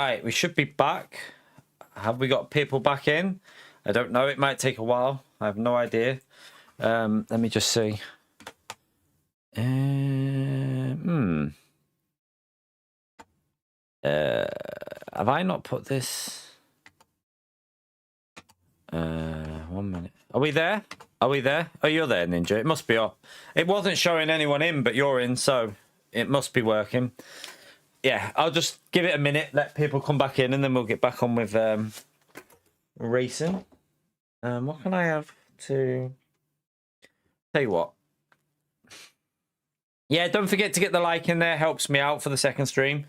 Right, we should be back. Have we got people back in? I don't know. It might take a while. I have no idea. Let me just see. Have I not put this? 1 minute. Are we there? Are we there? Oh, you're there, Ninja. It must be up. It wasn't showing anyone in, but you're in, so it must be working. Yeah, I'll just give it a minute, let people come back in, and then we'll get back on with racing. What can I have to... Tell you what. Yeah, don't forget to get the like in there. Helps me out for the second stream.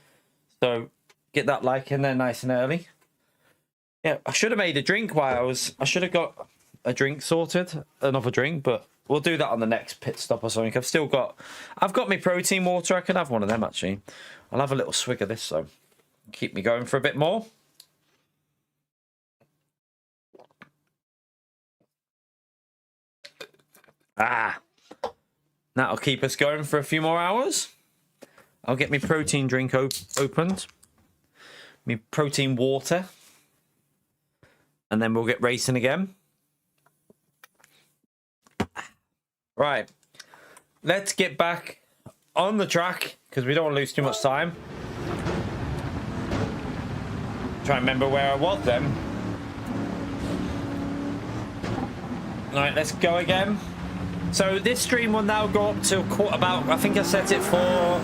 So get that like in there nice and early. Yeah, I should have made a drink while I should have got a drink sorted, another drink, but we'll do that on the next pit stop or something. I've got my protein water. I could have one of them actually. I'll have a little swig of this, so keep me going for a bit more. That'll keep us going for a few more hours. I'll get my protein drink opened. My protein water. And then we'll get racing again. Right. Let's get back on the track, because we don't want to lose too much time. Try and remember where I was then. Alright, let's go again. So this stream will now go up to about, I think I set it for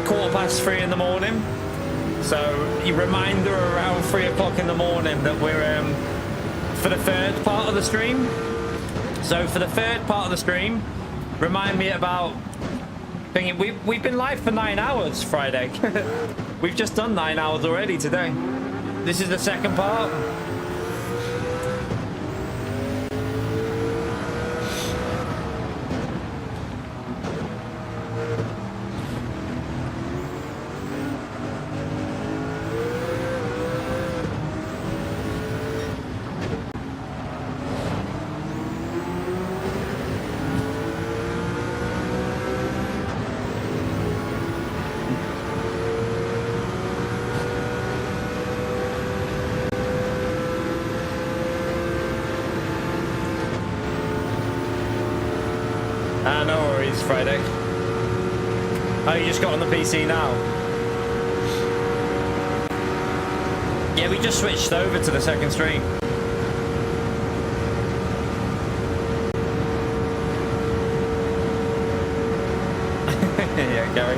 3:15 in the morning. So a reminder around 3 o'clock in the morning that we're for the third part of the stream. So for the third part of the stream, remind me about thinking we've been live for 9 hours Friday. We've just done 9 hours already today. This is the second part. No worries, Friday. Oh, you just got on the PC now? Yeah, we just switched over to the second stream. Yeah, Gary.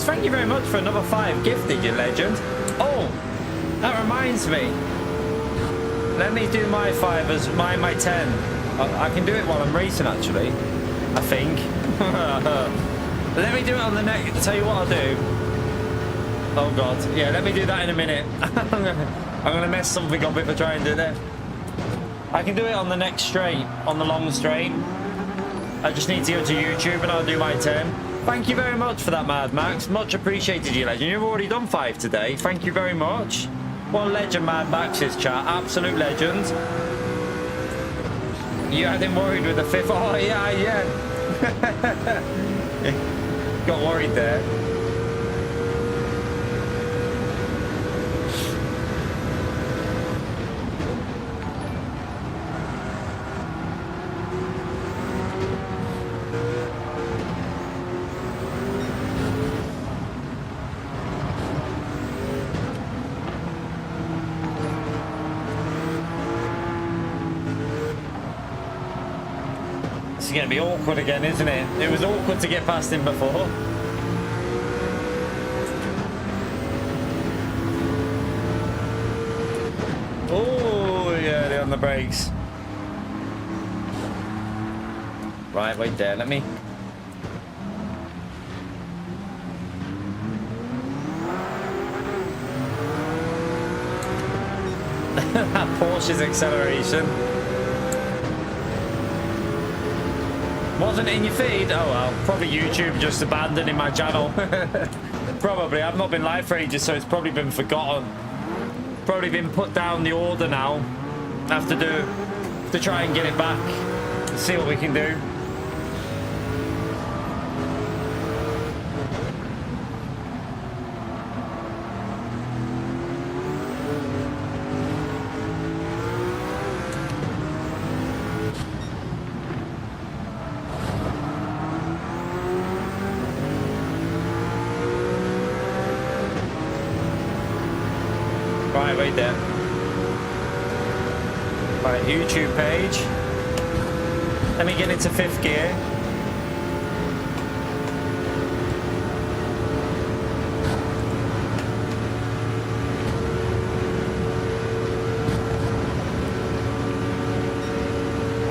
Thank you very much for another 5 gifted, you legend. Oh, that reminds me. Let me do my 5 as my 10. I can do it while I'm racing, actually. I think. Let me do it on the next. I'll tell you what I'll do. Oh, God. Yeah, let me do that in a minute. I'm going to mess something up if I try and do that. I can do it on the next straight, on the long straight. I just need to go to YouTube and I'll do my 10. Thank you very much for that, Mad Max. Much appreciated, you legend. You've already done 5 today. Thank you very much. What a legend, Mad Max is, chat. Absolute legend. You had him worried with the 5th. Oh, yeah. Got worried there. It's going to be awkward again, isn't it? It was awkward to get past him before. Oh, yeah, they're on the brakes. Right, wait there. Let me... That Porsche's acceleration. Wasn't it in your feed? Oh well, probably YouTube just abandoning my channel. Probably. I've not been live for ages, so it's probably been forgotten. Probably been put down the order now. Have to try and get it back. See what we can do. Right, wait there. Right, YouTube page. Let me get into 5th gear.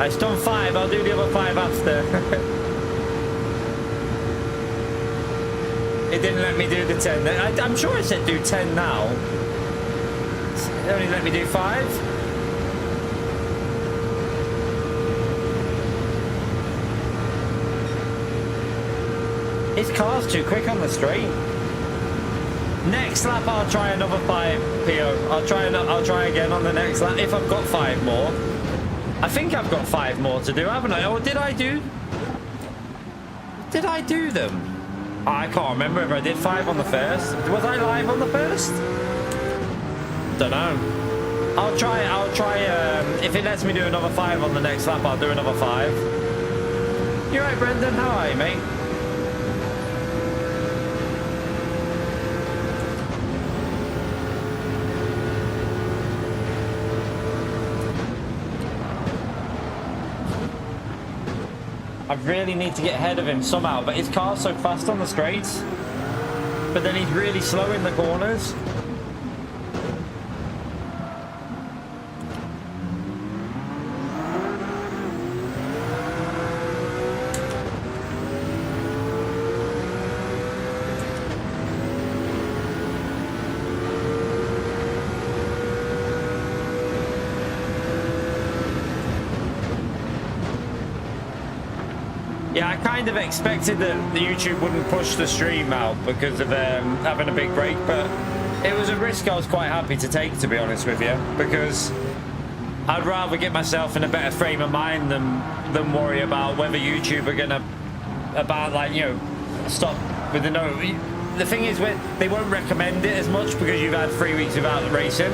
It's done 5, I'll do the other 5 after. It didn't let me do the 10. I'm sure it said do 10 now. It only let me do 5. His car's too quick on the straight. Next lap, I'll try another 5 PO. I'll try again on the next lap if I've got 5 more. I think I've got 5 more to do, haven't I? Or did I do? Did I do them? Oh, I can't remember if I did 5 on the first. Was I live on the first? Don't know. I'll try. If it lets me do another 5 on the next lap, I'll do another 5. You right, Brendan? How are you, mate? I really need to get ahead of him somehow, but his car's so fast on the straights. But then he's really slow in the corners. Yeah, I kind of expected that the YouTube wouldn't push the stream out because of having a big break, but it was a risk I was quite happy to take, to be honest with you, because I'd rather get myself in a better frame of mind than worry about whether YouTube are gonna like, you know, stop with the no. The thing is, they won't recommend it as much because you've had 3 weeks without racing,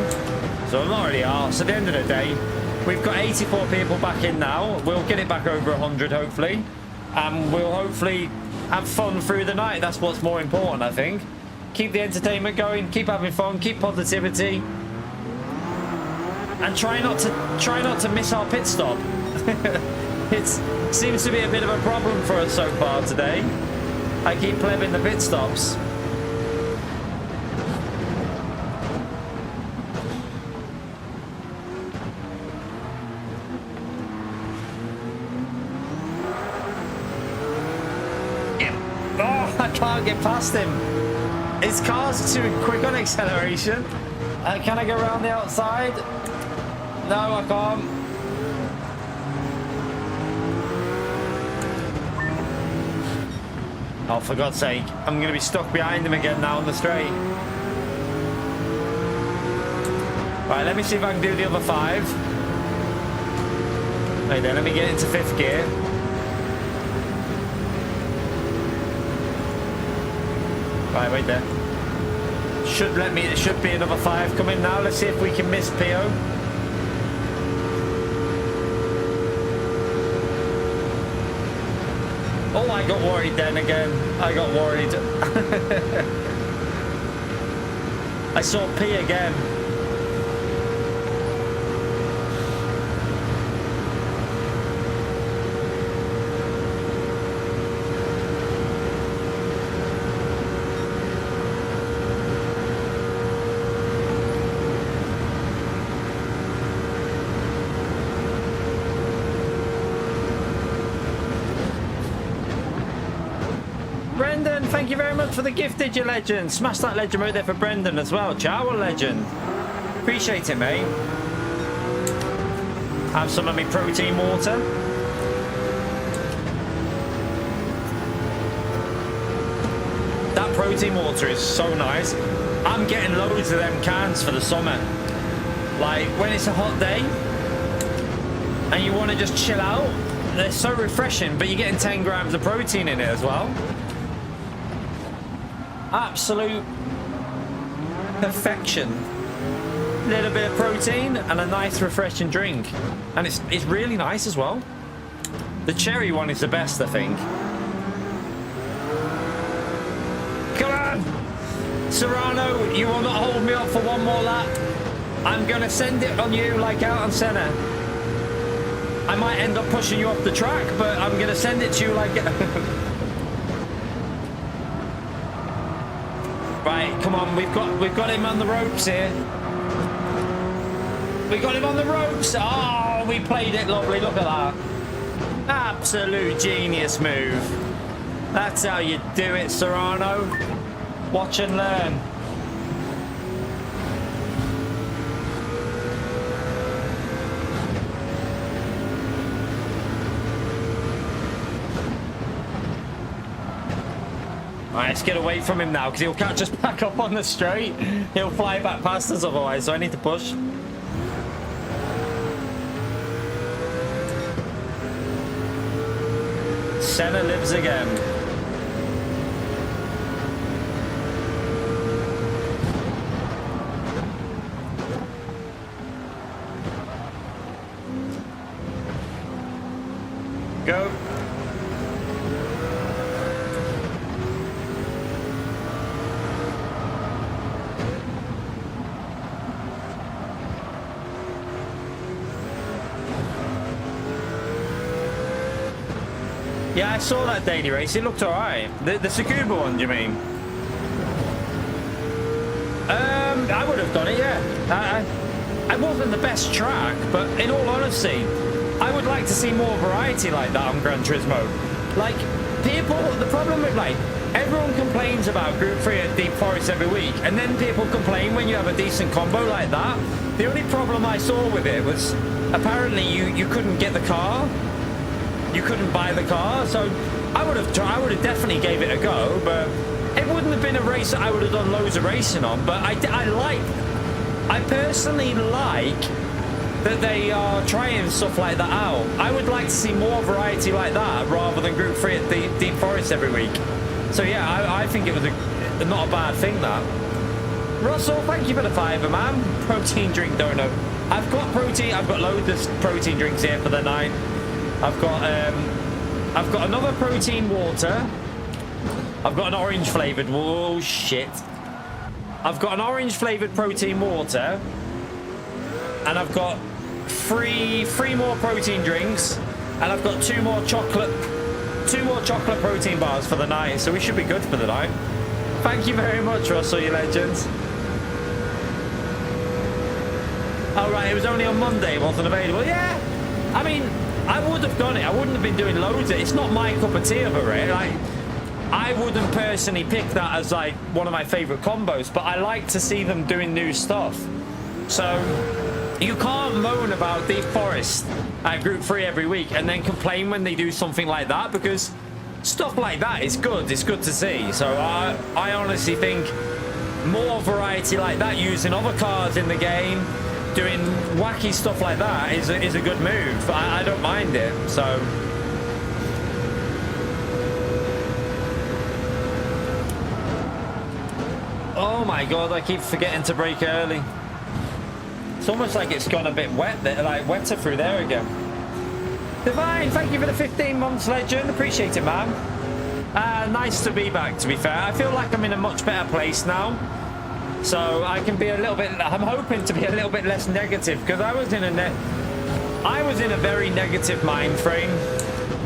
so I'm not really arsed. At the end of the day, we've got 84 people back in now. We'll get it back over 100 hopefully. We'll hopefully have fun through the night. That's what's more important, I think. Keep the entertainment going, keep having fun, keep positivity, and try not to miss our pit stop. It seems to be a bit of a problem for us so far today. I keep plebbing the pit stops. I can't get past him. His car's too quick on acceleration. Can I go around the outside? No, I can't. Oh, for God's sake. I'm going to be stuck behind him again now on the straight. Right, let me see if I can do the other 5. Right then, let me get into 5th gear. Right, wait there. It should be another 5 coming now. Let's see if we can miss PO. Oh, I got worried then again. I got worried. I saw P again. Brendan, thank you very much for the gift, did you, legend? Smash that legend right there for Brendan as well. Ciao, legend. Appreciate it, mate. Have some of my protein water. That protein water is so nice. I'm getting loads of them cans for the summer. Like when it's a hot day and you want to just chill out, they're so refreshing, but you're getting 10 grams of protein in it as well. Absolute perfection. Little bit of protein and a nice refreshing drink, and it's really nice as well. The cherry one is the best, I think. Come on, Serrano, you will not hold me up for one more lap. I'm gonna send it on you like out on Senna. I might end up pushing you off the track, but I'm gonna send it to you like. Right, come on, we've got him on the ropes here. We got him on the ropes. Oh, we played it lovely. Look at that. Absolute genius move. That's how you do it, Serrano. Watch and learn. Alright, let's get away from him now, because he'll catch us back up on the straight. He'll fly back past us otherwise, so I need to push. Senna lives again. Go. Yeah, I saw that daily race. It looked alright. The Tsukuba one, do you mean? I would have done it, yeah. I wasn't the best track, but in all honesty, I would like to see more variety like that on Gran Turismo. Like, people, the problem with, like, everyone complains about Group 3 at Deep Forest every week, and then people complain when you have a decent combo like that. The only problem I saw with it was, apparently you couldn't get the car. You couldn't buy the car, so I would have definitely gave it a go, but it wouldn't have been a race that I would have done loads of racing on. But I personally like that they are trying stuff like that out. I would like to see more variety like that rather than Group 3 at Deep Forest every week. So yeah, I think it was not a bad thing, that. Russell, thank you for the $5, man. Protein drink donut. I've got protein. I've got loads of protein drinks here for the night. I've got another protein water. I've got an orange flavored. Whoa, shit! I've got an orange flavored protein water, and I've got three more protein drinks, and I've got two more chocolate protein bars for the night. So we should be good for the night. Thank you very much, Russell, you legends. Oh right, it was only on Monday. It wasn't available. Yeah, I mean, I would have done it. I wouldn't have been doing loads of it. It's not my cup of tea of a race. Like, I wouldn't personally pick that as like one of my favorite combos, but I like to see them doing new stuff. So you can't moan about Deep Forest at Group 3 every week and then complain when they do something like that, because stuff like that is good. It's good to see. So I honestly think more variety like that, using other cars in the game, doing wacky stuff like that is a good move. I don't mind it. So oh my god, I keep forgetting to brake early. It's almost like it's gone a bit wet there, like wetter through there again. Divine, thank you for the 15 months, legend. Appreciate it, man. Nice to be back, to be fair. I feel like I'm in a much better place now. So I can be a little bit, I'm hoping to be a little bit less negative, because I was in a very negative mind frame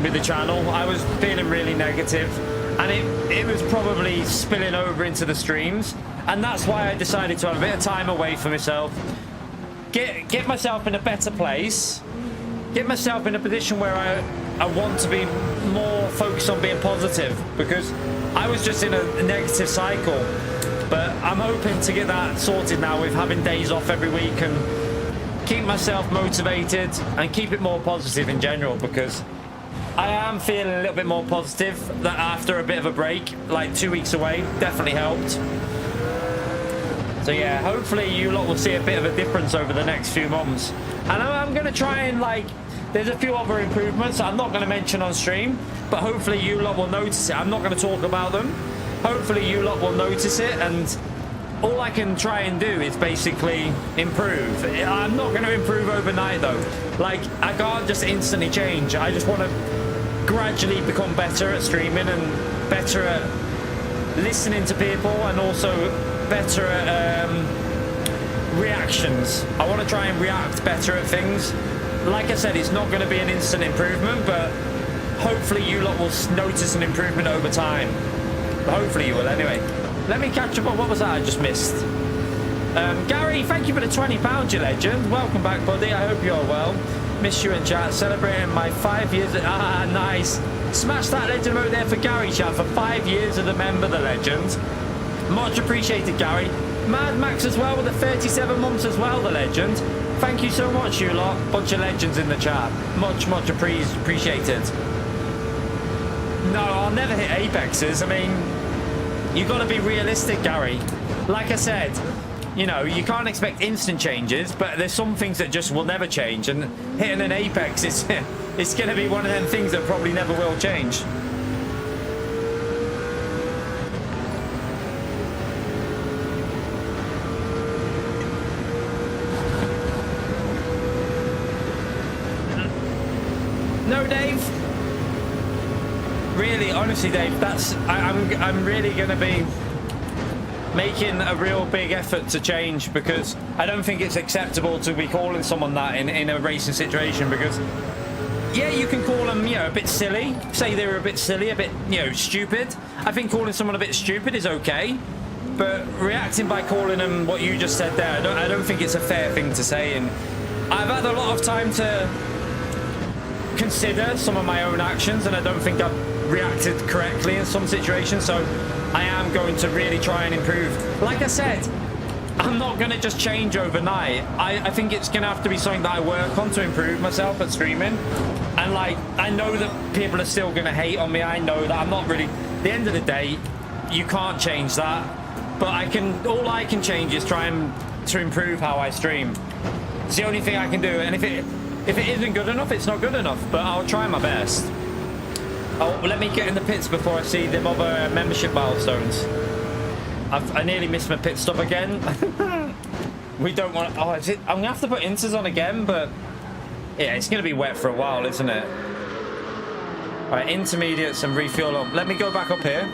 with the channel. I was feeling really negative, and it was probably spilling over into the streams, and that's why I decided to have a bit of time away for myself, get myself in a better place, get myself in a position where I want to be more focused on being positive, because I was just in a negative cycle. But I'm hoping to get that sorted now with having days off every week and keep myself motivated and keep it more positive in general, because I am feeling a little bit more positive that after a bit of a break, like 2 weeks away, definitely helped. So yeah, hopefully you lot will see a bit of a difference over the next few months. And I'm going to try and, like, there's a few other improvements I'm not going to mention on stream, but hopefully you lot will notice it. I'm not going to talk about them. Hopefully you lot will notice it, and all I can try and do is basically improve. I'm not going to improve overnight though. Like, I can't just instantly change. I just want to gradually become better at streaming and better at listening to people, and also better at reactions. I want to try and react better at things. Like I said, it's not going to be an instant improvement, but hopefully you lot will notice an improvement over time. Hopefully you will anyway. Let me catch up on what was that I just missed. Gary, thank you for the £20, you legend. Welcome back, buddy. I hope you're well. Miss you in chat. Celebrating my 5 years. Nice. Smash that legend mode there for Gary, chat, for 5 years as a member of the legend. Much appreciated, Gary. Mad Max as well with the 37 months as well, the legend. Thank you so much, you lot. Bunch of legends in the chat. Much appreciated. No, I'll never hit apexes. I mean, you've got to be realistic, Gary. Like I said, you know, you can't expect instant changes, but there's some things that just will never change, and hitting an apex is it's going to be one of them things that probably never will change. No, Dave. Really, honestly, Dave, that's I'm really going to be making a real big effort to change, because I don't think it's acceptable to be calling someone that in a racing situation. Because yeah, you can call them, you know, a bit silly, say they were a bit silly, a bit, you know, stupid. I think calling someone a bit stupid is okay, but reacting by calling them what you just said there, I don't think it's a fair thing to say. And I've had a lot of time to consider some of my own actions, and I don't think I've reacted correctly in some situations, so I am going to really try and improve. Like I said, I'm not going to just change overnight. I think it's going to have to be something that I work on to improve myself at streaming. And like, I know that people are still going to hate on me. I know that. I'm not really, at the end of the day, you can't change that, but all I can change is to improve how I stream. It's the only thing I can do, and if it isn't good enough, it's not good enough, but I'll try my best. Oh, let me get in the pits before I see them other membership milestones. I nearly missed my pit stop again. We don't want to... Oh, I'm going to have to put inters on again, but... Yeah, it's going to be wet for a while, isn't it? All right, intermediates and refuel up. Let me go back up here.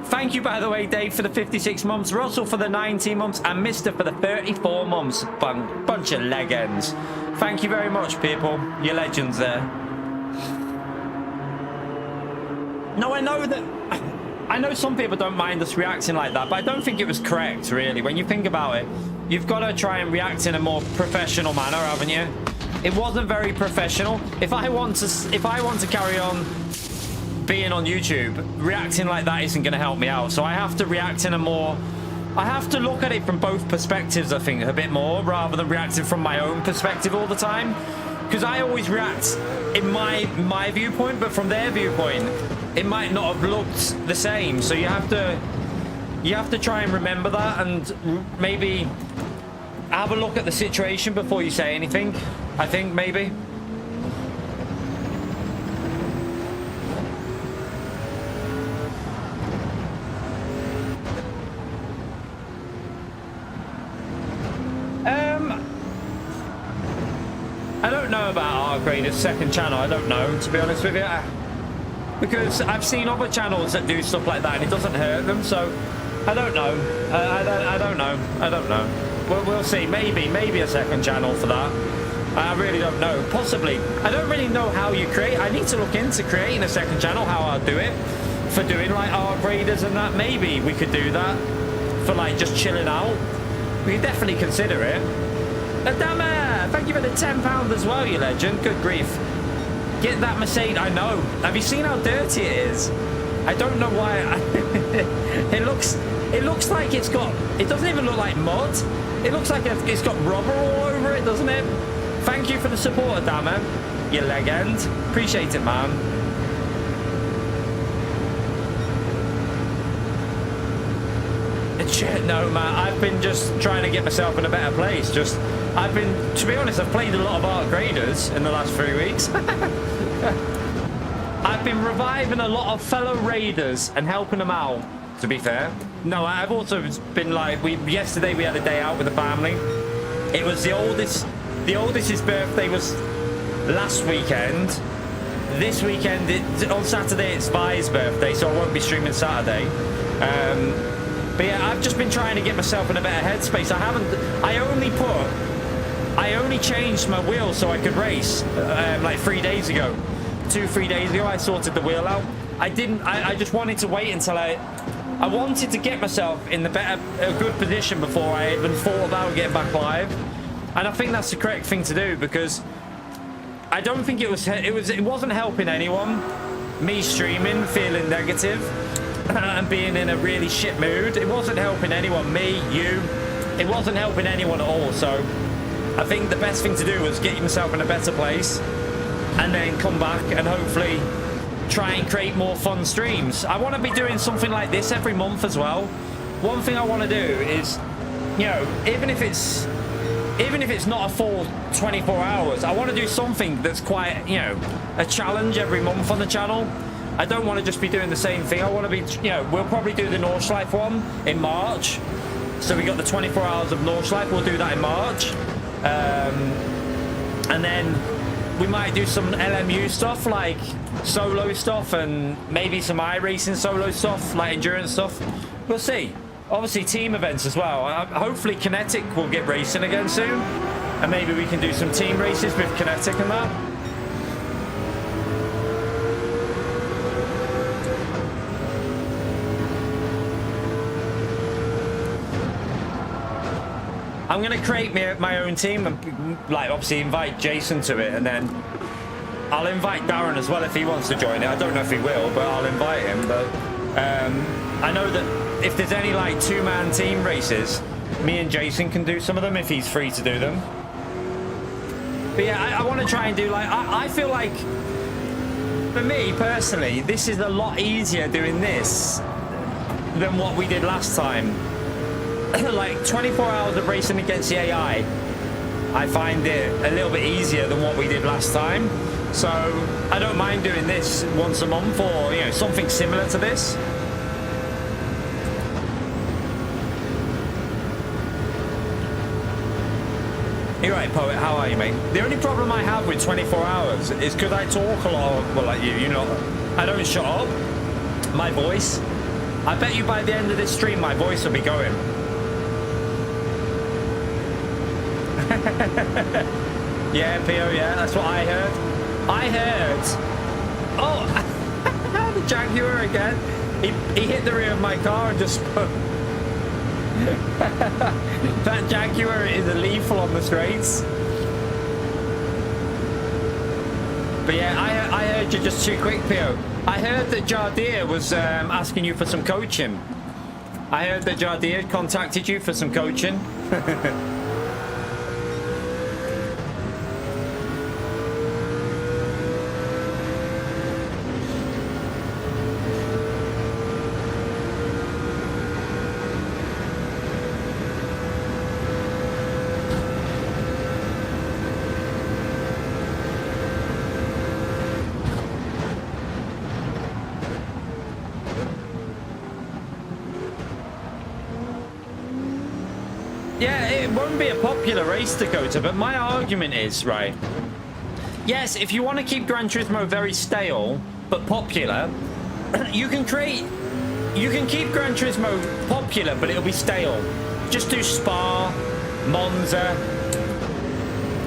Thank you, by the way, Dave, for the 56 months, Russell for the 19 months, and Mister for the 34 months. Bunch of legends. Thank you very much, people. You're legends there. No, I know some people don't mind us reacting like that, but I don't think it was correct, really. When you think about it, you've got to try and react in a more professional manner, haven't you? It wasn't very professional. If I want to carry on being on YouTube, reacting like that isn't going to help me out. So I have to react in a more... I have to look at it from both perspectives, I think, a bit more, rather than reacting from my own perspective all the time. Because I always react in my viewpoint, but from their viewpoint, it might not have looked the same. So you have to try and remember that, and maybe have a look at the situation before you say anything, I think, maybe. I don't know about Artgrader's second channel. I don't know, to be honest with you, because I've seen other channels that do stuff like that and it doesn't hurt them. So I don't know. I don't know. I don't know. We'll see. Maybe a second channel for that. I really don't know. Possibly. I don't really know how you create. I need to look into creating a second channel, how I'll do it for doing like Artgraders and that. Maybe we could do that for like just chilling out. We could definitely consider it. Adama, thank you for the £10 as well, you legend. Good grief. Get that Mercedes. I know. Have you seen how dirty it is? I don't know why. It looks like it's got, it doesn't even look like mud. It looks like it's got rubber all over it, doesn't it? Thank you for the support, Damo. You legend. Appreciate it, man. No, man, I've been just trying to get myself in a better place. I've been, to be honest, I've played a lot of Arc Raiders in the last 3 weeks. I've been reviving a lot of fellow Raiders and helping them out, to be fair. No, I've also been like, yesterday we had a day out with the family. It was the oldest's birthday was last weekend. This weekend, on Saturday, it's Vi's birthday, so I won't be streaming Saturday. But yeah, I've just been trying to get myself in a better headspace. I only changed my wheel so I could race like 3 days ago. 2-3 days ago, I sorted the wheel out. I just wanted to wait until I wanted to get myself in a good position before I even thought about getting back live. And I think that's the correct thing to do, because I don't think it wasn't helping anyone. Me streaming, feeling negative, and being in a really shit mood. It wasn't helping anyone, me, you. It wasn't helping anyone at all. So I think the best thing to do was get yourself in a better place and then come back and hopefully try and create more fun streams. I want to be doing something like this every month as well. One thing I want to do is, you know, even if it's not a full 24 hours, I want to do something that's quite, you know, a challenge every month on the channel. I don't want to just be doing the same thing. I want to be, you know, we'll probably do the Nordschleife one in March. So we got the 24 hours of Nordschleife. We'll do that in March. And then we might do some LMU stuff, like solo stuff, and maybe some iRacing solo stuff, like endurance stuff. We'll see. Obviously team events as well. Hopefully Kinetic will get racing again soon. And maybe we can do some team races with Kinetic and that. I'm going to create my own team and, like, obviously invite Jason to it, and then I'll invite Darren as well if he wants to join it. I don't know if he will, but I'll invite him. But I know that if there's any, like, two-man team races, me and Jason can do some of them if he's free to do them. But yeah, I want to try and do, like, I feel like, for me personally, this is a lot easier doing this than what we did last time. Like 24 hours of racing against the AI, I find it a little bit easier than what we did last time. So I don't mind doing this once a month, or, you know, something similar to this. You're right, Poet, how are you, mate? The only problem I have with 24 hours is because I talk a lot, well, like you know, I don't shut up. My voice, I bet you by the end of this stream, my voice will be going. Yeah, P.O., yeah, that's what I heard. Oh, the Jaguar again. He hit the rear of my car and just spun. That Jaguar is a lethal on the straights. But yeah, I heard you just too quick, P.O. I heard that Jardir was asking you for some coaching. I heard that Jardir contacted you for some coaching. Yeah, it won't be a popular race, Dakota, but my argument is, right, yes, if you want to keep Gran Turismo very stale but popular, you can keep Gran Turismo popular, but it'll be stale. Just do Spa, Monza,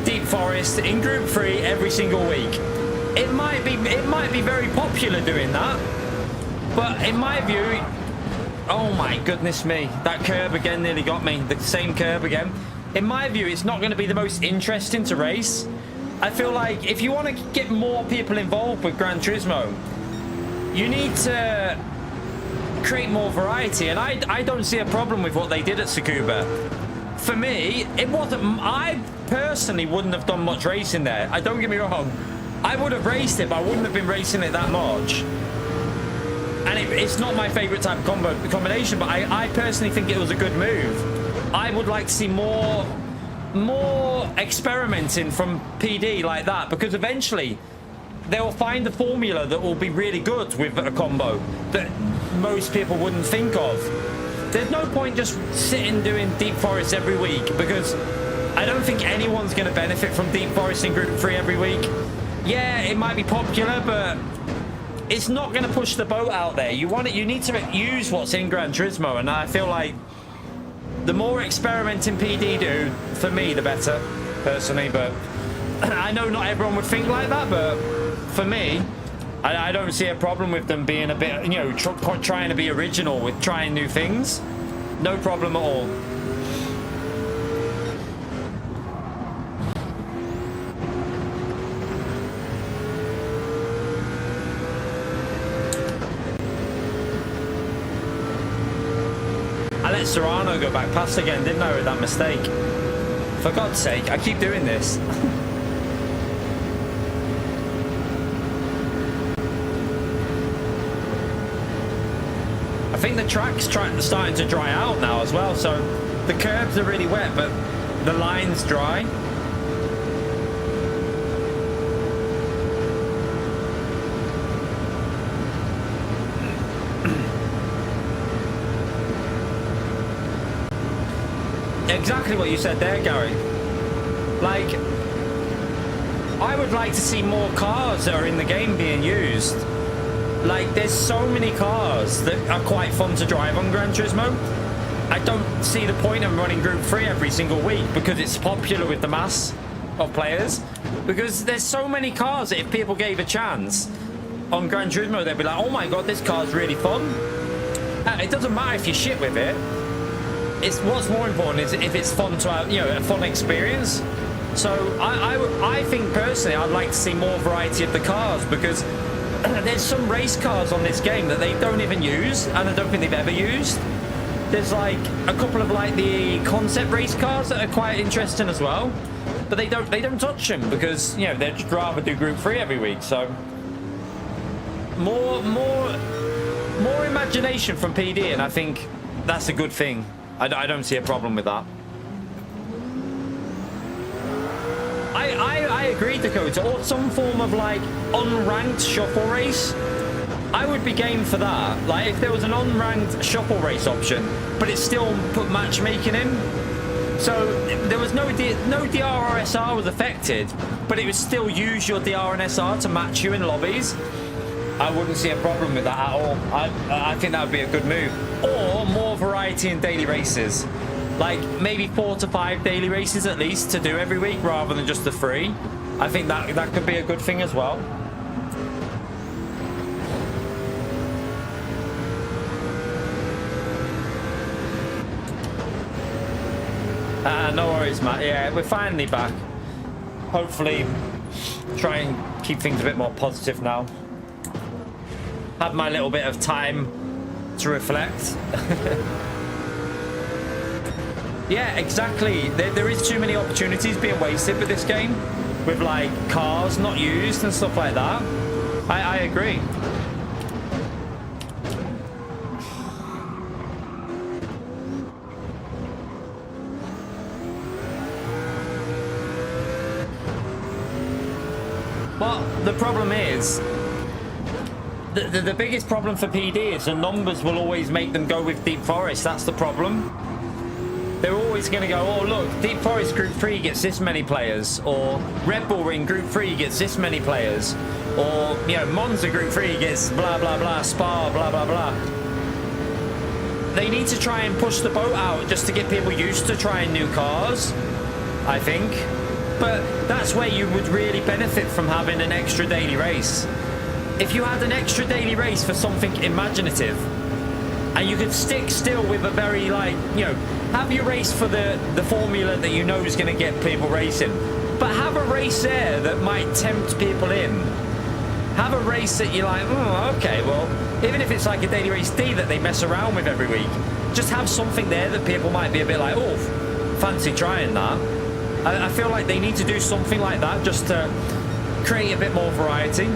Deep Forest in Group 3 every single week. It might be very popular doing that, but in my view, oh my goodness me, that curb again nearly got me. The same curb again. In my view, it's not going to be the most interesting to race. I feel like if you want to get more people involved with Gran Turismo, you need to create more variety. And I don't see a problem with what they did at Tsukuba. For me, it wasn't, I personally wouldn't have done much racing there. Don't get me wrong. I would have raced it, but I wouldn't have been racing it that much. And it's not my favorite type of combination, but I personally think it was a good move. I would like to see more experimenting from PD like that, because eventually they'll find a formula that will be really good with a combo that most people wouldn't think of. There's no point just sitting doing Deep Forest every week, because I don't think anyone's going to benefit from Deep Forest in Group 3 every week. Yeah, it might be popular, but it's not going to push the boat out there. You need to use what's in Gran Turismo, and I feel like the more experimenting PD do, for me, the better, personally. But I know not everyone would think like that, but for me, I don't see a problem with them being a bit, you know, trying to be original with trying new things. No problem at all. I let Serrano go back past again, didn't I, with that mistake? For God's sake, I keep doing this. I think the track's starting to dry out now as well, so the curbs are really wet, but the line's dry. Exactly what you said there, Gary. Like, I would like to see more cars that are in the game being used. Like, there's so many cars that are quite fun to drive on Gran Turismo. I don't see the point of running Group 3 every single week because it's popular with the mass of players. Because there's so many cars that if people gave a chance on Gran Turismo, they'd be like, oh my god, this car's really fun. It doesn't matter if you shit with it. It's what's more important is if it's fun to have, you know, a fun experience. So I think personally I'd like to see more variety of the cars, because there's some race cars on this game that they don't even use, and I don't think they've ever used. There's like a couple of like the concept race cars that are quite interesting as well, but they don't touch them because, you know, they'd just rather do Group 3 every week. So more imagination from PD, and I think that's a good thing. I don't see a problem with that. I agree, Dakota, or some form of like unranked shuffle race. I would be game for that. Like if there was an unranked shuffle race option, but it still put matchmaking in. So there was no DRSR was affected, but it would still use your DR and SR to match you in lobbies. I wouldn't see a problem with that at all. I think that would be a good move. Or more variety in daily races. Like maybe 4 to 5 daily races at least to do every week rather than just the 3. I think that could be a good thing as well. No worries, Matt. Yeah, we're finally back. Hopefully try and keep things a bit more positive now. Have my little bit of time to reflect. Yeah, exactly. There is too many opportunities being wasted with this game, with like cars not used and stuff like that. I agree. Well, the problem is, the biggest problem for PD is the numbers will always make them go with Deep Forest. That's the problem. They're always going to go, oh look, Deep Forest Group 3 gets this many players, or Red Bull Ring Group 3 gets this many players, or, you know, Monza Group 3 gets blah blah blah, Spa blah blah blah. They need to try and push the boat out just to get people used to trying new cars, I think. But that's where you would really benefit from having an extra daily race. If you had an extra daily race for something imaginative, and you could stick still with a very, like, you know, have your race for the formula that you know is going to get people racing, but have a race there that might tempt people in. Have a race that you're like, oh, okay, well, even if it's like a daily race D that they mess around with every week, just have something there that people might be a bit like, oh, fancy trying that. I feel like they need to do something like that just to create a bit more variety.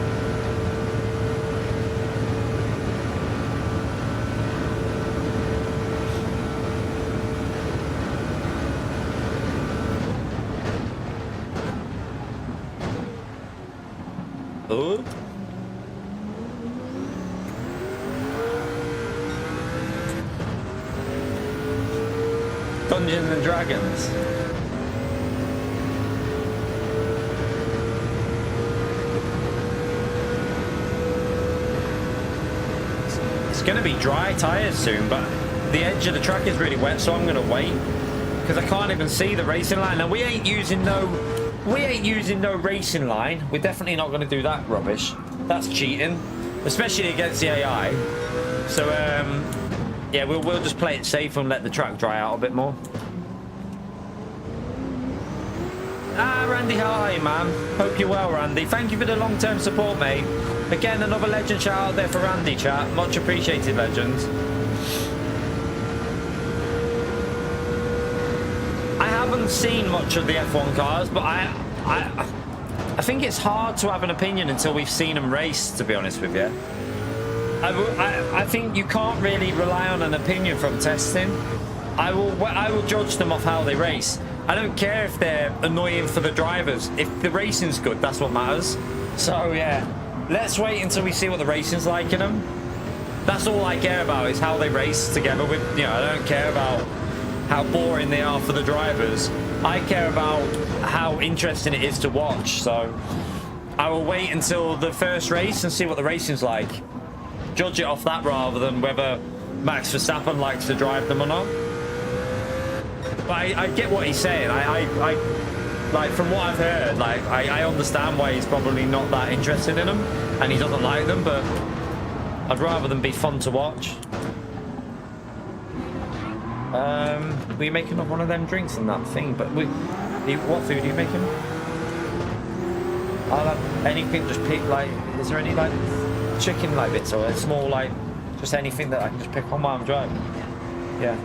Oh. Dungeons and Dragons. It's going to be dry tires soon, but the edge of the track is really wet, so I'm going to wait because I can't even see the racing line. Now we ain't using no racing line. We're definitely not going to do that rubbish. That's cheating, especially against the AI. So yeah, we'll just play it safe and let the track dry out a bit more. Ah, Randy, how are you, man? Hope you're well, Randy. Thank you for the long-term support, mate. Again, another legend shout out there for Randy, chat. Much appreciated, legends. I haven't seen much of the F1 cars, but I think it's hard to have an opinion until we've seen them race, to be honest with you. I think you can't really rely on an opinion from testing. I will judge them off how they race. I don't care if they're annoying for the drivers. If the racing's good, that's what matters. So yeah, let's wait until we see what the racing's like in them. That's all I care about, is how they race together with, you know, I don't care about how boring they are for the drivers. I care about how interesting it is to watch. So I will wait until the first race and see what the racing's like. Judge it off that rather than whether Max Verstappen likes to drive them or not. But I get what he's saying. I like, from what I've heard, like I understand why he's probably not that interested in them and he doesn't like them, but I'd rather them be fun to watch. Were you making up one of them drinks and that thing? But what food are you making? I'll have anything, just pick, like, is there any like chicken like bits or a small, like, just anything that I can just pick on while I'm driving? Yeah.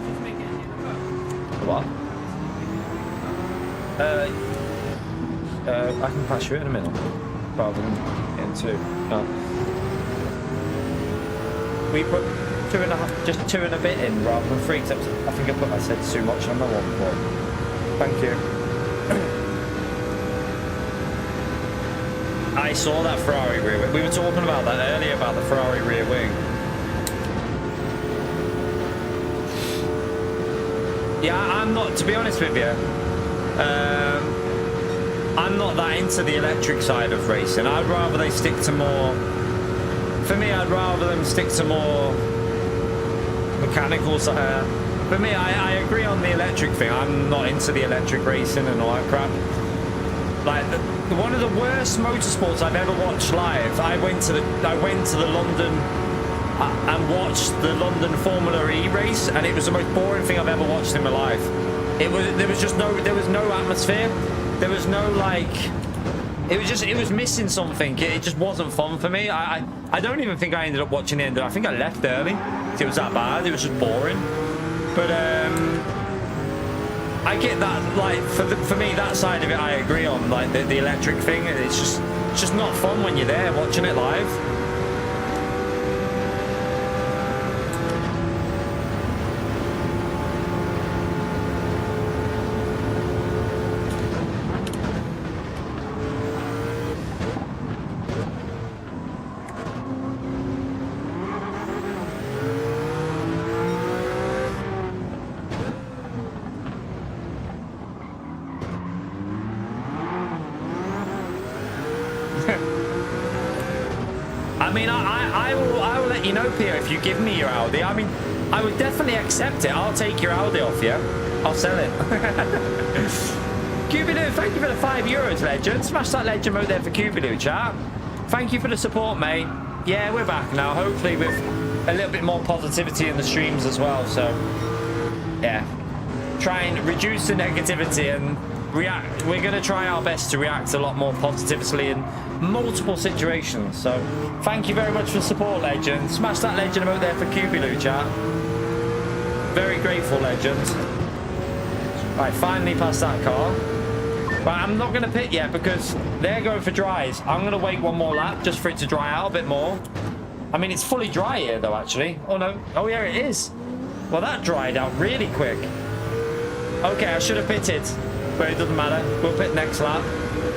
What? I can pass you in a minute rather than in two. No. We put 2.5, just 2 and a bit in rather than 3. Except I think I said too much on that one before. Thank you. I saw that Ferrari rear wing. We were talking about that earlier, about the Ferrari rear wing. Yeah, I'm not, to be honest with you, I'm not that into the electric side of racing. I'd rather they stick to more, for me, I'd rather them stick to more mechanical side. For me, I agree on the electric thing. I'm not into the electric racing and all that crap. Like, one of the worst motorsports I've ever watched live, I went to the London and watched the London Formula E race, and it was the most boring thing I've ever watched in my life. There was no atmosphere. There was no, like, it was missing something. It just wasn't fun for me. I don't even think I ended up watching the end of it. I think I left early. It was that bad. It was just boring. But I get that, like, for me, that side of it I agree on, like the electric thing. It's just not fun when you're there watching it live. I mean, I will let you know, Pierre, if you give me your Audi. I mean, I would definitely accept it. I'll take your Audi off you. I'll sell it. Cubilu, thank you for the €5, legend. Smash that legend mode there for Cubilu, chat. Thank you for the support, mate. Yeah, we're back now. Hopefully with a little bit more positivity in the streams as well. So, yeah. Try and reduce the negativity and We're going to try our best to react a lot more positively in multiple situations. So thank you very much for support, legend. Smash that legend emote there for Cubiloo, chat. Very grateful, legend. Right, finally past that car. Right, I'm not going to pit yet because they're going for dries. I'm going to wait one more lap just for it to dry out a bit more. I mean, it's fully dry here, though, actually. Oh, no. Oh, yeah, it is. Well, that dried out really quick. Okay, I should have pitted, but it doesn't matter. We'll pit next lap.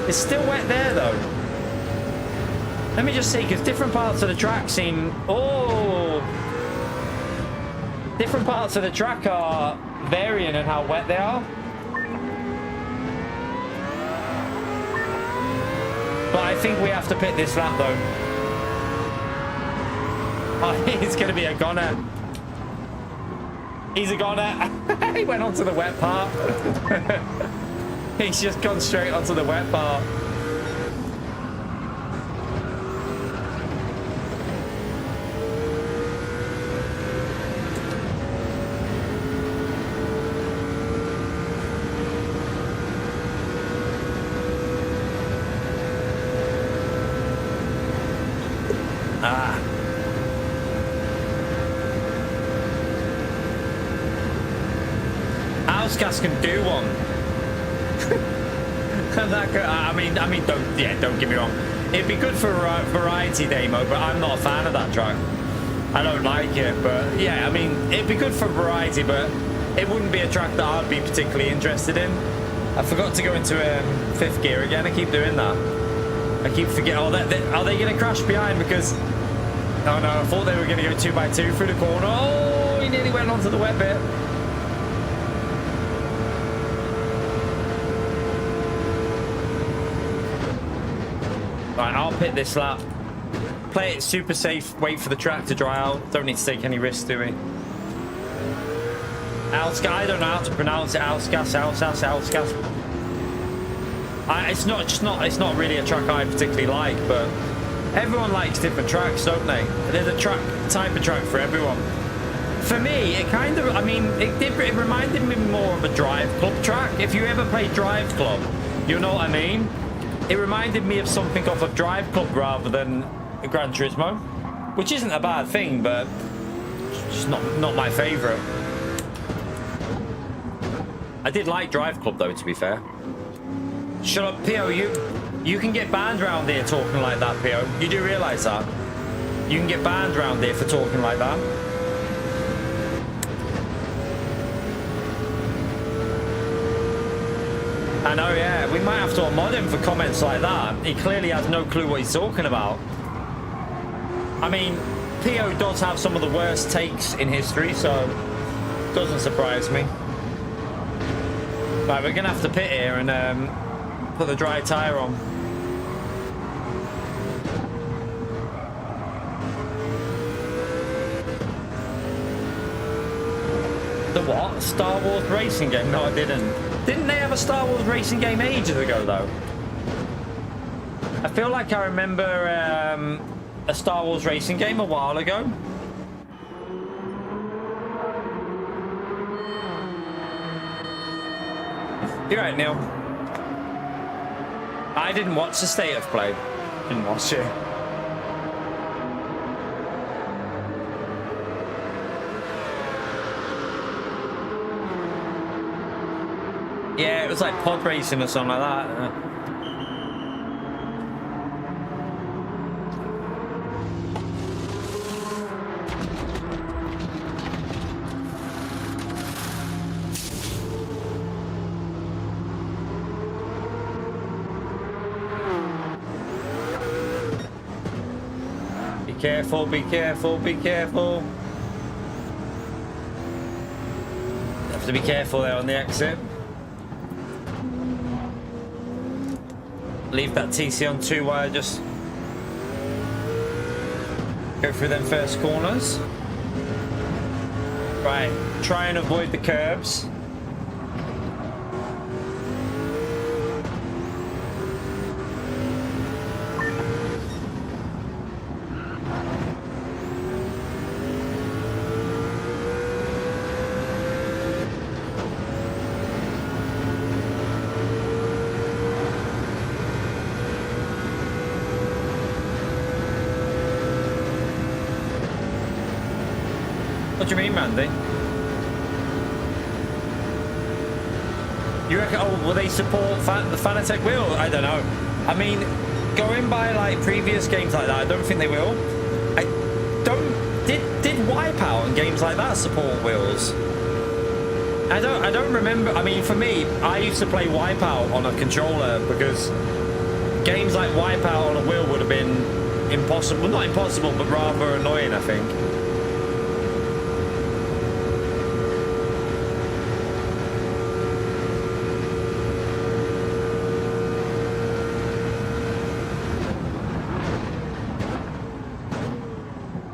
It's still wet there, though. Let me just see, because different parts of the track seem... Oh! Different parts of the track are varying in how wet they are. But I think we have to pit this lap, though. Oh, he's going to be a goner. He's a goner. He went onto the wet part. He's just gone straight onto the wet part. Gas can do one. Don't get me wrong. It'd be good for variety demo, but I'm not a fan of that track. I don't like it, but yeah, I mean, it'd be good for variety, but it wouldn't be a track that I'd be particularly interested in. I forgot to go into fifth gear again. I keep doing that. I keep forgetting. Oh, are they going to crash behind? Because oh no, I thought they were going to go 2x2 through the corner. Oh, he nearly went onto the wet bit. Right, I'll pit this lap. Play it super safe. Wait for the track to dry out. Don't need to take any risks, do we? Alsgas. I don't know how to pronounce it. Alsgas. It's not really a track I particularly like, but everyone likes different tracks, don't they? There's a type of track for everyone. For me, it kind of, I mean, it reminded me more of a Drive Club track. If you ever play Drive Club, you know what I mean. It reminded me of something off of Drive Club rather than Gran Turismo, which isn't a bad thing, but it's just not my favourite. I did like Drive Club though, to be fair. Shut up, Pio. You can get banned around here talking like that, Pio. You do realise that? You can get banned around here for talking like that. I know, yeah. We might have to unmod him for comments like that. He clearly has no clue what he's talking about. I mean, Pio does have some of the worst takes in history, so it doesn't surprise me. Right, we're going to have to pit here and put the dry tyre on. The what? Star Wars racing game? No, I didn't. Didn't they have a Star Wars racing game ages ago, though? I feel like I remember a Star Wars racing game a while ago. You're right, Neil. I didn't watch the State of Play. Didn't watch it. Yeah, it was like pod racing or something like that. Be careful, be careful, be careful. You have to be careful there on the exit. Leave that TC on 2 while I just go through them first corners. Right, try and avoid the curbs. do you mean, Randy? You reckon, oh, will they support the Fanatec wheel? I don't know. I mean, going by like previous games like that, I don't think they will. I don't, did Wipeout and games like that support wheels? I don't remember. I mean, for me, I used to play Wipeout on a controller because games like Wipeout on a wheel would have been impossible. Not impossible, but rather annoying, I think.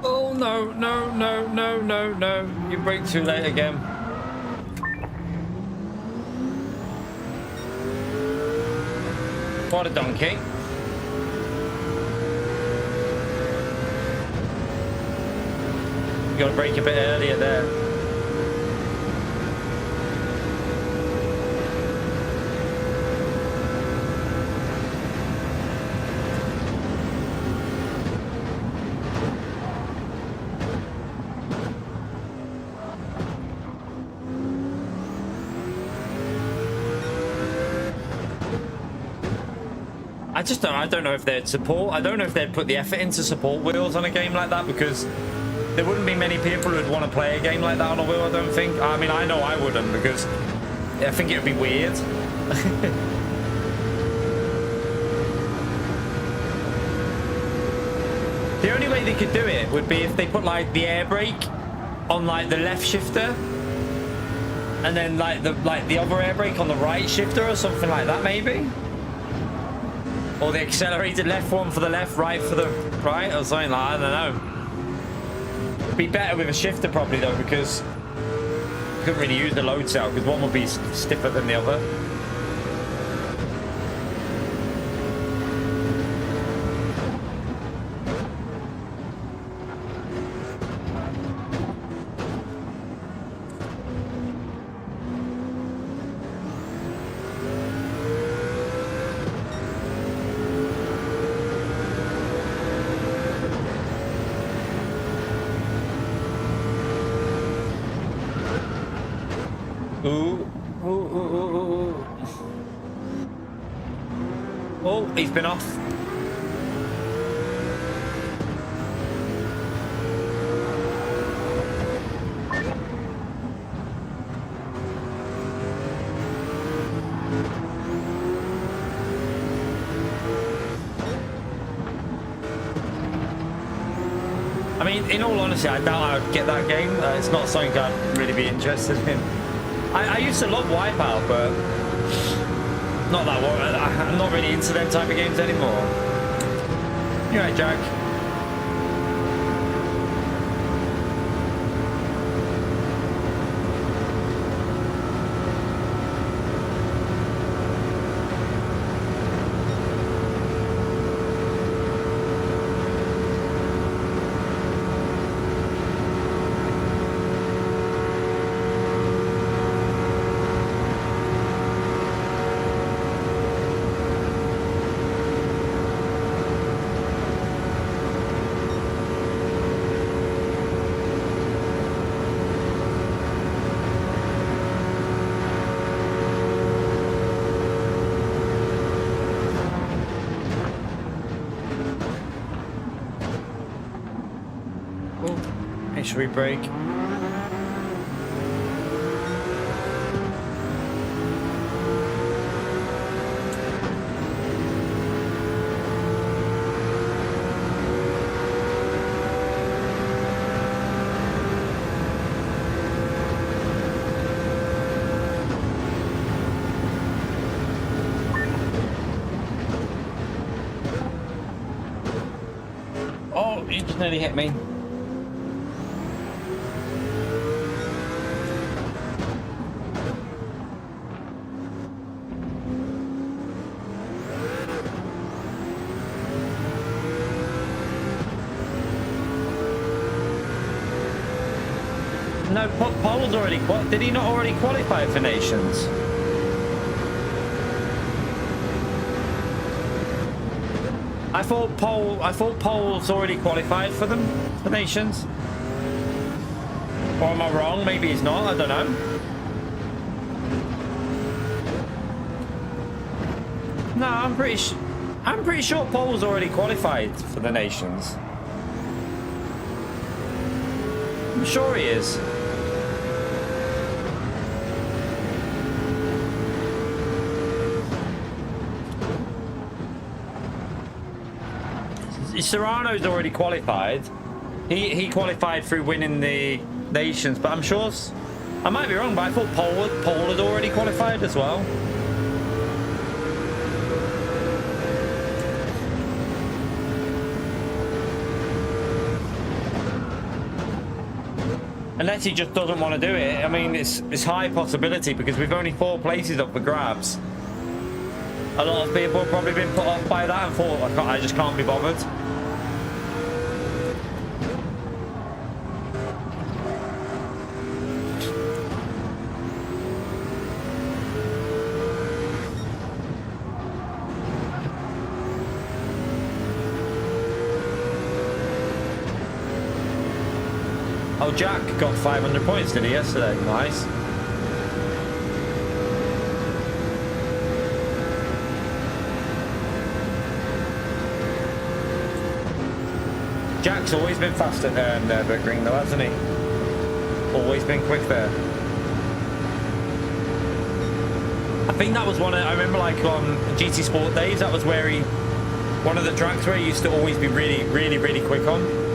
Oh, no, no, no, no, no, no. You brake too late again. What a donkey. You gotta brake a bit earlier there. I don't know if they'd support. I don't know if they'd put the effort into support wheels on a game like that, because there wouldn't be many people who'd want to play a game like that on a wheel, I don't think. I mean, I know I wouldn't, because I think it would be weird. The only way they could do it would be if they put like the air brake on like the left shifter, and then like the other air brake on the right shifter or something like that, maybe. Or the accelerated left one for the left, right for the right, or something like that. I don't know. It'd be better with a shifter probably though, because you couldn't really use the load cell because one would be stiffer than the other. Oh, he's been off. I mean, in all honesty, I doubt I'd get that game. It's not something I'd really be interested in. I used to love Wipeout, but not that one. I'm not really into them type of games anymore. You're right, Jack. Should we break? Oh, you just nearly hit me. No, Paul's already. Did he not already qualify for Nations? I thought Paul's already qualified for them, for Nations. Or am I wrong? Maybe he's not. I don't know. No, I'm pretty sure Paul's already qualified for the nations. I'm sure he is. Serrano's already qualified. He qualified through winning the nations, but I'm sure I might be wrong, but I thought Paul had already qualified as well. Unless he just doesn't want to do it. I mean, it's high possibility because we've only 4 places up for grabs. A lot of people have probably been put off by that and thought, I just can't be bothered. Oh, Jack got 500 points, did he, yesterday? Nice. Jack's always been fast at Nürburgring though, hasn't he? Always been quick there. I think that was I remember like on GT Sport days, that was where one of the tracks where he used to always be really quick on.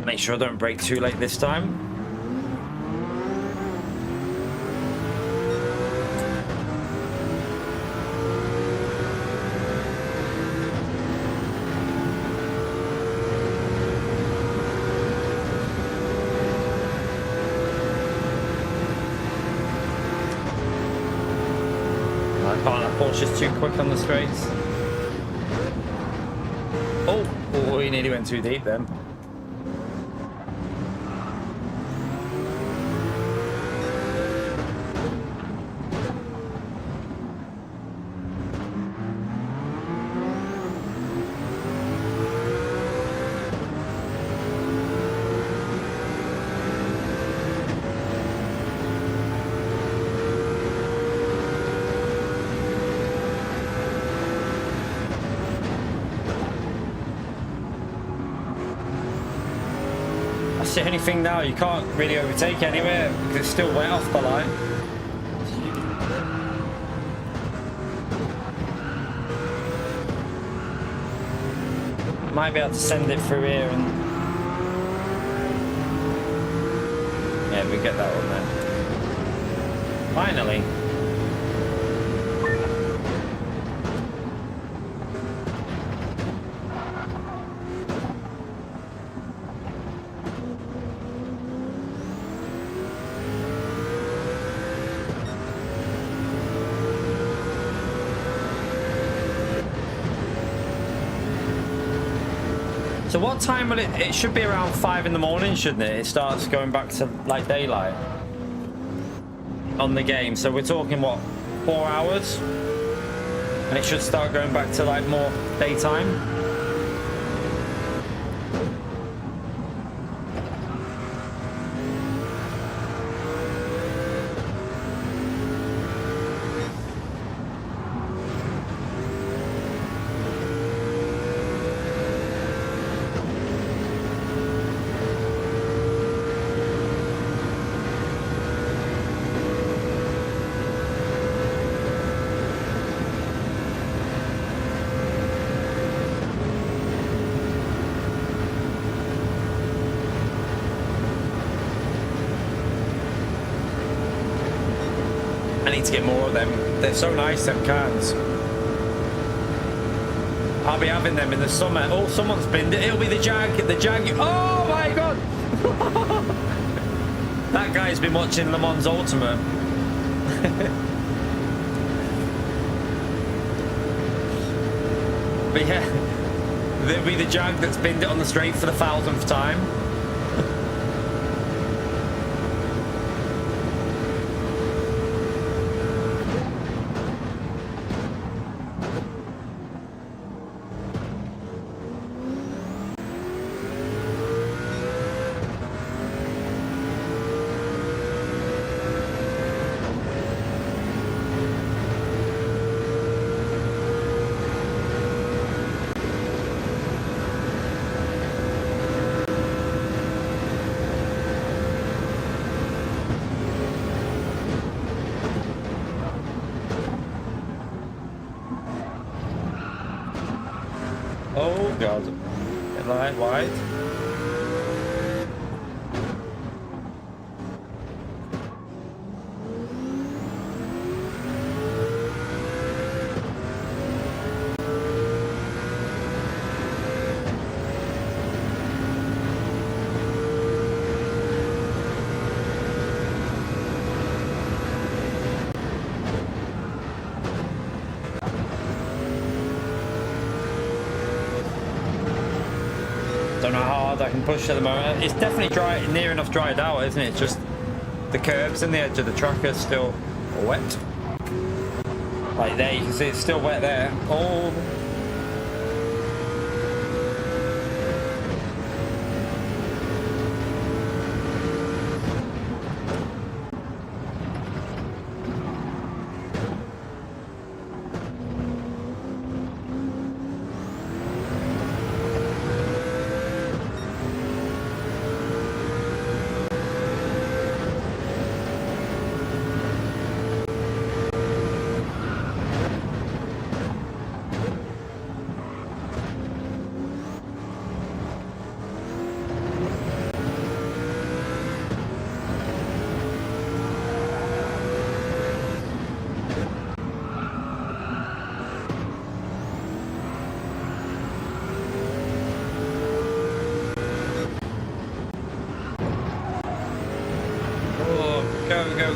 Make sure I don't brake too late this time. I can't, that Porsche's too quick on the straights. Oh, he nearly went too deep then. The only thing now, you can't really overtake anywhere because it's still way off the line. Might be able to send it through here and yeah, we get that one there. Finally. So what time will it should be around 5 in the morning, shouldn't it? It starts going back to like daylight on the game. So we're talking what, 4 hours? And it should start going back to like more daytime. To get more of them. They're so nice, them cans. I'll be having them in the summer. Oh, someone's binned it. It'll be the Jag. Oh my god. That guy's been watching Le Mans Ultimate. But yeah, there'll be the Jag that's binned it on the straight for the 1000th time. Oh god. Light wide. Don't know how hard I can push at the moment. It's definitely dry, near enough dried out, isn't it? Just the curves and the edge of the track are still wet. Like there, you can see it's still wet there. Oh.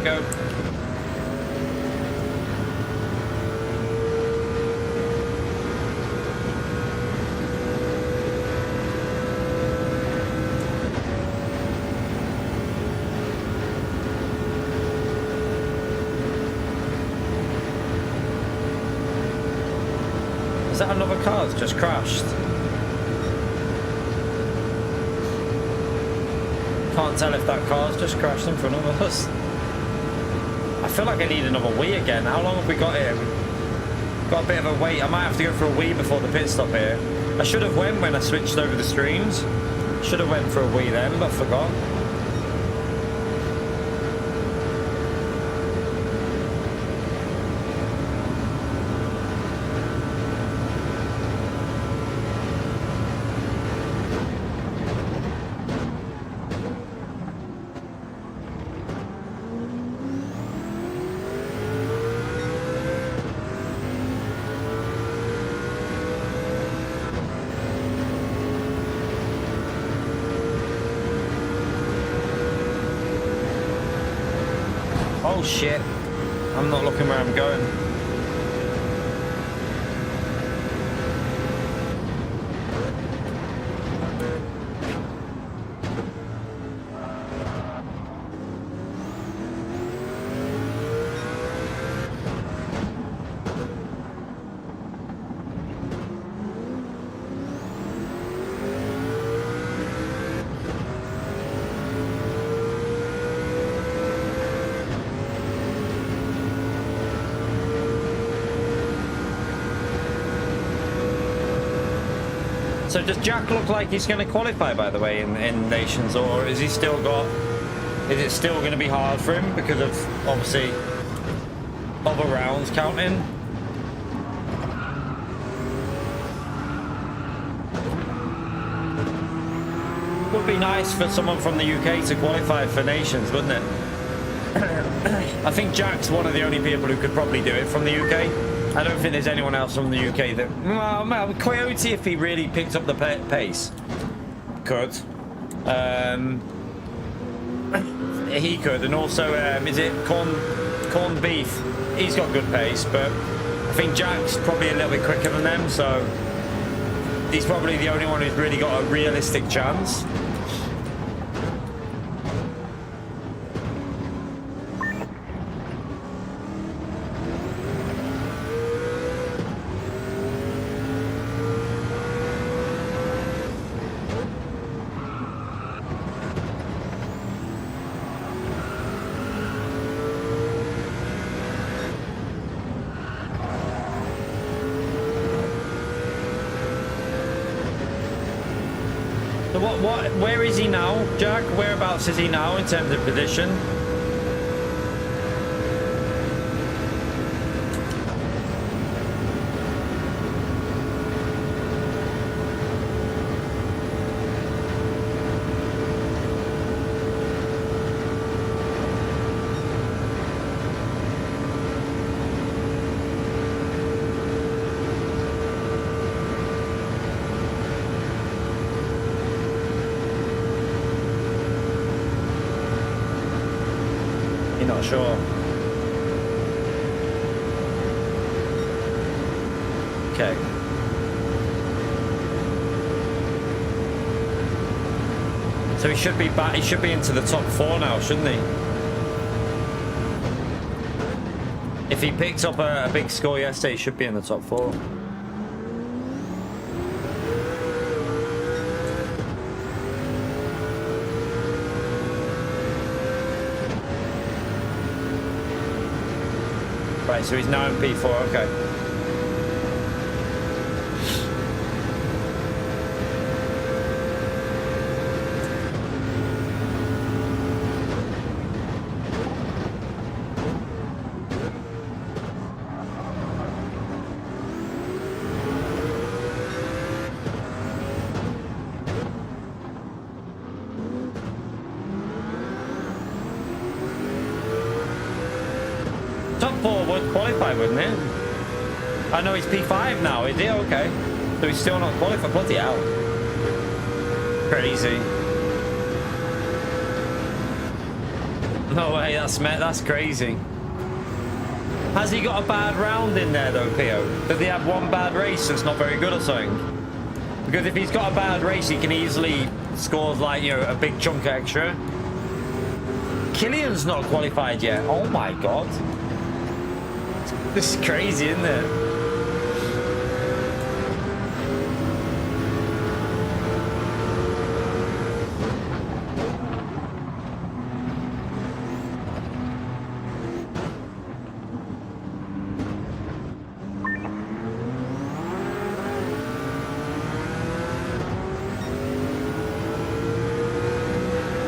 Go. Is that another car that's just crashed? Can't tell if that car's just crashed in front of us. I feel like I need another wee again. How long have we got here? We've got a bit of a wait. I might have to go for a wee before the pit stop here. I should have went when I switched over the streams. Should have went for a wee then, but forgot. Oh shit, I'm not looking where I'm going. So does Jack look like he's going to qualify, by the way, in Nations, or is he still got? Is it still going to be hard for him because of obviously other rounds counting? Would be nice for someone from the UK to qualify for Nations, wouldn't it? I think Jack's one of the only people who could probably do it from the UK. I don't think there's anyone else from the UK that... Well, Coyote, if he really picked up the pace, could. He could. And also, is it Corned Beef? He's got good pace, but I think Jack's probably a little bit quicker than them, so he's probably the only one who's really got a realistic chance. Where is he now, Jack? Whereabouts is he now in terms of position? Not sure. Okay. So he should be back. He should be into the top 4 now, shouldn't he? If he picked up a big score yesterday, he should be in the top 4. Right, so he's now in P4, okay. Top 4 would qualify, wouldn't it? I know he's P5 now, is he? Okay. So he's still not qualified. Bloody hell. Crazy. No way, that's crazy. Has he got a bad round in there though, Pio? Did he have one bad race that's not very good or something? Because if he's got a bad race, he can easily score like, you know, a big chunk extra. Killian's not qualified yet. Oh my god. This is crazy, isn't it?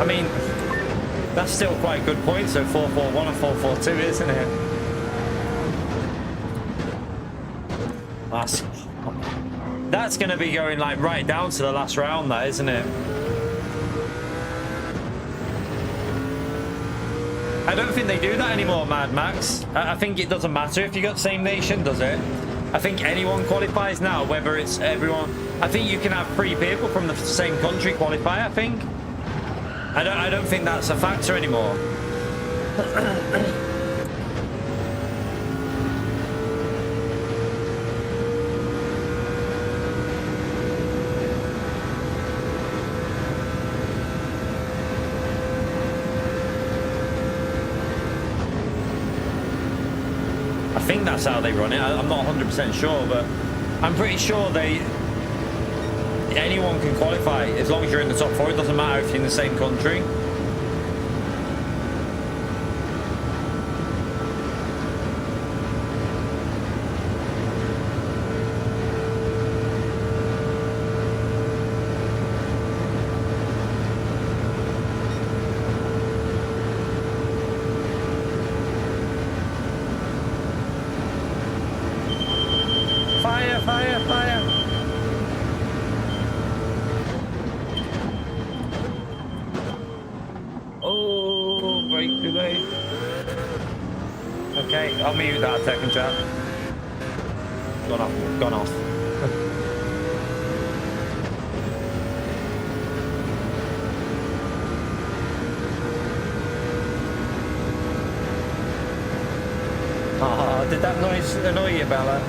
I mean, that's still quite a good point. So 441 and 442, isn't it? That's going to be going like right down to the last round, that, isn't it? I don't think they do that anymore, Mad Max. I think it doesn't matter if you got same nation, does it? I think anyone qualifies now, whether it's everyone. I think you can have 3 people from the same country qualify, I think. I don't think that's a factor anymore. I think that's how they run it. I'm not 100% sure, but I'm pretty sure anyone can qualify as long as you're in the top 4. It doesn't matter if you're in the same country. Fire, fire, fire. Oh, break delay. Okay, I'll mute that second chat. Gone off, gone off. Oh, did that noise annoy you, Bella?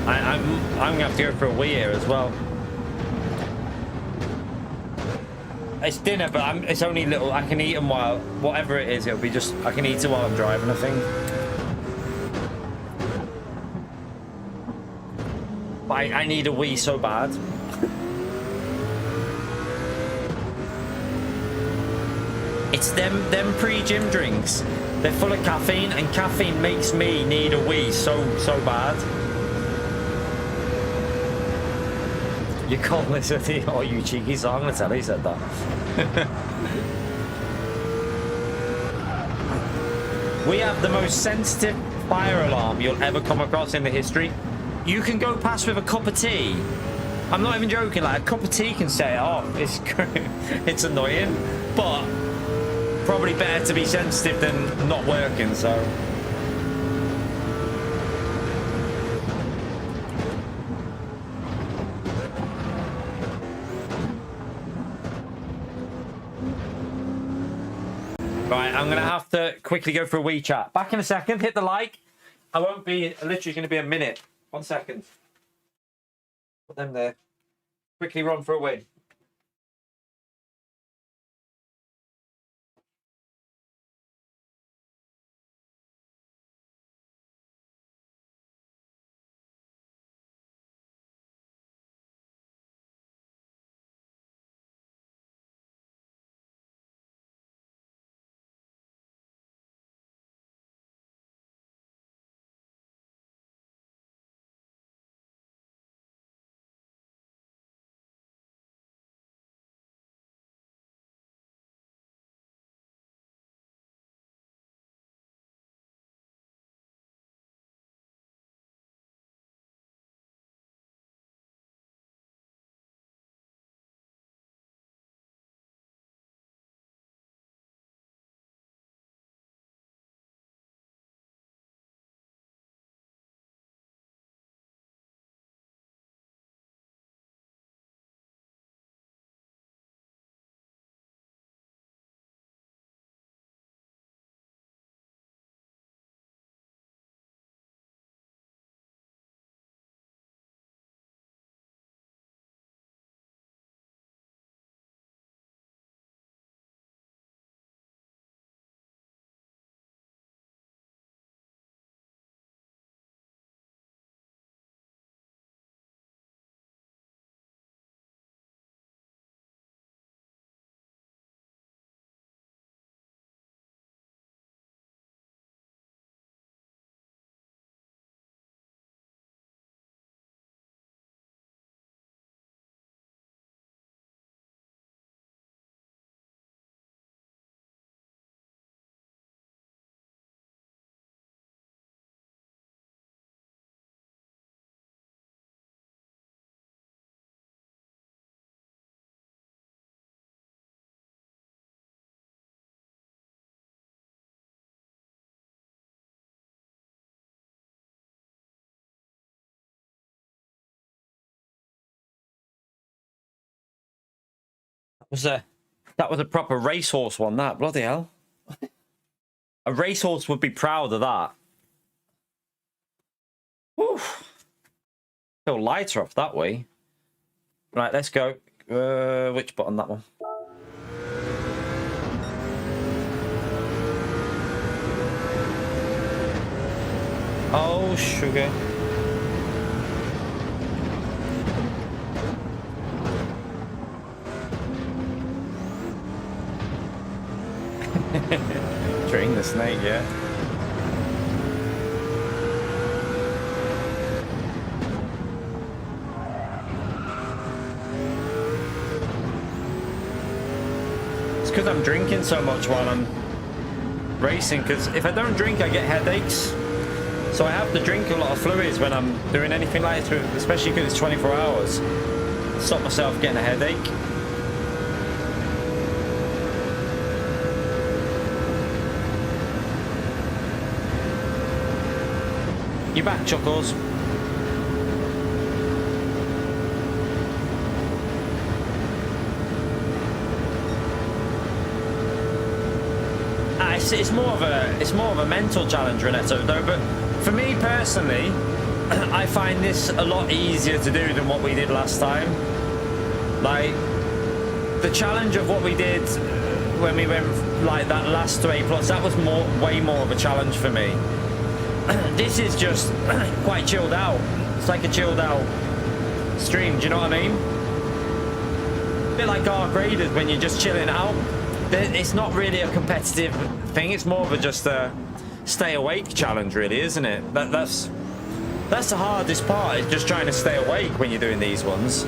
I'm gonna have to go for a wee here as well. It's dinner, but it's only little. I can eat them while, whatever it is, it'll be just, I can eat it while I'm driving, I think. But I need a wee so bad. It's them pre-gym drinks. They're full of caffeine, and caffeine makes me need a wee so bad. You call this a thing? Oh, you cheeky song. I'm gonna tell you said that. We have the most sensitive fire alarm you'll ever come across in the history. You can go past with a cup of tea. I'm not even joking. Like, a cup of tea can set it off. It's annoying, but probably better to be sensitive than not working. So. Right, I'm going to have to quickly go for a wee chat. Back in a second. Hit the like. I won't be, literally going to be a minute. 1 second. Put them there. Quickly run for a wee. That was a proper racehorse one, that. Bloody hell. A racehorse would be proud of that. Whew. Feel lighter off that way. Right, let's go. Which button? That one. Oh, sugar. Train the snake, yeah. It's because I'm drinking so much while I'm racing, because if I don't drink I get headaches, so I have to drink a lot of fluids when I'm doing anything like this, especially because it's 24 hours. Stop myself getting a headache. You back, Chuckles? It's more of a mental challenge, Renato, though. But for me personally, I find this a lot easier to do than what we did last time. Like, the challenge of what we did when we went like that last to A+, that was way more of a challenge for me. This is just quite chilled out. It's like a chilled out stream, do you know what I mean? A bit like our graders when you're just chilling out. It's not really a competitive thing, it's more of a just a stay awake challenge, really, isn't it? That's the hardest part, is just trying to stay awake when you're doing these ones.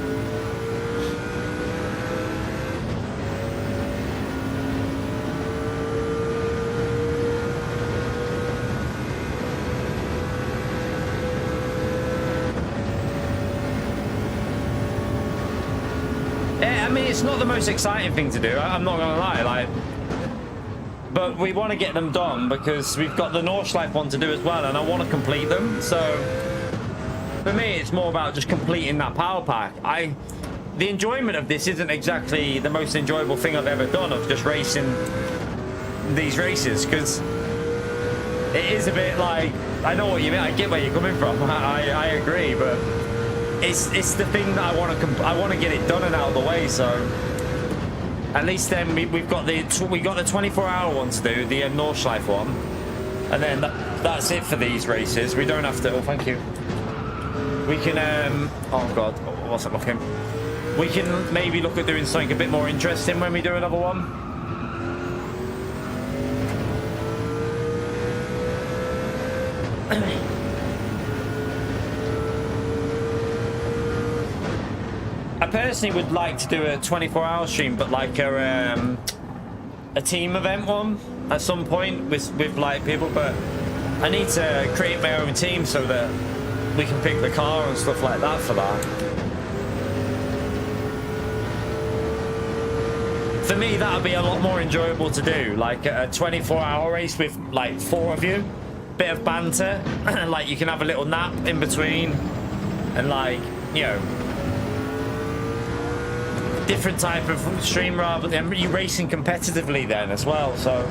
I mean, it's not the most exciting thing to do, I'm not gonna lie, like, but we want to get them done because we've got the Nordschleife one to do as well, and I want to complete them. So for me, it's more about just completing that power pack. The enjoyment of this isn't exactly the most enjoyable thing I've ever done, of just racing these races, because it is a bit like, I know what you mean, I get where you're coming from, I agree, but it's the thing that I want to get it done and out of the way. So at least then we've got the 24-hour one to do, the Nordschleife one, and then that's it for these races. We don't have to. Oh, thank you. We can oh god, I wasn't looking. We can maybe look at doing something a bit more interesting when we do another one. I personally would like to do a 24-hour stream, but like a team event one at some point with like people, but I need to create my own team so that we can pick the car and stuff like that for that. For me, that would be a lot more enjoyable to do, like a 24-hour race with like 4 of you, bit of banter, like you can have a little nap in between, and like, you know, different type of stream rather than you racing competitively then as well. So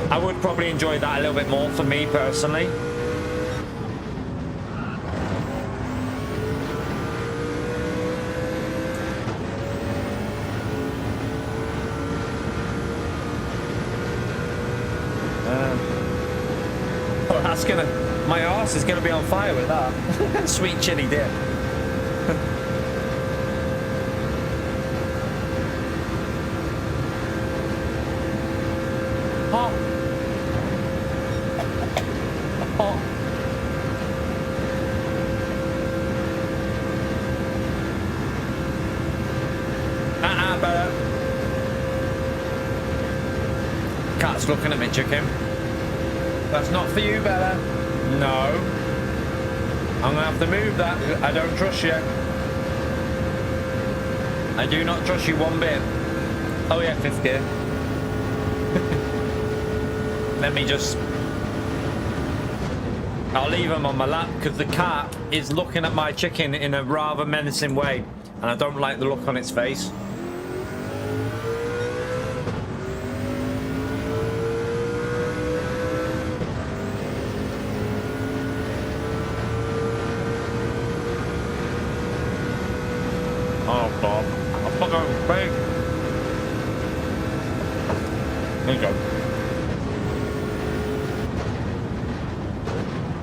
I would probably enjoy that a little bit more for me personally. Well, that's gonna, my arse is gonna be on fire with that. Sweet chili dip. Cat's looking at me, chicken. That's not for you, Bella. No. I'm gonna have to move that. I don't trust you. I do not trust you one bit. Oh yeah, 5th gear. Let me just... I'll leave him on my lap because the cat is looking at my chicken in a rather menacing way, and I don't like the look on its face. Oh, Bob. I've got no big. There you go.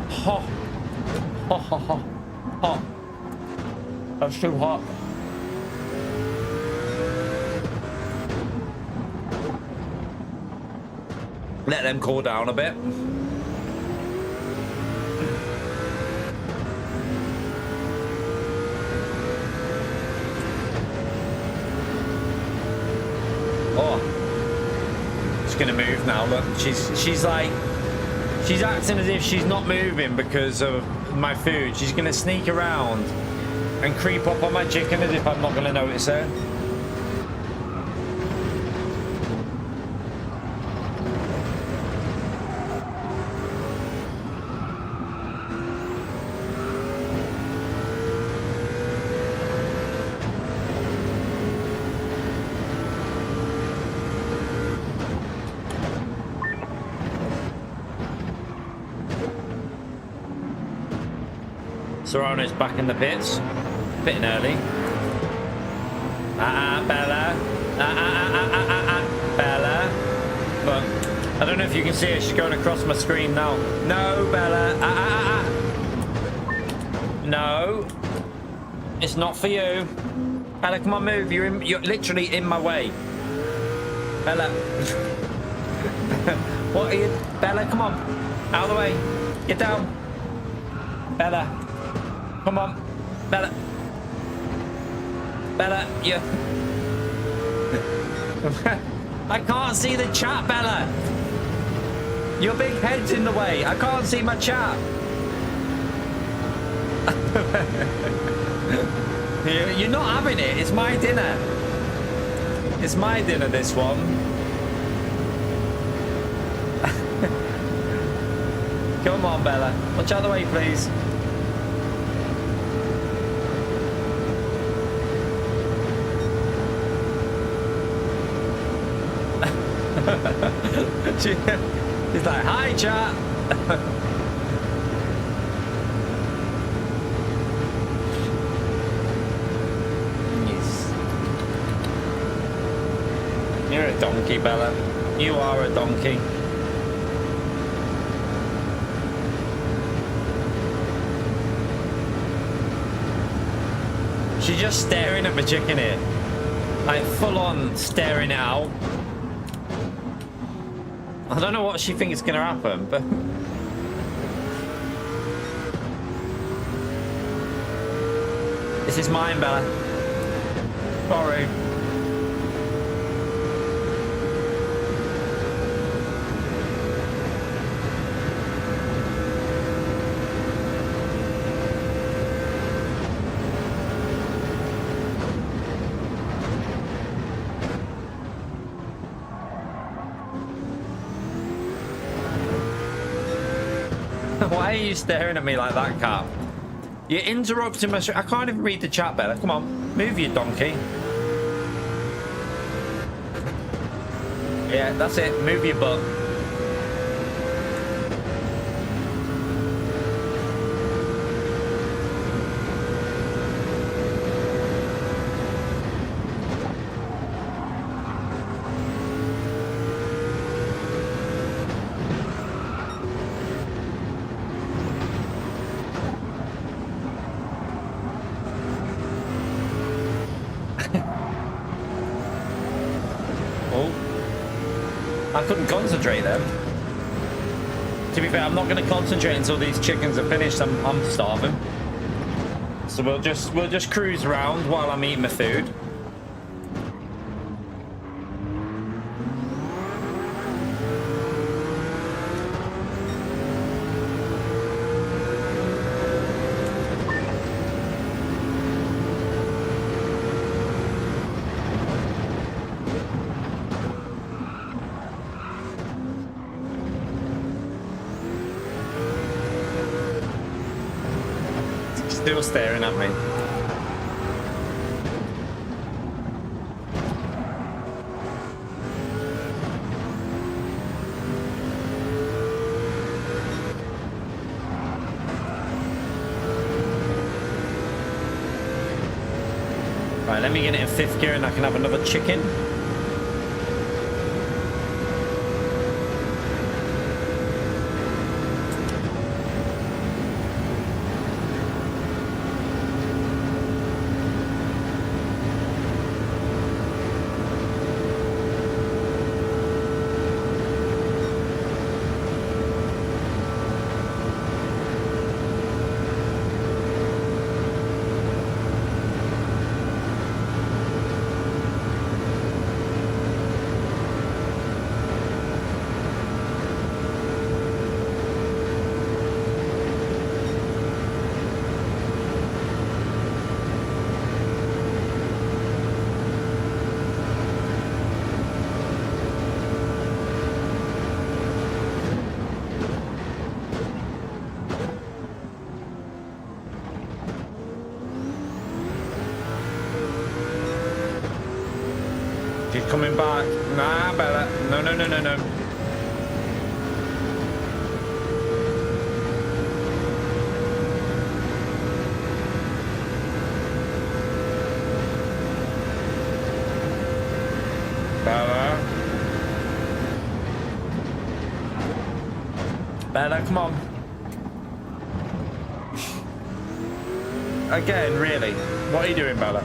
Hot. Hot, hot, hot. Hot. That's too hot. Let them cool down a bit. Oh, it's gonna move now. Look, she's like, she's acting as if she's not moving because of my food. She's gonna sneak around and creep up on my chicken as if I'm not gonna notice her. Serrano's back in the pits. Pitting early. Bella. Bella. But I don't know if you can see her. She's going across my screen now. No, Bella. No. It's not for you. Bella, come on, move. You're literally in my way. Bella. What are you? Bella, come on. Out of the way. Get down. Bella. Come on. Bella. Bella, you. I can't see the chat, Bella. Your big head's in the way. I can't see my chat. You're not having it. It's my dinner. It's my dinner, this one. Come on, Bella. Watch out of the way, please. He's like, hi, chat. Yes. You're a donkey, Bella. You are a donkey. She's just staring at my chicken here. Like, full on staring it out. I don't know what she thinks is going to happen, but... This is mine, Bella. Sorry. Why are you staring at me like that, Cap? You're interrupting my... I can't even read the chat, Bella. Come on, move, you donkey. Yeah, that's it. Move your butt. I couldn't concentrate then. To be fair, I'm not going to concentrate until these chickens are finished. I'm starving. So we'll just cruise around while I'm eating my food. Still staring at me. Right, let me get it in fifth gear and I can have another chicken. She's coming back. Nah, Bella. No, no, no, no, no. Bella, come on. Again, really? What are you doing, Bella?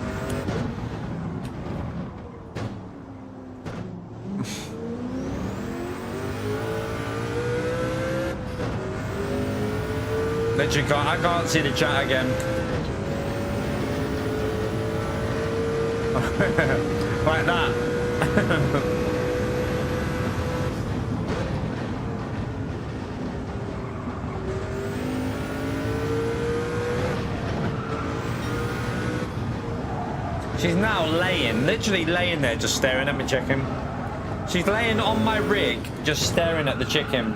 Literally, I can't see the chat again. Like that. She's now literally laying there just staring at my chicken. She's laying on my rig just staring at the chicken.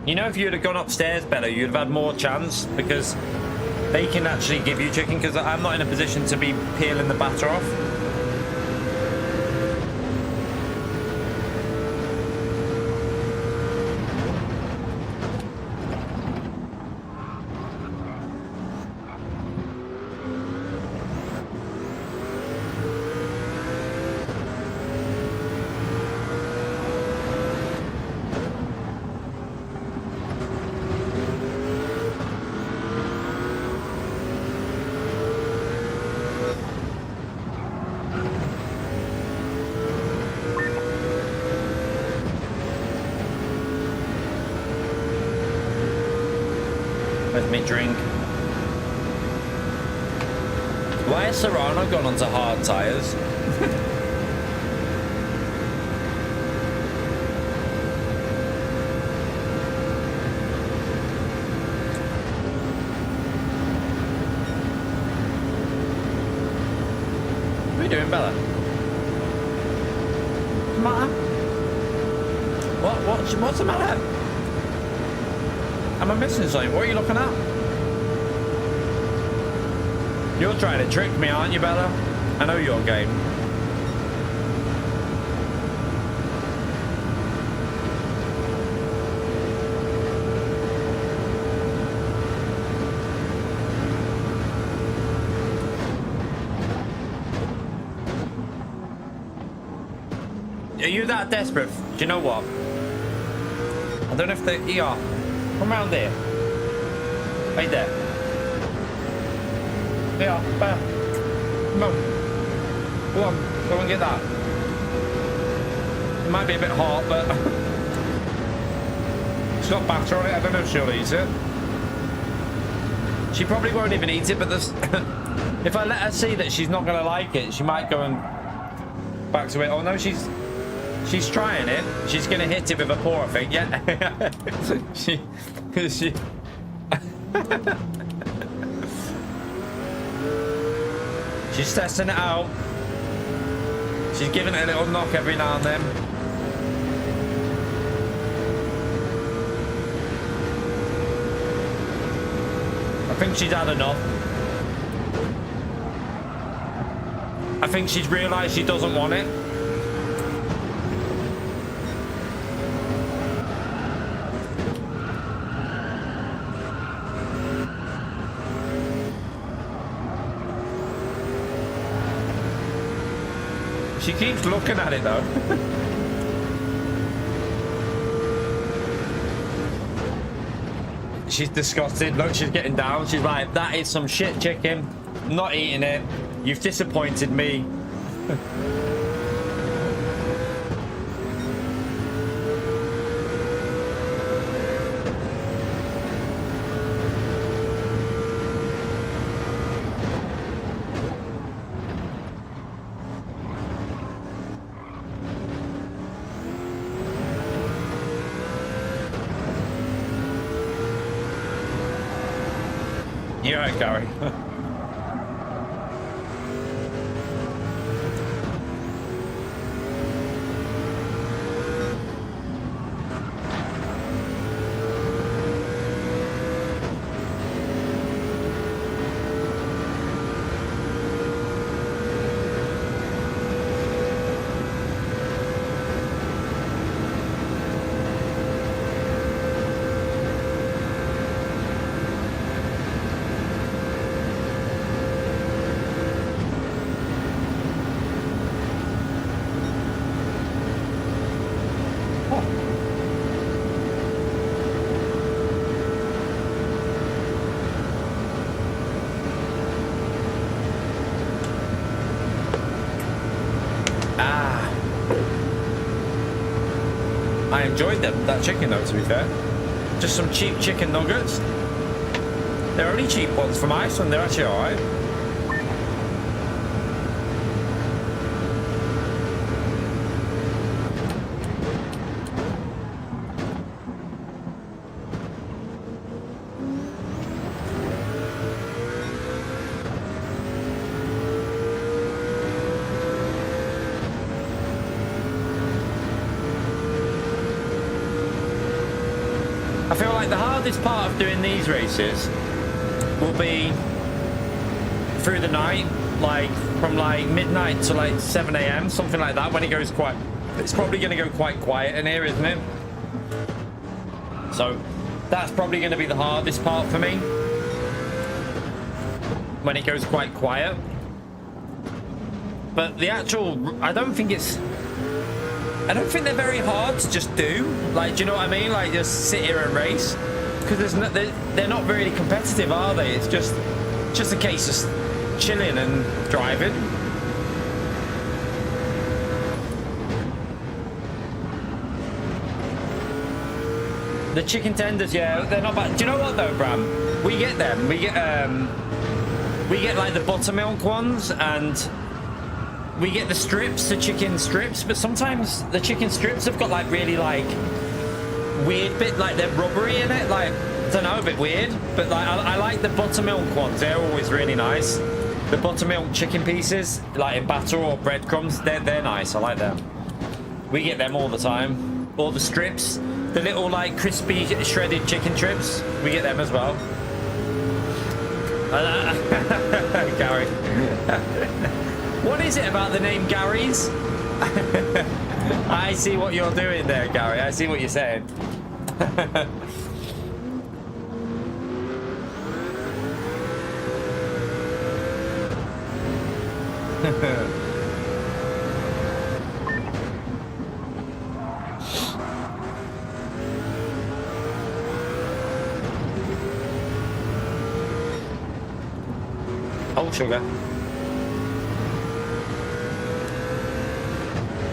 You know, if you'd have gone upstairs better, you'd have had more chance, because they can actually give you chicken, because I'm not in a position to be peeling the batter off. Let me drink. Why has Serrano gone onto hard tyres? What are you doing, Bella? What's the matter? What's the matter? Am I missing something? What are you looking at? You're trying to trick me, aren't you, Bella? I know your game. Are you that desperate? Do you know what? I don't know if they... Yeah. Come round there. Right there. Yeah, bam. Come on. Go on. Go and get that. It might be a bit hot, but... It's got batter on it. I don't know if she'll eat it. She probably won't even eat it, but there's... if I let her see that she's not going to like it, she might go and... back to it. Oh, no, she's trying it. She's going to hit it with a paw, I think. Yeah. she... She's testing it out. She's giving it a little knock every now and then. I think she's had enough. I think she's realised she doesn't want it. She keeps looking at it though. She's disgusted. Look, she's getting down. She's like, that is some shit chicken. I'm not eating it. You've disappointed me. You're right, Gary. I enjoyed that chicken though, to be fair. Just some cheap chicken nuggets. They're only cheap ones from Iceland. They're actually all right. I feel like the hardest part of doing these races will be through the night, like from like midnight to like 7 a.m, something like that, when it goes quite, it's probably going to go quite quiet in here, isn't it? So that's probably going to be the hardest part for me, when it goes quite quiet. But the actual, I don't think they're very hard to just do. Like, do you know what I mean? Like, just sit here and race. Because they're not really competitive, are they? It's just a case of chilling and driving. The chicken tenders, yeah, they're not bad. Do you know what though, Bram? We get them. We get like the buttermilk ones, and we get the strips, the chicken strips, but sometimes the chicken strips have got like really like weird bit, like they're rubbery in it, like, I don't know, a bit weird. But like I like the buttermilk ones, they're always really nice. The buttermilk chicken pieces, like in batter or breadcrumbs, they're nice, I like them. We get them all the time. Or the strips, the little like crispy shredded chicken strips, we get them as well. Gary. What is it about the name Gary's? I see what you're doing there, Gary. I see what you're saying. Oh, sugar.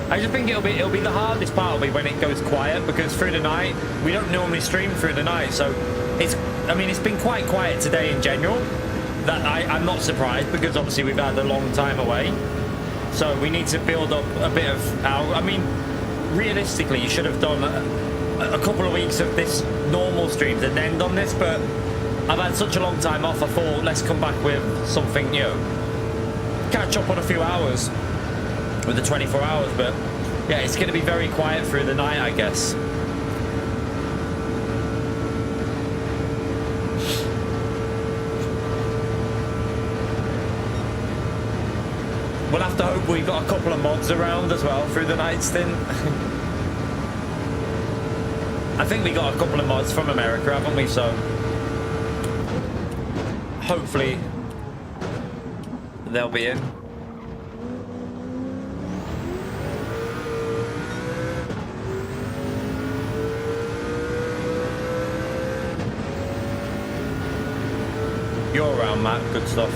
I just think it'll be the hardest part will be when it goes quiet, because through the night we don't normally stream through the night, so it's been quite quiet today in general. That I'm not surprised, because obviously we've had a long time away, so we need to build up a bit of our, I mean, realistically you should have done a couple of weeks of this normal streams and then done this, but I've had such a long time off, I thought let's come back with something, you know, catch up on a few hours with the 24 hours. But yeah, it's going to be very quiet through the night, I guess. We'll have to hope we've got a couple of mods around as well through the night stint. I think we got a couple of mods from America, haven't we? So hopefully they'll be in. You're around, Matt. Good stuff.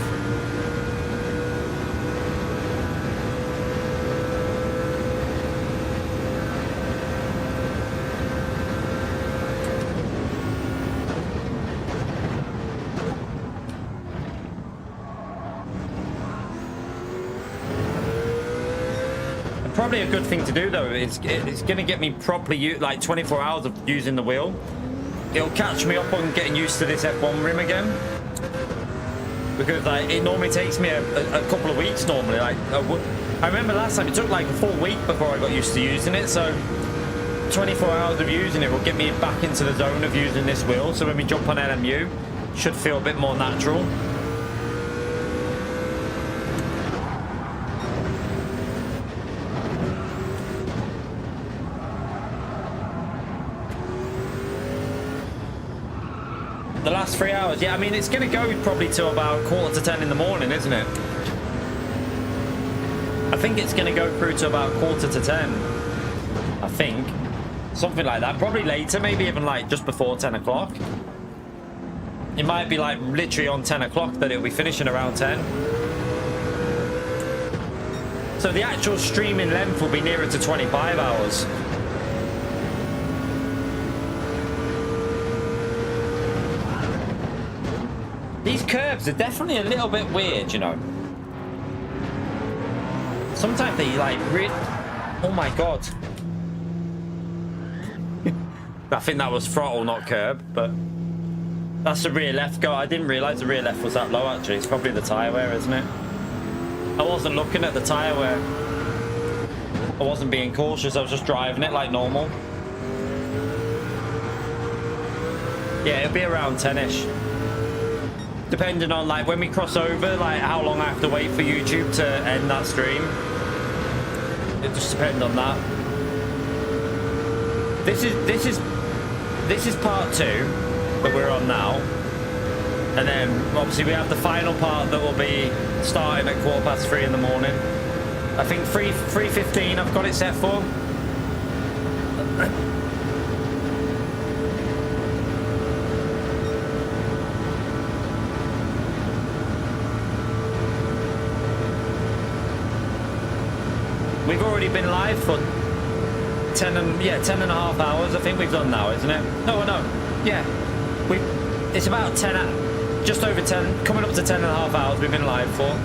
Probably a good thing to do though. It's going to get me properly like 24 hours of using the wheel. It'll catch me up on getting used to this F1 rim again, because like it normally takes me a couple of weeks normally. Like I remember last time it took like a full week before I got used to using it. So 24 hours of using it will get me back into the zone of using this wheel. So when we jump on LMU, should feel a bit more natural. The last 3 hours, yeah, I mean, it's going to go probably to about 9:45 in the morning, isn't it? I think it's going to go through to about 9:45. I think. Something like that. Probably later, maybe even like just before 10 o'clock. It might be like literally on 10 o'clock that it'll be finishing around 10. So the actual streaming length will be nearer to 25 hours. curbs are definitely a little bit weird, you know. Sometimes they like oh my god. I think that was throttle, not curb, but that's the rear left go. I didn't realize the rear left was that low actually. It's probably the tyre wear, isn't it? I wasn't looking at the tyre wear. I wasn't being cautious, I was just driving it like normal. Yeah, it'll be around 10ish. Depending on like when we cross over, like how long I have to wait for YouTube to end that stream. It just depends on that. This is part 2 that we're on now. And then obviously we have the final part that will be starting at 3:15 in the morning. I think 3:15 I've got it set for. We've already been live for 10 and a half hours. I think we've done now, isn't it? No, yeah, it's about 10, just over 10, coming up to 10 and a half hours we've been live for.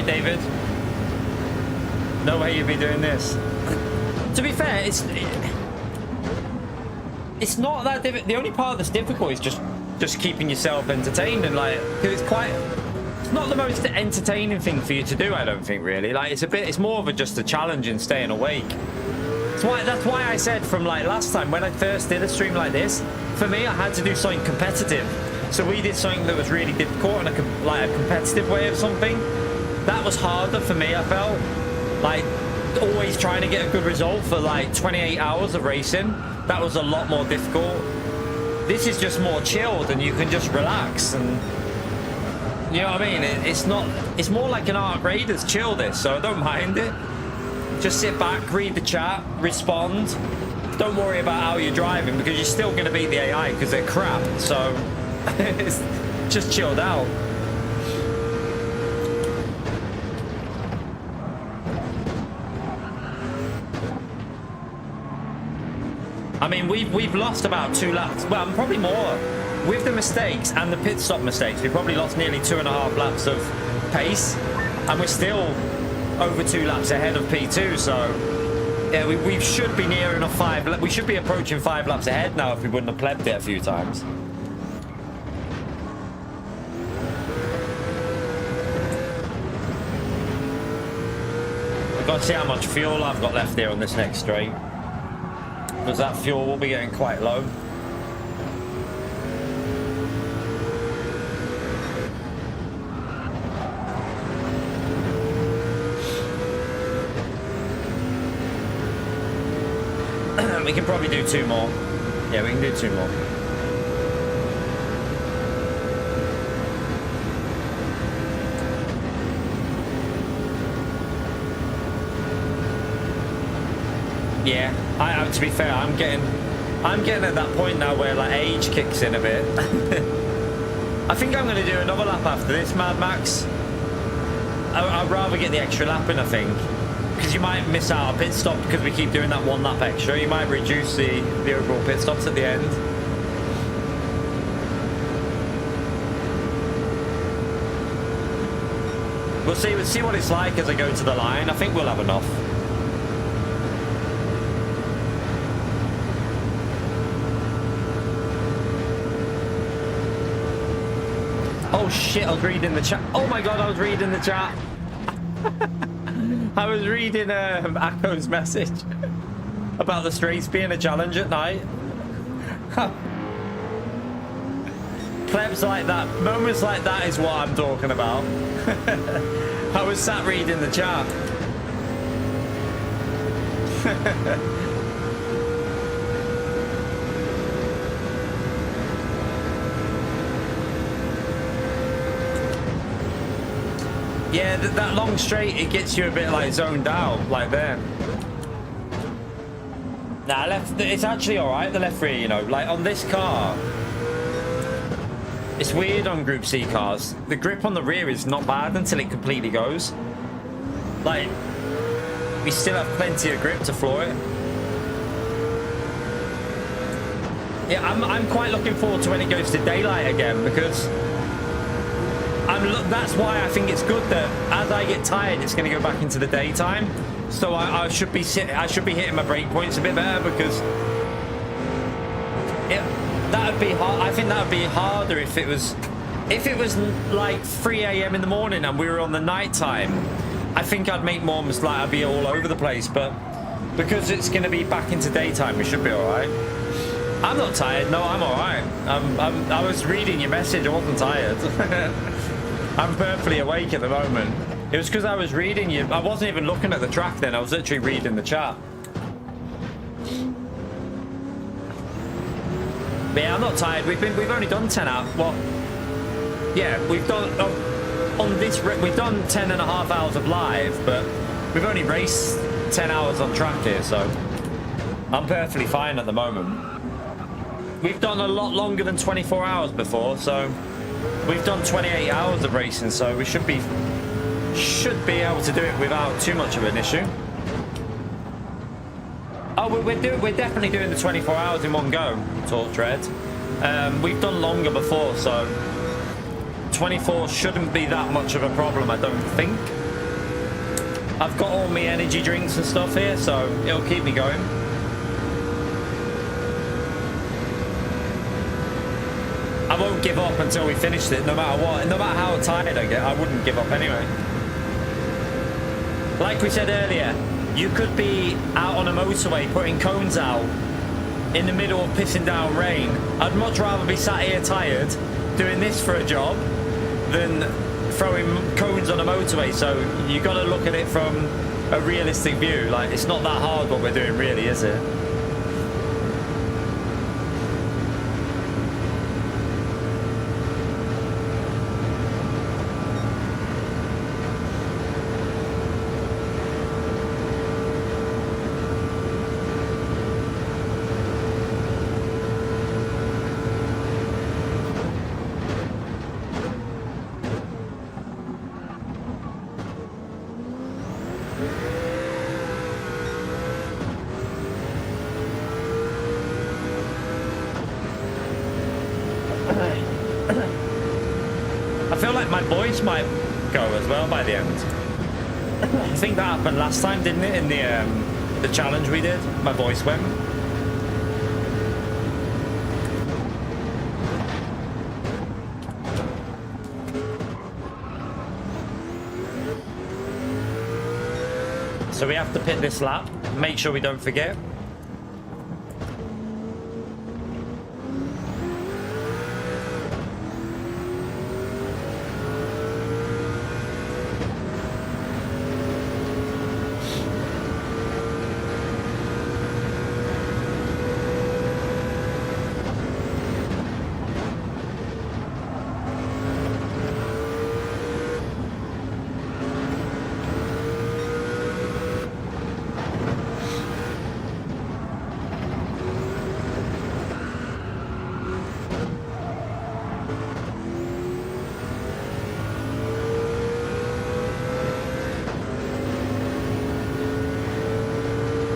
David, no way you'd be doing this. To be fair, it's not that difficult. The only part that's difficult is just keeping yourself entertained, and like, because it's not the most entertaining thing for you to do, I don't think, really. Like, it's more of just a challenge in staying awake. That's why I said from like last time when I first did a stream like this, for me I had to do something competitive. So we did something that was really difficult and like a competitive way of something. That was harder for me, I felt. Like, always trying to get a good result for like 28 hours of racing. That was a lot more difficult. This is just more chilled and you can just relax and... You know what I mean? It's more like an Arc Raiders chill this, so I don't mind it. Just sit back, read the chat, respond. Don't worry about how you're driving because you're still going to beat the AI because they're crap. So, it's just chilled out. I mean, we've lost about 2 laps. Well, probably more. With the mistakes and the pit stop mistakes, we probably lost nearly 2.5 laps of pace, and we're still over 2 laps ahead of P2. So, yeah, we should be near enough 5. We should be approaching 5 laps ahead now if we wouldn't have plebbed it a few times. I've got to see how much fuel I've got left here on this next straight, because that fuel will be getting quite low. We can probably do 2 more. Yeah, we can do 2 more. Yeah, to be fair, I'm getting at that point now where like age kicks in a bit. I think I'm going to do another lap after this, Mad Max. I'd rather get the extra lap in, I think, because you might miss out a pit stop because we keep doing that 1 lap extra. You might reduce the overall pit stops at the end. We'll see what it's like as I go to the line. I think we'll have enough. Oh shit, I was reading the chat. Oh my god, I was reading the chat. I was reading Akko's message about the streets being a challenge at night. Plebs like that, moments like that is what I'm talking about. I was sat reading the chat. Yeah, that long straight, it gets you a bit like zoned out, like there. Nah, left, it's actually all right, the left rear, you know, like on this car. It's weird on Group C cars. The grip on the rear is not bad until it completely goes. Like, we still have plenty of grip to floor it. Yeah, I'm quite looking forward to when it goes to daylight again, because that's why I think it's good that as I get tired, it's going to go back into the daytime. So I should be hitting my brake points a bit better, because that would be hard. I think that would be harder if it was like 3 a.m. in the morning and we were on the night time. I think I'd make more mistakes, like I'd be all over the place. But because it's going to be back into daytime, we should be all right. I'm not tired. No, I'm all right. I was reading your message. I wasn't tired. I'm perfectly awake at the moment. It was because I was reading you. I wasn't even looking at the track then. I was literally reading the chat. But yeah, I'm not tired. We've only done 10 hours. Well, yeah, we've done on this. We've done 10 and a half hours of live, but we've only raced 10 hours on track here, so I'm perfectly fine at the moment. We've done a lot longer than 24 hours before, so we've done 28 hours of racing, so we should be able to do it without too much of an issue. Oh, we're definitely doing the 24 hours in one go, Torch Red. We've done longer before, so 24 shouldn't be that much of a problem, I don't think. I've got all my energy drinks and stuff here, so it'll keep me going. I won't give up until we finish it, no matter what. No matter how tired I get, I wouldn't give up anyway. Like we said earlier, you could be out on a motorway putting cones out in the middle of pissing down rain. I'd much rather be sat here tired doing this for a job than throwing cones on a motorway. So you got to look at it from a realistic view. Like, it's not that hard what we're doing, really, is it? I feel like my voice might go as well by the end. I think that happened last time, didn't it? In the challenge we did, my voice went. So we have to pit this lap. Make sure we don't forget.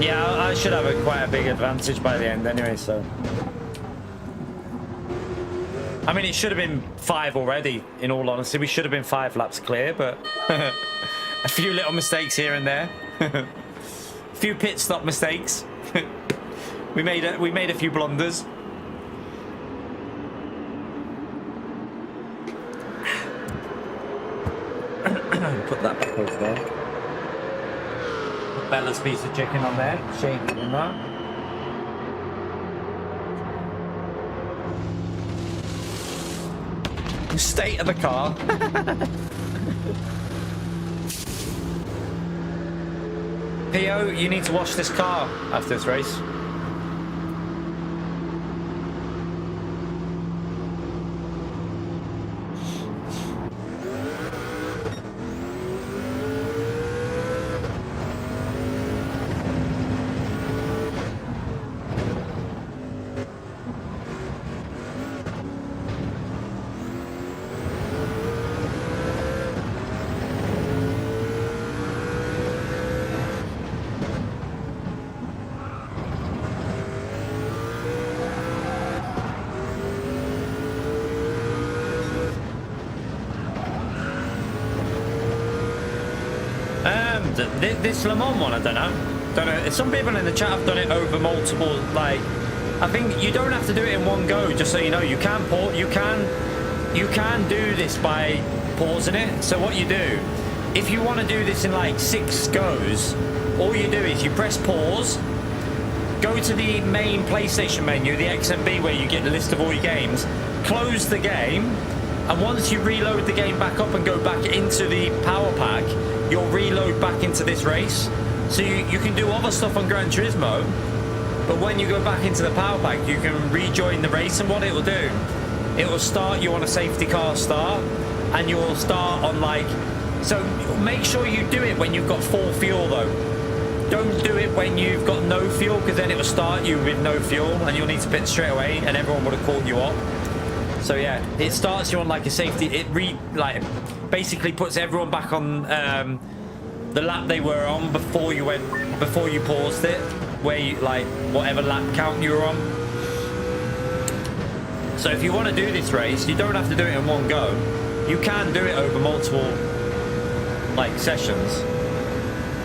Yeah, I should have quite a big advantage by the end anyway, so. I mean, it should have been 5 already, in all honesty. We should have been 5 laps clear, but a few little mistakes here and there. A few pit stop mistakes. we made a few blunders. Put that back over there. Bella's piece of chicken on there, shake it in that. The state of the car. P.O., you need to wash this car after this race. This Le Mans one, I don't know. Some people in the chat have done it over multiple, like, I think you don't have to do it in one go, just so you know. You can do this by pausing it. So what you do, if you want to do this in like 6 goes, all you do is you press pause, go to the main PlayStation menu, the XMB, where you get the list of all your games, close the game, and once you reload the game back up and go back into the power pack, you'll reload back into this race. So you can do other stuff on Gran Turismo, but when you go back into the power pack, you can rejoin the race, and what it will do, it will start you on a safety car start, and you'll start on like, so make sure you do it when you've got full fuel though. Don't do it when you've got no fuel, because then it will start you with no fuel and you'll need to pit straight away and everyone would have caught you up. So yeah, it starts you on like a safety, it basically puts everyone back on the lap they were on before you paused it, where you, like, whatever lap count you were on. So if you want to do this race, you don't have to do it in one go. You can do it over multiple like sessions.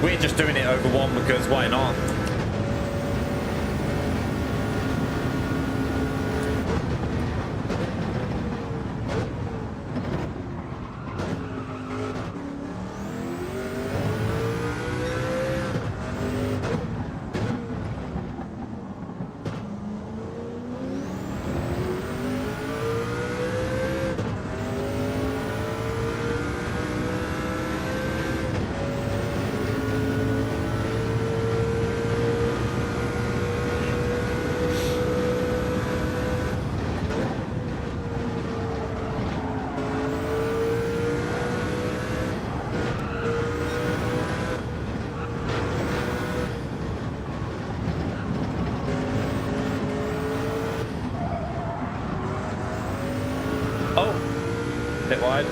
We're just doing it over one because why not? Wide.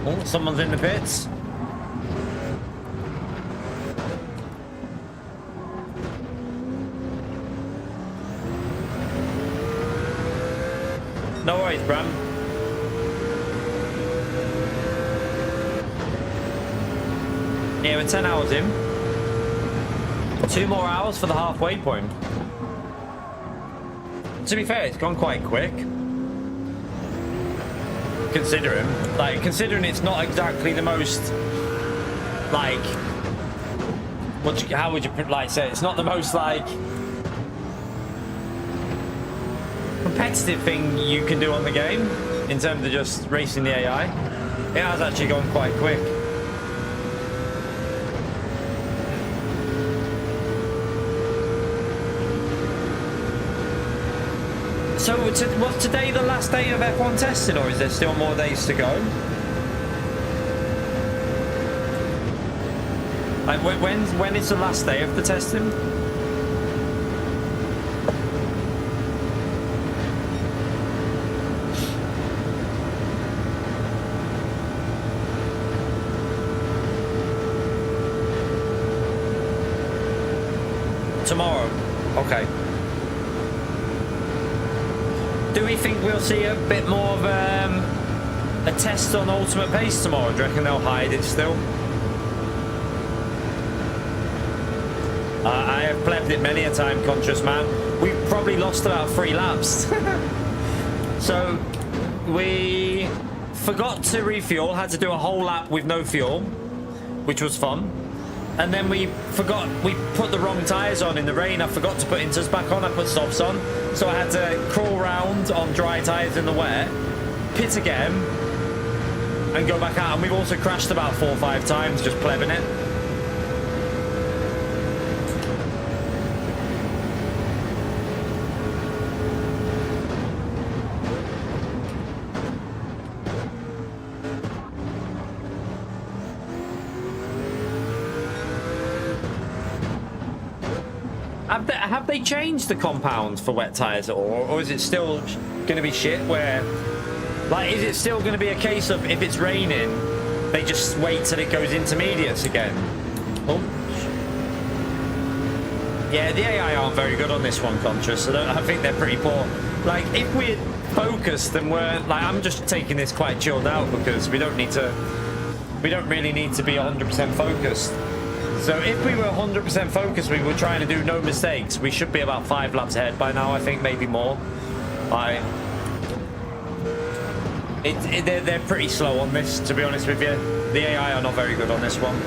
Oh, someone's in the pits. No worries, Bram. Yeah, we're 10 hours in. 2 more hours for the halfway point. To be fair, it's gone quite quick. Considering it's not exactly the most, like, how would you like say, it's not the most like competitive thing you can do on the game in terms of just racing the AI. It has actually gone quite quick. So was today the last day of F1 testing, or is there still more days to go? Like when is the last day of the testing? Tomorrow. Okay. Do we think we'll see a bit more of a test on ultimate pace tomorrow? Do you reckon they'll hide it still? I have plebbed it many a time, conscious man. We've probably lost about 3 laps. So we forgot to refuel, had to do a whole lap with no fuel, which was fun. And then we put the wrong tyres on in the rain. I forgot to put inters back on, I put softs on. So I had to crawl round on dry tyres in the wet, pit again, and go back out. And we've also crashed about 4 or 5 times just plebbing it. Have they changed the compound for wet tyres at all, or is it still going to be shit where, like, is it still going to be a case of if it's raining, they just wait till it goes intermediates again? Oh. Yeah, the AI aren't very good on this one, Contras. I think they're pretty poor. Like, if we're focused and we're like, I'm just taking this quite chilled out because we don't really need to be 100% focused. So if we were 100% focused, we were trying to do no mistakes, we should be about 5 laps ahead by now, I think, maybe more. They're pretty slow on this, to be honest with you. The AI are not very good on this one.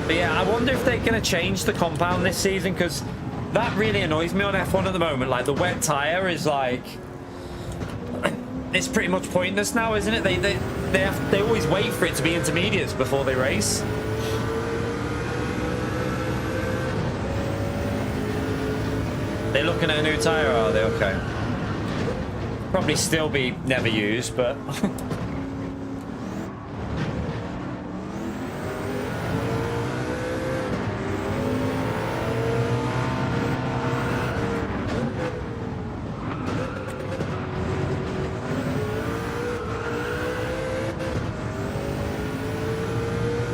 But yeah, I wonder if they're going to change the compound this season, because that really annoys me on F1 at the moment. Like, the wet tire is like... it's pretty much pointless now, isn't it? They always wait for it to be intermediates before they race. They're looking at a new tire, are they? Okay. Probably still be never used, but...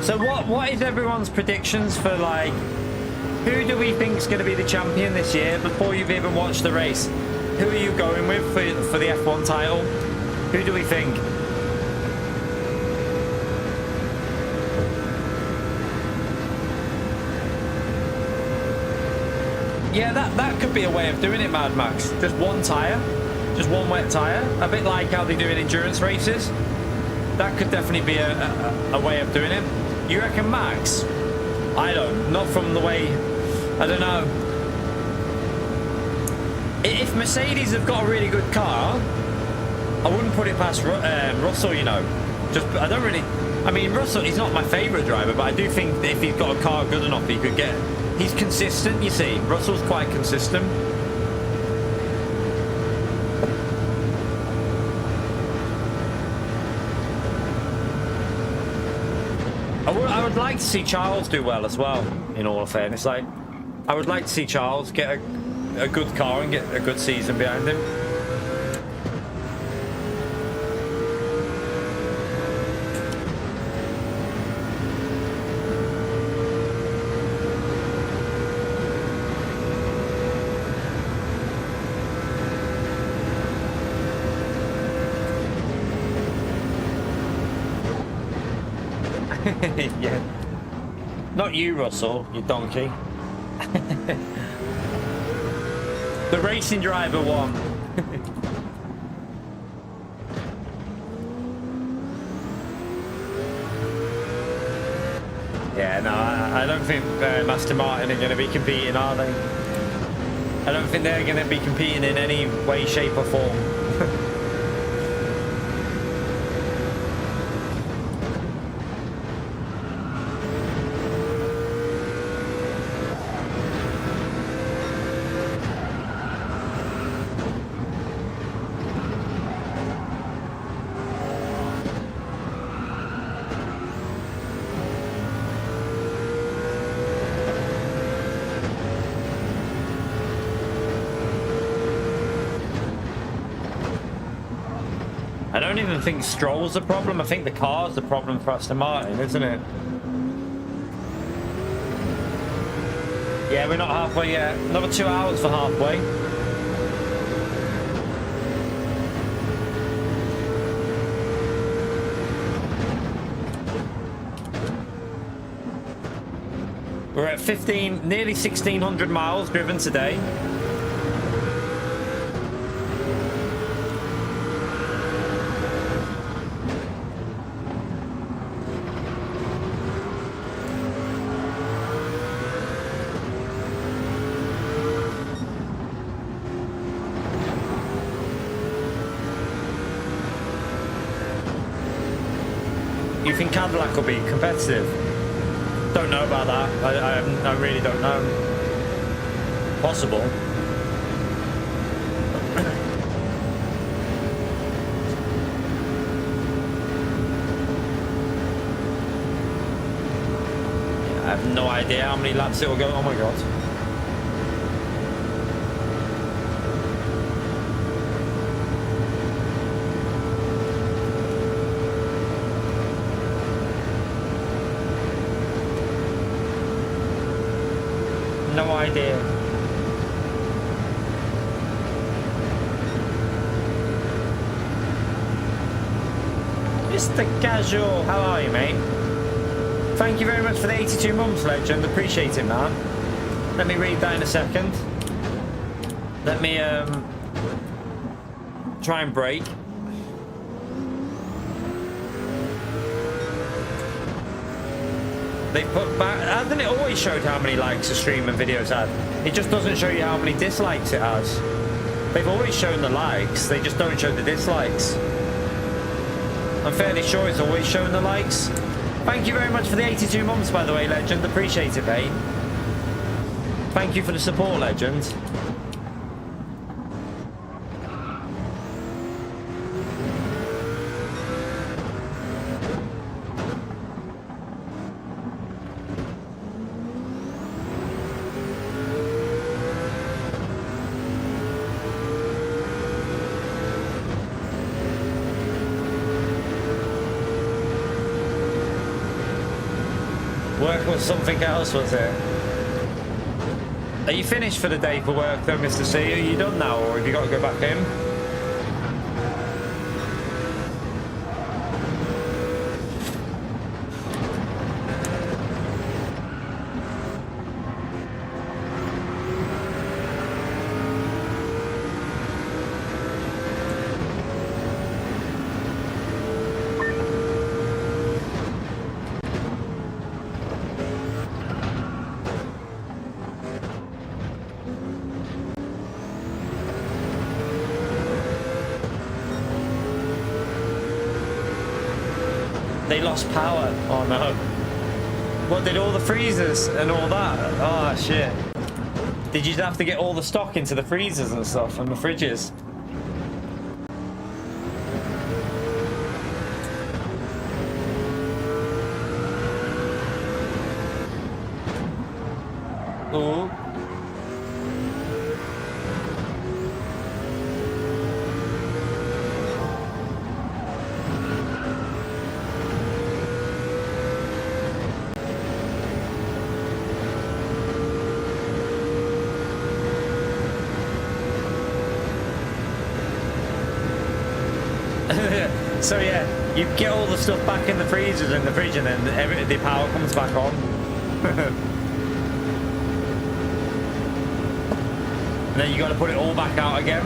So what is everyone's predictions for, like, who do we think is going to be the champion this year before you've even watched the race? Who are you going with for the F1 title? Who do we think? Yeah, that could be a way of doing it, Mad Max. Just one tyre, just one wet tyre, a bit like how they do in endurance races. That could definitely be a way of doing it. You reckon, Max? I don't. Not from the way... I don't know. If Mercedes have got a really good car, I wouldn't put it past Russell, you know. I don't really... I mean, Russell, he's not my favourite driver, but I do think that if he's got a car good enough, he could get... He's consistent, you see. Russell's quite consistent. I would like to see Charles do well as well, in all fairness. Like, I would like to see Charles get a good car and get a good season behind him. Yeah. Not you, Russell, you donkey. The racing driver won. Yeah, no, I don't think Aston Martin are going to be competing, are they? I don't think they're going to be competing in any way, shape or form. I don't even think Stroll's the problem. I think the car's the problem for Aston Martin, isn't it? Yeah, we're not halfway yet. Another 2 hours for halfway. We're at nearly 1,600 miles driven today. You think Cadillac will be competitive? Don't know about that. I really don't know. Possible. I have no idea how many laps it will go. Oh my god. idea. Mr. Casual, how are you, mate? Thank you very much for the 82 months, legend. Appreciate it, man. Let me read that in a second. Let me try and break. They put back. Hasn't it always showed how many likes a stream and videos had? It just doesn't show you how many dislikes it has. They've always shown the likes. They just don't show the dislikes. I'm fairly sure it's always shown the likes. Thank you very much for the 82 months, by the way, legend. Appreciate it, mate. Thank you for the support, legend. Work was something else, was it? Are you finished for the day for work though, Mr. C? Are you done now, or have you got to go back in? They lost power. Oh no. What, did all the freezers and all that? Oh shit. Did you have to get all the stock into the freezers and stuff and the fridges? Ooh. So yeah, you get all the stuff back in the freezers and the fridge, and then the power comes back on. And then you got to put it all back out again.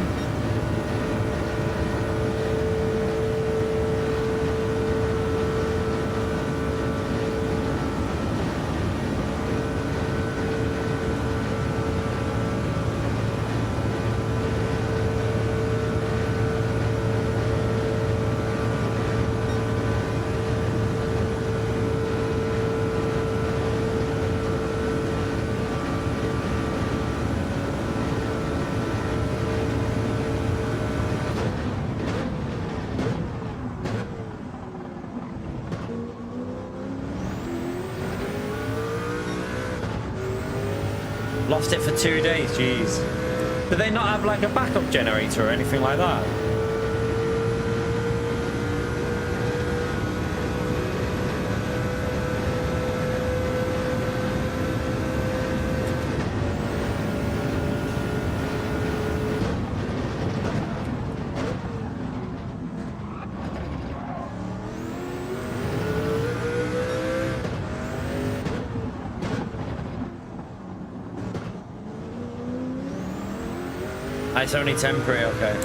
Lost it for 2 days, jeez. Do they not have like a backup generator or anything like that? It's only temporary, okay.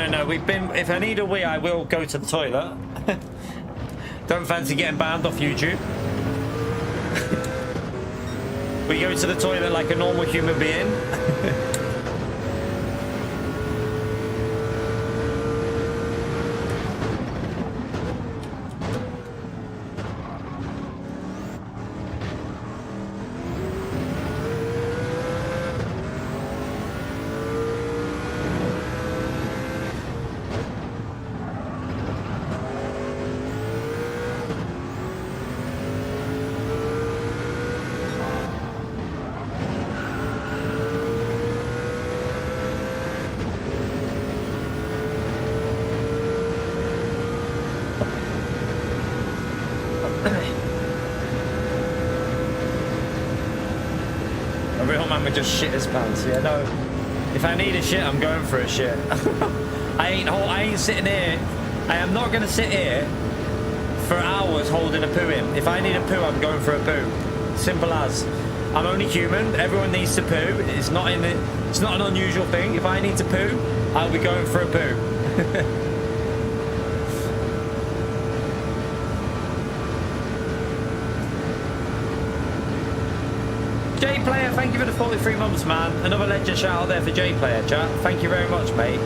No, we've been... If I need a wee, I will go to the toilet. Don't fancy getting banned off YouTube. We go to the toilet like a normal human being. real man would just shit his pants. Yeah, no. If I need a shit, I'm going for a shit. I ain't sitting here. I am not going to sit here for hours holding a poo in. If I need a poo, I'm going for a poo. Simple as. I'm only human. Everyone needs to poo. It's not an unusual thing. If I need to poo, I'll be going for a poo. J Player, thank you for the 43 months, man. Another legend shout out there for J Player, chat. Thank you very much, mate.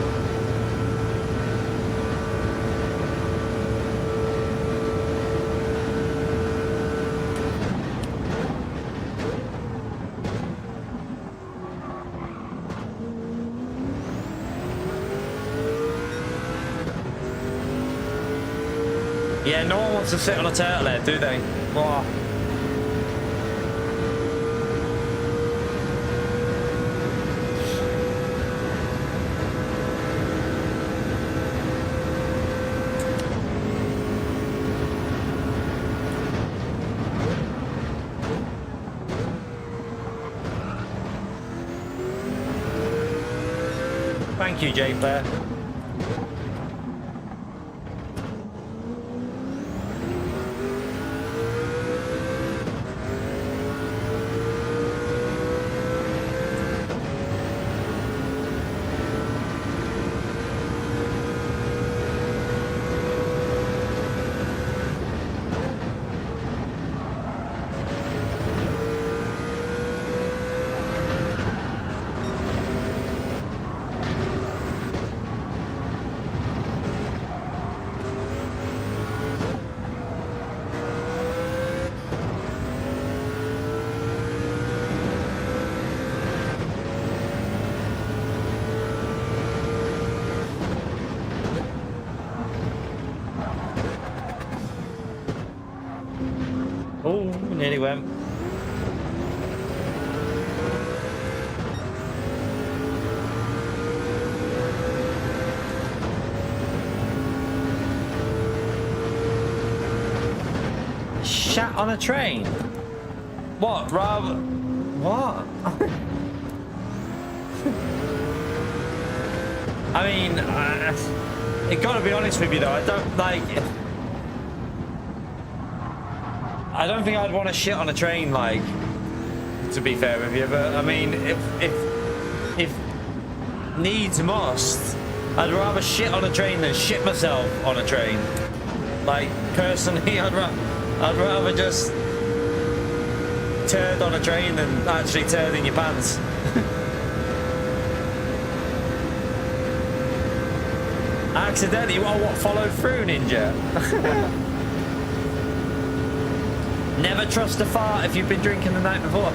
Yeah, no one wants to sit on a turtle head, do they? Wow. Thank you, J Player. Oh, nearly went. Shat on a train? What? Rather... What? I mean, I gotta be honest with you though, I don't like... I don't think I'd want to shit on a train, like, to be fair with you, but I mean, if needs must, I'd rather shit on a train than shit myself on a train. Like, personally, I'd rather just turd on a train than actually turd in your pants. Accidentally, what, follow through, Ninja? Never trust a fart if you've been drinking the night before.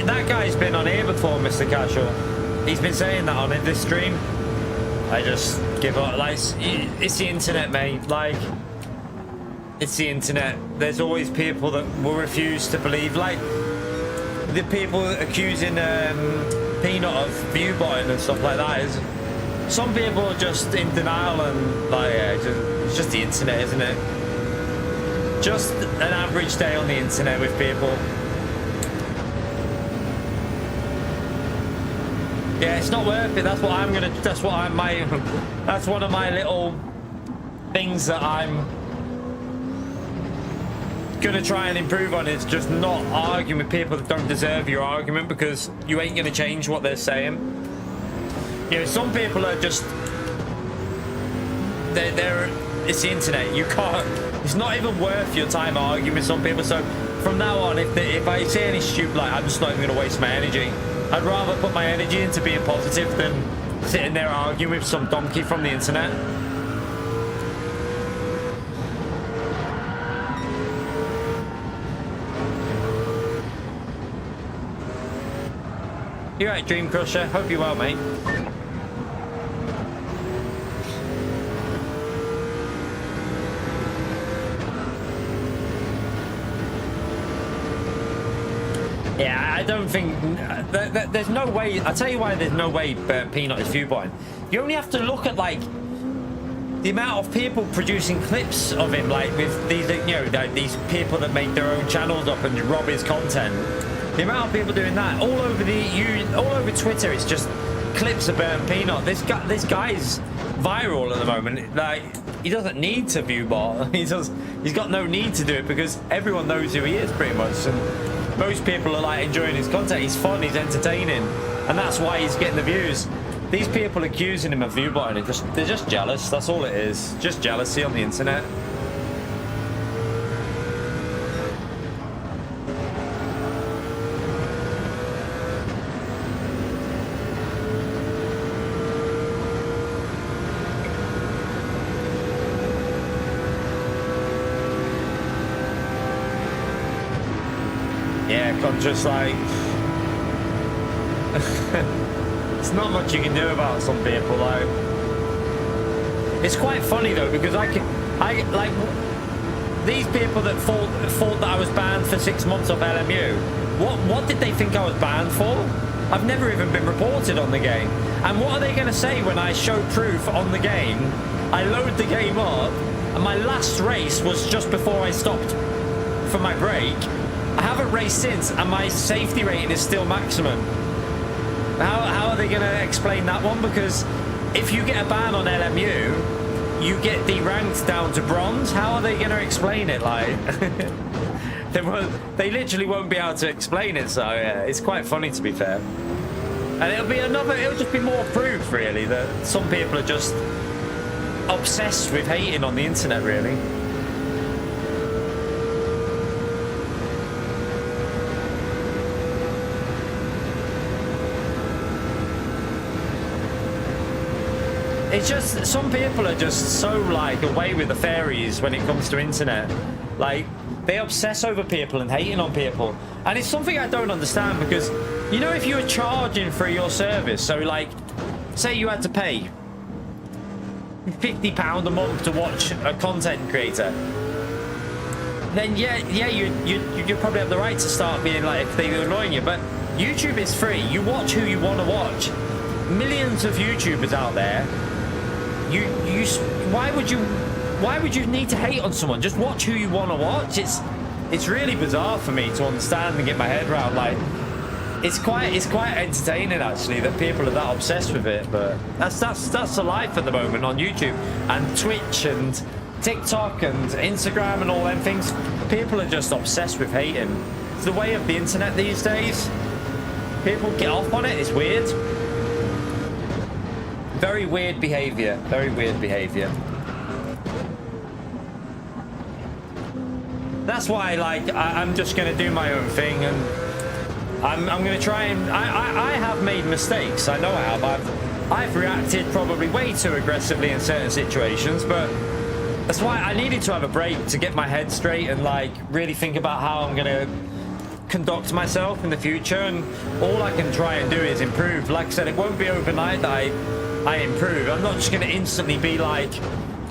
That guy's been on here before, Mr. Casual. He's been saying that on this stream. I just give up. Like, it's the internet, mate. Like, it's the internet. There's always people that will refuse to believe. Like, the people accusing Peanut of view botting and stuff like that is. Some people are just in denial and like, yeah, it's just the internet, isn't it? Just an average day on the internet with people. Yeah, it's not worth it. That's what I'm gonna. That's what I'm. That's one of my little things that I'm gonna try and improve on. Is just not arguing with people that don't deserve your argument, because you ain't gonna change what they're saying. You know, some people are just. They're. It's the internet. You can't. It's not even worth your time arguing with some people. So from now on, if I say any stupid, like, I'm just not even gonna waste my energy. I'd rather put my energy into being positive than sitting there arguing with some donkey from the internet. You're right, Dream Crusher. Hope you're well, mate. Yeah, I don't think there's no way. I'll tell you why there's no way Peanut is viewbotting. You only have to look at like the amount of people producing clips of him, like with these, you know, like these people that make their own channels up and rob his content. The amount of people doing that all over Twitter, it's just clips of Peanut. This guy's viral at the moment. Like, he doesn't need to viewbot. He's got no need to do it because everyone knows who he is pretty much, and most people are like enjoying his content. He's fun, he's entertaining, and that's why he's getting the views. These people accusing him of viewbotting, they're just jealous. That's all it is. Just jealousy on the internet. Yeah, I'm just like... It's not much you can do about some people, like. It's quite funny though, because I like these people that thought that I was banned for 6 months off LMU. What did they think I was banned for? I've never even been reported on the game. And what are they going to say when I show proof on the game? I load the game up, and my last race was just before I stopped for my break. I haven't raced since, and my safety rating is still maximum. How are they going to explain that one? Because if you get a ban on LMU, you get deranked down to bronze. How are they going to explain it? Like, they literally won't be able to explain it. So yeah, it's quite funny, to be fair. And it'll just be more proof, really, that some people are just obsessed with hating on the internet, really. It's just, some people are just so like away with the fairies when it comes to internet. Like, they obsess over people and hating on people. And it's something I don't understand, because, you know, if you were charging for your service, so like, say you had to pay £50 a month to watch a content creator, then yeah, you probably have the right to start being like, if they're annoying you. But YouTube is free. You watch who you want to watch. Millions of YouTubers out there. Why would you need to hate on someone? Just watch who you want to watch. It's really bizarre for me to understand and get my head around. Like, it's quite entertaining actually that people are that obsessed with it. But that's the life at the moment on YouTube and Twitch and TikTok and Instagram and all them things. People are just obsessed with hating. It's the way of the internet these days. People get off on it. It's weird. Very weird behavior. Very weird behavior. That's why, like, I'm just going to do my own thing, and I'm going to try and... I have made mistakes. I know I have. I've reacted probably way too aggressively in certain situations, but that's why I needed to have a break to get my head straight and, like, really think about how I'm going to conduct myself in the future. And all I can try and do is improve. Like I said, it won't be overnight that I improve. I'm not just going to instantly be like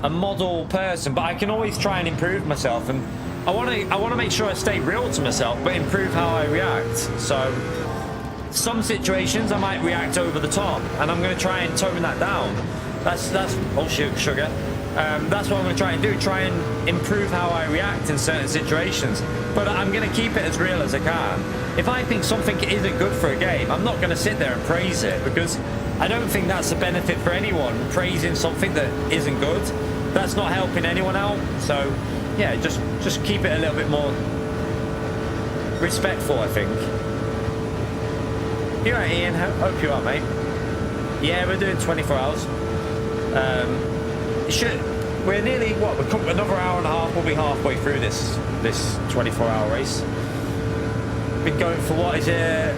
a model person, but I can always try and improve myself, and I want to make sure I stay real to myself, but improve how I react. So some situations I might react over the top, and I'm going to try and tone that down. That's oh shit, sugar. That's what I'm going to try and do. Try and improve how I react in certain situations, but I'm going to keep it as real as I can. If I think something isn't good for a game, I'm not going to sit there and praise it, because I don't think that's a benefit for anyone, praising something that isn't good. That's not helping anyone out. So yeah, just keep it a little bit more respectful, I think. You alright, Ian? Hope you are, mate. Yeah, we're doing 24 hours. We're nearly, what, we're another hour and a half, we'll be halfway through this 24-hour race. Been going for, what is it,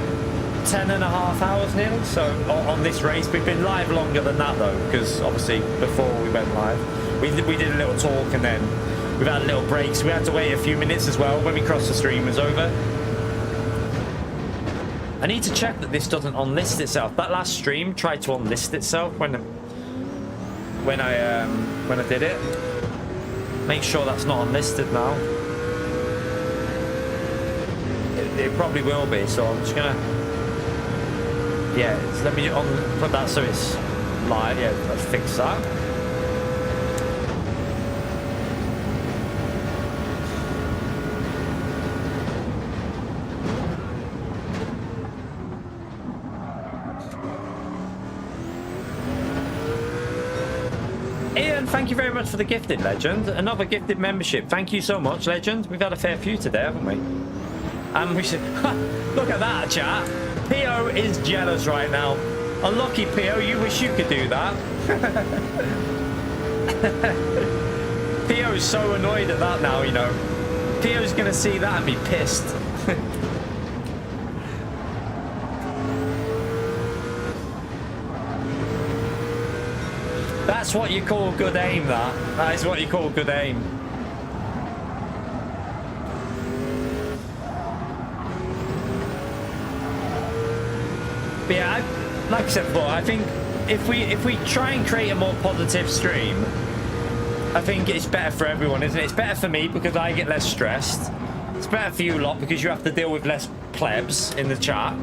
10 and a half hours nearly. So on this race, we've been live longer than that though, because obviously before we went live, we did a little talk, and then we've had a little break, so we had to wait a few minutes as well when we crossed the stream was over. I need to check that this doesn't unlist itself. That last stream tried to unlist itself when I did it. Make sure that's not unlisted now. it probably will be. So I'm just gonna, yeah. Let me put that so it's live. Yeah, let's fix that. Ian, thank you very much for the gifted, legend. Another gifted membership. Thank you so much, legend. We've had a fair few today, haven't we? And we should look at that, chat. Pio is jealous right now. Unlucky Pio, you wish you could do that. Pio's so annoyed at that now, you know. Pio's gonna see that and be pissed. That's what you call good aim, that. That is what you call good aim. But yeah, like I said before, I think if we try and create a more positive stream, I think it's better for everyone, isn't it? It's better for me because I get less stressed. It's better for you lot because you have to deal with less plebs in the chat.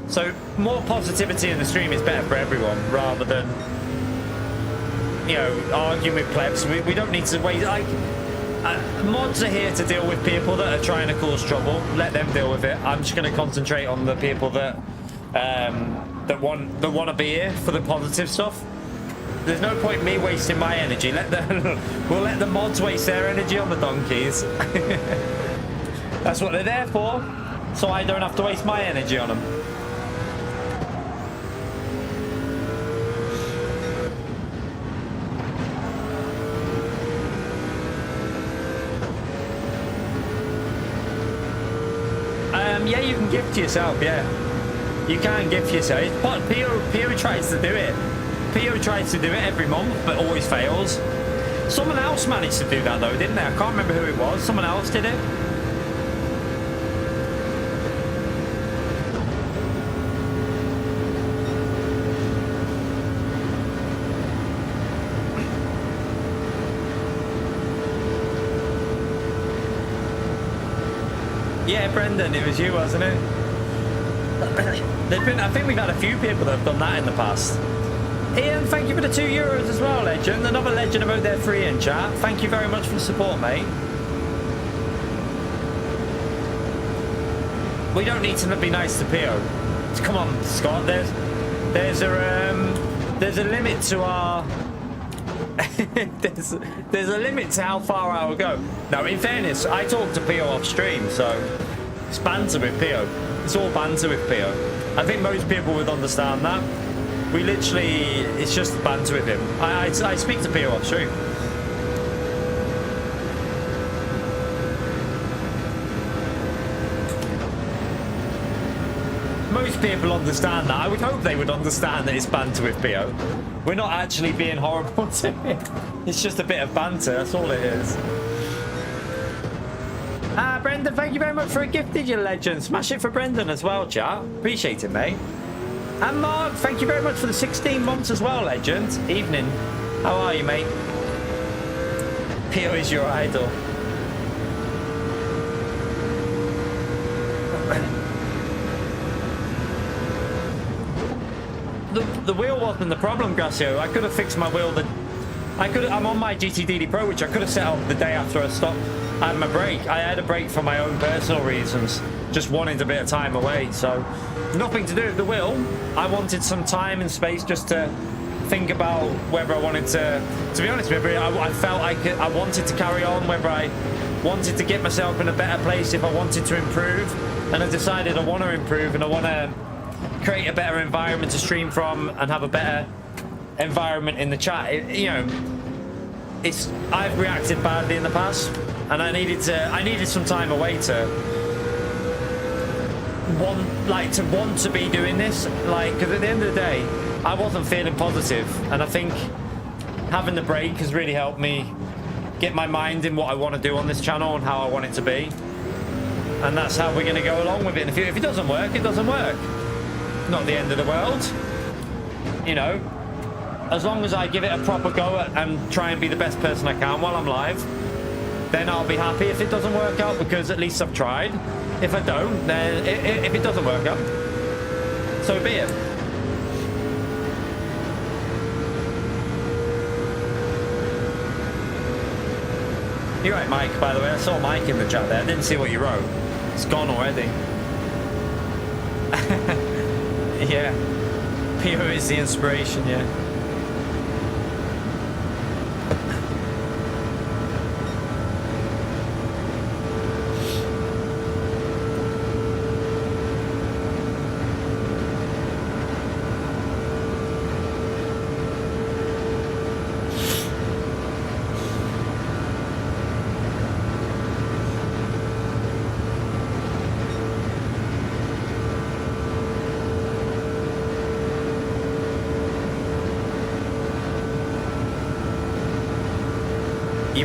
So more positivity in the stream is better for everyone rather than, you know, arguing with plebs. We don't need to wait. Like, mods are here to deal with people that are trying to cause trouble. Let them deal with it. I'm just going to concentrate on the people that want to be here for the positive stuff. There's no point me wasting my energy. We'll let the mods waste their energy on the donkeys. That's what they're there for, so I don't have to waste my energy on them. Yeah, you can gift to yourself, yeah. You can gift yourself. Pio tries to do it. Pio tries to do it every month, but always fails. Someone else managed to do that, though, didn't they? I can't remember who it was. Someone else did it. Yeah, Brendan, it was you, wasn't it? I think we've had a few people that have done that in the past. Ian, thank you for the €2 as well, legend. Another legend about their free in chat. Thank you very much for the support, mate. We don't need to be nice to Pio. Come on, Scott. There's a limit to our. there's a limit to how far I will go. Now, in fairness, I talk to Pio off stream, so it's banter with Pio. It's all banter with Pio. I think most people would understand that. We literally, it's just banter with him. I speak to Pio off stream. Most people understand that. I would hope they would understand that it's banter with Pio. We're not actually being horrible to him. It's just a bit of banter, that's all it is. Brendan, thank you very much for a gifted, you legend. Smash it for Brendan as well, chat. Appreciate it, mate. And Mark, thank you very much for the 16 months as well, legend. Evening. How are you, mate? Pio is your idol. The wheel wasn't the problem, Gracio. I could have fixed my wheel. I'm on my GTDD Pro, which I could have set up the day after I stopped. I had my break. I had a break for my own personal reasons. Just wanted a bit of time away. So nothing to do with the wheel. I wanted some time and space just to think about whether I wanted to be honest with you, I felt I wanted to carry on, whether I wanted to get myself in a better place, if I wanted to improve. And I decided I want to improve and I want to create a better environment to stream from and have a better environment in the chat. I've reacted badly in the past and I needed some time away to want to be doing this, because at the end of the day I wasn't feeling positive, and I think having the break has really helped me get my mind in what I want to do on this channel and how I want it to be, and that's how we're going to go along with it. And if it doesn't work, it doesn't work. Not the end of the world, as long as I give it a proper go and try and be the best person I can while I'm live. then I'll be happy if it doesn't work out, because at least I've tried. If I don't, then if it doesn't work out, so be it. You're right, Mike, by the way. I saw Mike in the chat there. I didn't see what you wrote. It's gone already. Yeah. Pio is the inspiration, yeah.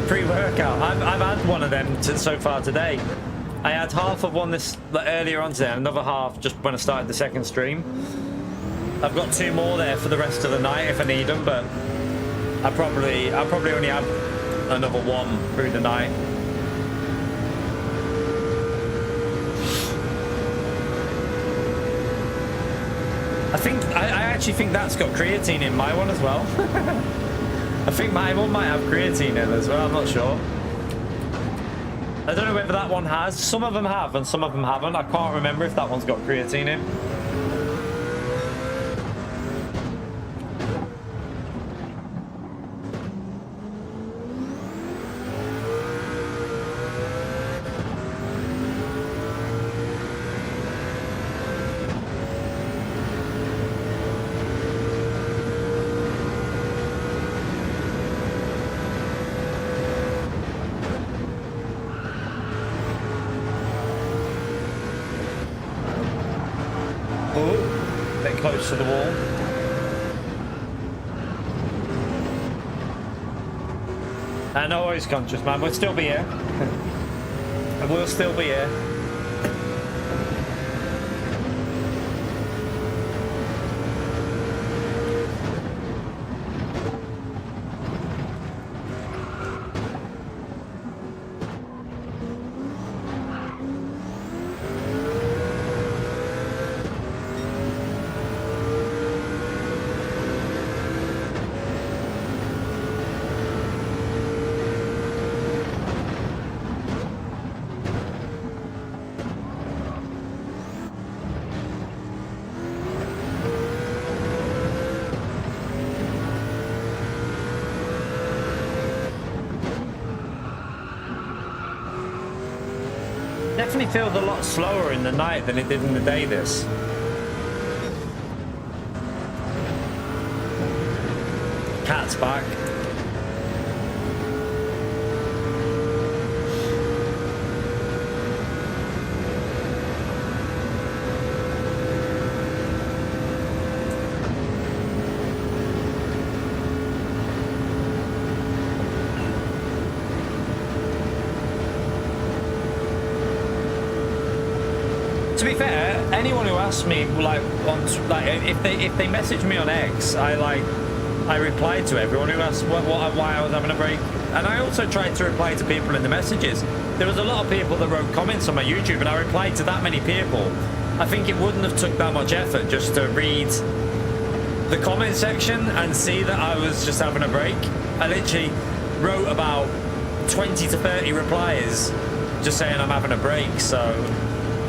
Pre-workout. I've had one of them so far today. I had half of one this earlier on today, and another half just when I started the second stream. I've got 2 more there for the rest of the night if I need them, but I'll probably only have another one through the night. I actually think that's got creatine in my one as well. I think my one might have creatine in as well, I'm not sure. I don't know whether that one has. Some of them have and some of them haven't. I can't remember if that one's got creatine in. To the wall. And always conscious, man. We'll still be here. And we'll still be here. Definitely feels a lot slower in the night than it did in the day, this. Cat's back. To be fair, anyone who asks me if they message me on X, I replied to everyone who asked why I was having a break, and I also tried to reply to people in the messages. There was a lot of people that wrote comments on my YouTube, and I replied to that many people. I think it wouldn't have took that much effort just to read the comment section and see that I was just having a break. I literally wrote about 20 to 30 replies just saying I'm having a break. So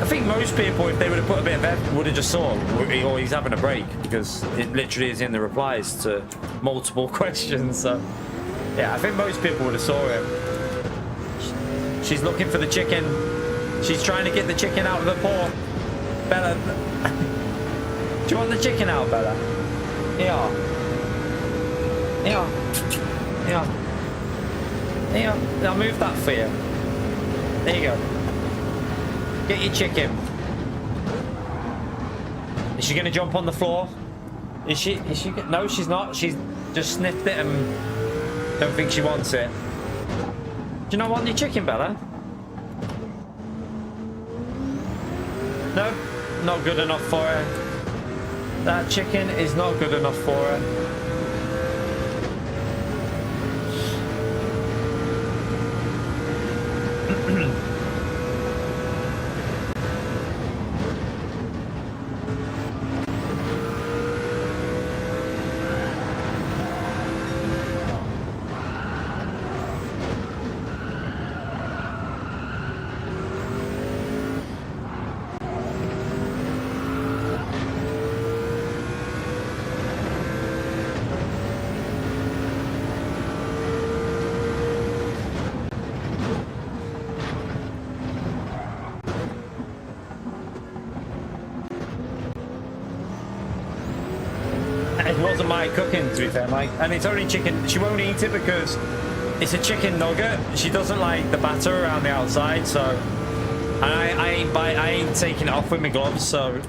I think most people, if they would have put a bit of effort, would have just saw, oh, he's having a break, because it literally is in the replies to multiple questions. So yeah, I think most people would have saw it. She's looking for the chicken. She's trying to get the chicken out of her paw. Bella, do you want the chicken out, Bella? Yeah. Yeah. Yeah. Yeah. I'll move that for you. There you go. Get your chicken. Is she gonna jump on the floor? Is she? No, she's not. She's just sniffed it and don't think she wants it. Do you not want your chicken, Bella? No, not good enough for her. That chicken is not good enough for her. It wasn't my cooking, to be fair, Mike. And it's only chicken. She won't eat it because it's a chicken nugget. She doesn't like the batter around the outside, so... And I ain't taking it off with my gloves, so...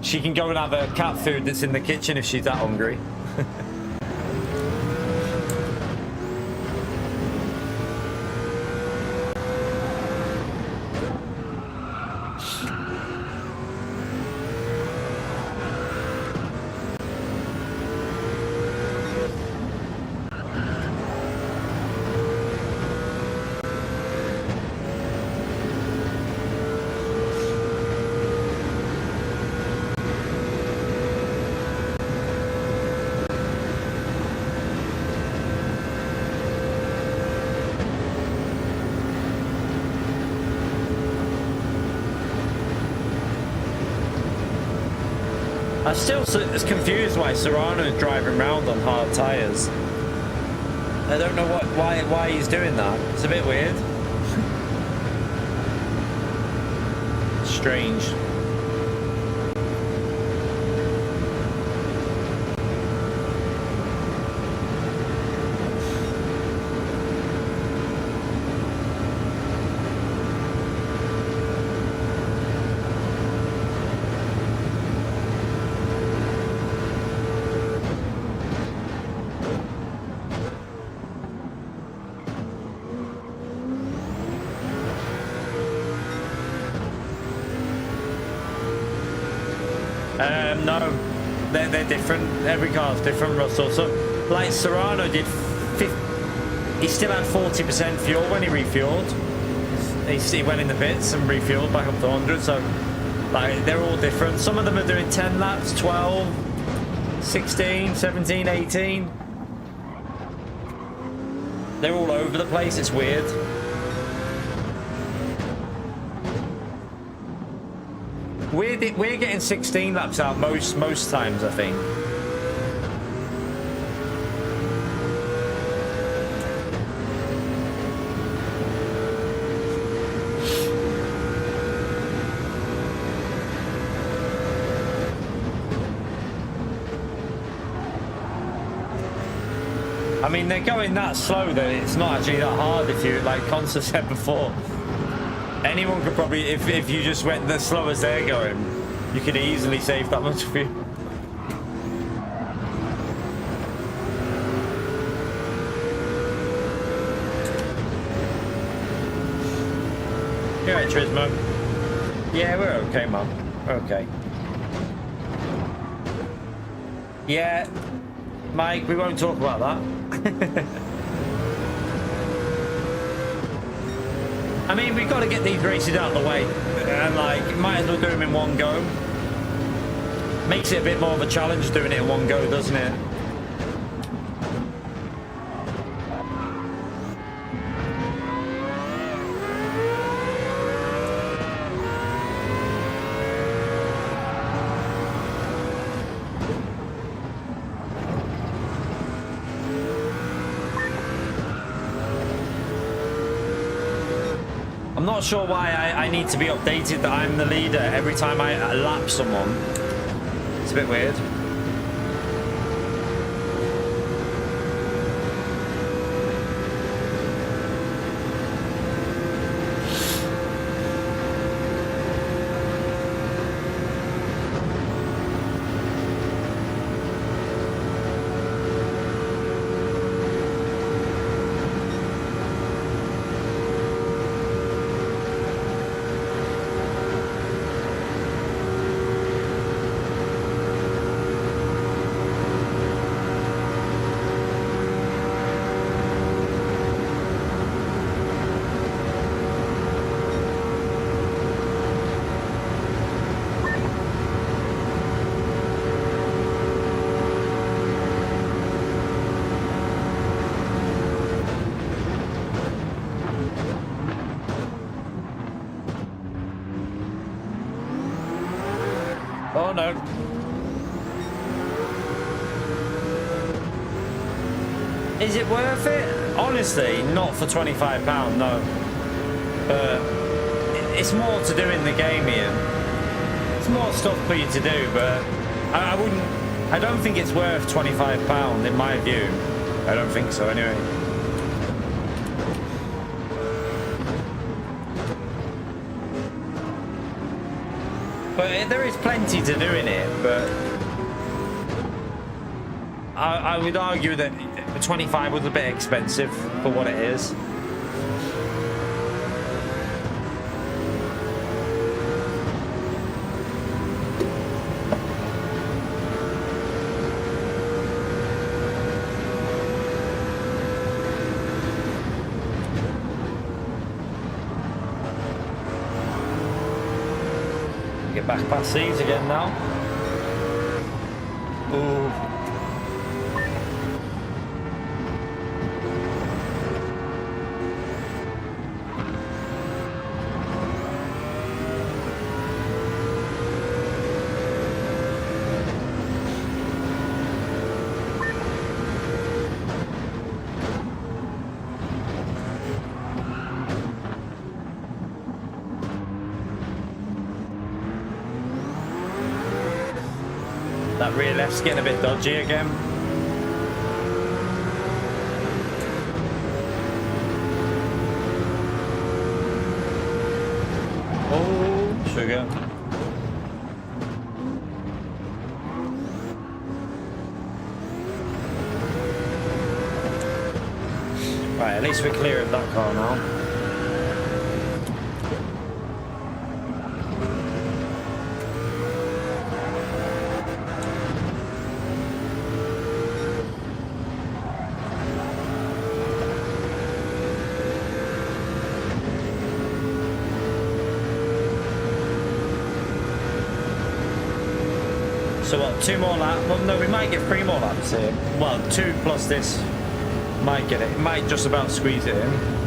She can go and have her cat food that's in the kitchen if she's that hungry. I'm still confused why Serrano is driving around on hard tyres. I don't know why he's doing that. It's a bit weird. Strange. No, they're different. Every car's different, Russell. So, like Serrano did, he still had 40% fuel when he refueled. He went in the pits and refueled back up to 100. So, like, they're all different. Some of them are doing 10 laps, 12, 16, 17, 18. They're all over the place. It's weird. We're getting 16 laps out most times, I think. I mean, they're going that slow that it's not actually that hard if you, like Consa said before. Anyone could probably, if you just went as slow as they're going, you could easily save that much fuel. You're right, Turismo. Yeah, we're okay, Mum. We're okay. Yeah, Mike, we won't talk about that. I mean, we've got to get these races out of the way, and like, might as well do them in one go. Makes it a bit more of a challenge doing it in one go, doesn't it? I'm not sure why I need to be updated that I'm the leader every time I lap someone. It's a bit weird. Oh no. Is it worth it? Honestly, not for £25, no. But it's more to do in the game, Ian. It's more stuff for you to do, but I I don't think it's worth £25 in my view. I don't think so anyway. But there is plenty to do in it, but I would argue that 25 was a bit expensive for what it is. Get back past these again now. Ooh. That rear left's getting a bit dodgy again. Oh, sugar. Right, at least we're clear of that car now. So what, 2 more laps? Well, no, we might get 3 more laps here. Well, 2 plus this might get it. It might just about squeeze it in.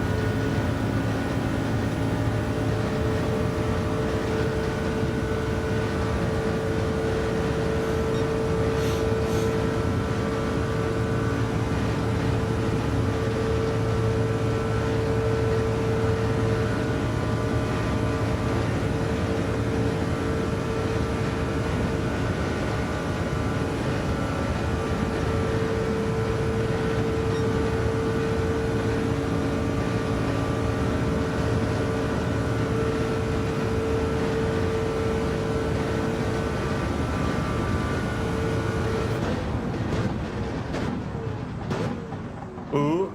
Ooh.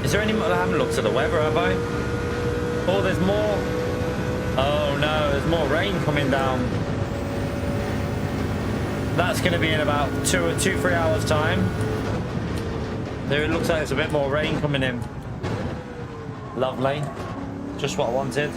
Is there any more? I haven't looked at the weather, have I? Oh, there's more. Oh no, there's more rain coming down. That's going to be in about 2-3 hours time. There, it looks like there's a bit more rain coming in. Lovely. Just what I wanted.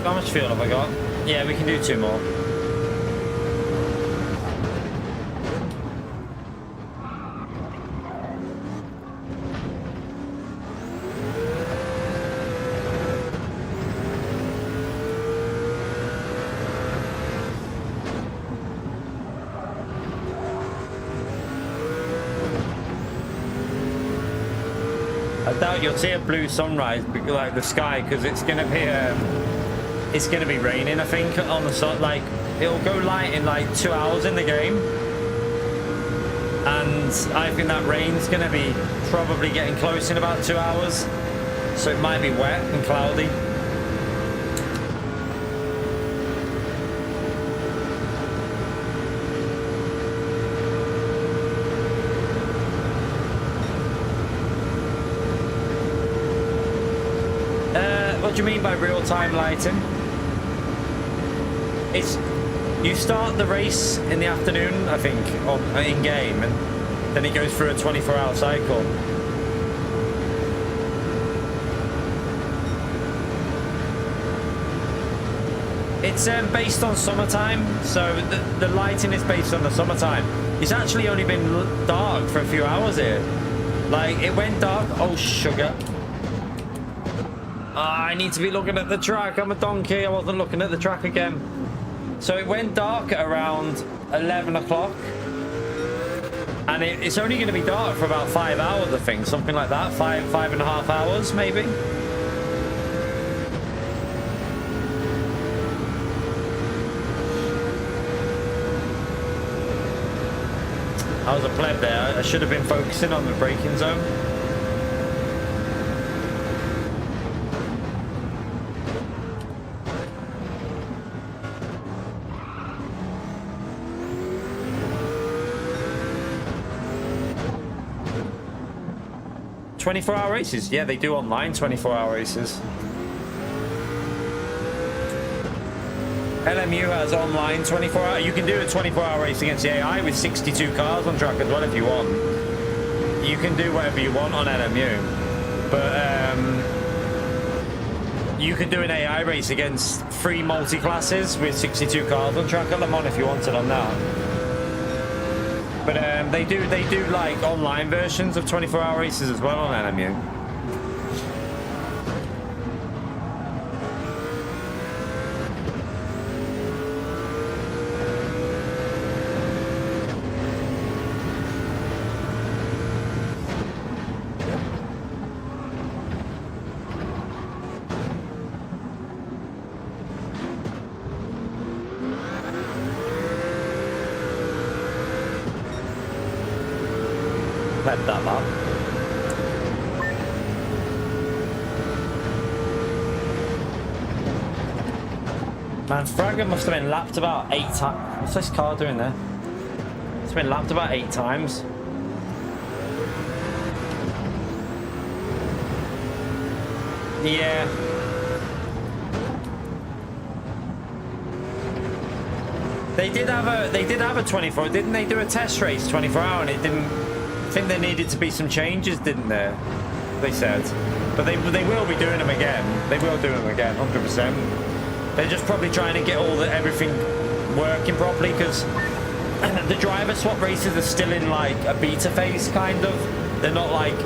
How much fuel have I got? Yeah, we can do 2 more. I doubt you'll see a blue sunrise like the sky, because it's going to be raining, I think, on the sun. Like, it'll go light in like 2 hours in the game. And I think that rain's going to be probably getting close in about 2 hours. So it might be wet and cloudy. What do you mean by real-time lighting? It's, you start the race in the afternoon, I think, or in-game, and then it goes through a 24-hour cycle. It's based on summertime, so the lighting is based on the summertime. It's actually only been dark for a few hours here. Like, it went dark. Oh, sugar. I need to be looking at the track. I'm a donkey. I wasn't looking at the track again. So it went dark at around 11 o'clock. And it's only going to be dark for about 5 hours, I think. Something like that. 5.5 hours, maybe. I was a pleb there. I should have been focusing on the braking zone. "24-hour races?" Yeah, they do online 24-hour races. LMU has online 24-hour. You can do a 24-hour race against the AI with 62 cars on track as well if you want. You can do whatever you want on LMU. But you could do an AI race against 3 multi-classes with 62 cars on track at Le Mans if you wanted on that. But they do like online versions of 24-hour races as well on LMU. Let that up. Man, Fragger must have been lapped about 8 times. What's this car doing there? It's been lapped about 8 times. Yeah. They did have a 24. Didn't they do a test race 24-hour and it didn't? I think there needed to be some changes, didn't there? They said, but they will be doing them again. They will do them again, 100%. They're just probably trying to get everything working properly because the driver swap races are still in like a beta phase, kind of. They're not like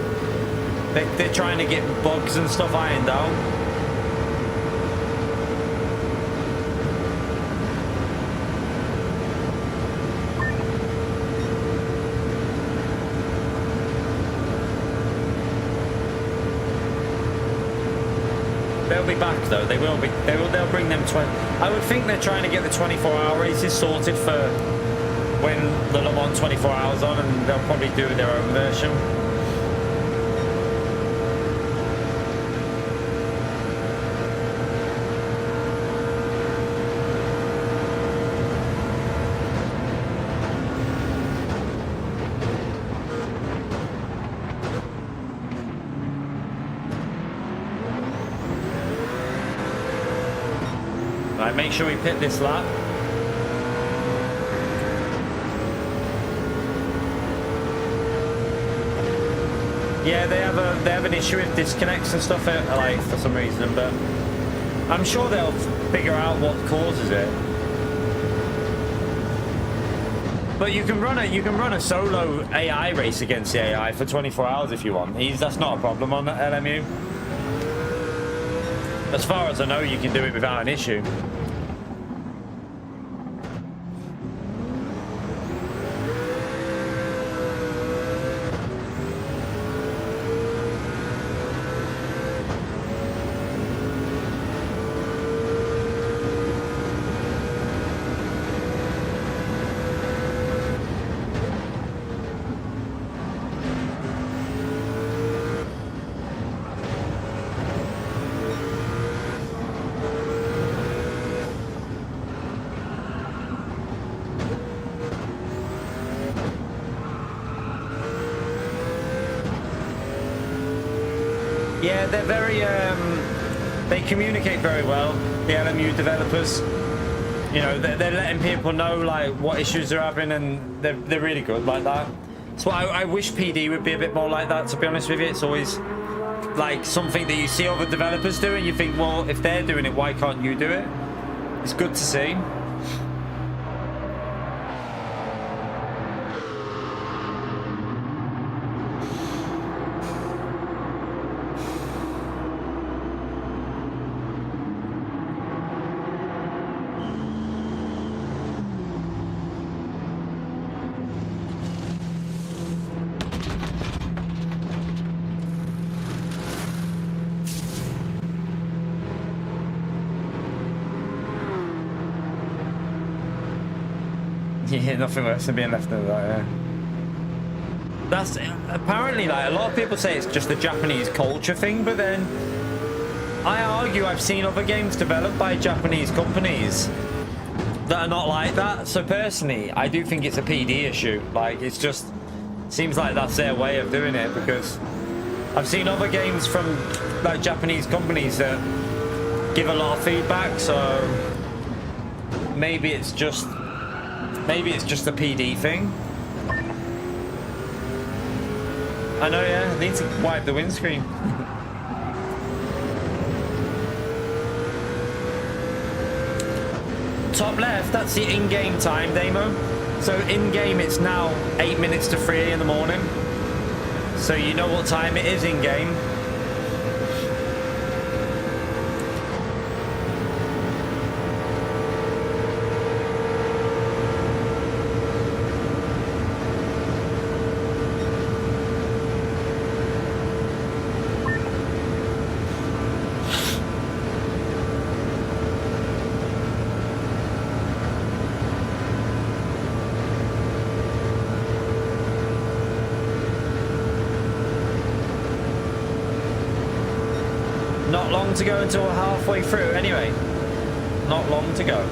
they're trying to get bugs and stuff ironed out. They'll be back though. They will be. They'll bring them 20. I would think they're trying to get the 24-hour races sorted for when the Le Mans 24 hours on, and they'll probably do their own version. Right, make sure we pit this lap. Yeah, they have an issue with disconnects and stuff, like for some reason, but I'm sure they'll figure out what causes it. But you can run a solo AI race against the AI for 24 hours if you want. That's not a problem on LMU. As far as I know, you can do it without an issue. they're very they communicate very well, the LMU developers. You know, they're letting people know like what issues they're having, and they're really good like that. So I wish PD would be a bit more like that, to be honest with you. It's always like something that you see other developers do and you think, well, if they're doing it, why can't you do it? It's good to see. Yeah, nothing worse than being left in the dark, yeah. That's apparently, like, a lot of people say it's just a Japanese culture thing, but then I argue I've seen other games developed by Japanese companies that are not like that. So personally, I do think it's a PD issue. Like, it's just seems like that's their way of doing it, because I've seen other games from like Japanese companies that give a lot of feedback, so maybe it's just a PD thing. I know, yeah, I need to wipe the windscreen. Top left, that's the in-game time demo. So in-game it's now 8 minutes to 3 in the morning. So you know what time it is in-game. Not long to go until we're halfway through anyway. Not long to go.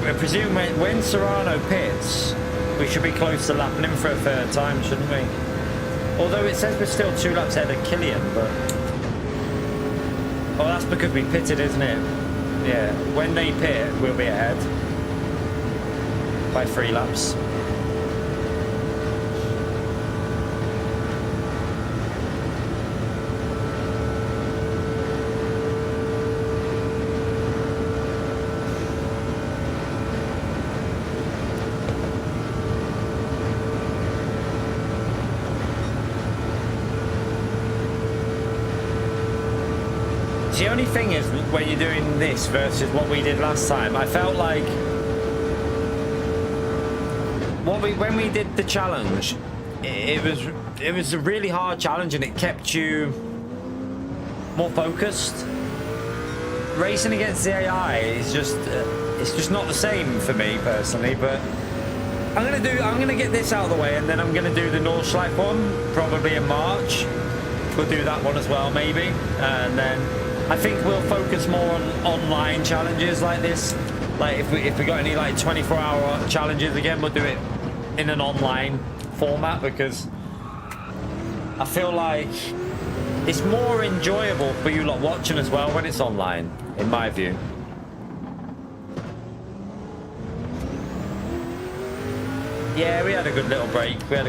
I presume when Serrano pits, we should be close to lapping him for a third time, shouldn't we? Although it says we're still 2 laps ahead of Killian, but... Oh, that's because we pitted, isn't it? Yeah, when they pit, we'll be ahead. by 3 laps. The only thing is, when you're doing this versus what we did last time, I felt like when we did the challenge, it was a really hard challenge and it kept you more focused. Racing against the AI is just it's just not the same for me personally. But I'm gonna get this out of the way, and then I'm gonna do the Nordschleife one probably in March. We'll do that one as well maybe, and then I think we'll focus more on online challenges like this. Like if we got any like 24-hour challenges again, we'll do it in an online format, because I feel like it's more enjoyable for you lot watching as well when it's online, in my view. Yeah, we had a good little break. Man.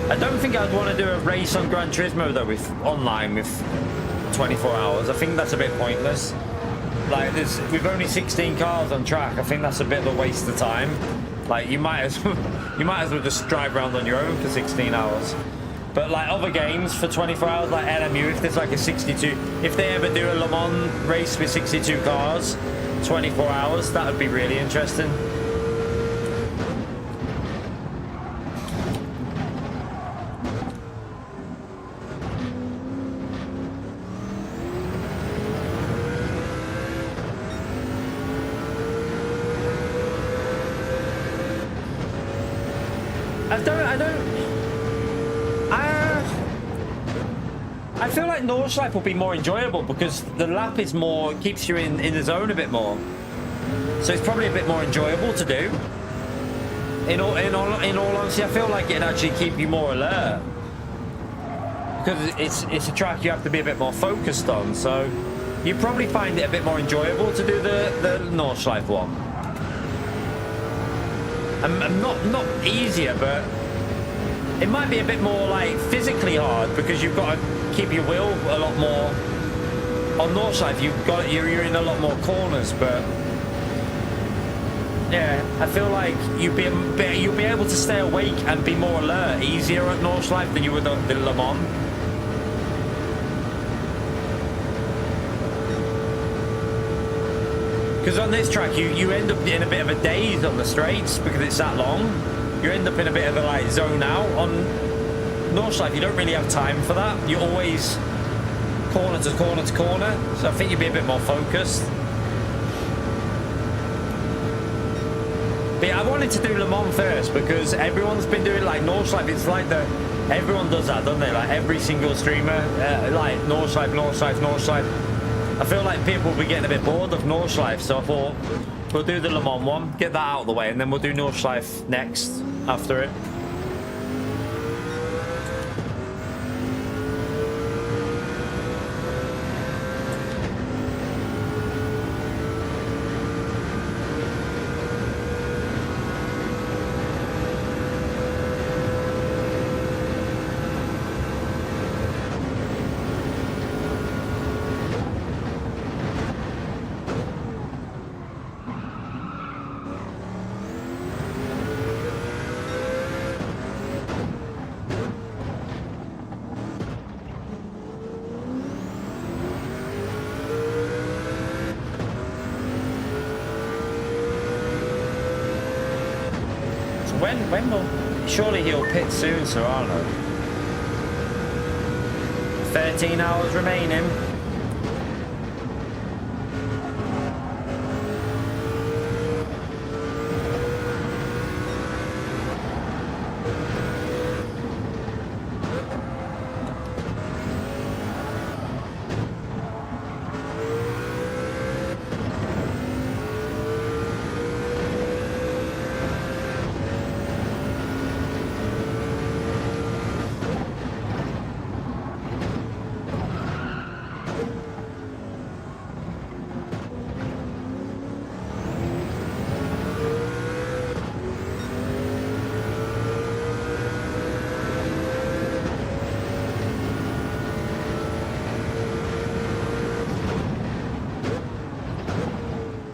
I don't think I'd want to do a race on Gran Turismo though with 24 hours. I think that's a bit pointless. Like we've only 16 cars on track. I think that's a bit of a waste of time. Like you might as well just drive around on your own for 16 hours. But like other games for 24 hours, like LMU, if there's like a 62, if they ever do a Le Mans race with 62 cars, 24 hours, that would be really interesting. I feel like Nordschleife will be more enjoyable because the lap is more, keeps you in the zone a bit more. So it's probably a bit more enjoyable to do. In all honesty, I feel like it'd actually keep you more alert. Because it's a track you have to be a bit more focused on. So you probably find it a bit more enjoyable to do the Nordschleife one. And not easier, but it might be a bit more like physically hard because you've got to keep your wheel a lot more. On Nordschleife, you're in a lot more corners, but yeah, I feel like you'll be able to stay awake and be more alert easier at Nordschleife than you would at the Le Mans. Because on this track, you end up in a bit of a daze on the straights because it's that long. You end up in a bit of a like zone out. On Nordschleife, you don't really have time for that. You're always corner to corner to corner. So I think you'd be a bit more focused. But yeah, I wanted to do Le Mans first because everyone's been doing like Nordschleife. It's like everyone does that, don't they? Like every single streamer, like Nordschleife. I feel like people will be getting a bit bored of Nordschleife, so I thought we'll do the Le Mans one, get that out of the way, and then we'll do Nordschleife next after it. When will... Surely he'll pit soon, Serrano. 13 hours remaining.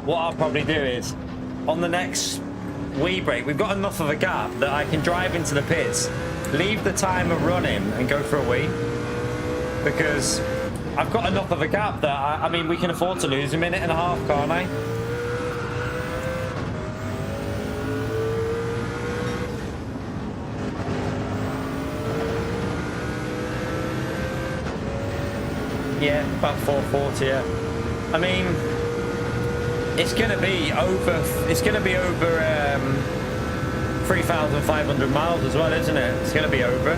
what I'll probably do is, on the next wee break, we've got enough of a gap that I can drive into the pits, leave the timer running, and go for a wee. Because I've got enough of a gap that, I mean, we can afford to lose a minute and a half, can't I? Yeah, about 440, yeah. I mean, it's gonna be over 3,500 miles as well, isn't it? It's gonna be over.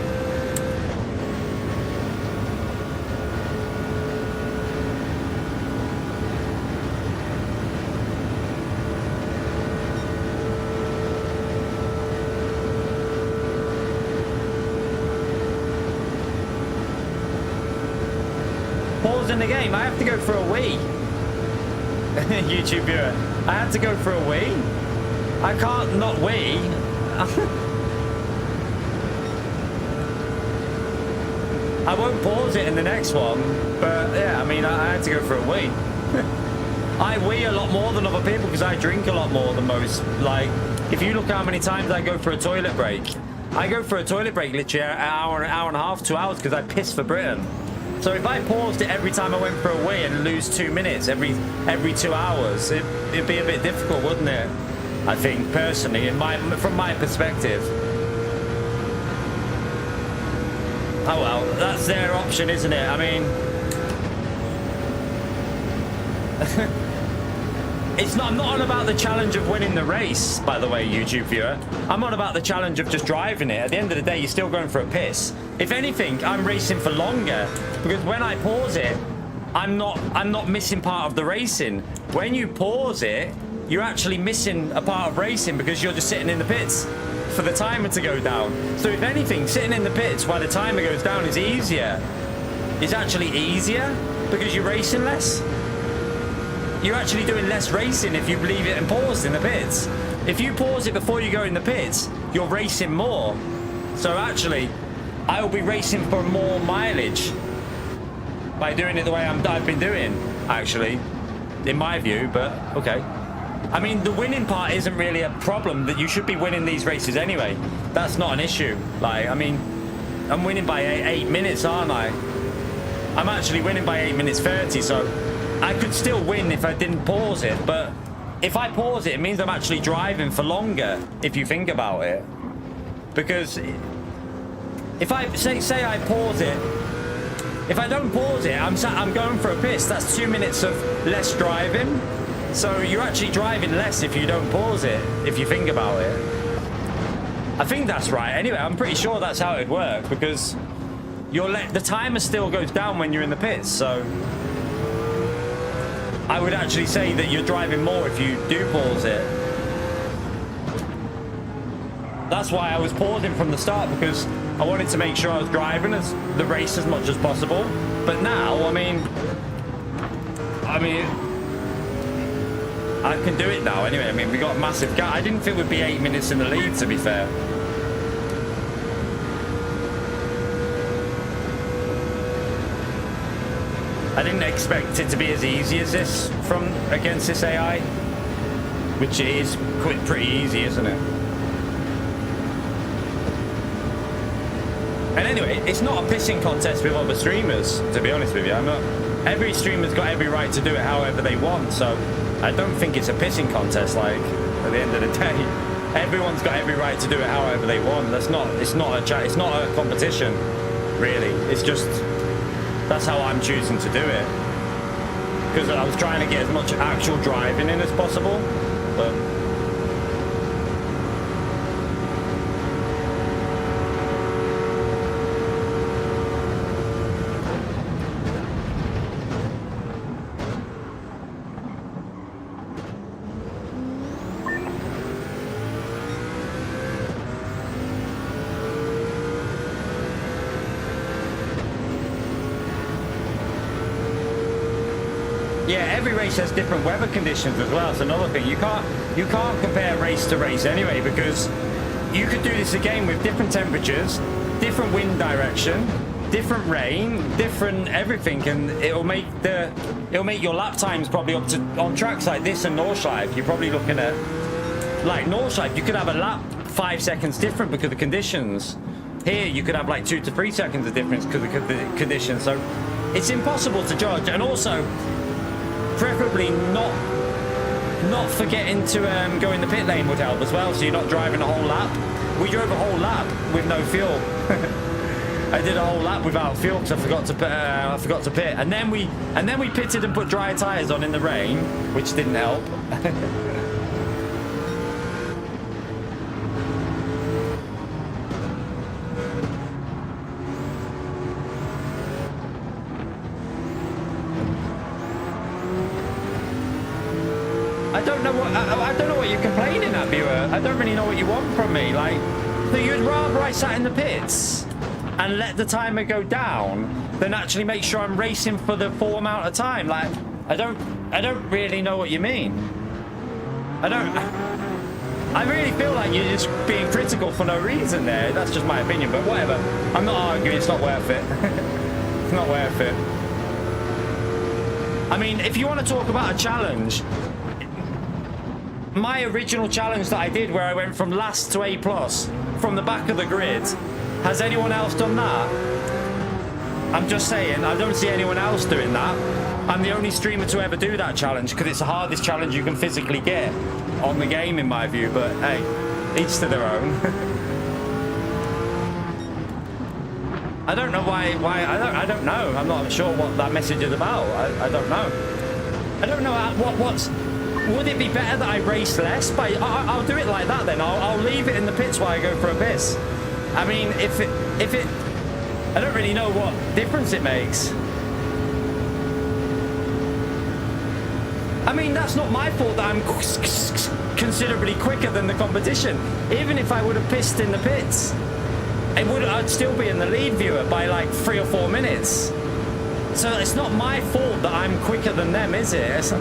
In the game, I have to go for a wee. YouTube viewer, I have to go for a wee. I can't not wee. I won't pause it in the next one, but yeah, I mean, I had to go for a wee. I wee a lot more than other people because I drink a lot more than most. Like, if you look how many times I go for a toilet break, I go for a toilet break literally an hour and a half, 2 hours, because I piss for Britain. So if I paused it every time I went for a wee and lose 2 minutes every 2 hours, it'd be a bit difficult, wouldn't it? I think, personally, from my perspective. Oh well, that's their option, isn't it? I mean, I'm not on about the challenge of winning the race, by the way, YouTube viewer. I'm on about the challenge of just driving it. At the end of the day, you're still going for a piss. If anything, I'm racing for longer, because when I pause it, I'm not missing part of the racing. When you pause it, you're actually missing a part of racing because you're just sitting in the pits for the timer to go down. So if anything, sitting in the pits while the timer goes down is easier. It's actually easier because you're racing less. You're actually doing less racing if you leave it and pause in the pits. If you pause it before you go in the pits, you're racing more. So actually, I will be racing for more mileage by doing it the way I've been doing, actually, in my view, but okay. I mean, the winning part isn't really a problem, that you should be winning these races anyway. That's not an issue. Like, I mean, I'm winning by 8 minutes, aren't I? I'm actually winning by 8 minutes 30, so I could still win if I didn't pause it, but if I pause it, it means I'm actually driving for longer, if you think about it. Because if I say I pause it, if I don't pause it, I'm going for a piss. That's 2 minutes of less driving. So you're actually driving less if you don't pause it, if you think about it. I think that's right. Anyway, I'm pretty sure that's how it'd work, because the timer still goes down when you're in the pits, so I would actually say that you're driving more if you do pause it. That's why I was pausing from the start, because I wanted to make sure I was driving the race as much as possible. But now, I mean, I can do it now anyway. I mean, we got a massive gap. I didn't think we'd be 8 minutes in the lead, to be fair. I didn't expect it to be as easy as this against this AI, which it is pretty easy, isn't it? And anyway, it's not a pissing contest with other streamers, to be honest with you. Every streamer's got every right to do it however they want, so I don't think it's a pissing contest. Like, at the end of the day, everyone's got every right to do it however they want. It's not a competition, really. It's just, that's how I'm choosing to do it, because I was trying to get as much actual driving in as possible, but yeah, every race has different weather conditions as well. It's another thing. You can't compare race to race anyway, because you could do this again with different temperatures, different wind direction, different rain, different everything, and it'll make your lap times probably up to, on tracks like this and Nordschleife, you're probably looking at, like Nordschleife, you could have a lap 5 seconds different because of the conditions. Here you could have like 2 to 3 seconds of difference because of the conditions. So it's impossible to judge, and also preferably not forgetting to go in the pit lane would help as well, so you're not driving a whole lap. We drove a whole lap with no fuel. I did a whole lap without fuel because I forgot to pit, and then we pitted and put dry tires on in the rain, which didn't help. I don't know what you're complaining at, viewer. I don't really know what you want from me. Like, so you'd rather I sat in the pits and let the timer go down than actually make sure I'm racing for the full amount of time. Like, I don't really know what you mean. I really feel like you're just being critical for no reason there. That's just my opinion, but whatever. I'm not arguing. It's not worth it. It's not worth it. I mean, if you want to talk about a challenge, my original challenge that I did where I went from last to A+, from the back of the grid, has anyone else done that? I'm just saying, I don't see anyone else doing that. I'm the only streamer to ever do that challenge because it's the hardest challenge you can physically get on the game in my view, but hey, each to their own. I don't know why I don't know. I'm not sure what that message is about. I don't know. I don't know what's... Would it be better that I race less? But I'll do it like that then. I'll leave it in the pits while I go for a piss. I mean, if it... I don't really know what difference it makes. I mean, that's not my fault that I'm considerably quicker than the competition. Even if I would have pissed in the pits, I'd still be in the lead, viewer, by like 3 or 4 minutes. So it's not my fault that I'm quicker than them, is it?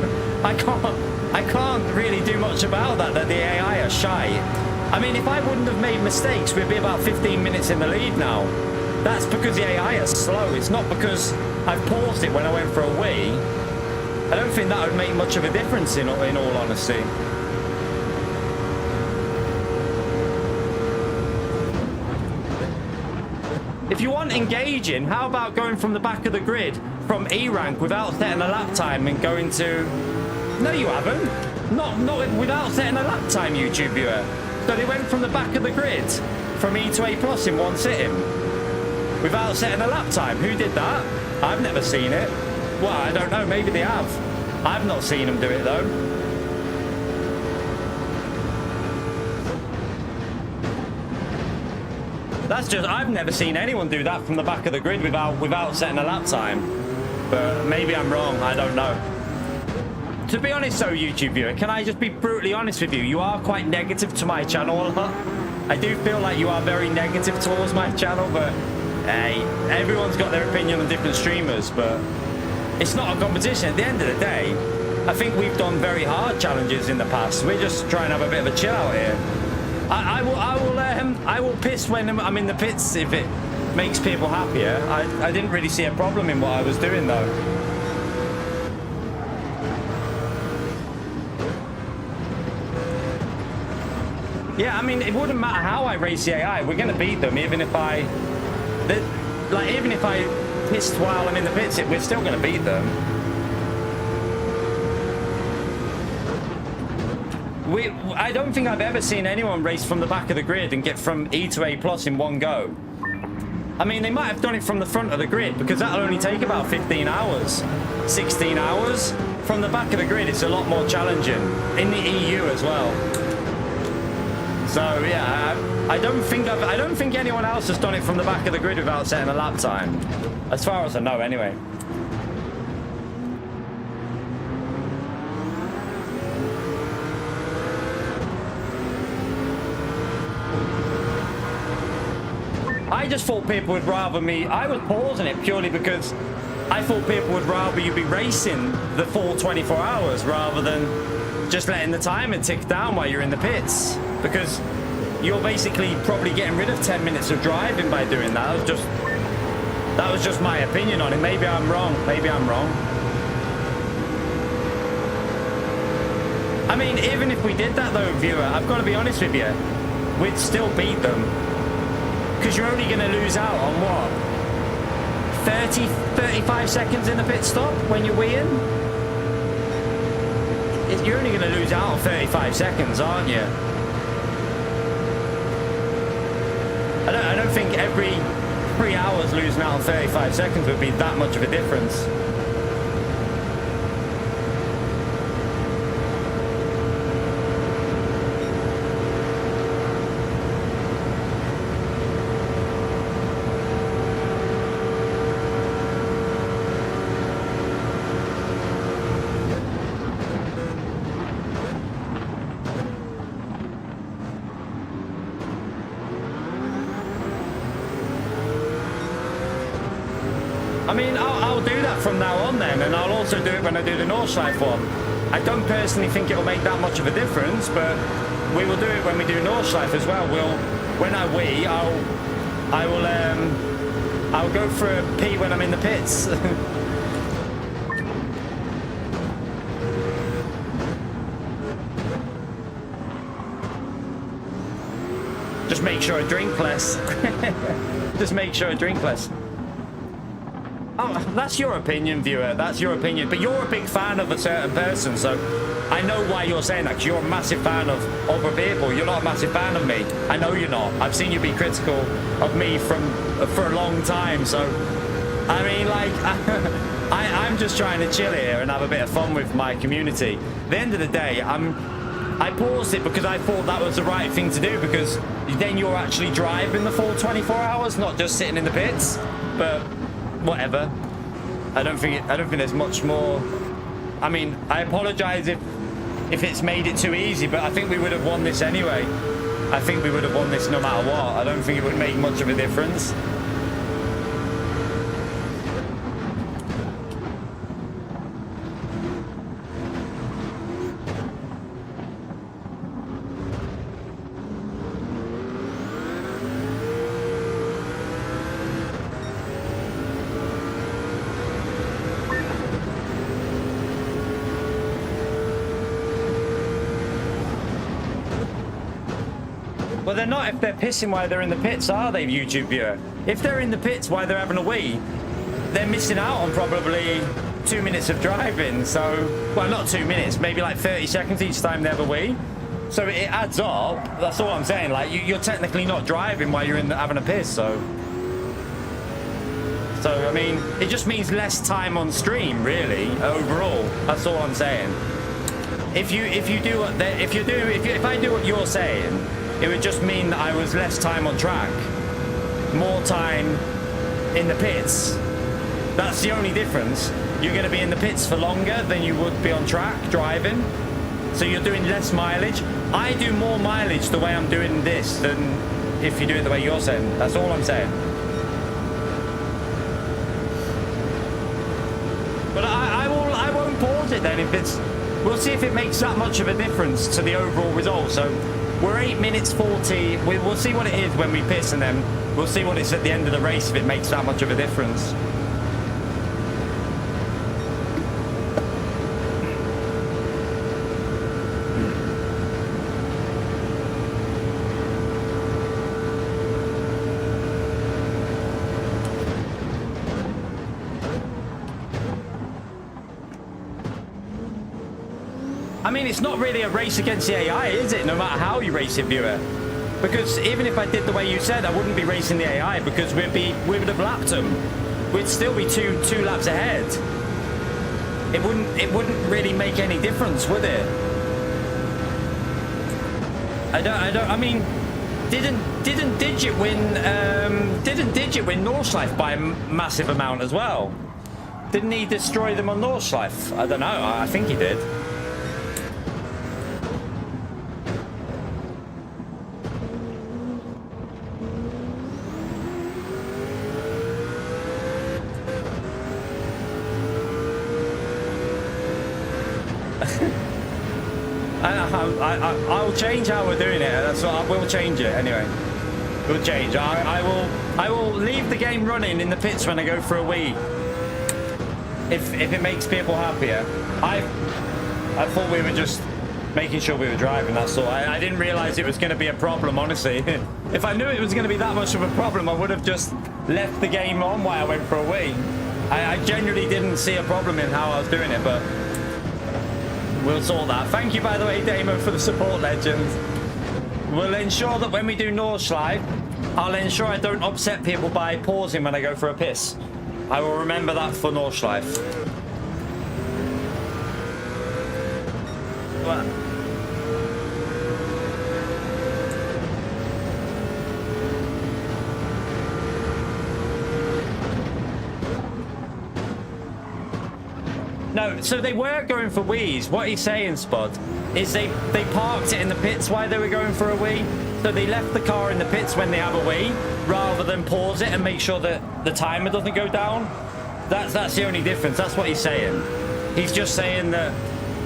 I can't really do much about that the AI are shy. I mean, if I wouldn't have made mistakes, we'd be about 15 minutes in the lead now. That's because the AI are slow. It's not because I've paused it when I went for a wee. I don't think that would make much of a difference in all honesty. If you want engaging, how about going from the back of the grid from E rank without setting a lap time and going to... No, you haven't. Not without setting a lap time, YouTube viewer. So they went from the back of the grid from E to A+ in one sitting without setting a lap time. Who did that? I've never seen it. Well, I don't know. Maybe they have. I've not seen them do it though. That's just, I've never seen anyone do that from the back of the grid without setting a lap time. But maybe I'm wrong, I don't know. To be honest though, YouTube viewer, can I just be brutally honest with you? You are quite negative to my channel a lot. I do feel like you are very negative towards my channel, but hey, everyone's got their opinion on different streamers, but it's not a competition. At the end of the day, I think we've done very hard challenges in the past. We're just trying to have a bit of a chill out here. I will piss when I'm in the pits if it makes people happier. I didn't really see a problem in what I was doing though. Yeah, I mean, it wouldn't matter how I race the AI. We're gonna beat them, even if I pissed while I'm in the pits. We're still gonna beat them. I don't think I've ever seen anyone race from the back of the grid and get from E to A+ in one go. I mean, they might have done it from the front of the grid because that'll only take about 15 hours, 16 hours. From the back of the grid, it's a lot more challenging in the EU as well. So yeah, I don't think anyone else has done it from the back of the grid without setting a lap time, as far as I know, anyway. I just thought people would rather me... I was pausing it purely because I thought people would rather you be racing the full 24 hours rather than just letting the timer tick down while you're in the pits. Because you're basically probably getting rid of 10 minutes of driving by doing that. That was just my opinion on it. Maybe I'm wrong. Maybe I'm wrong. I mean, even if we did that though, viewer, I've got to be honest with you, we'd still beat them. Because you're only going to lose out on what? 30, 35 seconds in the pit stop when you're weeing? You're only going to lose out on 35 seconds, aren't you? I don't think every 3 hours losing out on 35 seconds would be that much of a difference. I mean, I'll do that from now on then, and I'll also do it when I do the Nordschleife one. I don't personally think it'll make that much of a difference, but we will do it when we do Nordschleife as well. When I wee, I'll go for a pee when I'm in the pits. Just make sure I drink less. Just make sure I drink less. Oh, that's your opinion, viewer. That's your opinion. But you're a big fan of a certain person, so I know why you're saying that, because you're a massive fan of other people. You're not a massive fan of me. I know you're not. I've seen you be critical of me for a long time, so I mean, like, I'm just trying to chill here and have a bit of fun with my community. At the end of the day, I paused it because I thought that was the right thing to do, because then you're actually driving the full 24 hours, not just sitting in the pits. But whatever. I don't think there's much more. I mean, I apologize if it's made it too easy, but I think we would have won this anyway. I think we would have won this no matter what. I don't think it would make much of a difference. Well, they're not if they're pissing while they're in the pits, are they, YouTube viewer? If they're in the pits while they're having a wee, they're missing out on probably 2 minutes of driving. So, well, not 2 minutes, maybe like 30 seconds each time they have a wee. So it adds up. That's all I'm saying. Like, you're technically not driving while you're having a piss. So, I mean, it just means less time on stream, really, overall. That's all I'm saying. If I do what you're saying, it would just mean that I was less time on track, more time in the pits. That's the only difference. You're going to be in the pits for longer than you would be on track driving. So you're doing less mileage. I do more mileage the way I'm doing this than if you do it the way you're saying. That's all I'm saying. But I won't pause it then if it's... We'll see if it makes that much of a difference to the overall result. So we're 8 minutes 40. We'll see what it is when we piss, and then we'll see what it's at the end of the race if it makes that much of a difference. I mean, it's not really a race against the AI, is it? No matter how you race it, viewer. Because even if I did the way you said, I wouldn't be racing the AI, because we would have lapped them. We'd still be two laps ahead. It wouldn't really make any difference, would it? I mean, didn't Digit win? Didn't Digit win Nordschleife by a massive amount as well? Didn't he destroy them on Nordschleife? I don't know. I think he did. I'll change how we're doing it. That's what we'll change it anyway. We'll change. I will. I will leave the game running in the pits when I go for a wee. If it makes people happier. I thought we were just making sure we were driving, that's all. I didn't realize it was going to be a problem, honestly. If I knew it was going to be that much of a problem, I would have just left the game on while I went for a wee. I genuinely didn't see a problem in how I was doing it, but we'll sort that. Thank you, by the way, Damo, for the support, legend. We'll ensure that when we do Nordschleife, I'll ensure I don't upset people by pausing when I go for a piss. I will remember that for Nordschleife. What? No, so they were going for wees. What he's saying, Spud, is they parked it in the pits while they were going for a wee. So they left the car in the pits when they have a wee, rather than pause it and make sure that the timer doesn't go down. That's the only difference. That's what he's saying. He's just saying that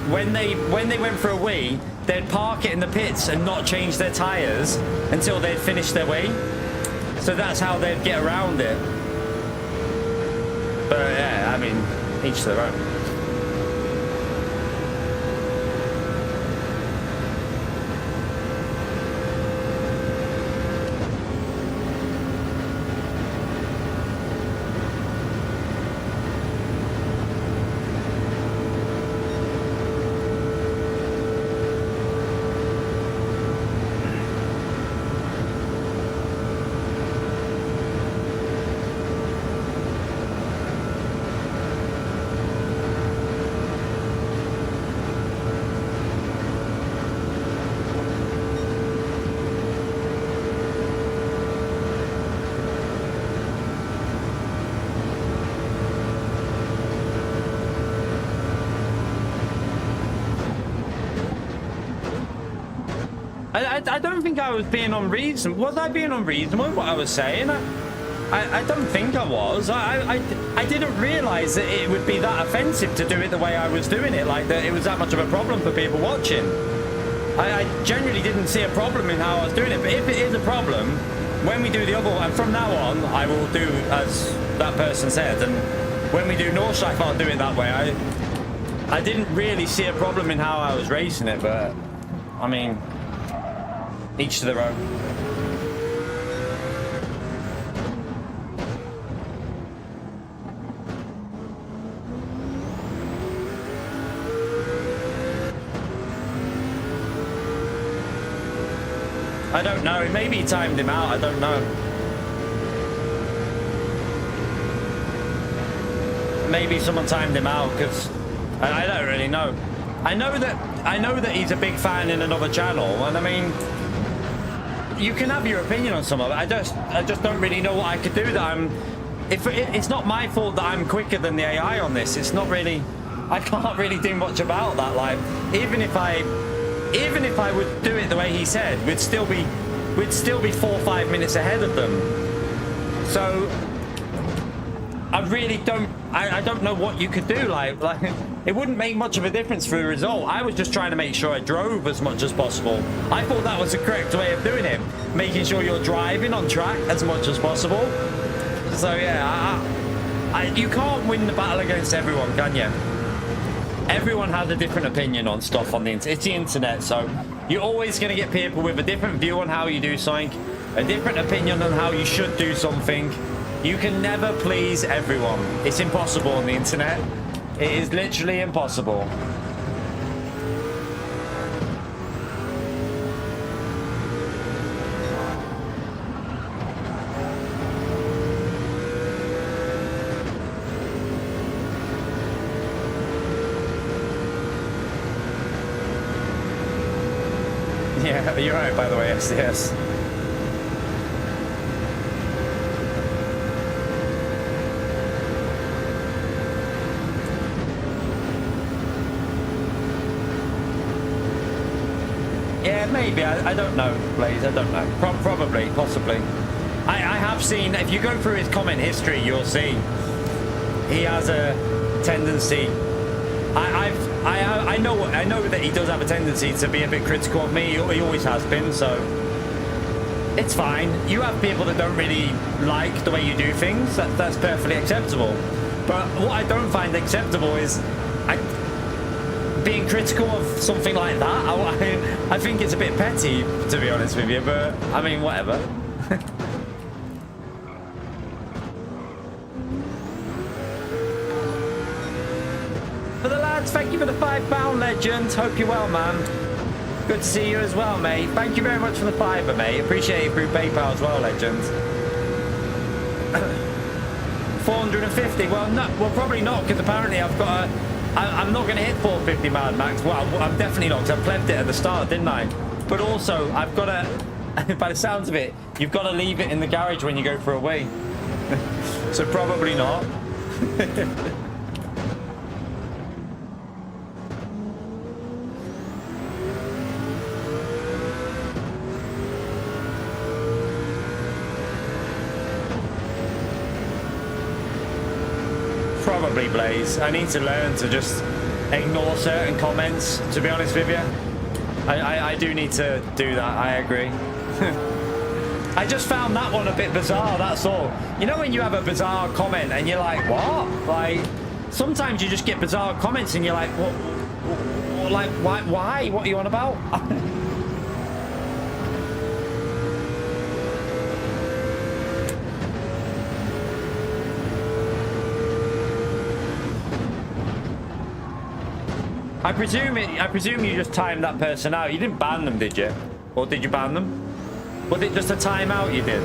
when they went for a wee, they'd park it in the pits and not change their tires until they'd finished their wee. So that's how they'd get around it. But yeah, I mean, each to their own. I don't think I was being unreasonable. Was I being unreasonable in what I was saying? I don't think I was. I didn't realize that it would be that offensive to do it the way I was doing it, like that it was that much of a problem for people watching. I genuinely didn't see a problem in how I was doing it. But if it is a problem, when we do the other one, from now on, I will do as that person said. And when we do Nordschleife, I'll do it that way. I didn't really see a problem in how I was racing it, but I mean, each to their own. I don't know. Maybe he timed him out. I don't know. Maybe someone timed him out because I don't really know. I know that he's a big fan in another channel, and I mean, you can have your opinion on some of it. I just don't really know what I could do that I'm. It's not my fault that I'm quicker than the AI on this. It's not really. I can't really do much about that. Like, even if I would do it the way he said, we'd still be 4 or 5 minutes ahead of them. So I really don't. I don't know what you could do. Like it wouldn't make much of a difference for the result. I was just trying to make sure I drove as much as possible. I thought that was the correct way of doing it, making sure you're driving on track as much as possible. So yeah, you can't win the battle against everyone, can you? Everyone has a different opinion on stuff on the internet. It's the internet, so you're always going to get people with a different view on how you do something, a different opinion on how you should do something. You can never please everyone. It's impossible on the internet. It is literally impossible. Yeah, you're right, by the way, yes. Yeah, maybe. I don't know, Blaze. I don't know. Probably, possibly. I have seen, if you go through his comment history, you'll see he has a tendency. I know that he does have a tendency to be a bit critical of me. He always has been, so it's fine. You have people that don't really like the way you do things. That's perfectly acceptable. But what I don't find acceptable is being critical of something like that. I think it's a bit petty, to be honest with you. But I mean, whatever. For the lads, thank you for the £5 legend. Hope you're well, man. Good to see you as well, mate. Thank you very much for the £5, mate. Appreciate it through PayPal as well, legend. 450. Well, no, well, probably not, because apparently I've got a... I'm not going to hit 450 Mad Max. Well, I'm definitely not, because I plebed it at the start, didn't I? But also, I've got to... By the sounds of it, you've got to leave it in the garage when you go for a wee. So probably not. Probably, Blaze. I need to learn to just ignore certain comments, to be honest with you. I do need to do that, I agree. I just found that one a bit bizarre, that's all. You know when you have a bizarre comment and you're like, what? Like, sometimes you just get bizarre comments and you're like, what? Like, why? What are you on about? I presume you just timed that person out. You didn't ban them, did you? Or did you ban them? Was it just a timeout you did?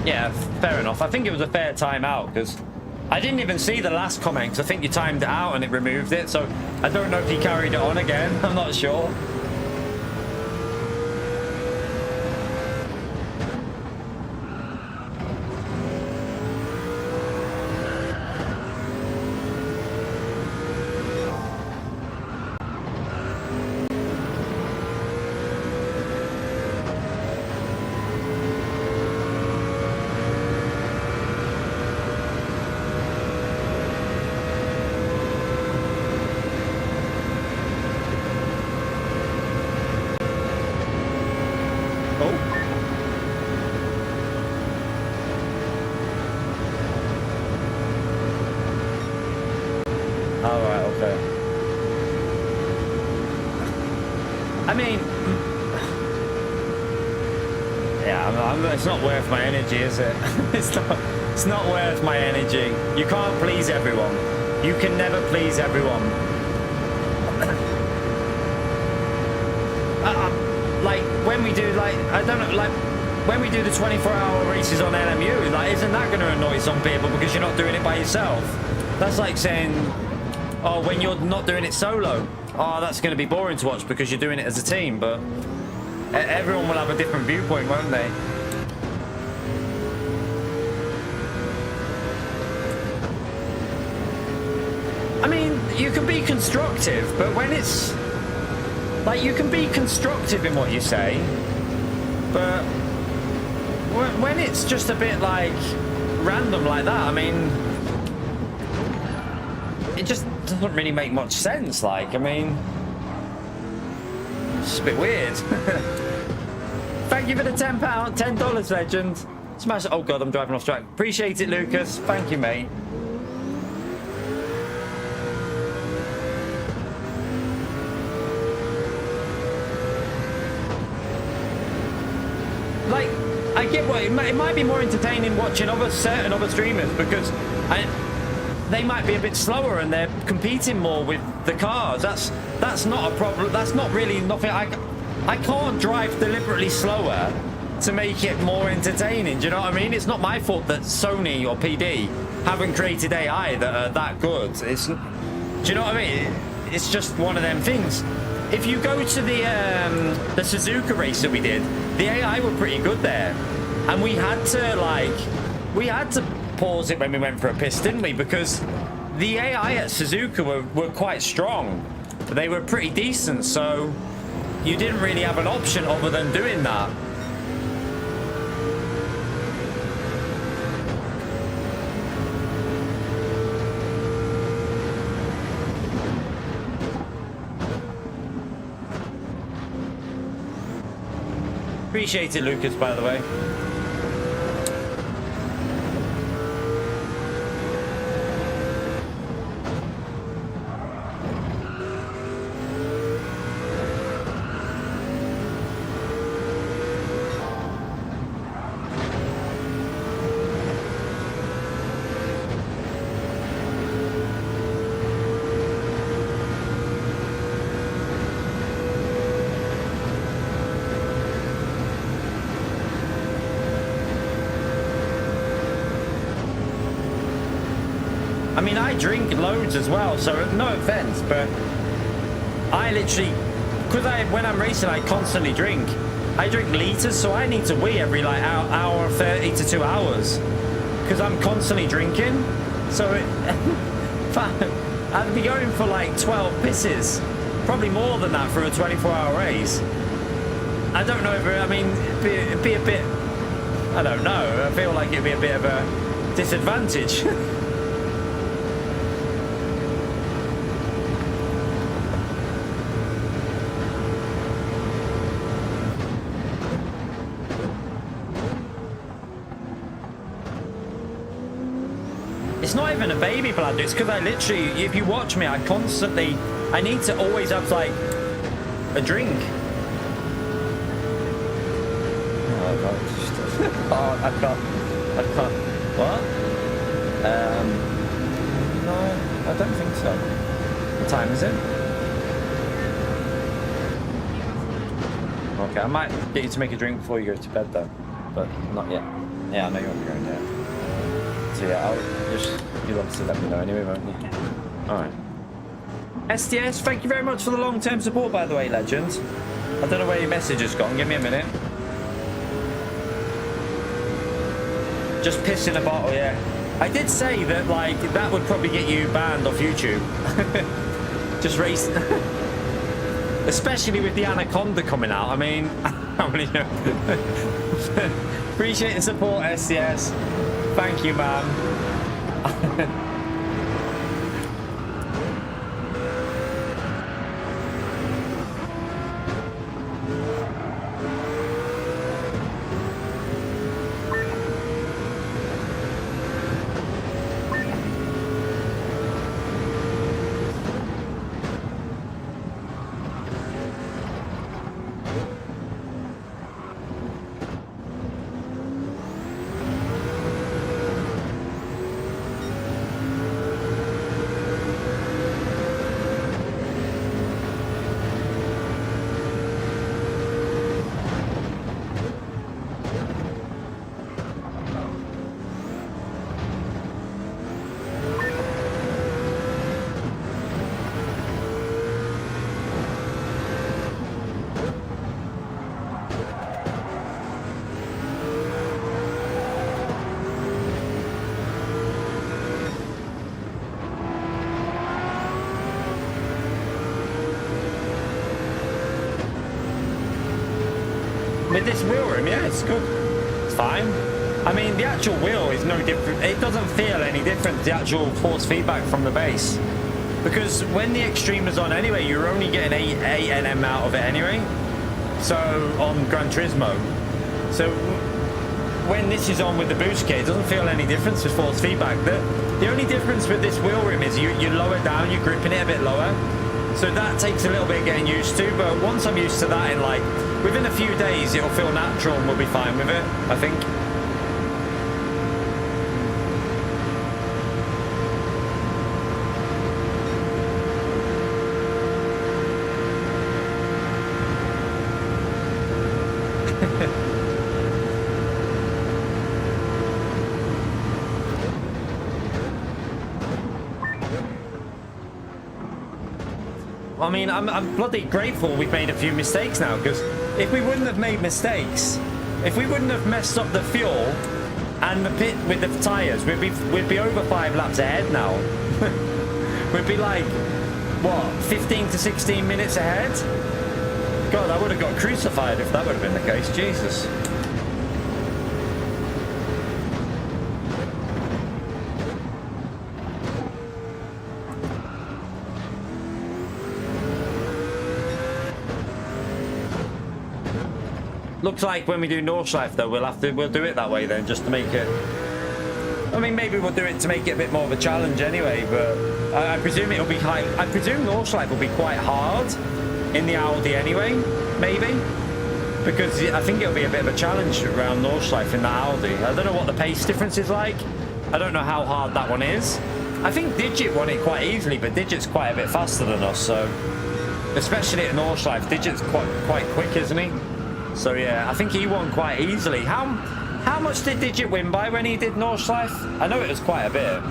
Yeah, fair enough. I think it was a fair timeout because I didn't even see the last comment because I think you timed it out and it removed it. So I don't know if you carried it on again. I'm not sure. It's not worth my energy, is it? It's not worth my energy. You can't please everyone. You can never please everyone. Like when we do, like, I don't know, like when we do the 24-hour races on LMU, like, isn't that going to annoy some people because you're not doing it by yourself? That's like saying, oh, when you're not doing it solo, oh, that's going to be boring to watch because you're doing it as a team. But everyone will have a different viewpoint, won't they? I mean, you can be constructive, but when it's... Like, you can be constructive in what you say, but when it's just a bit, like, random like that, I mean... It just doesn't really make much sense, like, I mean... It's a bit weird. Thank you for the £10, $10, legend. Smash it. Oh, God, I'm driving off track. Appreciate it, Lucas. Thank you, mate. Like, I get what it might be more entertaining watching certain other streamers because they might be a bit slower and they're competing more with the cars. That's not a problem. That's not really nothing. I can't drive deliberately slower to make it more entertaining. Do you know what I mean? It's not my fault that Sony or PD haven't created AI that are that good. Do you know what I mean? It's just one of them things. If you go to the Suzuka race that we did, the AI were pretty good there. And we had to pause it when we went for a piss, didn't we? Because the AI at Suzuka were quite strong. They were pretty decent, so you didn't really have an option other than doing that. Appreciate it, Lucas, by the way. I mean, I drink loads as well, so no offense, but I literally, because when I'm racing, I constantly drink. I drink liters, so I need to wee every like hour 30 to 2 hours, because I'm constantly drinking. So I'd be going for like 12 pisses, probably more than that for a 24-hour race. I don't know if I mean it'd be a bit. I don't know. I feel like it'd be a bit of a disadvantage. It's not even a baby bladder, it's because I literally, if you watch me, I need to always have like a drink. Oh God, oh, I can't, what? No, I don't think so. What time is it? Okay, I might get you to make a drink before you go to bed though, but not yet. Yeah, I know you won't be going there. So yeah, you'll obviously let me know anyway, won't you? Alright. STS, thank you very much for the long-term support, by the way, legend. I don't know where your message has gone. Give me a minute. Just piss in a bottle, yeah. I did say that, like, that would probably get you banned off YouTube. Just race. Especially with the Anaconda coming out. I mean, how many... Appreciate the support, STS. Thank you, ma'am. With this wheel rim, yeah, it's good. It's fine. I mean, the actual wheel is no different. It doesn't feel any different, the actual force feedback from the base. Because when the Extreme is on anyway, you're only getting 8 Nm out of it anyway. So, on Gran Turismo. So, when this is on with the boost kit, it doesn't feel any difference with force feedback. The only difference with this wheel rim is you lower down, you're gripping it a bit lower. So that takes a little bit getting used to, but once I'm used to that in like, within a few days, it'll feel natural and we'll be fine with it, I think. I mean, I'm bloody grateful we've made a few mistakes now, because if we wouldn't have made mistakes, if we wouldn't have messed up the fuel and the pit with the tyres, we'd be over 5 laps ahead now. We'd be like, what, 15 to 16 minutes ahead? God, I would have got crucified if that would have been the case. Jesus. Looks like when we do Nordschleife though, we'll do it that way then, just to make it. I mean, maybe we'll do it to make it a bit more of a challenge anyway. But I presume it'll be high. I presume Nordschleife will be quite hard in the Audi anyway, maybe, because I think it'll be a bit of a challenge around Nordschleife in the Audi. I don't know what the pace difference is like. I don't know how hard that one is. I think Digit won it quite easily, but Digit's quite a bit faster than us, so especially at Nordschleife, Digit's quite quick, isn't he? So yeah, I think he won quite easily. How much did Digit win by when he did Nordschleife? I know it was quite a bit.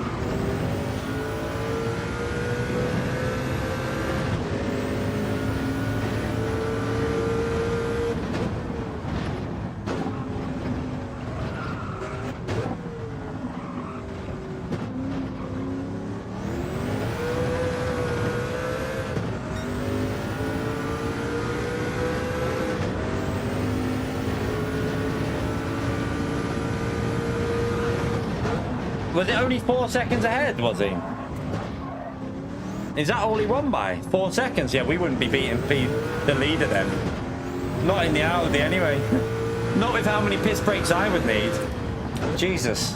Was it only 4 seconds ahead, was he? Is that all he won by? 4 seconds? Yeah, we wouldn't be beating the leader then. Not in the Audi anyway. Not with how many piss breaks I would need. Jesus.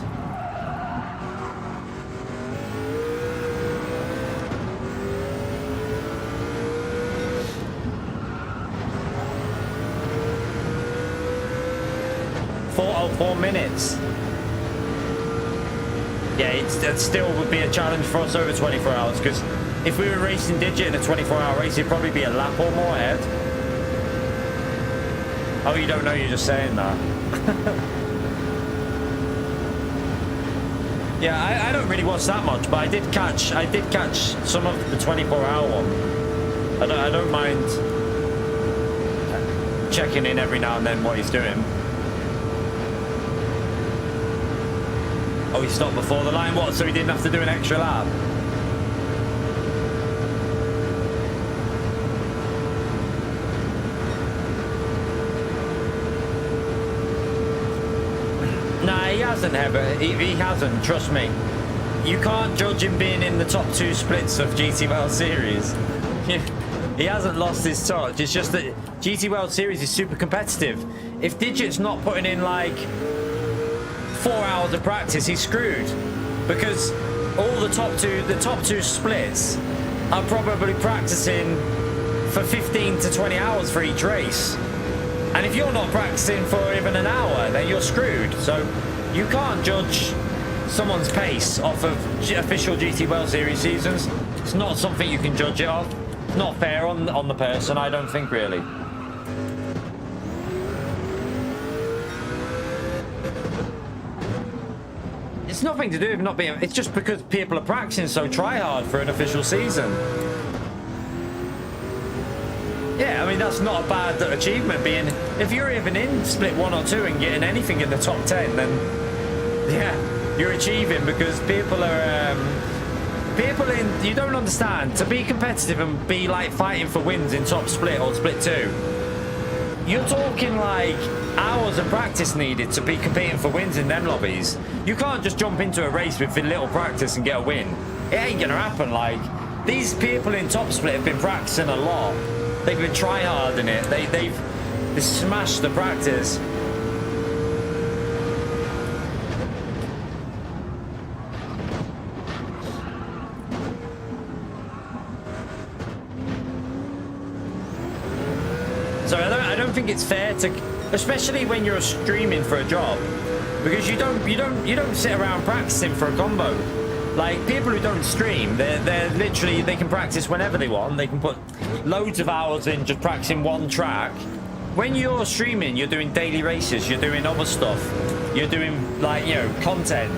Four minutes. Yeah, it still would be a challenge for us over 24 hours, because if we were racing Digit in a 24-hour race, it'd probably be a lap or more ahead. Oh, you don't know, you're just saying that. Yeah, I don't really watch that much, but I did catch some of the 24-hour one. I don't mind checking in every now and then what he's doing. Oh, he stopped before the line. What? So he didn't have to do an extra lap? Nah, he hasn't, Heather. He hasn't. Trust me. You can't judge him being in the top 2 splits of GT World Series. He hasn't lost his touch. It's just that GT World Series is super competitive. If Digit's not putting in like 4 hours of practice, he's screwed, because all the top two splits are probably practicing for 15 to 20 hours for each race, and if you're not practicing for even an hour, then you're screwed. So you can't judge someone's pace off of official GT World Series seasons. It's not something you can judge it off. It's not fair on the person, I don't think, really. It's nothing to do with not being. It's just because people are practicing so try hard for an official season. Yeah, I mean, that's not a bad achievement. Being, if you're even in split 1 or 2 and getting anything in the top 10, then yeah, you're achieving, because people are you don't understand, to be competitive and be like fighting for wins in top split or split 2. You're talking like hours of practice needed to be competing for wins in them lobbies. You can't just jump into a race with little practice and get a win. It ain't gonna happen. Like, these people in top split have been practicing a lot. They've been trying hard in it. They've smashed the practice. So I don't think it's fair to, especially when you're streaming for a job, because you don't sit around practicing for a combo. Like, people who don't stream, they're literally, they can practice whenever they want. They can put loads of hours in just practicing one track. When you're streaming, you're doing daily races, you're doing other stuff, you're doing, like, you know, content.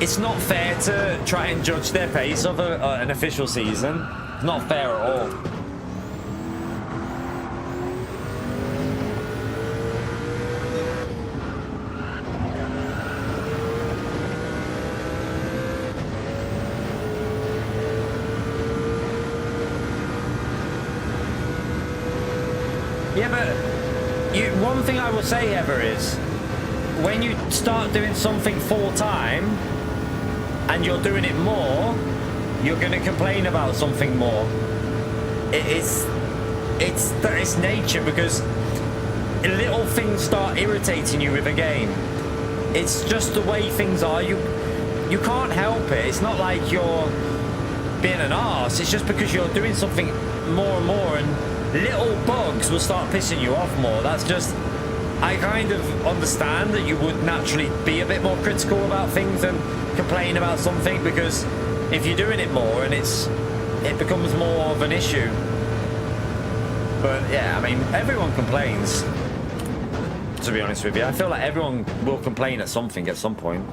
It's not fair to try and judge their pace of an official season. It's not fair at all. Yeah, but one thing I will say ever is, when you start doing something full time and you're doing it more, you're going to complain about something more. It's nature, because little things start irritating you with a game. It's just the way things are. You can't help it. It's not like you're being an arse. It's just because you're doing something more and more, and little bugs will start pissing you off more. That's just, I kind of understand that you would naturally be a bit more critical about things and complain about something, because if you're doing it more and it becomes more of an issue. But yeah, I mean, everyone complains, to be honest with you. I feel like everyone will complain at something at some point.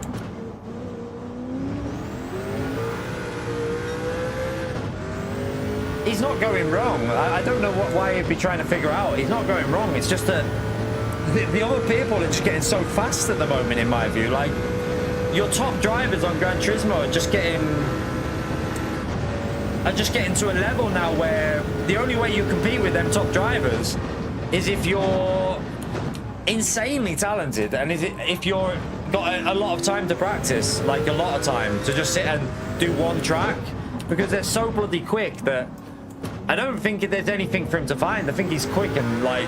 He's not going wrong. I don't know why he'd be trying to figure out. He's not going wrong. It's just that the other people are just getting so fast at the moment, in my view. Like, your top drivers on Gran Turismo are just getting to a level now where the only way you compete with them top drivers is if you're insanely talented, and if you're got a lot of time to practice, like a lot of time to just sit and do one track, because they're so bloody quick that I don't think there's anything for him to find. I think he's quick, and like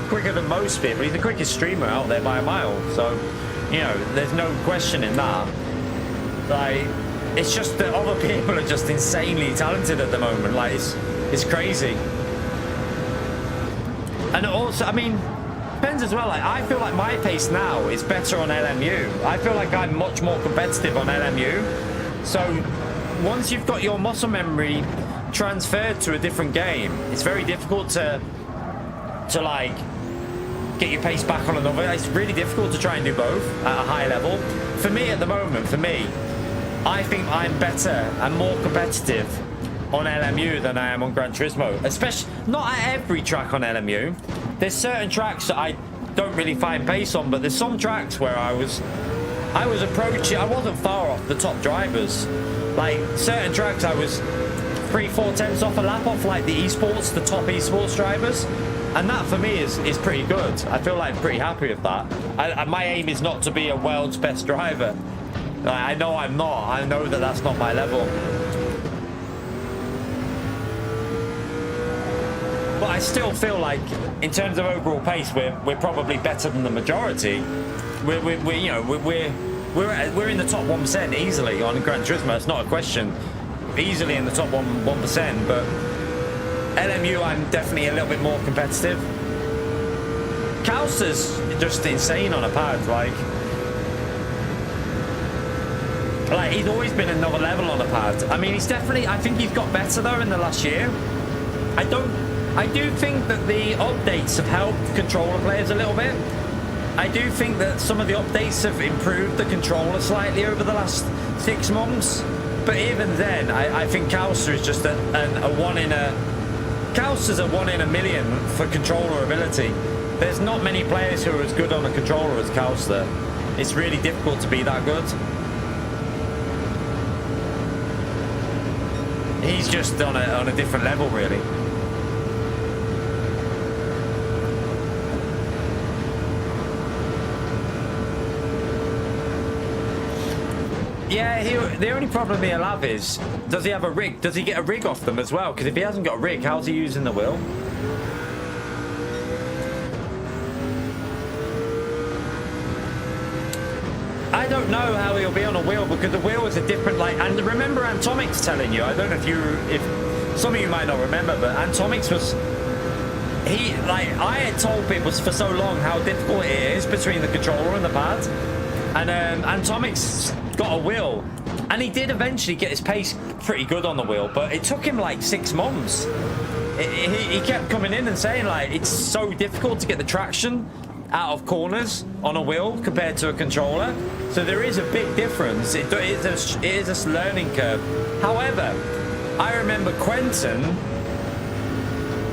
quicker than most people. He's the quickest streamer out there by a mile, so you know, there's no question in that. Like, it's just that other people are just insanely talented at the moment. Like, it's crazy. And also, I mean, depends as well. Like, I feel like my pace now is better on LMU. I feel like I'm much more competitive on LMU. So once you've got your muscle memory transferred to a different game, it's very difficult to like get your pace back on another. It's really difficult to try and do both at a high level. For me at the moment, I think I'm better and more competitive on LMU than I am on Gran Turismo. Especially, not at every track on LMU. There's certain tracks that I don't really find pace on, but there's some tracks where I was approaching, I wasn't far off the top drivers. Like, certain tracks I was 3-4 tenths off a lap off, like the top esports drivers. And that for me is pretty good. I feel like I'm pretty happy with that. My aim is not to be a world's best driver. I know I'm not. I know that that's not my level. But I still feel like, in terms of overall pace, we're probably better than the majority. We're in the top 1% easily on Gran Turismo. It's not a question. Easily in the top 1%, but LMU, I'm definitely a little bit more competitive. Kauster's just insane on a pad. Like he's always been another level on a pad. I mean, I think he's got better though in the last year. I do think that the updates have helped controller players a little bit. I do think that some of the updates have improved the controller slightly over the last 6 months. But even then, I think Kauster is just a 1 in a... Kauster's a 1 in a million for controller ability. There's not many players who are as good on a controller as Kauster. It's really difficult to be that good. He's just on a different level, really. Yeah, the only problem he'll have is, does he have a rig? Does he get a rig off them as well? Because if he hasn't got a rig, how's he using the wheel? I don't know how he'll be on a wheel, because the wheel is a different, like, and remember Antomic's telling you, I don't know if some of you might not remember, but Antomic's was, I had told people for so long how difficult it is between the controller and the pad, and Antomic's got a wheel, and he did eventually get his pace pretty good on the wheel, but it took him like 6 months. He kept coming in and saying, like, it's so difficult to get the traction out of corners on a wheel compared to a controller. So there is a big difference. It is a learning curve. However, I remember Quentin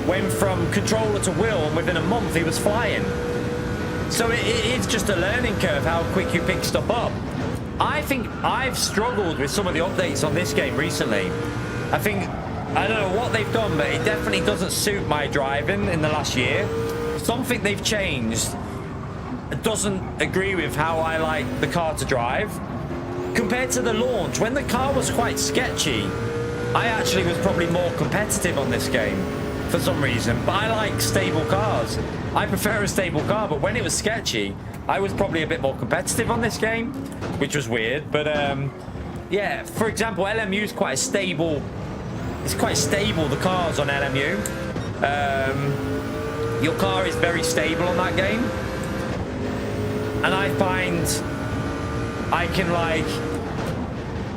went from controller to wheel, and within a month he was flying. So it is just a learning curve how quick you pick stuff up. I think I've struggled with some of the updates on this game recently. I don't know what they've done, but it definitely doesn't suit my driving in the last year. Something they've changed doesn't agree with how I like the car to drive. Compared to the launch, when the car was quite sketchy, I actually was probably more competitive on this game. for some reason, but I like stable cars. I prefer a stable car, but when it was sketchy, I was probably a bit more competitive on this game, which was weird. But yeah, for example, LMU is quite a stable. It's quite stable, the cars on LMU. Your car is very stable on that game. And I find I can like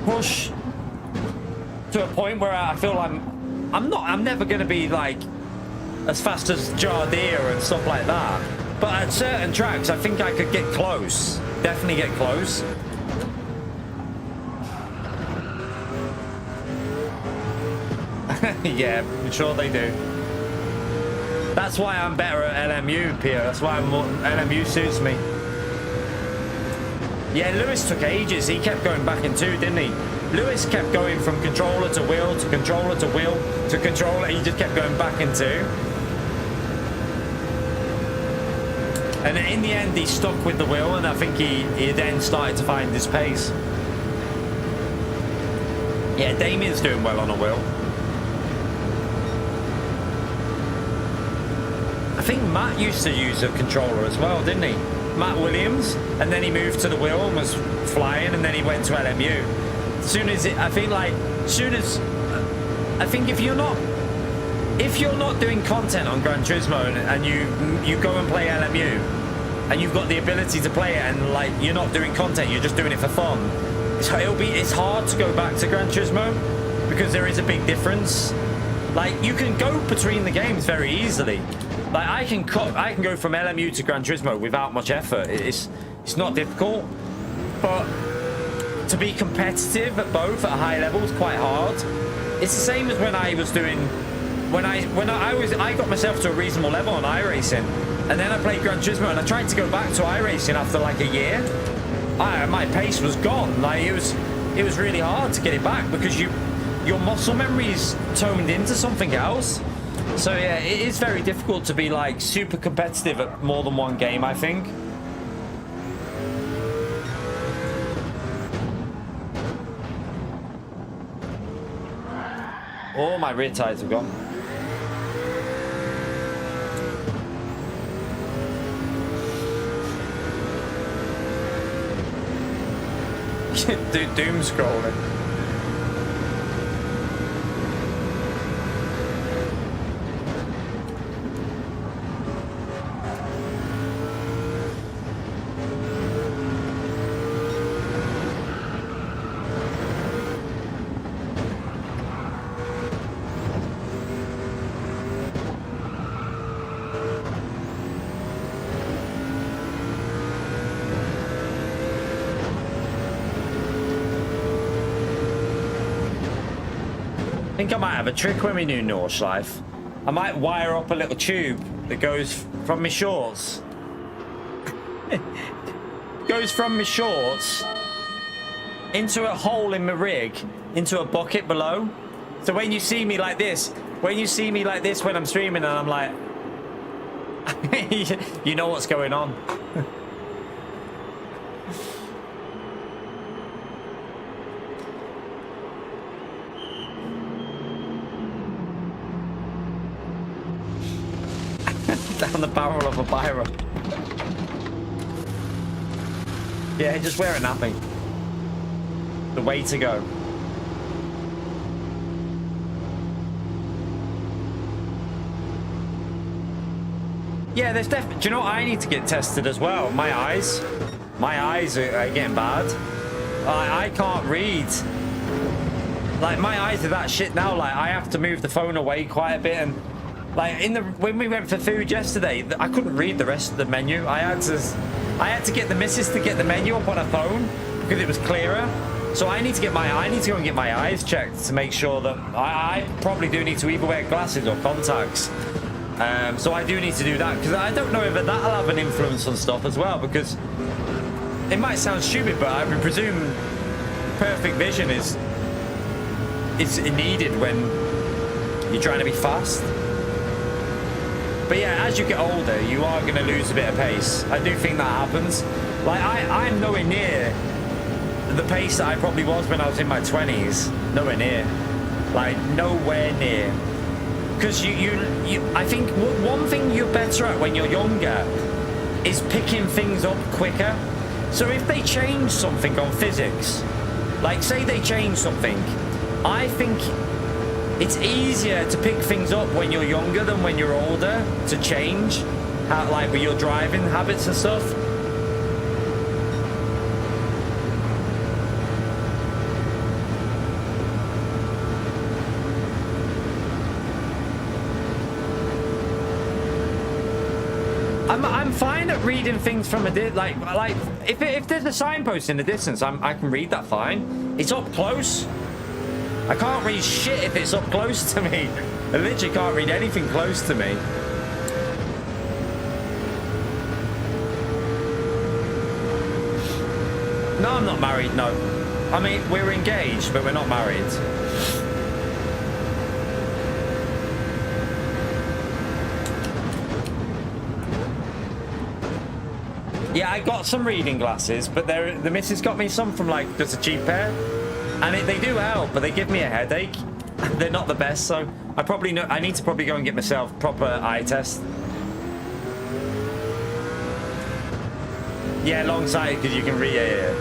push to a point where I feel I'm never going to be like as fast as Jardir and stuff like that. But at certain tracks, I think I could get close. Definitely get close. Yeah, I'm sure they do. That's why I'm better at LMU, Pierre. That's why LMU suits me. Yeah, Lewis took ages. He kept going back in two, didn't he? Lewis kept going from controller to wheel to controller to wheel to controller. He just kept going back in two. And in the end, he stuck with the wheel, and I think he then started to find his pace. Yeah, Damien's doing well on a wheel. I think Matt used to use a controller as well, didn't he? Matt Williams, and then he moved to the wheel and was flying, and then he went to LMU. As soon as I think if you're not doing content on Gran Turismo and you go and play LMU, and you've got the ability to play it, and like you're not doing content, you're just doing it for fun. It's hard to go back to Gran Turismo because there is a big difference. Like you can go between the games very easily. Like I can go from LMU to Gran Turismo without much effort. It's not difficult, but to be competitive at both at a high level is quite hard. It's the same as when I was doing I got myself to a reasonable level on iRacing, and then I played Gran Turismo, and I tried to go back to iRacing after like a year. My pace was gone. Like it was really hard to get it back because your muscle memory is toned into something else. So yeah, it is very difficult to be like super competitive at more than one game, I think. Oh, my rear tires have gone. Doom scrolling. I think I might have a trick when we do Nordschleife. I might wire up a little tube that goes from my shorts. Goes from my shorts into a hole in my rig, into a bucket below. So when you see me like this, when I'm streaming and I'm like, you know what's going on. Down the barrel of a Byron. Yeah, just wear a nappy. The way to go. Yeah, there's definitely. Do you know what? I need to get tested as well? My eyes are getting bad. I can't read. Like my eyes are that shit now. Like I have to move the phone away quite a bit, and like when we went for food yesterday, I couldn't read the rest of the menu. I had to get the missus to get the menu up on her phone because it was clearer. So I need to go and get my eyes checked to make sure that I probably do need to either wear glasses or contacts. So I do need to do that because I don't know if that'll have an influence on stuff as well, because it might sound stupid, but I would presume perfect vision is needed when you're trying to be fast. But yeah, as you get older, you are going to lose a bit of pace. I do think that happens. Like I'm nowhere near the pace that I probably was when I was in my 20s. Nowhere near. Like nowhere near. Because I think one thing you're better at when you're younger is picking things up quicker. So if they change something on physics, like say they change something, I think it's easier to pick things up when you're younger than when you're older to change, how, like with your driving habits and stuff. I'm fine at reading things from a like if there's a signpost in the distance, I can read that fine. It's up close. I can't read shit if it's up close to me. I literally can't read anything close to me. No, I'm not married. No, I mean we're engaged, but we're not married. Yeah, I got some reading glasses, but the missus got me some from like just a cheap pair, and they do help, but they give me a headache. They're not the best, so I need to probably go and get myself proper eye test. Yeah, long sighted because you can read. Yeah.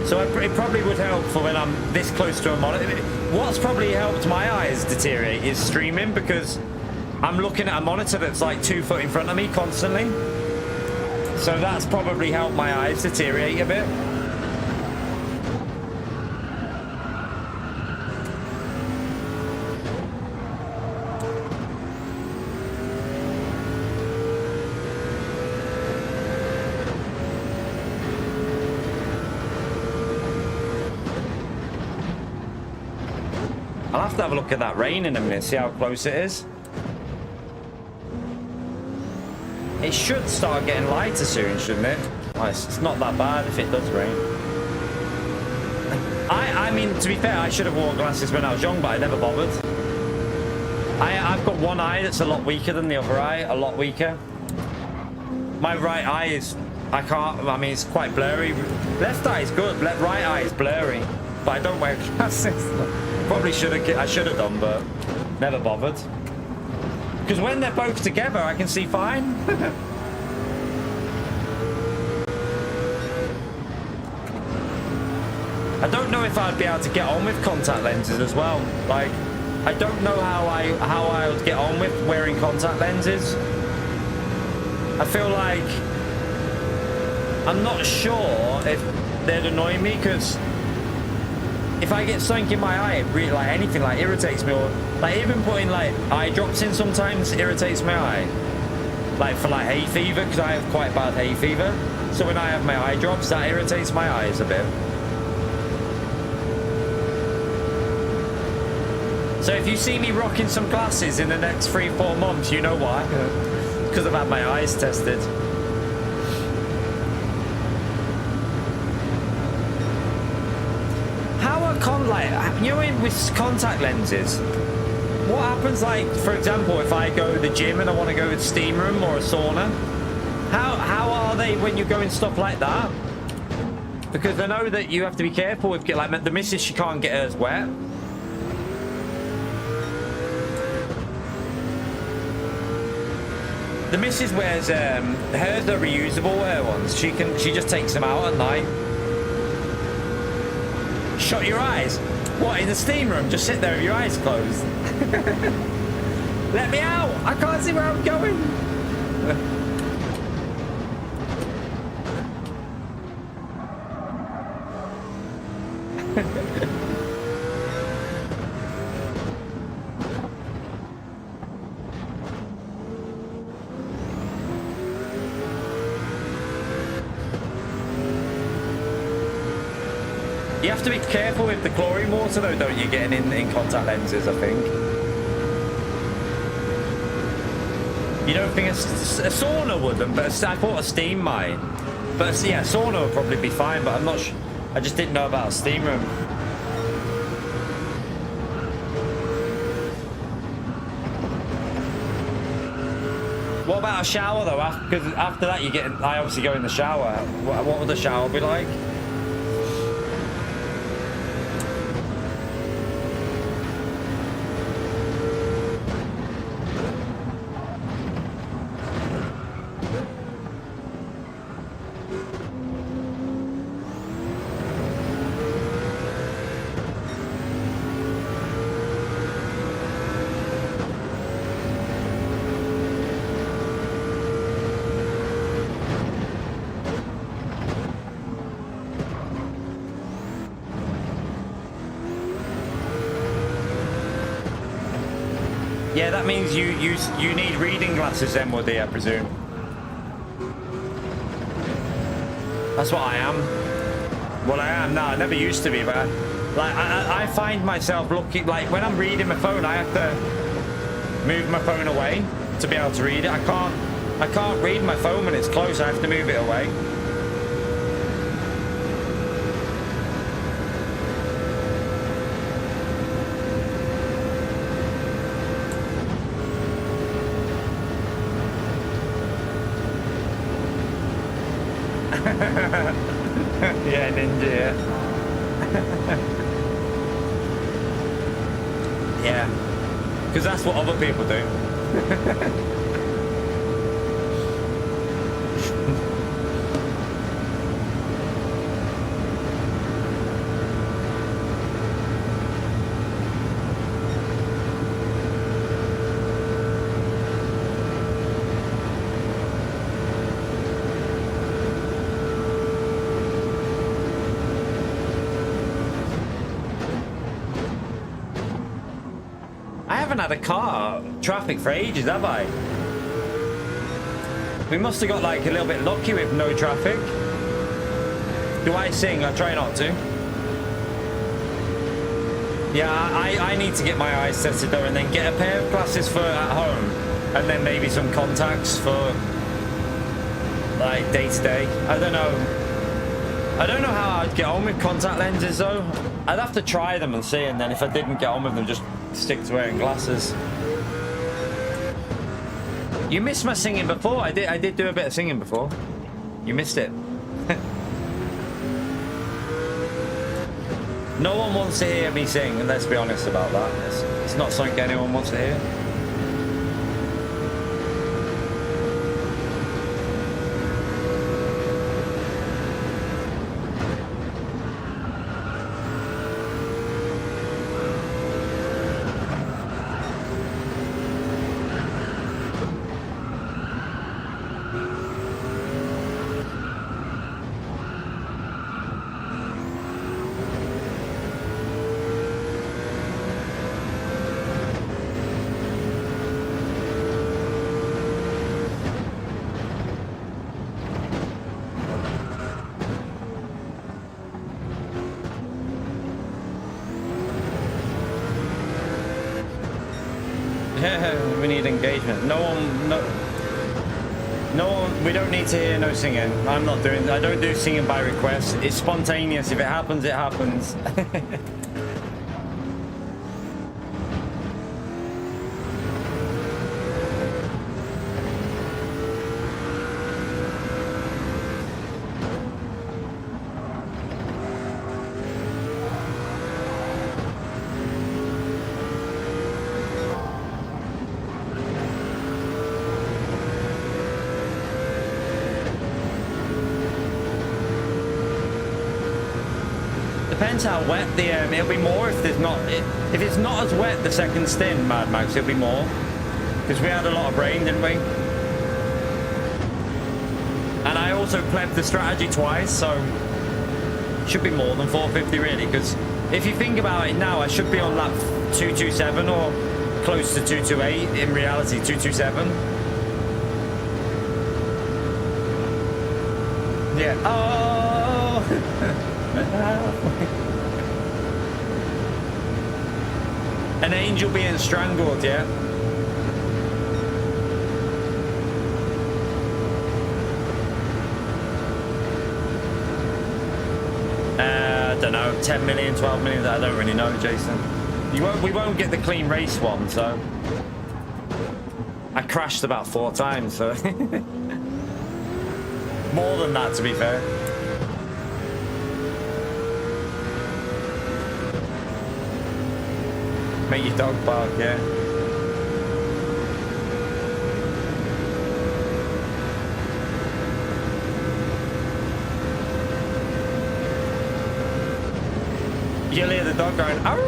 So it probably would help for when I'm this close to a monitor. What's probably helped my eyes deteriorate is streaming, because I'm looking at a monitor that's like 2 foot in front of me constantly. So that's probably helped my eyes deteriorate a bit. I'll have to have a look at that rain in a minute, see how close it is. It should start getting lighter soon, shouldn't it? Oh, it's not that bad if it does rain. I mean, to be fair, I should have worn glasses when I was young, but I never bothered. I've got one eye that's a lot weaker than the other eye, a lot weaker. My right eye is, I mean, it's quite blurry. Left eye is good, right eye is blurry, but I don't wear glasses. Probably I should have done, but never bothered. Because when they're both together, I can see fine. I don't know if I'd be able to get on with contact lenses as well. Like, I don't know how I would get on with wearing contact lenses. I feel like I'm not sure if they'd annoy me, because if I get something in my eye, it really, like anything, like irritates me, or like even putting like eye drops in sometimes irritates my eye. Like for like hay fever, because I have quite bad hay fever. So when I have my eye drops, that irritates my eyes a bit. So if you see me rocking some glasses in the next 3-4 months, you know why. Because I've had my eyes tested. With contact lenses, what happens, like for example, if I go to the gym and I want to go to a steam room or a sauna, how are they when you're going stuff like that? Because I know that you have to be careful with like the missus, she can't get hers wet. The missus wears hers are reusable ones. She just takes them out at night. Shut your eyes. What, in the steam room? Just sit there with your eyes closed. Let me out! I can't see where I'm going. You have to be careful with the chlorine water though, don't you, getting in contact lenses, I think. You don't think a sauna wouldn't, but I thought a steam might. But yeah, sauna would probably be fine, but I'm not sure. I just didn't know about a steam room. What about a shower though? Because after that I obviously go in the shower. What would the shower be like? that means you need reading glasses then, Woody, I presume. That's what I am. Well, I am now. I never used to be, but like I find myself looking, like when I'm reading my phone, I have to move my phone away to be able to read it. I can't read my phone when it's close. I have to move it away. Yeah, ninja. Yeah, because that's what other people do. Had a car traffic for ages, have I? We must have got like a little bit lucky with no traffic. Do I sing? I try not to. Yeah, I need to get my eyes tested though, and then get a pair of glasses for at home, and then maybe some contacts for like day to day. I don't know how I'd get on with contact lenses though. I'd have to try them and see, and then if I didn't get on with them, just stick to wearing glasses. You missed my singing before. I did do a bit of singing before. You missed it. No one wants to hear me sing, and let's be honest about that. It's not something anyone wants to hear. We need engagement. No one, we don't need to hear no singing. I don't do singing by request. It's spontaneous. If it happens, it happens. Depends how wet the it'll be more if there's not if it's not as wet the second stint, Mad Max, it'll be more because we had a lot of rain, didn't we? And I also plebed the strategy twice, so it should be more than 450 really, because if you think about it now, I should be on lap 227 or close to 228. In reality, 227. Yeah. Oh. An angel being strangled, yeah. I don't know, 10 million, 12 million, I don't really know, Jason. We won't get the clean race one, so. I crashed about 4 times, so. More than that, to be fair. Make your dog bark, yeah. You'll hear the dog going, "Arr!"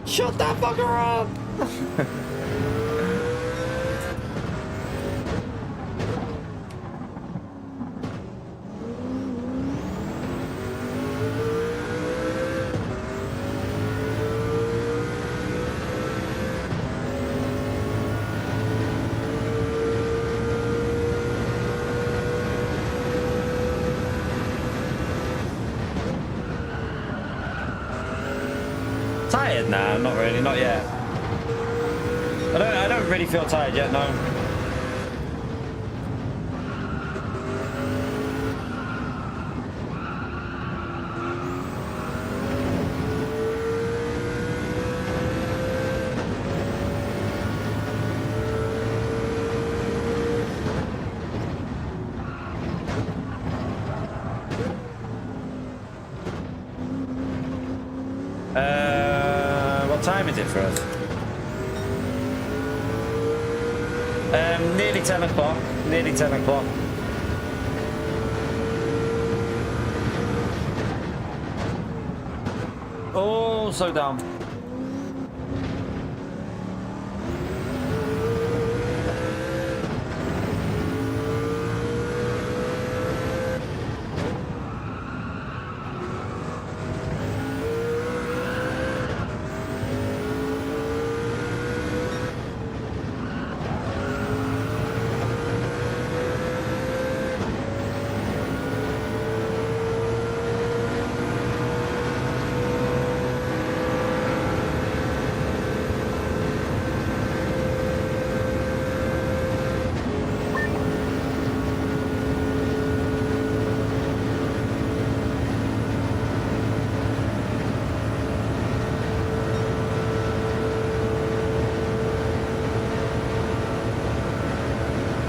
Shut that fucker up! tired? Nah, not really, not yet. I don't really feel tired yet, no. What time is it for us? Nearly 10 o'clock. Nearly 10 o'clock. Oh, slow down.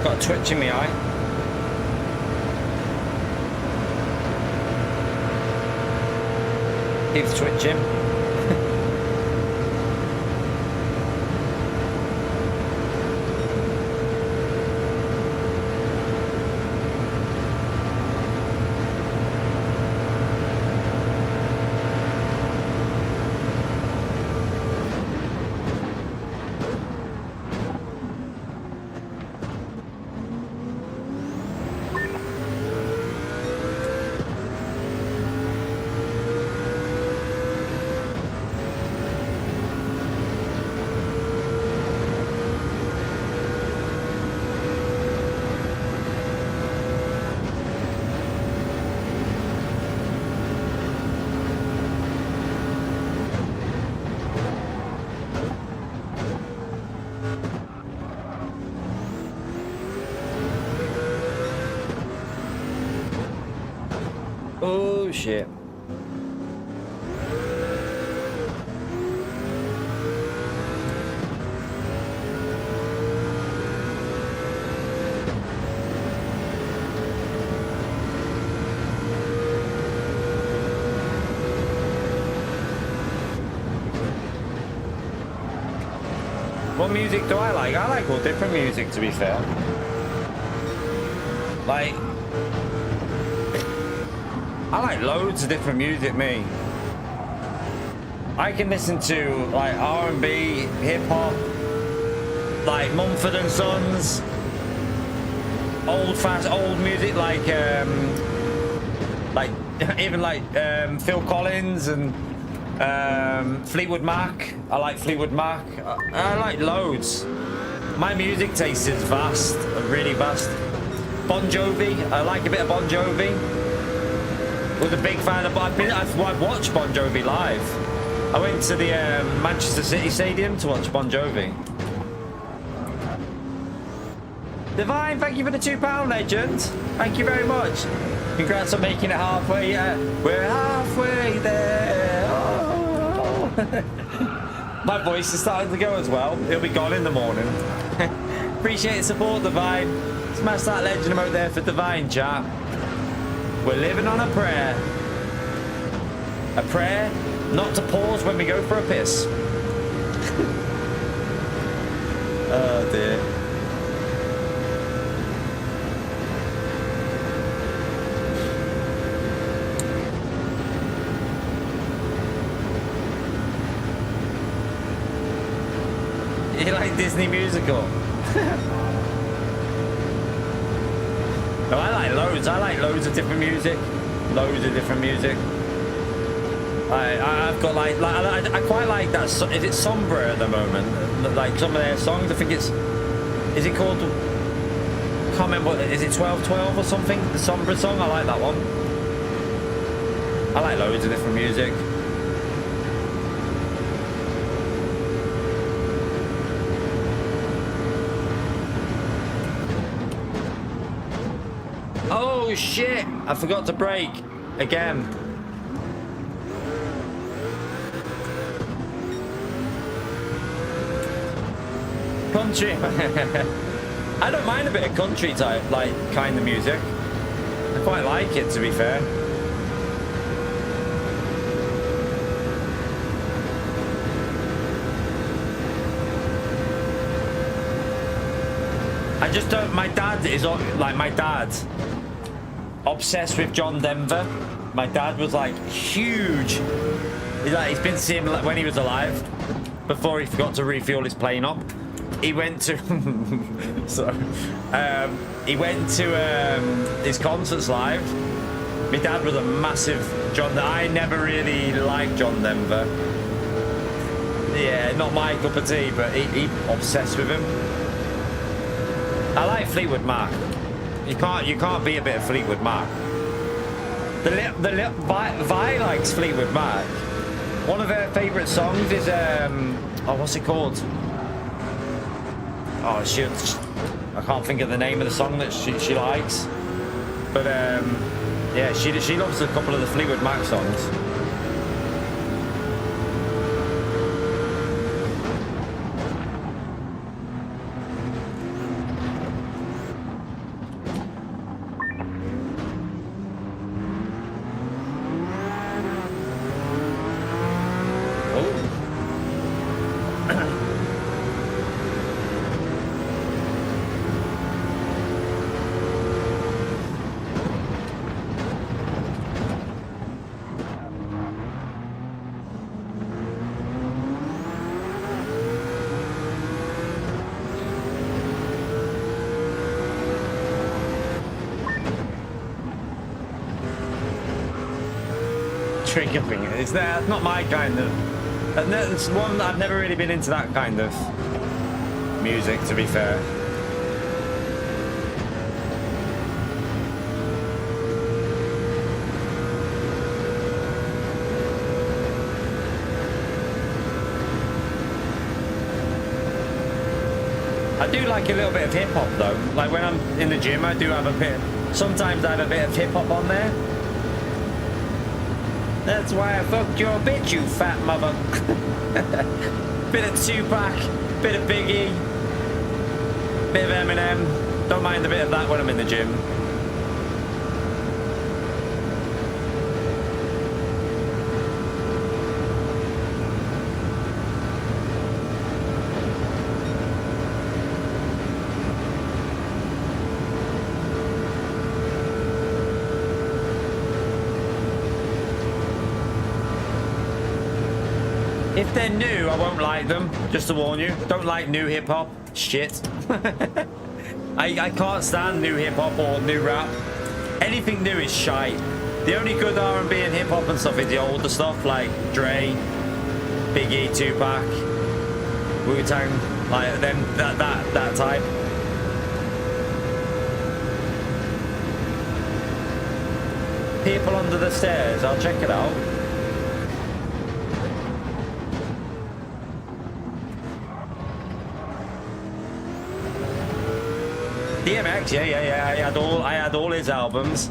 Got a twitch in my eye. Keeps twitching. Oh shit. What music do I like? I like all different music, to be fair. Like, I like loads of different music, me. I can listen to like R&B, hip hop, like Mumford and Sons, old music like even like Phil Collins and Fleetwood Mac. I like Fleetwood Mac. I like loads. My music taste is vast, really vast. Bon Jovi. I like a bit of Bon Jovi. Was a big fan of. I've watched Bon Jovi live. I went to the Manchester City Stadium to watch Bon Jovi. Divine, thank you for the £2 legend. Thank you very much. Congrats on making it halfway. We're halfway there. Oh. My voice is starting to go as well. It'll be gone in the morning. Appreciate the support, Divine. Smash that legend emote there for Divine, chat. We're living on a prayer. A prayer not to pause when we go for a piss. Oh dear. You like Disney musical? No, I like loads. I like loads of different music. Loads of different music. I've got like I quite like that. Is it Sombra at the moment? Like some of their songs. I think it's. Is it called? Can't remember. What, is it 1212 or something? The Sombra song. I like that one. I like loads of different music. Oh shit! I forgot to brake again. Country. I don't mind a bit of country type, like kind of music. I quite like it, to be fair. I just don't. My dad is like my dad's obsessed with John Denver. My dad was like huge. He's been seeing him when he was alive, before he forgot to refuel his plane up. He went to he went to his concerts live. My dad was a massive John. I never really liked John Denver. Yeah, not my cup of tea, but he obsessed with him. I like Fleetwood Mac. You can't beat a bit of Fleetwood Mac. Vi likes Fleetwood Mac. One of her favourite songs is what's it called? Oh shit, I can't think of the name of the song that she likes. But yeah, she loves a couple of the Fleetwood Mac songs. Trigger finger. It's that's not my kind of. It's one I've never really been into that kind of music, to be fair. I do like a little bit of hip hop though. Like when I'm in the gym, I do have a bit. Sometimes I have a bit of hip hop on there. That's why I fucked your bitch, you fat mother. Bit of Tupac, bit of Biggie, bit of Eminem. Don't mind a bit of that when I'm in the gym. If they're new, I won't like them, just to warn you. Don't like new hip-hop. Shit. I can't stand new hip-hop or new rap. Anything new is shite. The only good R&B and hip-hop and stuff is the older stuff, like Dre, Biggie, Tupac, Wu-Tang, like them, that type. People Under the Stairs, I'll check it out. DMX, yeah. I had all his albums.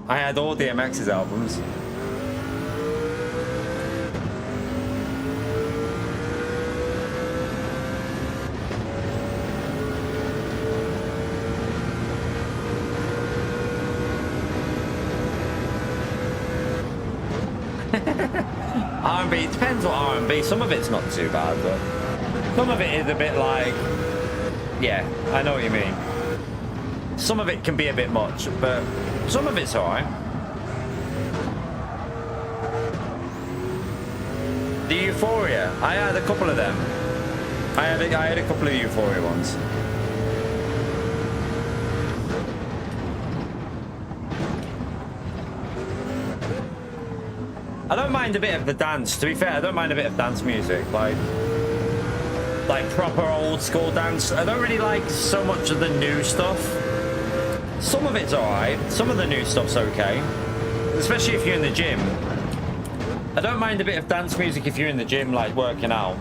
I had all DMX's albums. R&B, depends what R&B. Some of it's not too bad, though. Some of it is a bit like... Yeah, I know what you mean. Some of it can be a bit much, but some of it's alright. The Euphoria, I had a couple of them. I had a couple of Euphoria ones. I don't mind a bit of the dance, to be fair. I don't mind a bit of dance music, like proper old school dance. I don't really like so much of the new stuff. Some of it's alright, some of the new stuff's okay, especially if you're in the gym. I don't mind a bit of dance music if you're in the gym, like working out.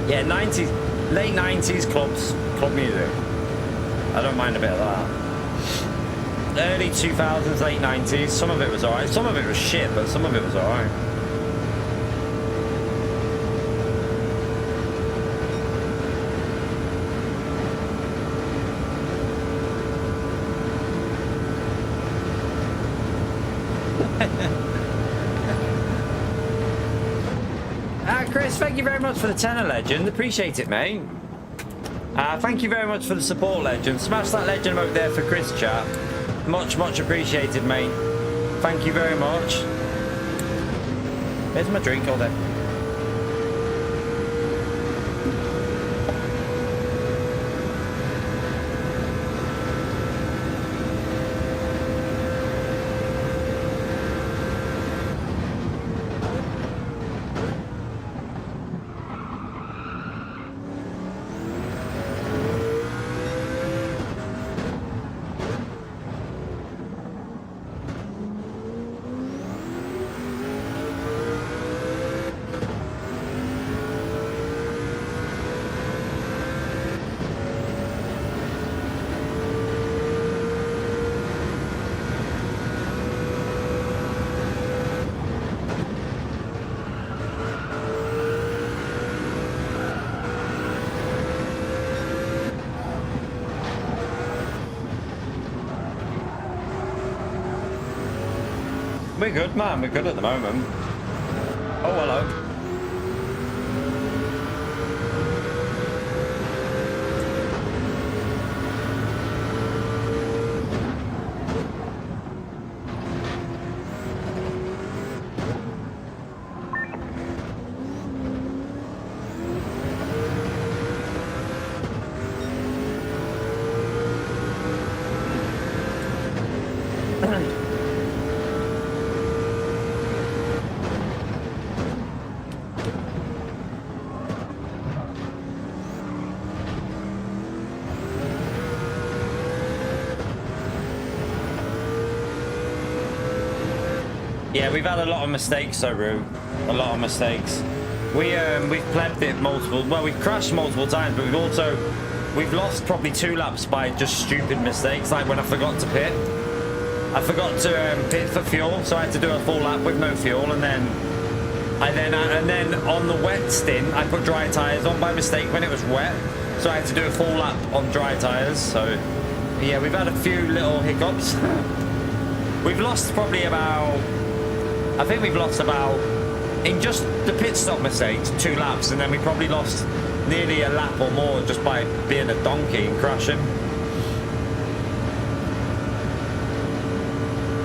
Yeah, 90s, late 90s club music. I don't mind a bit of that. Early 2000s, late 90s, some of it was alright. Some of it was shit, but some of it was alright. Chris, thank you very much for the tenner, legend. Appreciate it, mate. Thank you very much for the support, legend. Smash that legend emote there for Chris, chat. Much, much appreciated, mate. Thank you very much. There's my drink all there. We're good, man. We're good at the moment. Oh, hello. Yeah, we've had a lot of mistakes, though, Rue. A lot of mistakes. We've plebbed it multiple. Well, we've crashed multiple times, but we've lost probably 2 laps by just stupid mistakes. Like when I forgot to pit. I forgot to pit for fuel, so I had to do a full lap with no fuel, and then on the wet stint, I put dry tires on by mistake when it was wet, so I had to do a full lap on dry tires. So yeah, we've had a few little hiccups. We've lost probably about. I think we've lost about, in just the pit stop mistakes, 2 laps, and then we probably lost nearly a lap or more just by being a donkey and crashing.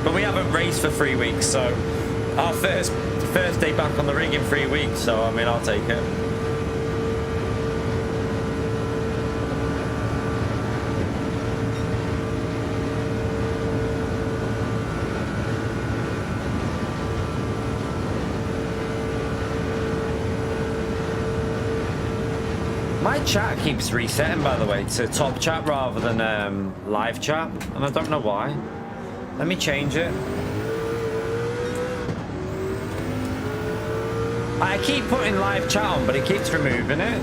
But we haven't raced for 3 weeks, so our first day back on the rig in 3 weeks, so I mean, I'll take it. My chat keeps resetting, by the way, to top chat rather than live chat, and I don't know why. Let me change it. I keep putting live chat on, but it keeps removing it.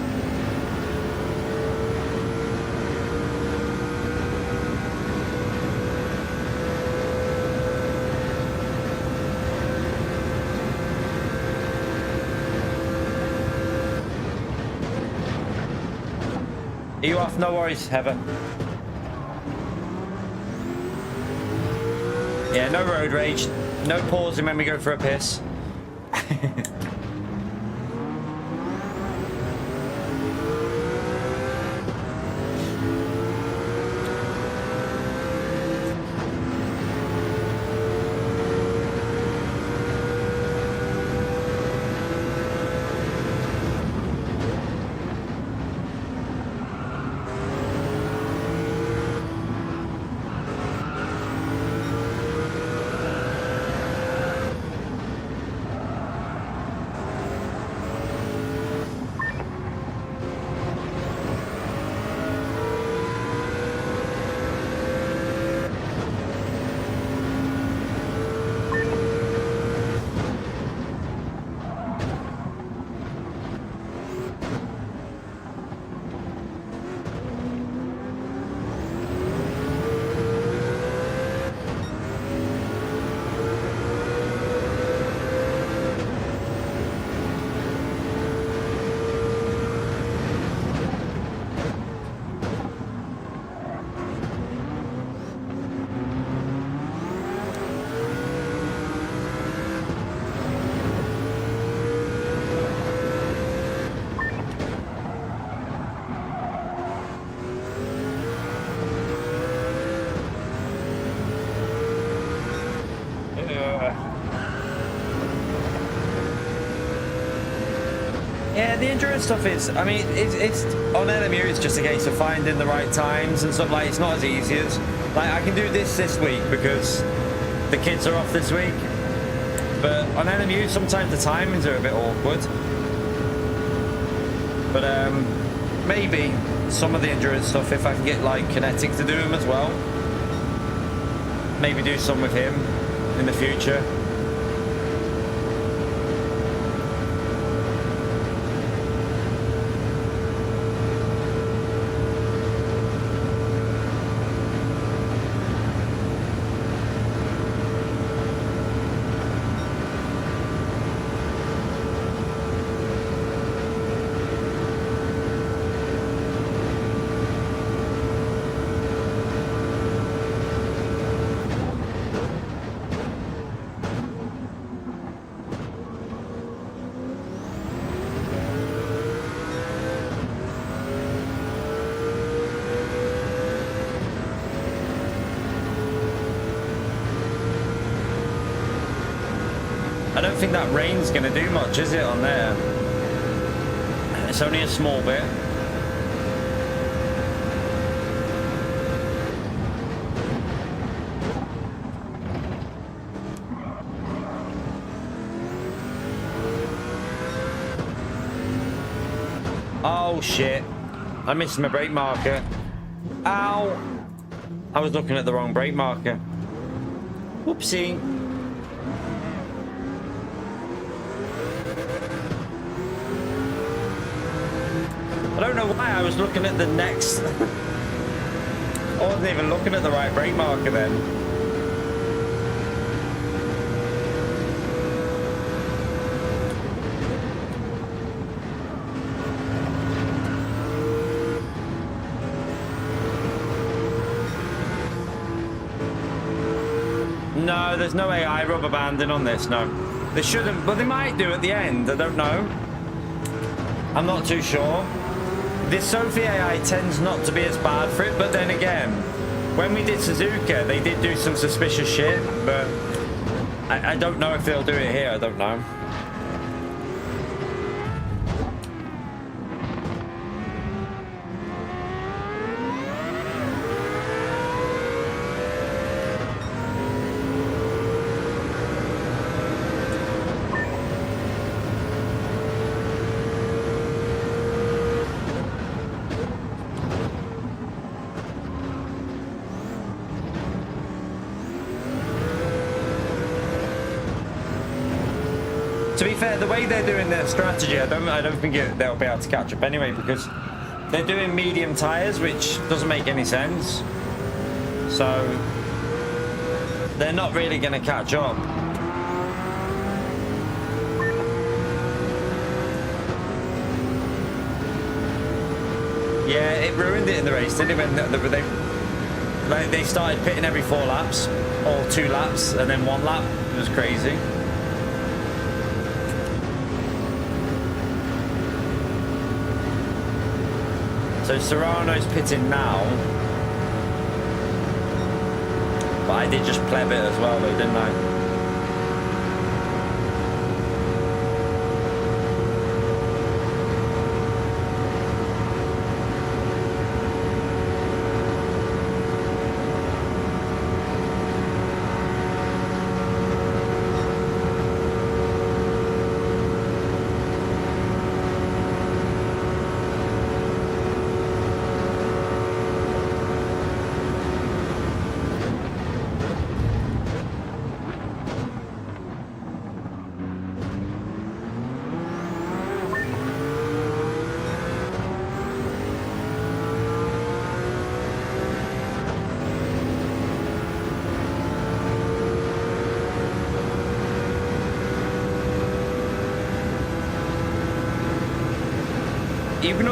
Are you off? No worries, Heather. Yeah, no road rage. No pausing when we go for a piss. Yeah, the endurance stuff is, I mean, it's on LMU, it's just a case of finding the right times and stuff. Like, it's not as easy as, like, I can do this week because the kids are off this week. But on LMU, sometimes the timings are a bit awkward. But maybe some of the endurance stuff, if I can get, like, Kinetic to do them as well. Maybe do some with him in the future. I don't think that rain's going to do much, is it, on there? It's only a small bit. Oh, shit. I missed my brake marker. Ow. I was looking at the wrong brake marker. Whoopsie. I don't know why I was looking at the next. I wasn't even looking at the right brake marker then. No, there's no AI rubber banding on this, no. They shouldn't, but they might do at the end, I don't know. I'm not too sure. This Sophie AI tends not to be as bad for it, but then again, when we did Suzuka, they did do some suspicious shit, but I don't know if they'll do it here, I don't know. To be fair, the way they're doing their strategy, I don't think they'll be able to catch up anyway, because they're doing medium tires, which doesn't make any sense. So they're not really going to catch up. Yeah, it ruined it in the race, didn't it? When they started pitting every 4 laps, or 2 laps, and then 1 lap. It was crazy. So Serrano's pitting now. But I did just pleb it as well though, didn't I?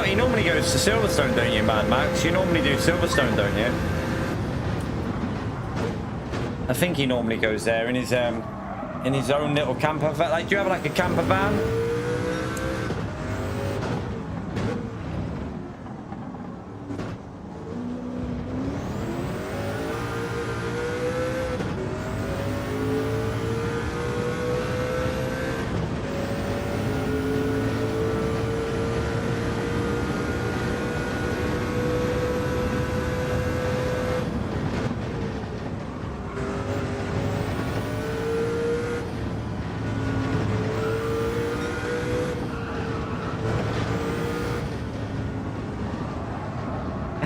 He normally goes to Silverstone, don't you, Mad Max? You normally do Silverstone, don't you? I think he normally goes there in his own little camper van. Like, do you have like a camper van?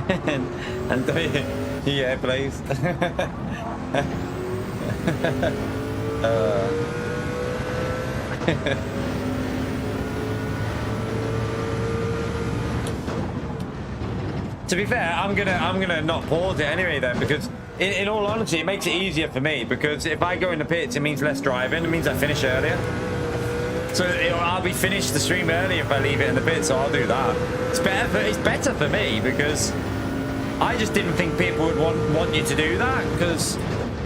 and do you? Yeah, please. To be fair, I'm gonna not pause it anyway then, because in all honesty, it makes it easier for me, because if I go in the pits, it means less driving. It means I finish earlier. So I'll be finished the stream early if I leave it in the pit, so I'll do that. It's better for me, because I just didn't think people would want you to do that, because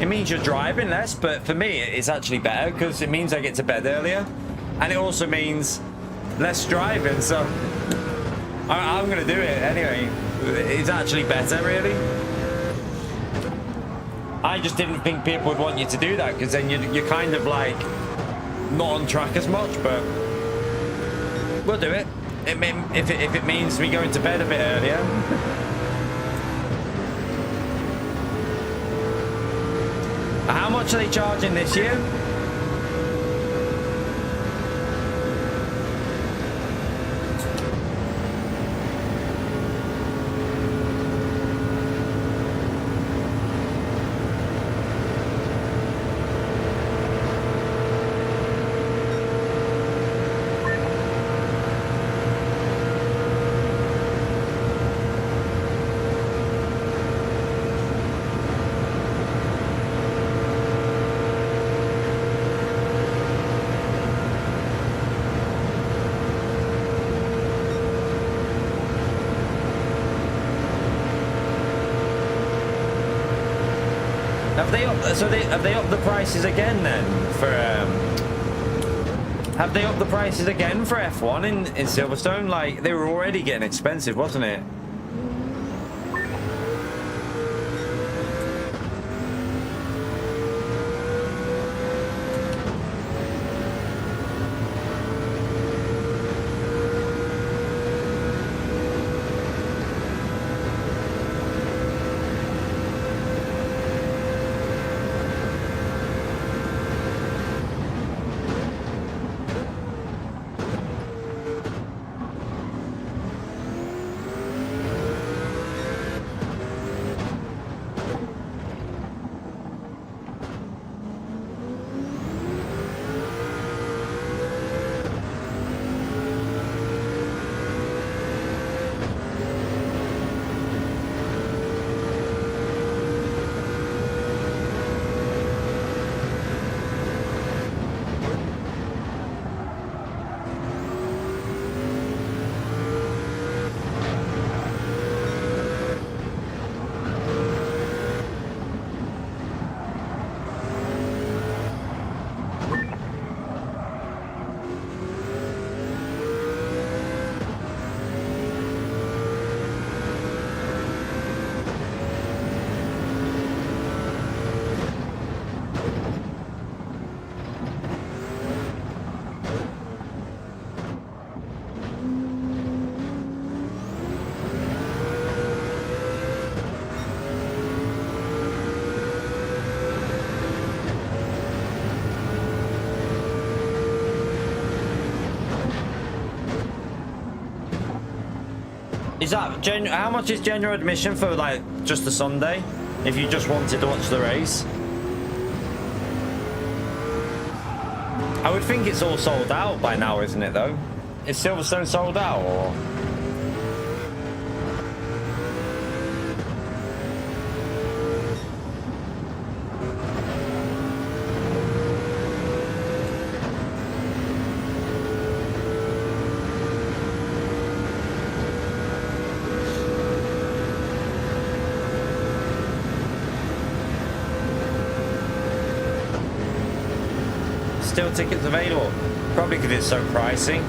it means you're driving less. But for me, it's actually better, because it means I get to bed earlier, and it also means less driving. So I'm gonna do it anyway. It's actually better, really. I just didn't think people would want you to do that, because then you're kind of like not on track as much. But we'll do it. If it means me going to bed a bit earlier. How much are they charging this year? Have they upped the prices again then for have they upped the prices again for F1 in Silverstone? Like, they were already getting expensive, wasn't it? Is that how much is general admission for, like, just a Sunday if you just wanted to watch the race? I would think it's all sold out by now, isn't it, though? Is Silverstone sold out, or? Still tickets available? Probably because it's so pricey.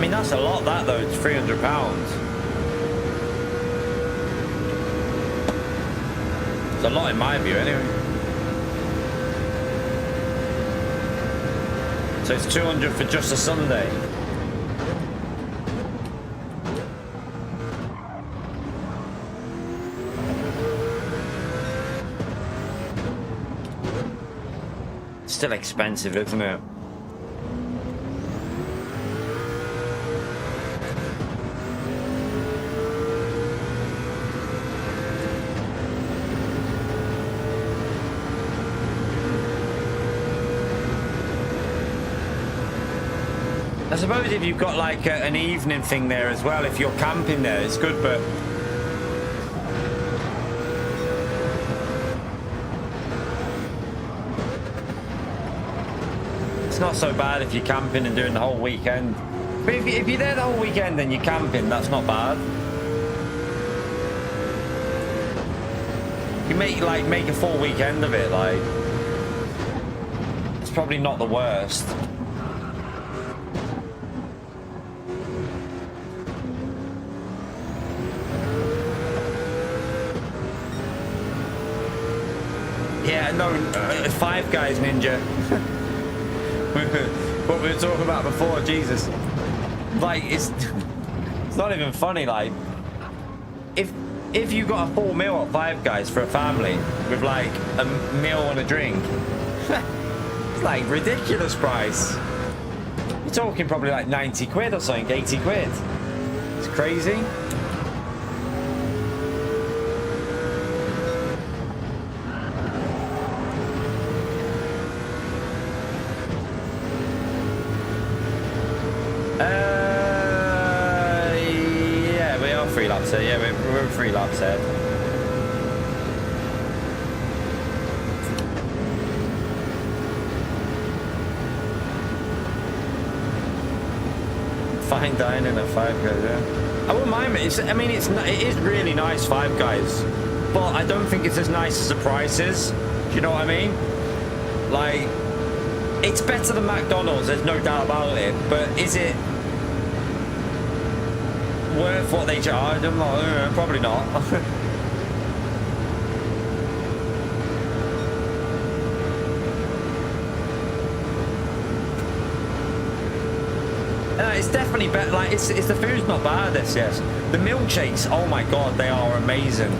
mean, that's a lot, that though. It's £300. It's a lot in my view, anyway. So it's 200 for just a Sunday. Still expensive, isn't it? I suppose if you've got like an evening thing there as well, if you're camping there, it's good, but it's not so bad if you're camping and doing the whole weekend. But if you're there the whole weekend and you're camping, that's not bad. You make a full weekend of it, like it's probably not the worst. Yeah, no, Five Guys Ninja. What we were talking about before, Jesus. Like, it's not even funny, like, if you got a full meal at Five Guys for a family with like a meal and a drink, it's like ridiculous price. You're talking probably like 90 quid or something, 80 quid. It's crazy. Yeah, we're 3 laps ahead. Fine dining at Five Guys, yeah. I wouldn't mind it. It is really nice, Five Guys, but I don't think it's as nice as the prices. Do you know what I mean? Like, it's better than McDonald's, there's no doubt about it, but is it worth what they charge? I'm not, probably not. It's definitely better. Like, it's the food's not bad. Yes, the milkshakes. Oh my god, they are amazing.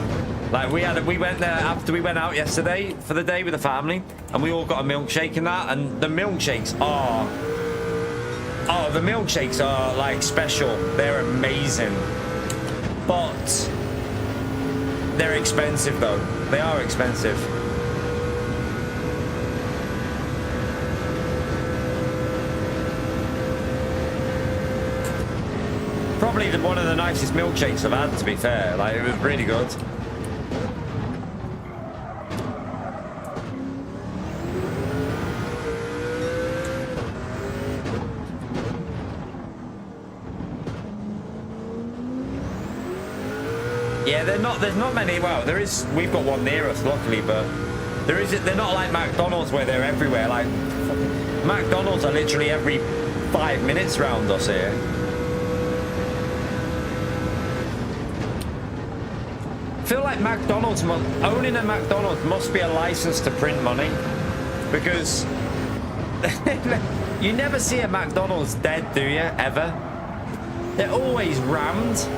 Like we went there after we went out yesterday for the day with the family, and we all got a milkshake and that, and the milkshakes are. Oh, the milkshakes are like special. They're amazing. But they're expensive though. They are expensive. Probably one of the nicest milkshakes I've had, to be fair. Like, it was really good. Yeah, there's not many. Well, there is. We've got one near us, luckily, but they're not like McDonald's where they're everywhere. Like, McDonald's are literally every 5 minutes round us here. I feel like owning a McDonald's must be a license to print money, because you never see a McDonald's dead, do you? Ever? They're always rammed.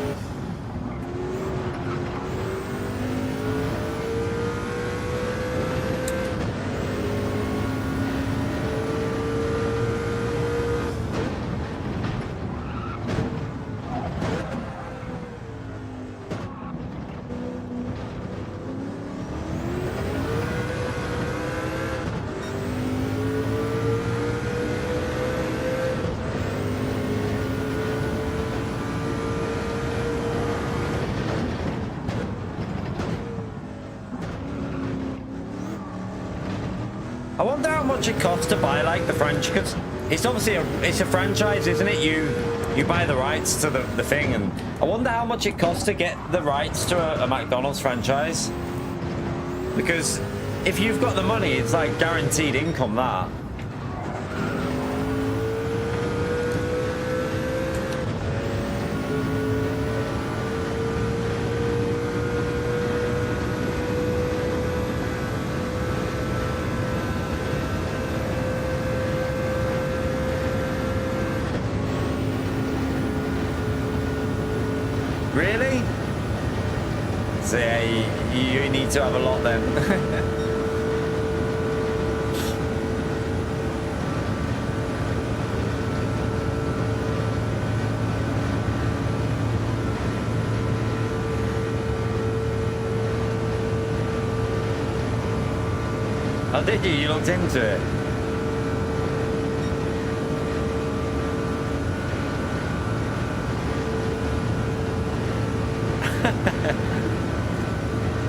I wonder how much it costs to buy like the franchise, because it's obviously it's a franchise, isn't it? You buy the rights to the thing, and I wonder how much it costs to get the rights to a McDonald's franchise, because if you've got the money, it's like guaranteed income, that. Really? So yeah, you need to have a lot then. Oh, did you? You looked into it?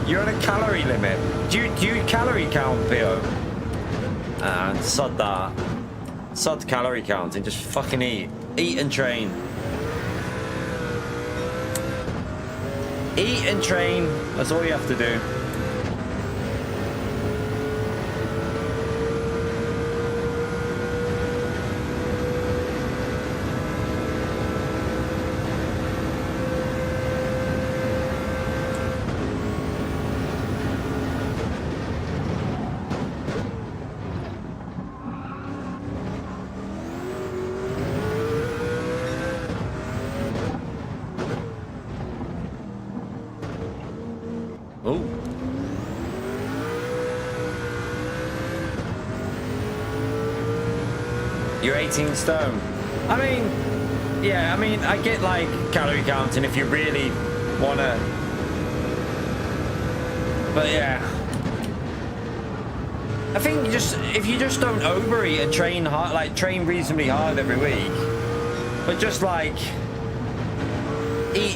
You're on a calorie limit. Do you calorie count, Pio? Sod that. Sod calorie count and just fucking eat. Eat and train. Eat and train. That's all you have to do. You're 18 stone. I mean, yeah, I mean, I get like calorie counting if you really wanna, but yeah. I think if you just don't overeat and train hard, like train reasonably hard every week, but just like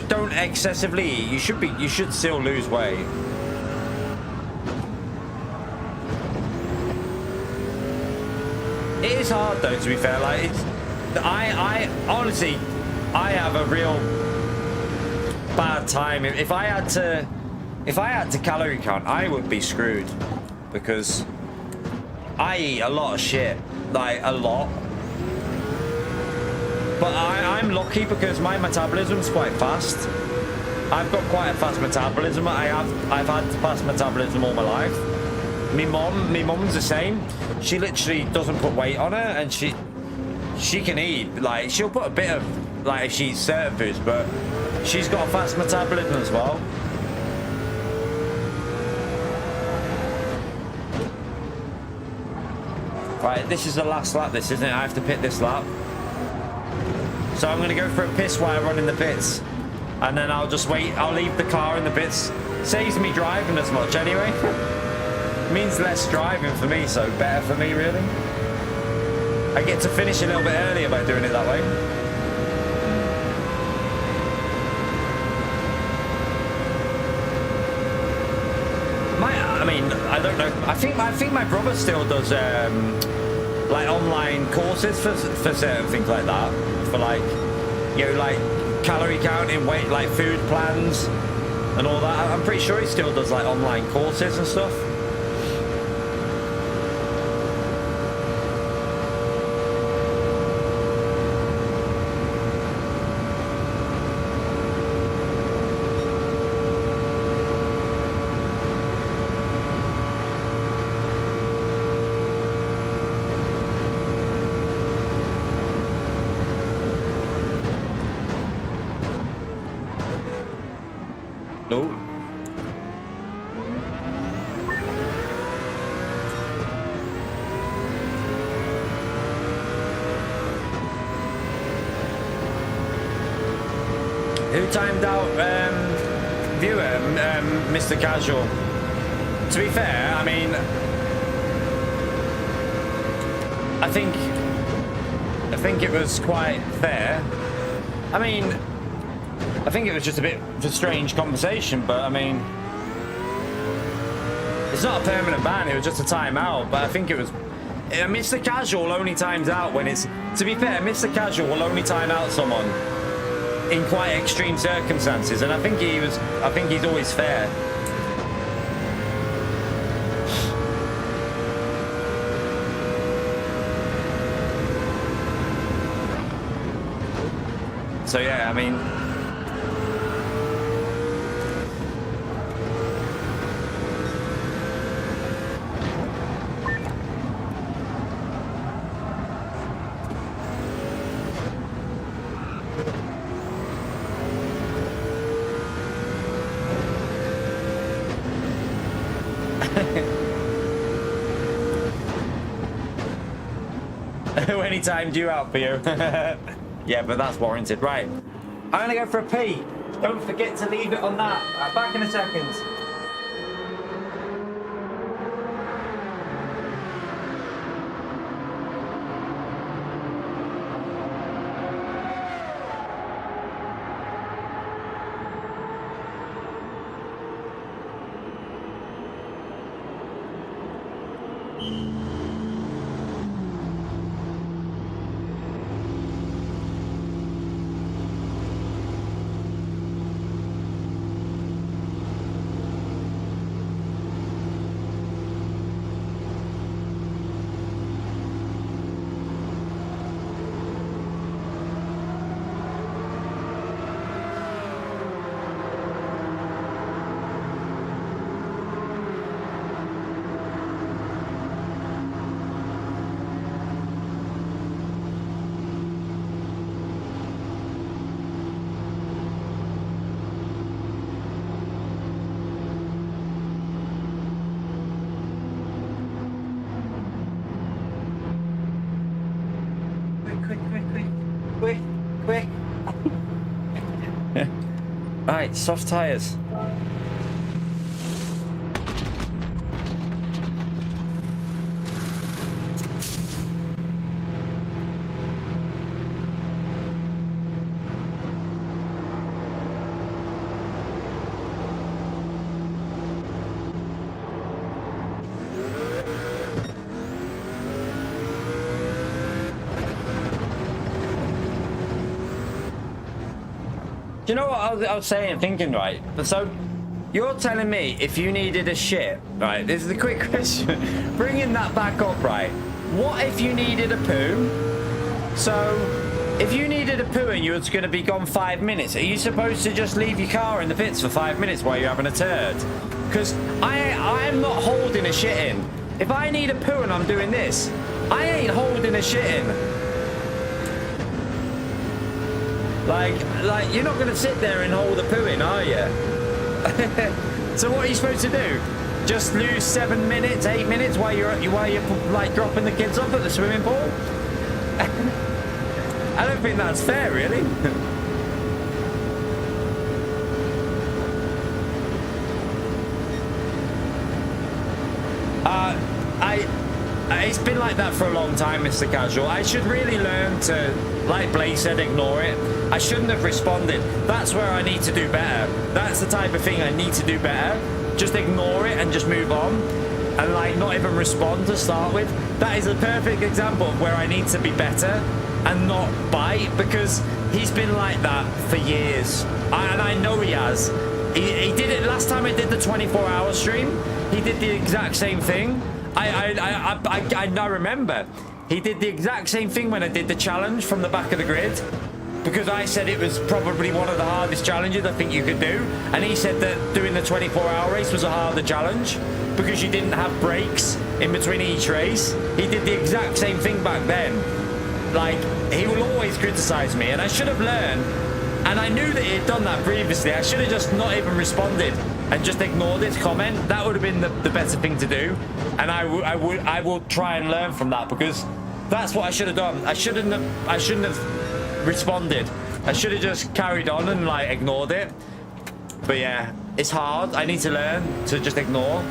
don't excessively eat, you should still lose weight. It is hard though, to be fair. Like I honestly, I have a real bad time. If I had to calorie count, I would be screwed because I eat a lot of shit, like a lot. But I'm lucky because my metabolism's quite fast. I've got quite a fast metabolism. I've had fast metabolism all my life. My mum's the same. She literally doesn't put weight on her, and she can eat. Like she'll put a bit of like if she eats certain foods, but she's got a fast metabolism as well. Right, this is the last lap. This isn't it? I have to pit this lap. So I'm gonna go for a piss while I run in the pits, and then I'll just wait. I'll leave the car in the pits. Saves me driving as much anyway. Means less driving for me, so better for me really. I get to finish a little bit earlier by doing it that way. I mean, I don't know. I think my brother still does like online courses for certain things like that. For like, you know, like calorie counting, weight, like food plans and all that. I'm pretty sure he still does like online courses and stuff. Timed out viewer, Mr. Casual. To be fair, I mean, I think it was quite fair. I mean, I think it was just a bit of a strange conversation, but I mean, it's not a permanent ban, it was just a timeout, but I think it was, Mr. Casual only times out when it's, to be fair, Mr. Casual will only time out someone in quite extreme circumstances, and I think he's always fair. So yeah, I mean, when he timed you out for you. Yeah, but that's warranted. Right. I'm going to go for a pee. Don't forget to leave it on that. Right, back in a second. Quick. Right, soft tires. Do you know what I was saying, thinking, right? So, you're telling me if you needed a shit, right? This is a quick question. Bringing that back up, right? What if you needed a poo? So, if you needed a poo and you were going to be gone 5 minutes, are you supposed to just leave your car in the pits for 5 minutes while you're having a turd? Because I'm not holding a shit in. If I need a poo and I'm doing this, I ain't holding a shit in. Like you're not going to sit there and hold a poo in, are you? So what are you supposed to do? Just lose 7 minutes, 8 minutes while you're like dropping the kids off at the swimming pool? I don't think that's fair, really. It's been like that for a long time, Mr. Casual. I should really learn to, like Blaze said, ignore it. I shouldn't have responded. That's where I need to do better. That's the type of thing I need to do better. Just ignore it and just move on. And like not even respond to start with. That is a perfect example of where I need to be better and not bite, because he's been like that for years. And I know he has. He did it last time I did the 24-hour stream. He did the exact same thing. I remember he did the exact same thing when I did the challenge from the back of the grid, because I said it was probably one of the hardest challenges I think you could do, and he said that doing the 24-hour race was a harder challenge because you didn't have breaks in between each race. He did the exact same thing back then. Like, he will always criticize me, and I should have learned, and I knew that he had done that previously. I should have just not even responded and just ignored his comment. That would have been the better thing to do, and I will try and learn from that, because that's what I should have done. I shouldn't have responded. I should have just carried on and like ignored it. But yeah, it's hard. I need to learn to just ignore.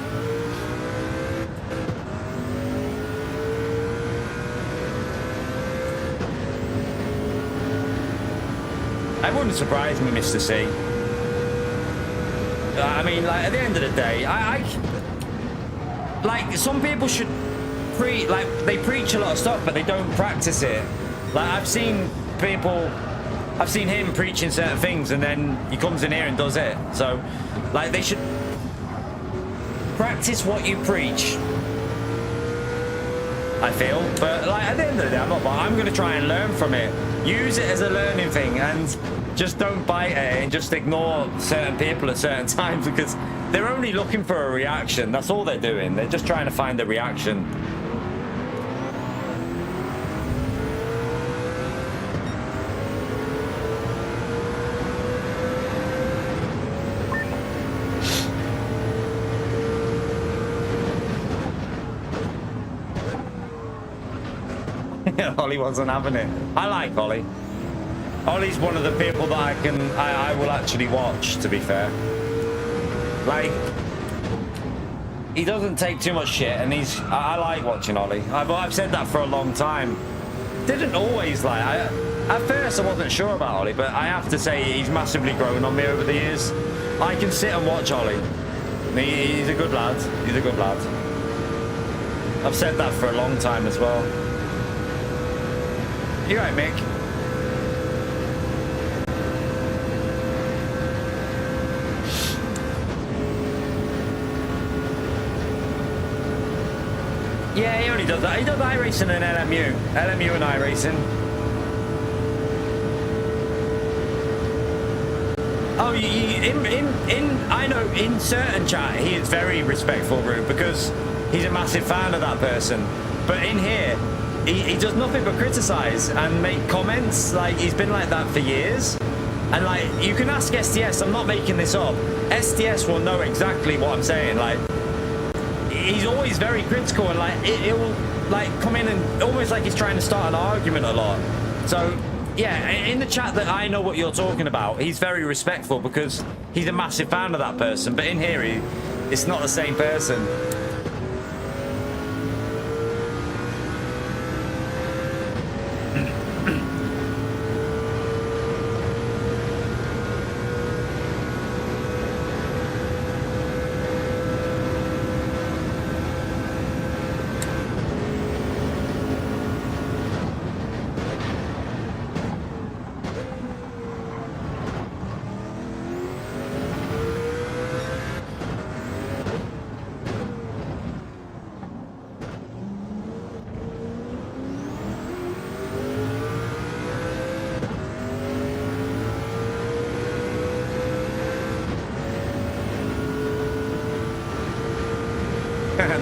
It wouldn't surprise me, Mr. C. I mean, like, at the end of the day, like, some people should they preach a lot of stuff, but they don't practice it. Like, I've seen him preaching certain things, and then he comes in here and does it. So, like, they should practice what you preach, I feel. But, like, at the end of the day, I'm going to try and learn from it. Use it as a learning thing, and just don't bite at it and just ignore certain people at certain times, because they're only looking for a reaction. That's all they're doing. They're just trying to find a reaction. Ollie wasn't having it. I like Ollie. Ollie's one of the people that I will actually watch, to be fair. Like, he doesn't take too much shit, and I like watching Ollie. I've said that for a long time. Didn't always like, at first I wasn't sure about Ollie, but I have to say he's massively grown on me over the years. I can sit and watch Ollie. He's a good lad. He's a good lad. I've said that for a long time as well. You right, Mick? Yeah, he only does that. He does iRacing and LMU. LMU and iRacing. Oh, I know in certain chat he is very respectful, Rube, because he's a massive fan of that person. But in here, he does nothing but criticize and make comments. Like, he's been like that for years. And like, you can ask STS, I'm not making this up. STS will know exactly what I'm saying. Like, he's always very critical, and like he'll like come in and almost like he's trying to start an argument a lot. So yeah, in the chat that I know what you're talking about, he's very respectful because he's a massive fan of that person. But in here, it's not the same person.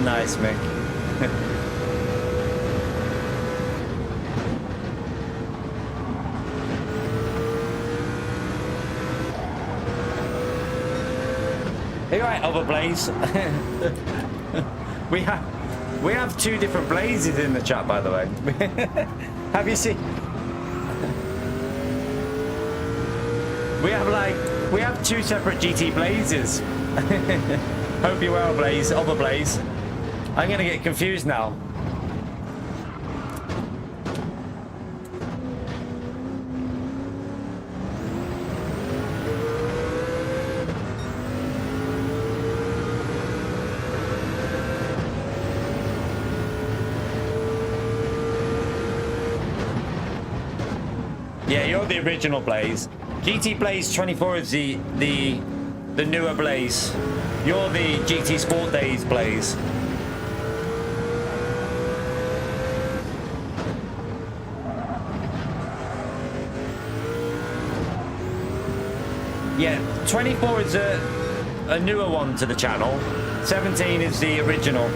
Nice, Mick. Hey, right, other Blaze. we have two different Blazes in the chat, by the way. Have you seen? We have two separate GT Blazes. Hope you're well, Blaze. Other Blaze. I'm gonna get confused now. Yeah, you're the original Blaze. GT Blaze 24 is the newer Blaze. You're the GT Sport Days Blaze. Yeah, 24 is a newer one to the channel. 17 is the original.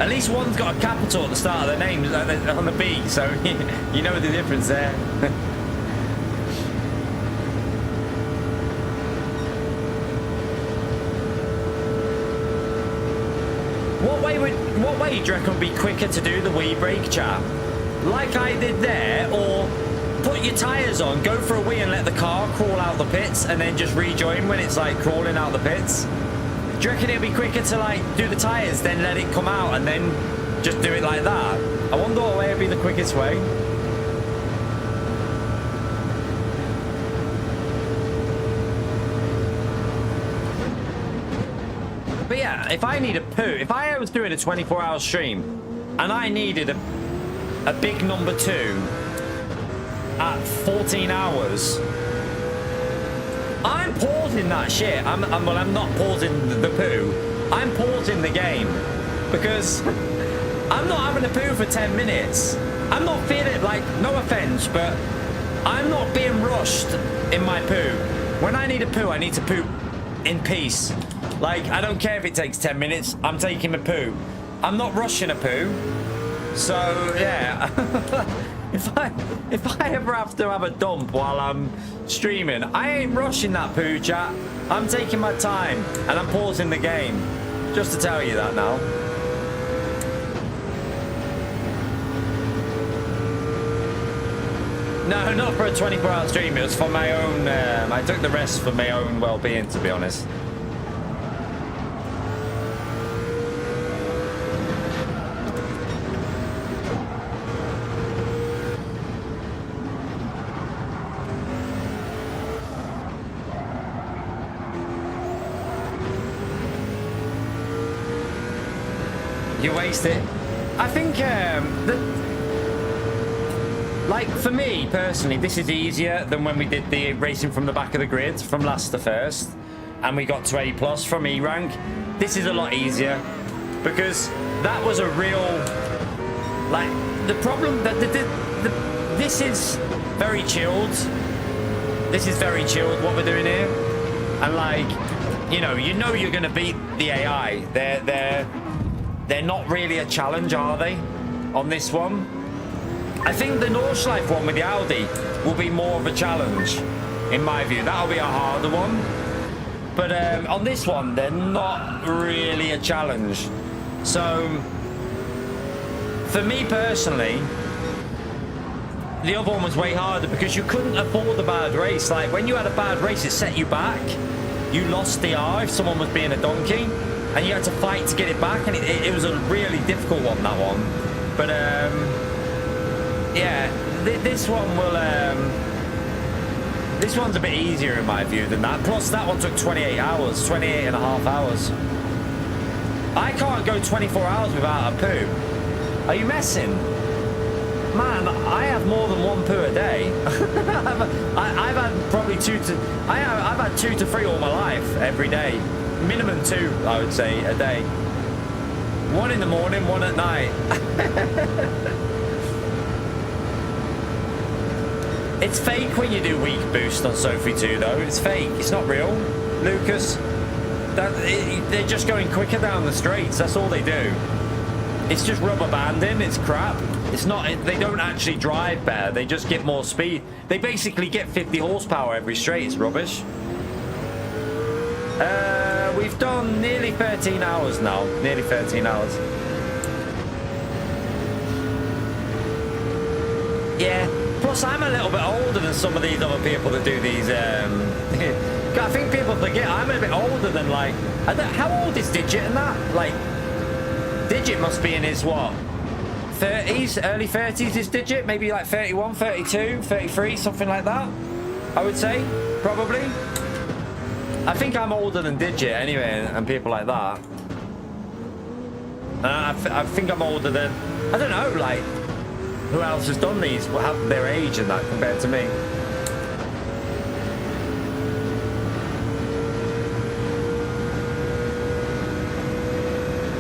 At least one's got a capital at the start of the name on the B, so you know the difference there. What way do you reckon would be quicker to do the wee brake, chat? Like I did there, or put your tyres on, go for a wee and let the car crawl out the pits and then just rejoin when it's like crawling out the pits? Do you reckon it'd be quicker to like do the tyres, then let it come out and then just do it like that? I wonder what way would be the quickest way. But yeah, if I need a poo, if I was doing a 24-hour stream and I needed a big number 2 at 14 hours, I'm pausing that shit. I'm not pausing the poo. I'm pausing the game because I'm not having a poo for 10 minutes. I'm not feeling like, no offense, but I'm not being rushed in my poo. When I need a poo, I need to poo in peace. Like, I don't care if it takes 10 minutes, I'm taking a poo. I'm not rushing a poo. So, yeah. if I ever have to have a dump while I'm streaming, I ain't rushing that poo, chat. I'm taking my time and I'm pausing the game. Just to tell you that now. No, not for a 24-hour stream. It was for my own. I took the rest for my own well-being, to be honest. You waste it. I think like for me personally, this is easier than when we did the racing from the back of the grid from last to first, and we got to A+ from E rank. This is a lot easier because that was a real, like, the problem that this is very chilled. This is very chilled what we're doing here, and like, you know you're gonna beat the AI. They're not really a challenge, are they, on this one? I think the Nordschleife one with the Audi will be more of a challenge, in my view. That'll be a harder one. But on this one, they're not really a challenge. So, for me personally, the other one was way harder because you couldn't afford a bad race. Like, when you had a bad race, it set you back. You lost the R if someone was being a donkey, and you had to fight to get it back, and it was a really difficult one, that one. But yeah, this one will this one's a bit easier in my view than that. Plus that one took 28 hours, 28 and a half hours. I can't go 24 hours without a poo. Are you messing? Man, I have more than one poo a day. I've had probably I've had 2 to 3 all my life, every day. Minimum 2, I would say, a day. 1 in the morning, 1 at night. It's fake when you do weak boost on Sophie 2, though. It's fake. It's not real. Lucas, they're just going quicker down the straights. That's all they do. It's just rubber banding. It's crap. It's not. They don't actually drive better. They just get more speed. They basically get 50 horsepower every straight. It's rubbish. We've done nearly 13 hours now. Nearly 13 hours. Yeah. Plus, I'm a little bit older than some of these other people that do these. I think people forget I'm a bit older than, like. How old is Digit and that? Like, Digit must be in his what? 30s, early 30s is Digit? Maybe like 31, 32, 33, something like that. I would say, probably. I think I'm older than Digit anyway, and people like that. I think I'm older than, I don't know, like, who else has done these? What have their age and that compared to me?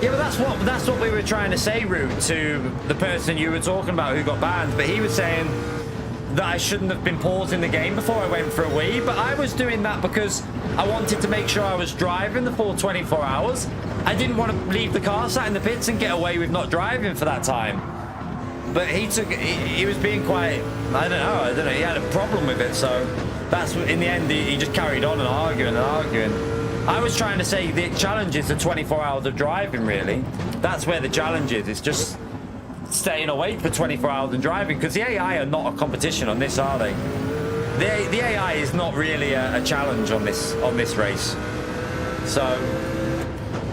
Yeah, but that's what we were trying to say, Root, to the person you were talking about who got banned. But he was saying that I shouldn't have been pausing the game before I went for a wee. But I was doing that because I wanted to make sure I was driving the full 24 hours. I didn't want to leave the car sat in the pits and get away with not driving for that time. But he was being quite, I don't know, he had a problem with it. So that's, in the end, he just carried on and arguing. I was trying to say the challenge is the 24 hours of driving, really. That's where the challenge is. It's just staying awake for 24 hours and driving, because the AI are not a competition on this, are they? The AI is not really a challenge on this race. So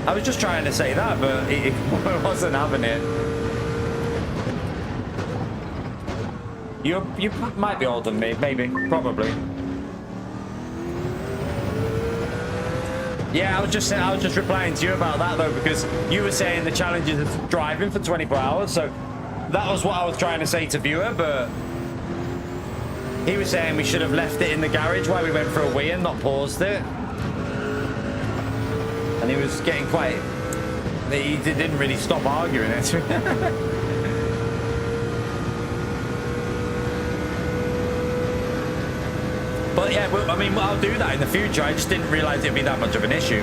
I was just trying to say that, but it wasn't having it. You might be older than me, maybe, probably. Yeah, I was just replying to you about that though, because you were saying the challenge is driving for 24 hours, so that was what I was trying to say to viewer, but he was saying we should have left it in the garage while we went for a wee and not paused it. And he was getting quite, he didn't really stop arguing it. But yeah, I mean, I'll do that in the future. I just didn't realise it'd be that much of an issue.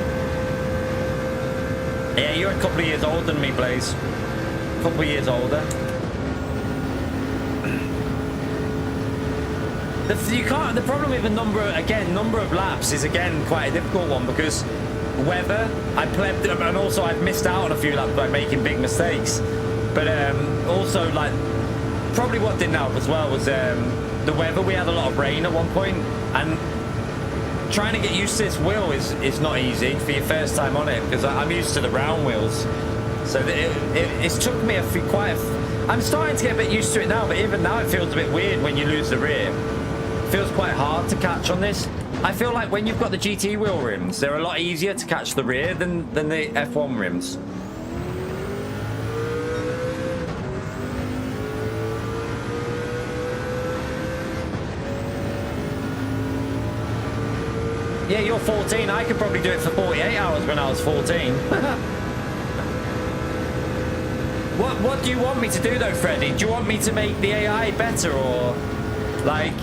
Yeah, you're a couple of years older than me, Blaze. A couple of years older. You can't. The problem with the number of laps is again quite a difficult one because weather. I pled, and also I've missed out on a few laps by making big mistakes. But also like probably what didn't help as well was the weather. We had a lot of rain at one point, and trying to get used to this wheel is not easy for your first time on it because I'm used to the round wheels. So it's took me I'm starting to get a bit used to it now, but even now it feels a bit weird when you lose the rear. It feels quite hard to catch on this. I feel like when you've got the GT wheel rims, they're a lot easier to catch the rear than the F1 rims. Yeah, you're 14. I could probably do it for 48 hours when I was 14. What do you want me to do though, Freddy? Do you want me to make the AI better, or like,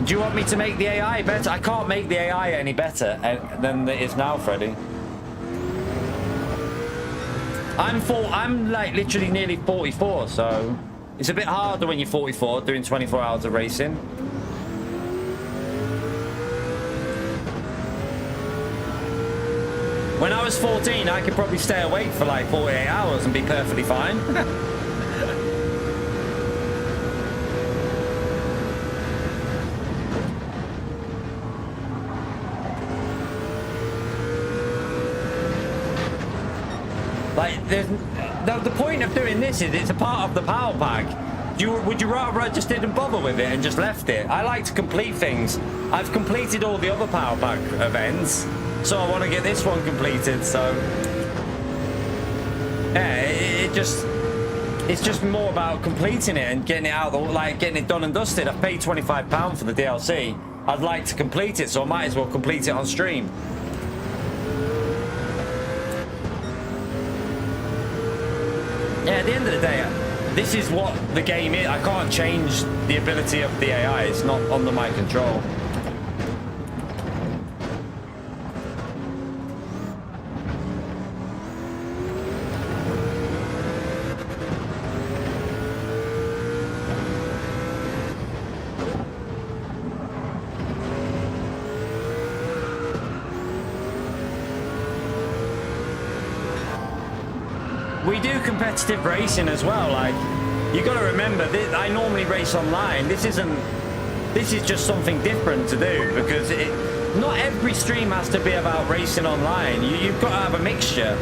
do you want me to make the AI better? I can't make the AI any better than it is now, Freddy. I'm like literally nearly 44, so it's a bit harder when you're 44 doing 24 hours of racing. When I was 14, I could probably stay awake for like 48 hours and be perfectly fine. Like, the point of doing this is it's a part of the power pack. Would you rather I just didn't bother with it and just left it? I like to complete things. I've completed all the other power pack events. So I want to get this one completed, so yeah, it's just more about completing it and getting it out, like getting it done and dusted. I've paid £25 for the DLC. I'd like to complete it, so I might as well complete it on stream. Yeah, at the end of the day, this is what the game is. I can't change the ability of the AI. It's not under my control. We do competitive racing as well. Like, you got to remember that I normally race online. This is just something different to do because not every stream has to be about racing online. You've got to have a mixture.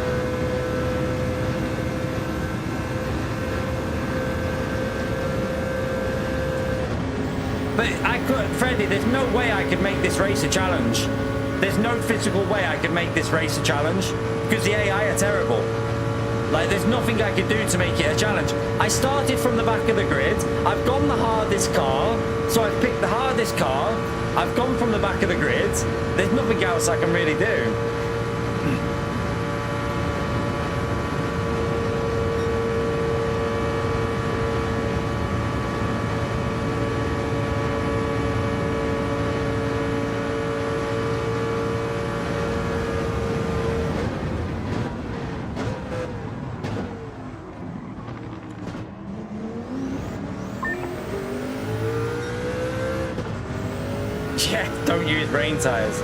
But Freddie, there's no way I could make this race a challenge. There's no physical way I could make this race a challenge because the AI are terrible. Like, there's nothing I could do to make it a challenge. I started from the back of the grid. I've gone the hardest car. So I've picked the hardest car. I've gone from the back of the grid. There's nothing else I can really do. Don't use rain tires.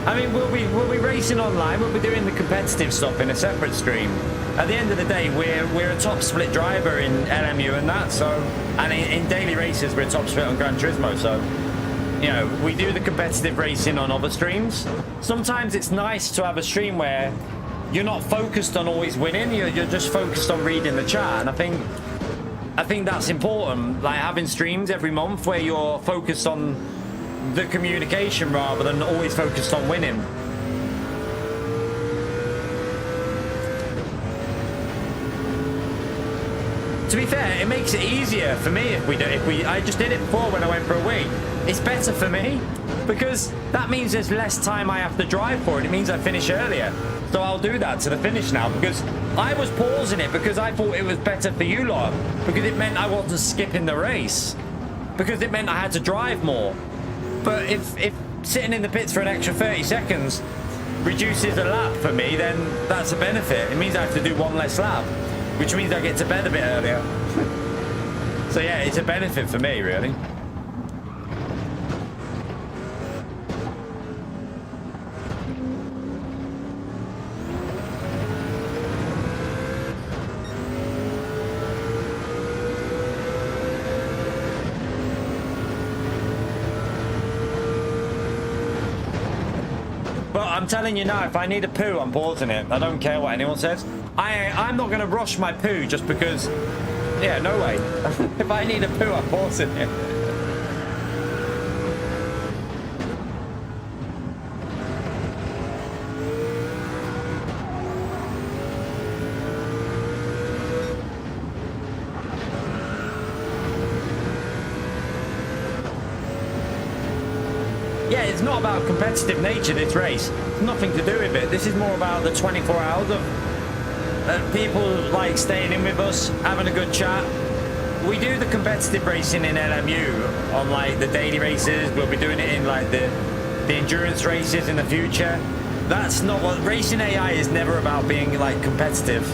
I mean, we'll be racing online. We'll be doing the competitive stuff in a separate stream. At the end of the day, we're a top split driver in LMU and that. So, and in daily races, we're a top split on Gran Turismo. So, you know, we do the competitive racing on other streams. Sometimes it's nice to have a stream where you're not focused on always winning. You're just focused on reading the chat. And I think that's important, like having streams every month where you're focused on the communication rather than always focused on winning. To be fair, it makes it easier for me I just did it before when I went for a week. It's better for me because that means there's less time I have to drive for it. It means I finish earlier. So I'll do that to the finish now because I was pausing it because I thought it was better for you lot because it meant I wasn't skipping the race because it meant I had to drive more. But if sitting in the pits for an extra 30 seconds reduces a lap for me, then that's a benefit. It means I have to do one less lap, which means I get to bed a bit earlier. So yeah, it's a benefit for me, really. But I'm telling you now, if I need a poo, I'm pausing it. I don't care what anyone says. I'm not going to rush my poo just because... Yeah, no way. If I need a poo, I'm pausing it. Yeah, it's not about competitive nature, this race. It's nothing to do with it. This is more about the 24 hours of people like staying in with us, having a good chat. We do the competitive racing in LMU on like the daily races. We'll be doing it in like the endurance races in the future. That's not what racing AI is. Never about being like competitive.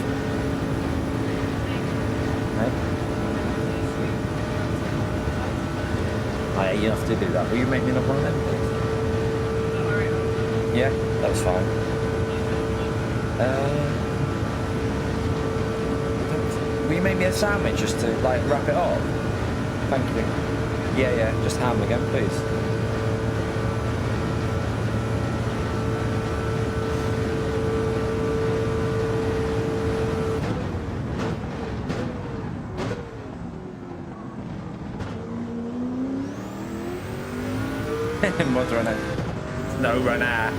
Right? You have to do that. Will you make me another one then, please? Yeah, that's fine. Will you make me a sandwich just to like wrap it up? Thank you. Yeah, just ham again, please. Mud runner. No runner.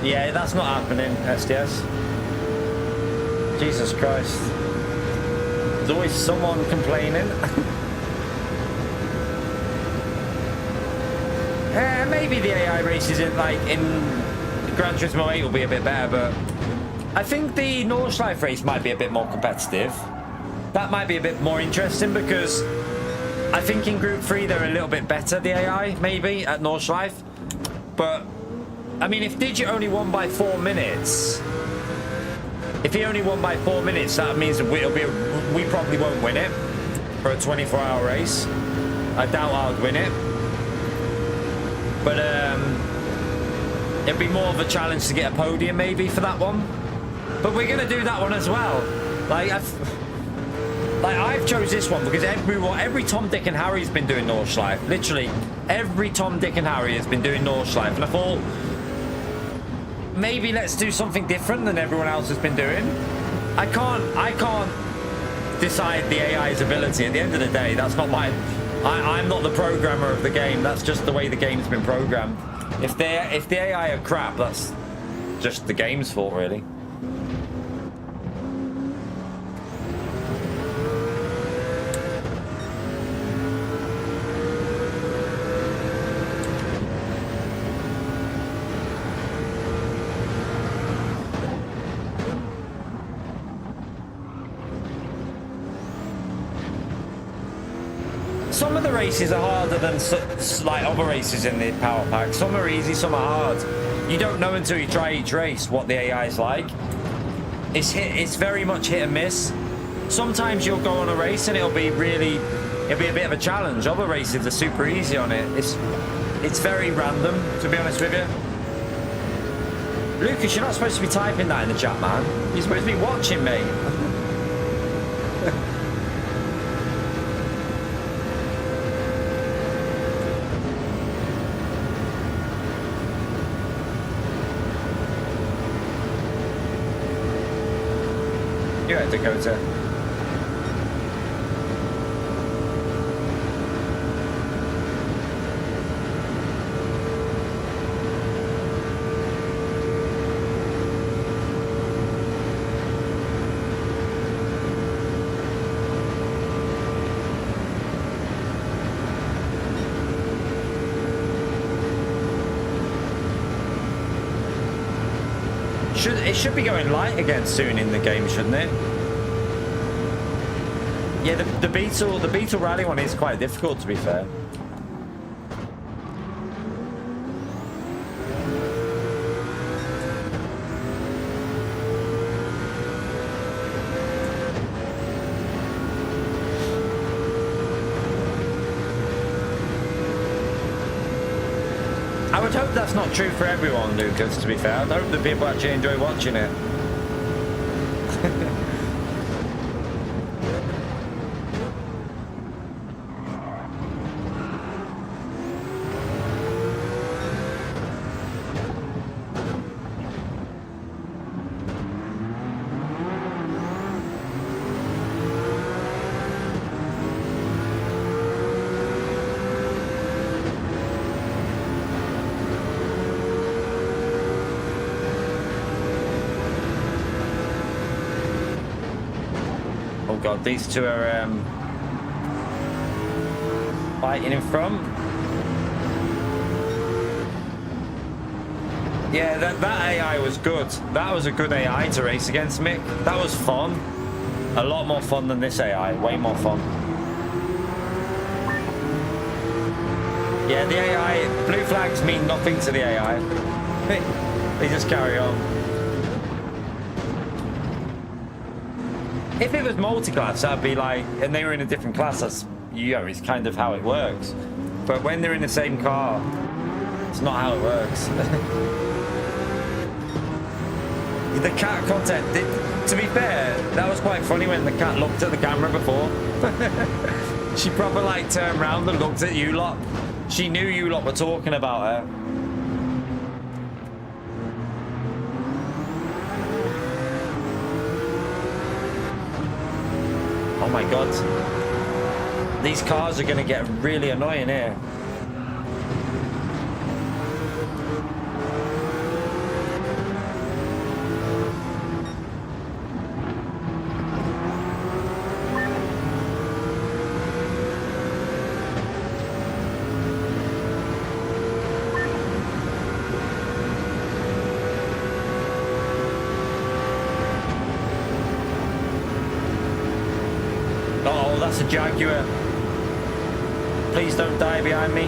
Yeah, that's not happening, SDS. Jesus Christ. There's always someone complaining. Maybe the AI races in Gran Turismo 8 will be a bit better, but I think the Nordschleife race might be a bit more competitive. That might be a bit more interesting because I think in Group 3 they're a little bit better, the AI, maybe, at Nordschleife. But, I mean, if Digit only won by 4 minutes... If he only won by 4 minutes, that means we probably won't win it for a 24-hour race. I doubt I would win it. But, it'd be more of a challenge to get a podium, maybe, for that one. But we're going to do that one as well. I've chose this one because every Tom, Dick and Harry has been doing Nordschleife. Literally, every Tom, Dick and Harry has been doing Nordschleife. And I thought, maybe let's do something different than everyone else has been doing. I can't decide the AI's ability. At the end of the day, that's not my... I'm not the programmer of the game. That's just the way the game's been programmed. If the AI are crap, that's just the game's fault, really. Some of the races are harder than like other races in the power pack. Some are easy, some are hard. You don't know until you try each race what the AI is like. It's very much hit and miss. Sometimes you'll go on a race and it'll be a bit of a challenge. Other races are super easy on it. It's very random, to be honest with you. Lucas, you're not supposed to be typing that in the chat, man. You're supposed to be watching me. You're right, Dakota. It should be going light again soon in the game, shouldn't it? Yeah, the Beetle Rally one is quite difficult, to be fair. would hope that's not true for everyone, Lucas, to be fair. I hope that people actually enjoy watching it. Oh god, these two are fighting in front. Yeah, that AI was good. That was a good AI to race against, Mick. That was fun. A lot more fun than this AI. Way more fun. Yeah, the AI, blue flags mean nothing to the AI. They just carry on. If it was multi-class, that'd be like, and they were in a different class, that's, you know, it's kind of how it works. But when they're in the same car, it's not how it works. The cat content, to be fair, that was quite funny when the cat looked at the camera before. She probably like turned around and looked at you lot. She knew you lot were talking about her. Oh my god. These cars are going to get really annoying here. Oh, that's a Jaguar. Please don't die behind me.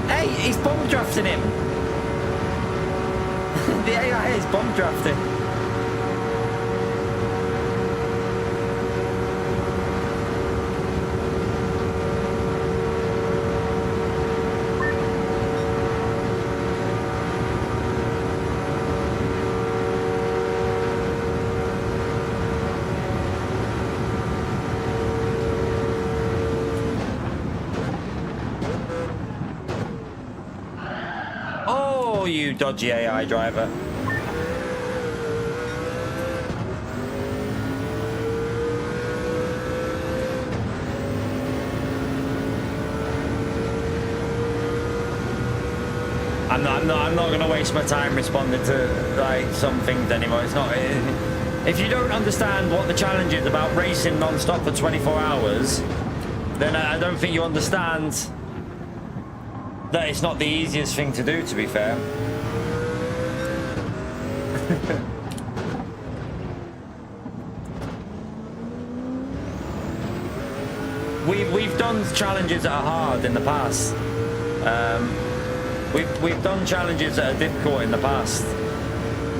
Hey, he's bomb drafting him. The AI is bomb drafting. You dodgy AI driver. I'm not going to waste my time responding to like some things anymore. It's not. If you don't understand what the challenge is about racing non-stop for 24 hours, then I don't think you understand that it's not the easiest thing to do, to be fair. We've done challenges that are hard in the past. We've done challenges that are difficult in the past.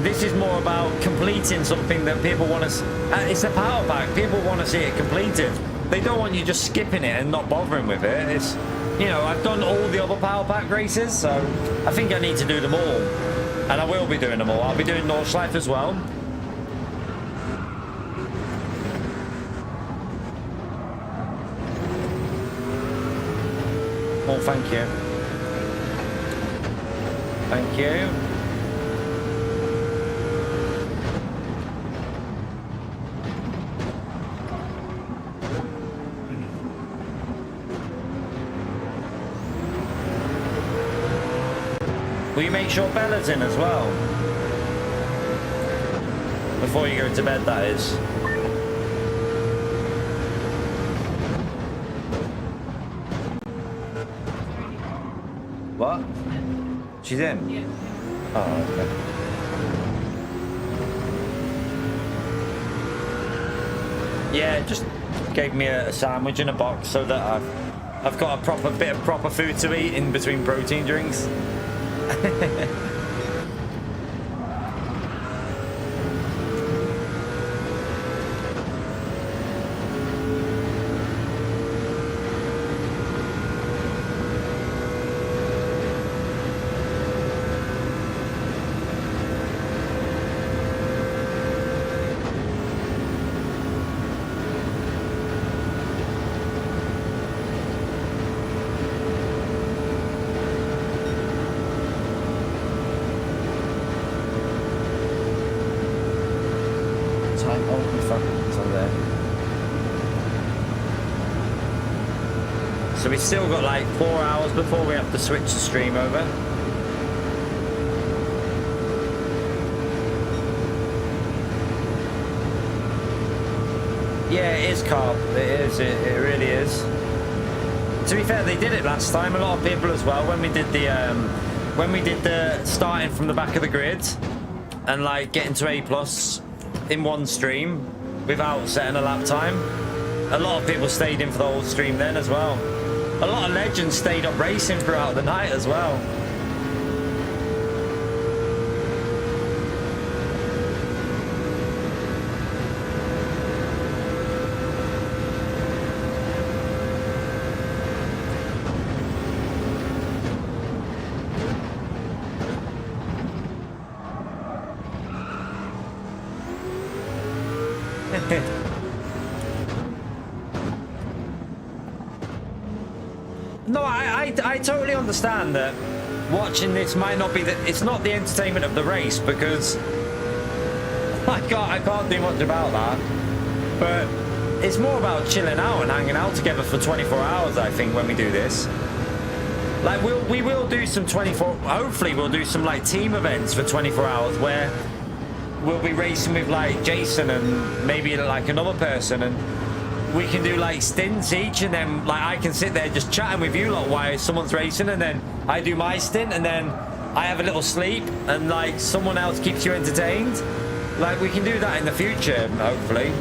This is more about completing something that people want to. It's a power pack. People want to see it completed. They don't want you just skipping it and not bothering with it. It's, you know, I've done all the other power pack races, so I think I need to do them all, and I will be doing them all. I'll be doing Nordschleife as well. Oh, thank you. Thank you. Will you make sure Bella's in as well? Before you go to bed, that is. What? She's in? Yeah. Oh, okay. Yeah, just gave me a sandwich in a box so that I've got a proper bit of proper food to eat in between protein drinks. So we've still got like 4 hours before we have to switch the stream over. Yeah, it is carb. It is. It really is. To be fair, they did it last time. A lot of people as well when we did the starting from the back of the grid and like getting to A+ in one stream without setting a lap time. A lot of people stayed in for the whole stream then as well. A lot of legends stayed up racing throughout the night as well. No, I totally understand that watching this might not be it's not the entertainment of the race, because I can't do much about that. But it's more about chilling out and hanging out together for 24 hours, I think, when we do this. Like we will do some 24, hopefully we'll do some like team events for 24 hours where we'll be racing with like Jason and maybe like another person, and we can do like stints each, and then like I can sit there just chatting with you lot while someone's racing, and then I do my stint, and then I have a little sleep, and like someone else keeps you entertained. Like we can do that in the future, hopefully.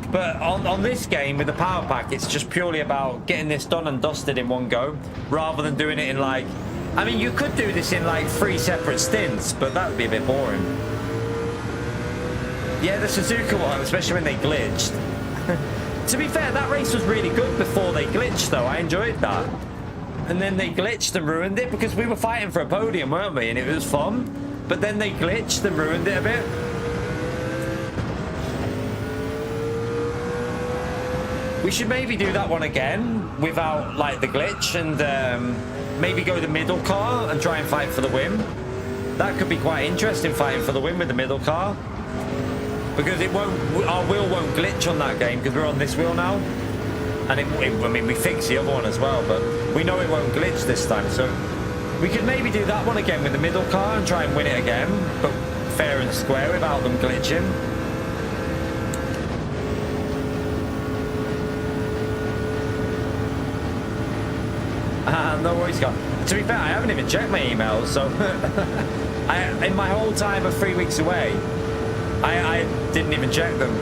But on this game with the power pack, it's just purely about getting this done and dusted in one go, rather than doing it in like, I mean, you could do this in like 3 separate stints, but that would be a bit boring. Yeah, the Suzuka one, especially when they glitched. To be fair, that race was really good before they glitched, though. I enjoyed that. And then they glitched and ruined it, because we were fighting for a podium, weren't we? And it was fun. But then they glitched and ruined it a bit. We should maybe do that one again without, like, the glitch, and maybe go the middle car and try and fight for the win. That could be quite interesting, fighting for the win with the middle car. Because it won't, our wheel won't glitch on that game, because we're on this wheel now. And I mean, we fixed the other one as well, but we know it won't glitch this time. So we could maybe do that one again with the middle car and try and win it again, but fair and square without them glitching. No worries, God. To be fair, I haven't even checked my emails, so in my whole time of 3 weeks away, I didn't even check them,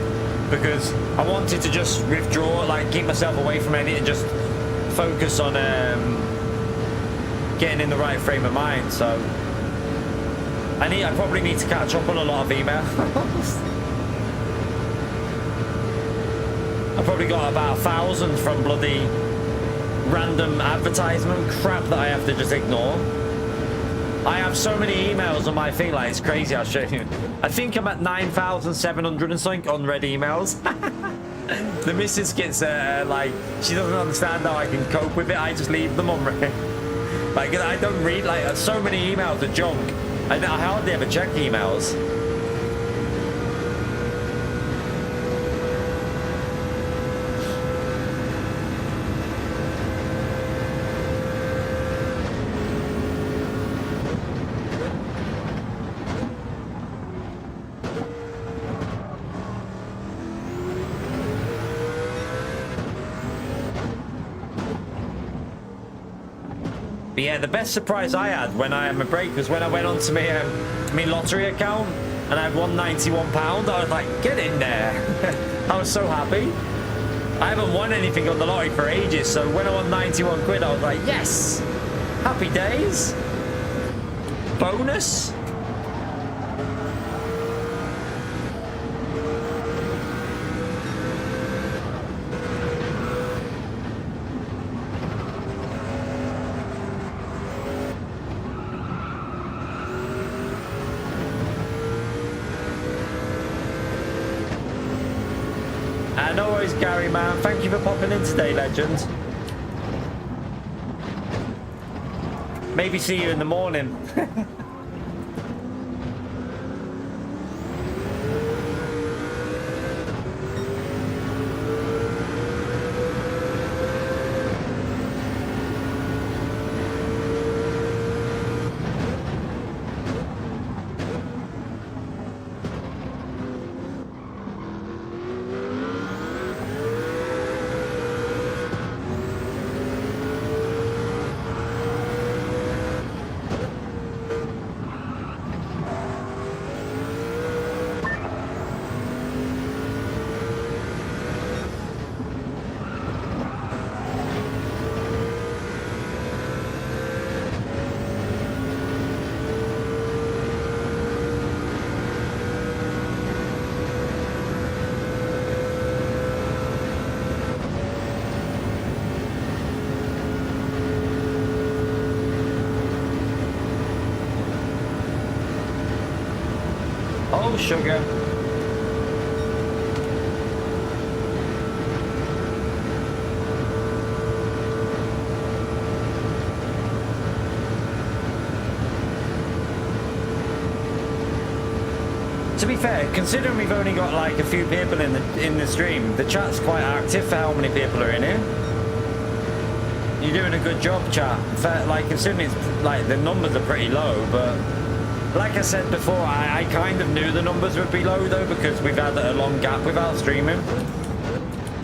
because I wanted to just withdraw, like keep myself away from any, and just focus on getting in the right frame of mind. So I probably need to catch up on a lot of emails. I probably got about 1,000 from bloody random advertisement crap that I have to just ignore. I have so many emails on my thing, like it's crazy. I'll show you. I think I'm at 9,700 and something unread emails. The missus gets like, she doesn't understand how I can cope with it. I just leave them unread. Like I don't read, like so many emails are junk. I hardly ever check emails. But yeah, the best surprise I had when I had my break was when I went onto my lottery account and I had £191. I was like, get in there. I was so happy. I haven't won anything on the lottery for ages, so when I won 91 quid, I was like, yes! Happy days! Bonus! No worries, Gary, man. Thank you for popping in today, legend. Maybe see you in the morning. Oh, sugar. To be fair, considering we've only got like a few people in the stream, the chat's quite active for how many people are in here. You're doing a good job, chat. In fact, like considering it's like the numbers are pretty low, but like I said before, I kind of knew the numbers would be low though because we've had a long gap without streaming.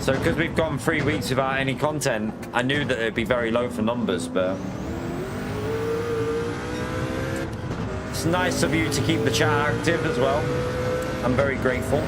So because we've gone 3 weeks without any content, I knew that it'd be very low for numbers, but it's nice of you to keep the chat active as well. I'm very grateful.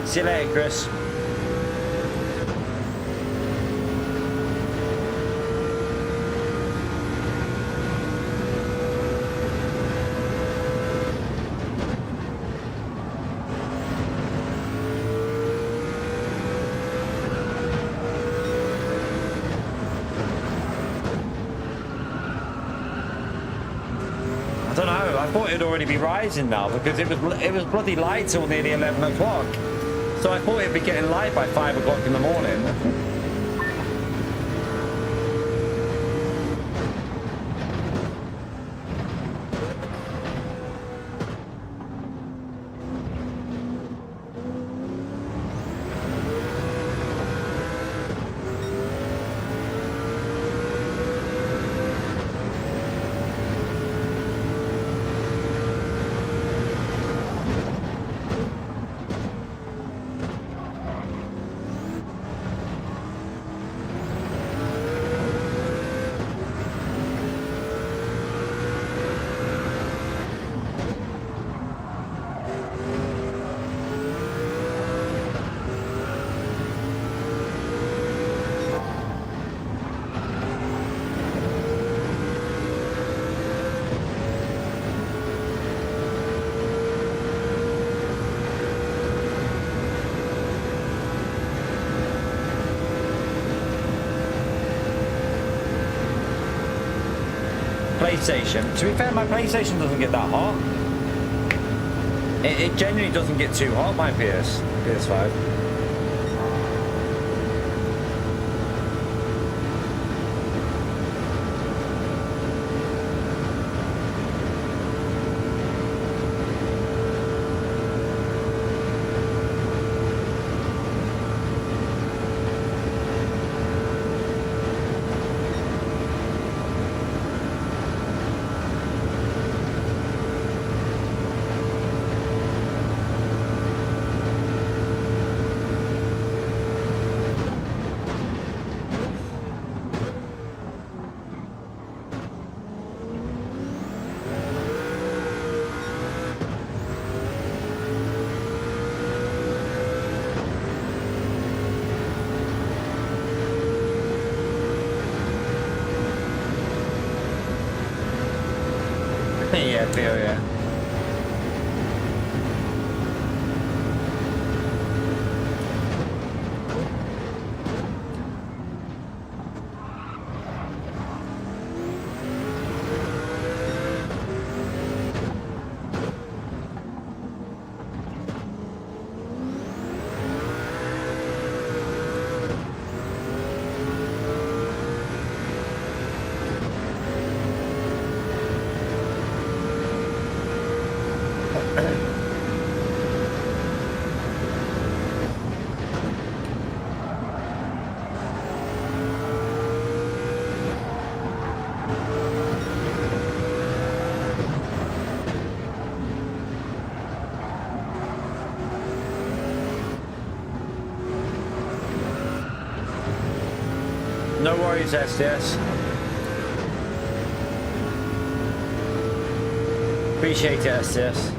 See you later, Chris. I don't know. I thought it'd already be rising now because it was bloody light till nearly 11 o'clock. So I thought it'd be getting light by 5 o'clock in the morning. PlayStation. To be fair, my PlayStation doesn't get that hot. It genuinely doesn't get too hot, my PS5. Yeah, Theo, yeah. No worries, SDS. Appreciate it, SS.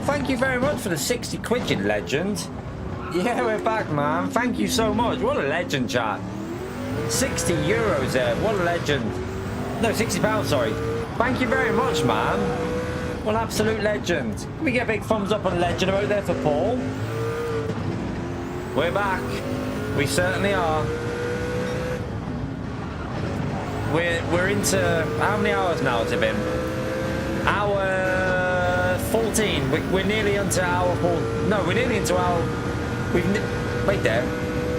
Thank you very much for the 60 quid, you legend. Yeah, we're back, man. Thank you so much. What a legend, chat. 60 euros there. What a legend. No, 60 pounds, sorry. Thank you very much, man. What an absolute legend. Can we get a big thumbs up on legend out there for Paul? We're back. We certainly are. We're into... How many hours now has it been? Hour 14. We're nearly into hour 4. No, we're nearly into hour... Wait there.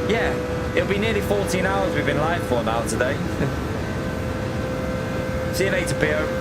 Yeah, it'll be nearly 14 hours we've been live for now today. See you later, Pio.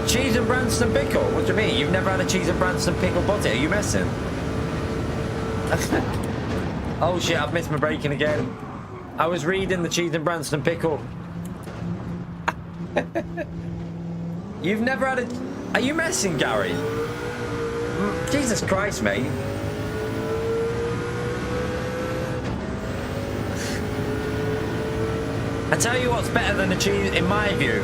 Cheese and Branston pickle? What do you mean? You've never had a cheese and Branston pickle body? Are you messing? Oh shit, I've missed my breaking again. I was reading the cheese and Branston pickle. You've never had a... Are you messing, Gary? Jesus Christ, mate. I tell you what's better than a cheese, in my view,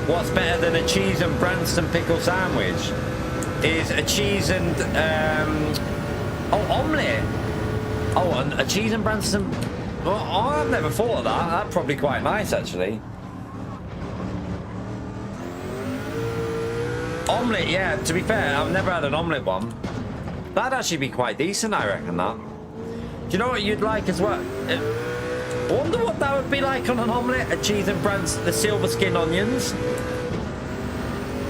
what's better than a cheese and Branston pickle sandwich is a cheese and, omelette. Oh, and a cheese and Branston, oh, I've never thought of that. That's probably quite nice, actually. Omelette, yeah, to be fair, I've never had an omelette one. That'd actually be quite decent, I reckon, that. Do you know what you'd like as well? I wonder what that would be like on an omelette. A cheese and Branston, the silver skin onions.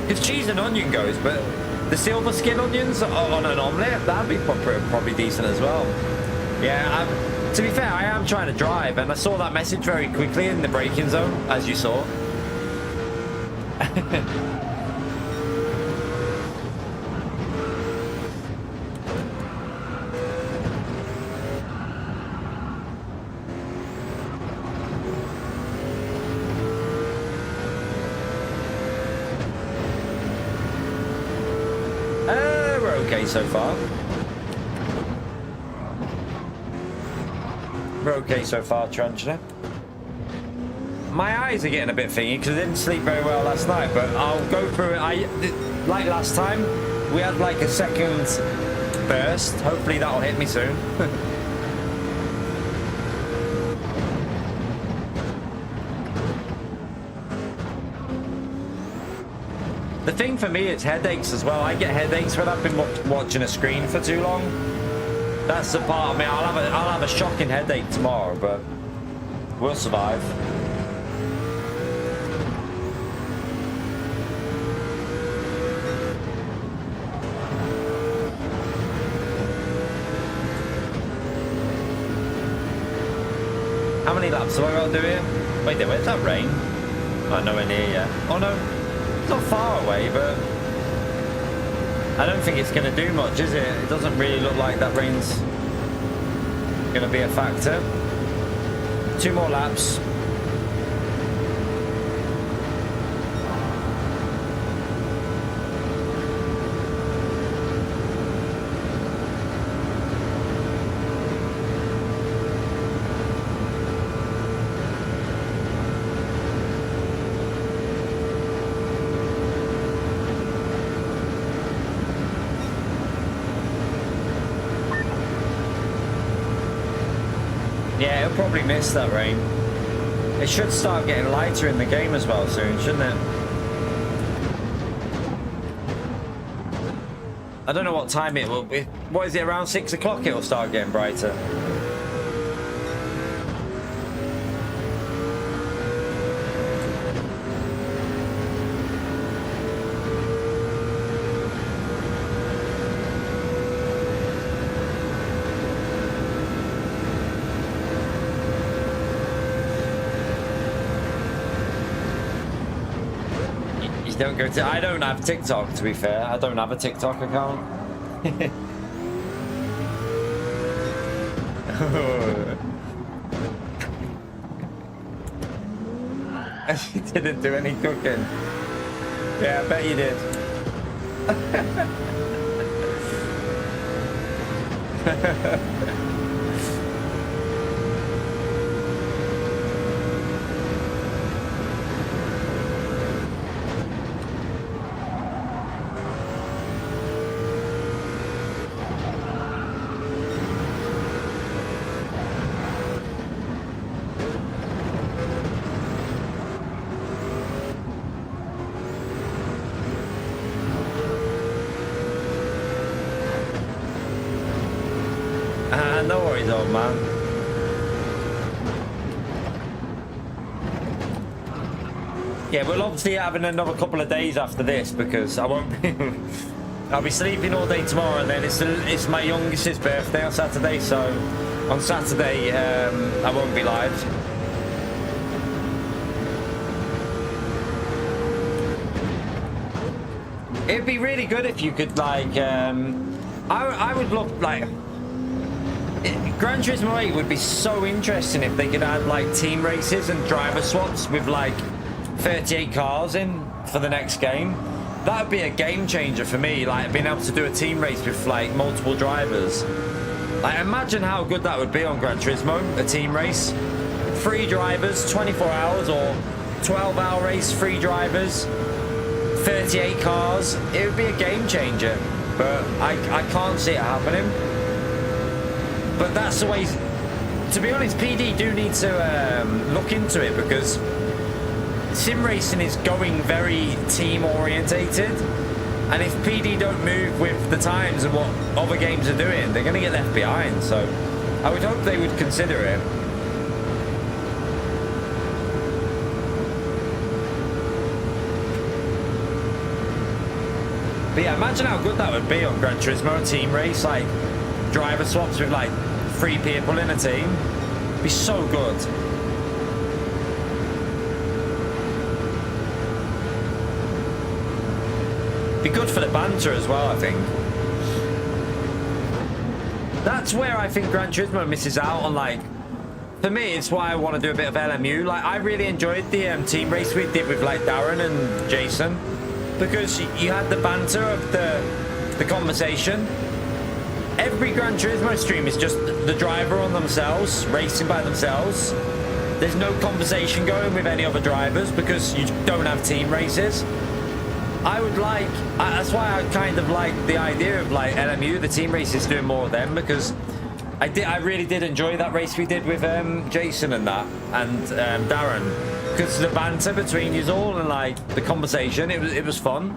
Because cheese and onion goes, but the silver skin onions on an omelette, that'd be probably decent as well. Yeah, to be fair, I am trying to drive, and I saw that message very quickly in the braking zone, as you saw. Okay so far. We're okay so far, Tarantula. My eyes are getting a bit thingy because I didn't sleep very well last night, but I'll go through it. Like last time, we had like a second burst. Hopefully that'll hit me soon. The thing for me is headaches as well. I get headaches when I've been watching a screen for too long. That's the part of me. I'll have a shocking headache tomorrow, but we'll survive. How many laps have I got to do here? Wait there, where's that rain? Oh, nowhere near yet. Oh no. Not far away, but I don't think it's going to do much, is it? It doesn't really look like that rain's going to be a factor. 2 more laps. Yeah, it'll probably miss that rain. It should start getting lighter in the game as well soon, shouldn't it? I don't know what time it will be. What is it, around 6 o'clock it'll start getting brighter? Don't go to. I don't have TikTok, to be fair. I don't have a TikTok account. You didn't do any cooking. Yeah, I bet you did. No worries, old man. Yeah, we'll obviously having another couple of days after this because I won't be. I'll be sleeping all day tomorrow, and then it's my youngest's birthday on Saturday. So on Saturday, I won't be live. It'd be really good if you could like. I would look like. Gran Turismo 8 would be so interesting if they could add like team races and driver swaps with like 38 cars in for the next game. That would be a game changer for me, like being able to do a team race with like multiple drivers. Like imagine how good that would be on Gran Turismo, a team race. 3 drivers, 24 hours or 12-hour race, 3 drivers, 38 cars. It would be a game changer, but I can't see it happening. But that's the way, to be honest, PD do need to look into it because sim racing is going very team orientated, and if PD don't move with the times and what other games are doing, they're going to get left behind. So I would hope they would consider it. But yeah, imagine how good that would be on Gran Turismo, a team race, like driver swaps with like 3 people in a team. It'd be so good. Be good for the banter as well, I think. That's where I think Gran Turismo misses out on, like, for me, it's why I want to do a bit of LMU. Like, I really enjoyed the team race we did with like Darren and Jason, because you had the banter of the conversation. Every Gran Turismo stream is just the driver on themselves, racing by themselves. There's no conversation going with any other drivers because you don't have team races. I would like, that's why I kind of like the idea of like LMU, the team races, doing more of them, because I really did enjoy that race we did with Jason and that, and Darren, because the banter between you all and like the conversation, it was fun.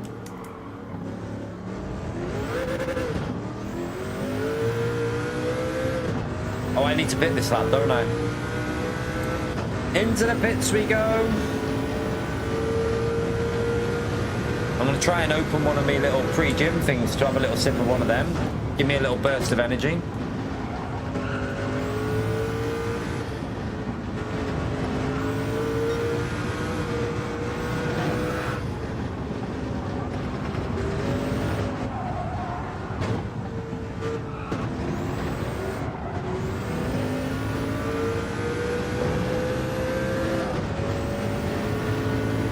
Oh, I need to pit this lap, don't I? Into the pits we go. I'm going to try and open one of my little pre-gym things to have a little sip of one of them. Give me a little burst of energy.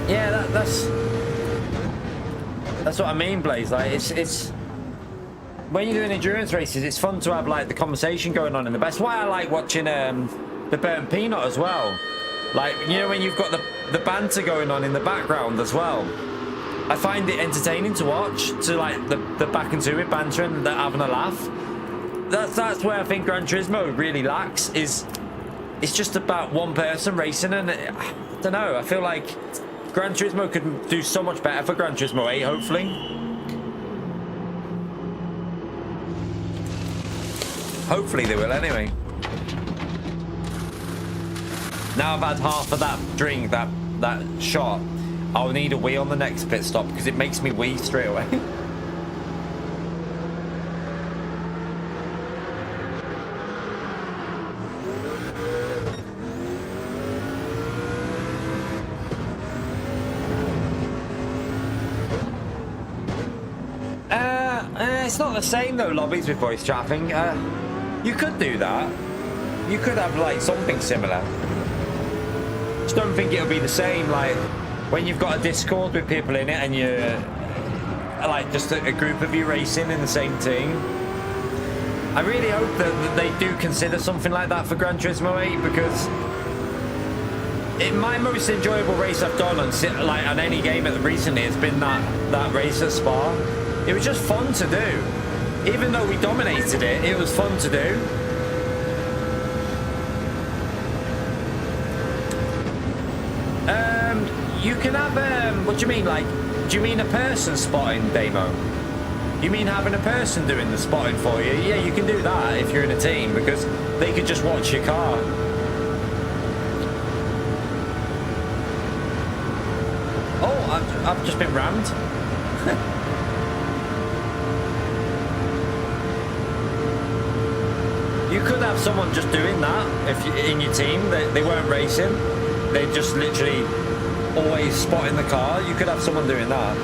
Yeah, that's what I mean, Blaze. Like it's when you're doing endurance races, it's fun to have like the conversation going on in the best. Why I like watching the Burnt Peanut as well. Like, you know, when you've got the banter going on in the background as well. I find it entertaining to watch, to like the back and two it banter and having a laugh. That's where I think Gran Turismo really lacks, is it's just about one person racing, and I don't know, I feel like Gran Turismo could do so much better for Gran Turismo 8, hopefully. Hopefully they will, anyway. Now I've had half of that drink, that shot, I'll need a wee on the next pit stop because it makes me wee straight away. it's not the same though, lobbies with voice chatting. You could do that. You could have like something similar. Just don't think it'll be the same like when you've got a Discord with people in it and you're like just a group of you racing in the same team. I really hope that they do consider something like that for Gran Turismo 8 because my most enjoyable race I've done on any game recently has been that race at Spa. It was just fun to do. Even though we dominated it, it was fun to do. You can have, what do you mean? Like, do you mean a person spotting demo? You mean having a person doing the spotting for you? Yeah, you can do that if you're in a team because they could just watch your car. Oh, I've just been rammed. You could have someone just doing that if you, in your team. They weren't racing. They just literally always spotting the car. You could have someone doing that.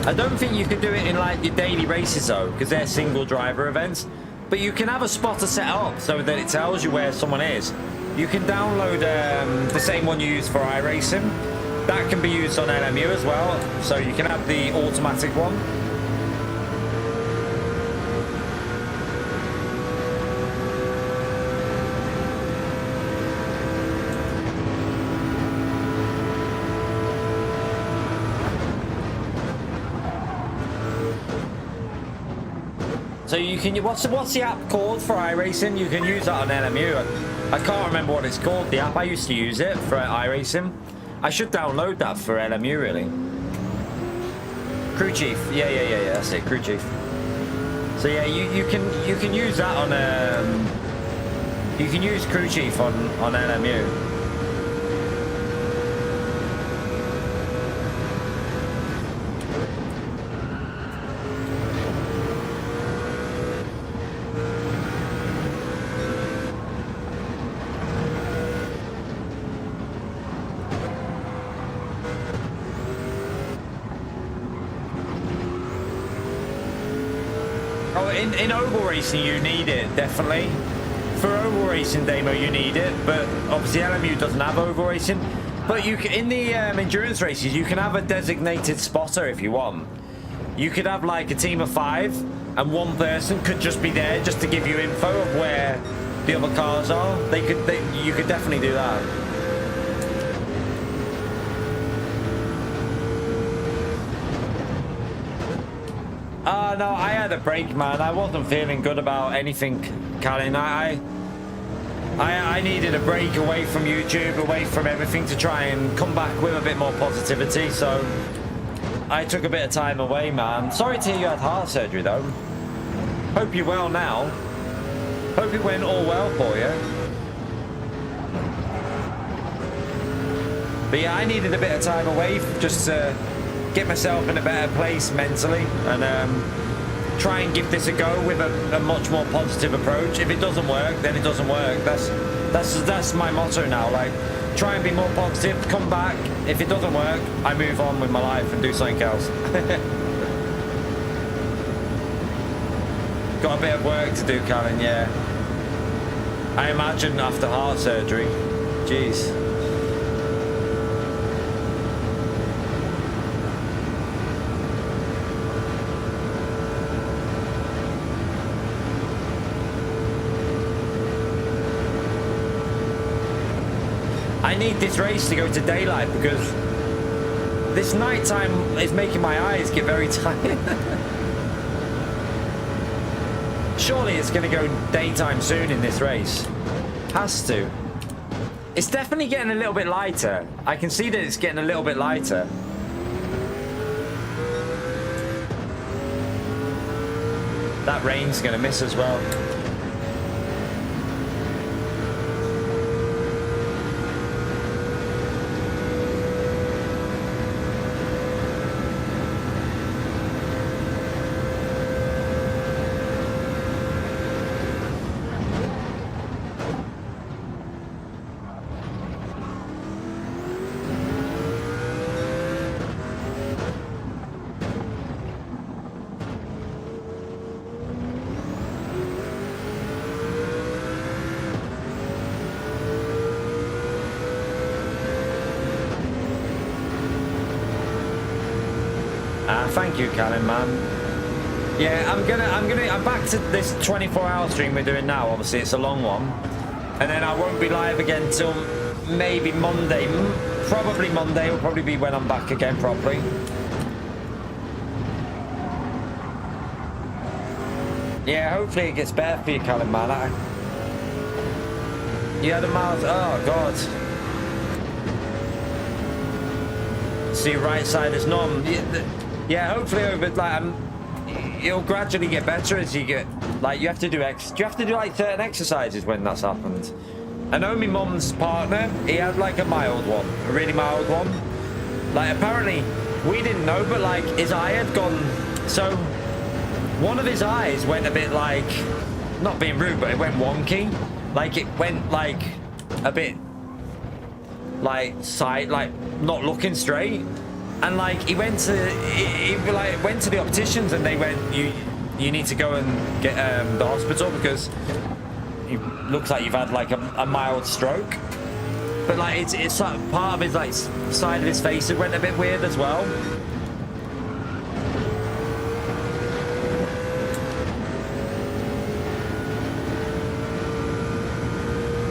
I don't think you could do it in like your daily races though, because they're single driver events. But you can have a spotter set up so that it tells you where someone is. You can download the same one you use for iRacing. That can be used on LMU as well. So you can have the automatic one. So you can, what's the app called for iRacing? You can use that on LMU. I can't remember what it's called, the app. I used to use it for iRacing. I should download that for LMU really. Crew Chief, yeah, that's it, Crew Chief. So yeah, you can use that on you can use Crew Chief on LMU. In oval racing you need it, definitely. For oval racing demo you need it, but obviously LMU doesn't have oval racing. But you can, in the endurance races you can have a designated spotter if you want. You could have like a team of 5 and one person could just be there just to give you info of where the other cars are. You could definitely do that. No, I had a break, man. I wasn't feeling good about anything, Callan. I needed a break away from YouTube, away from everything to try and come back with a bit more positivity. So I took a bit of time away, man. Sorry to hear you had heart surgery, though. Hope you're well now. Hope it went all well for you. But yeah, I needed a bit of time away just to get myself in a better place mentally and try and give this a go with a much more positive approach. If it doesn't work, then it doesn't work. That's my motto now. Like, try and be more positive, come back. If it doesn't work, I move on with my life and do something else. Got a bit of work to do, Callan, yeah. I imagine after heart surgery. Jeez. I need this race to go to daylight because this nighttime is making my eyes get very tired. Surely it's going to go daytime soon in this race. Has to. It's definitely getting a little bit lighter. I can see that it's getting a little bit lighter. That rain's going to miss as well. thank you, Callum, man. Yeah, I'm back to this 24-hour stream we're doing now. Obviously, it's a long one. And then I won't be live again till maybe Monday. Probably Monday will probably be when I'm back again properly. Yeah, hopefully it gets better for you, Callum, man. You had a mouth. Oh, God. See, right side is numb. Yeah, hopefully over, like, it'll gradually get better as you get, like, you have to do like certain exercises when that's happened. I know my mum's partner, he had like a mild one, a really mild one. Like, apparently, we didn't know, but like, his eye had gone, so one of his eyes went a bit like, not being rude, but it went wonky. Like, it went like a bit like side, like not looking straight. And like he went to the opticians and they went, you need to go and get the hospital because it looks like you've had like a mild stroke. But like it's part of his like side of his face, it went a bit weird as well.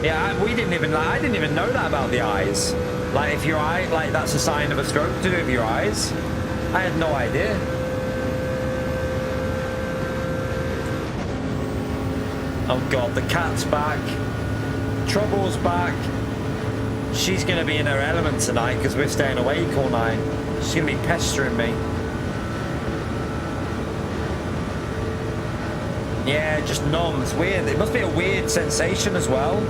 Yeah, I didn't even know that about the eyes. Like, if your eye, like, that's a sign of a stroke to do with your eyes. I had no idea. Oh God, the cat's back. Trouble's back. She's gonna be in her element tonight because we're staying awake all night. She's gonna be pestering me. Yeah, just numb. It's weird. It must be a weird sensation as well.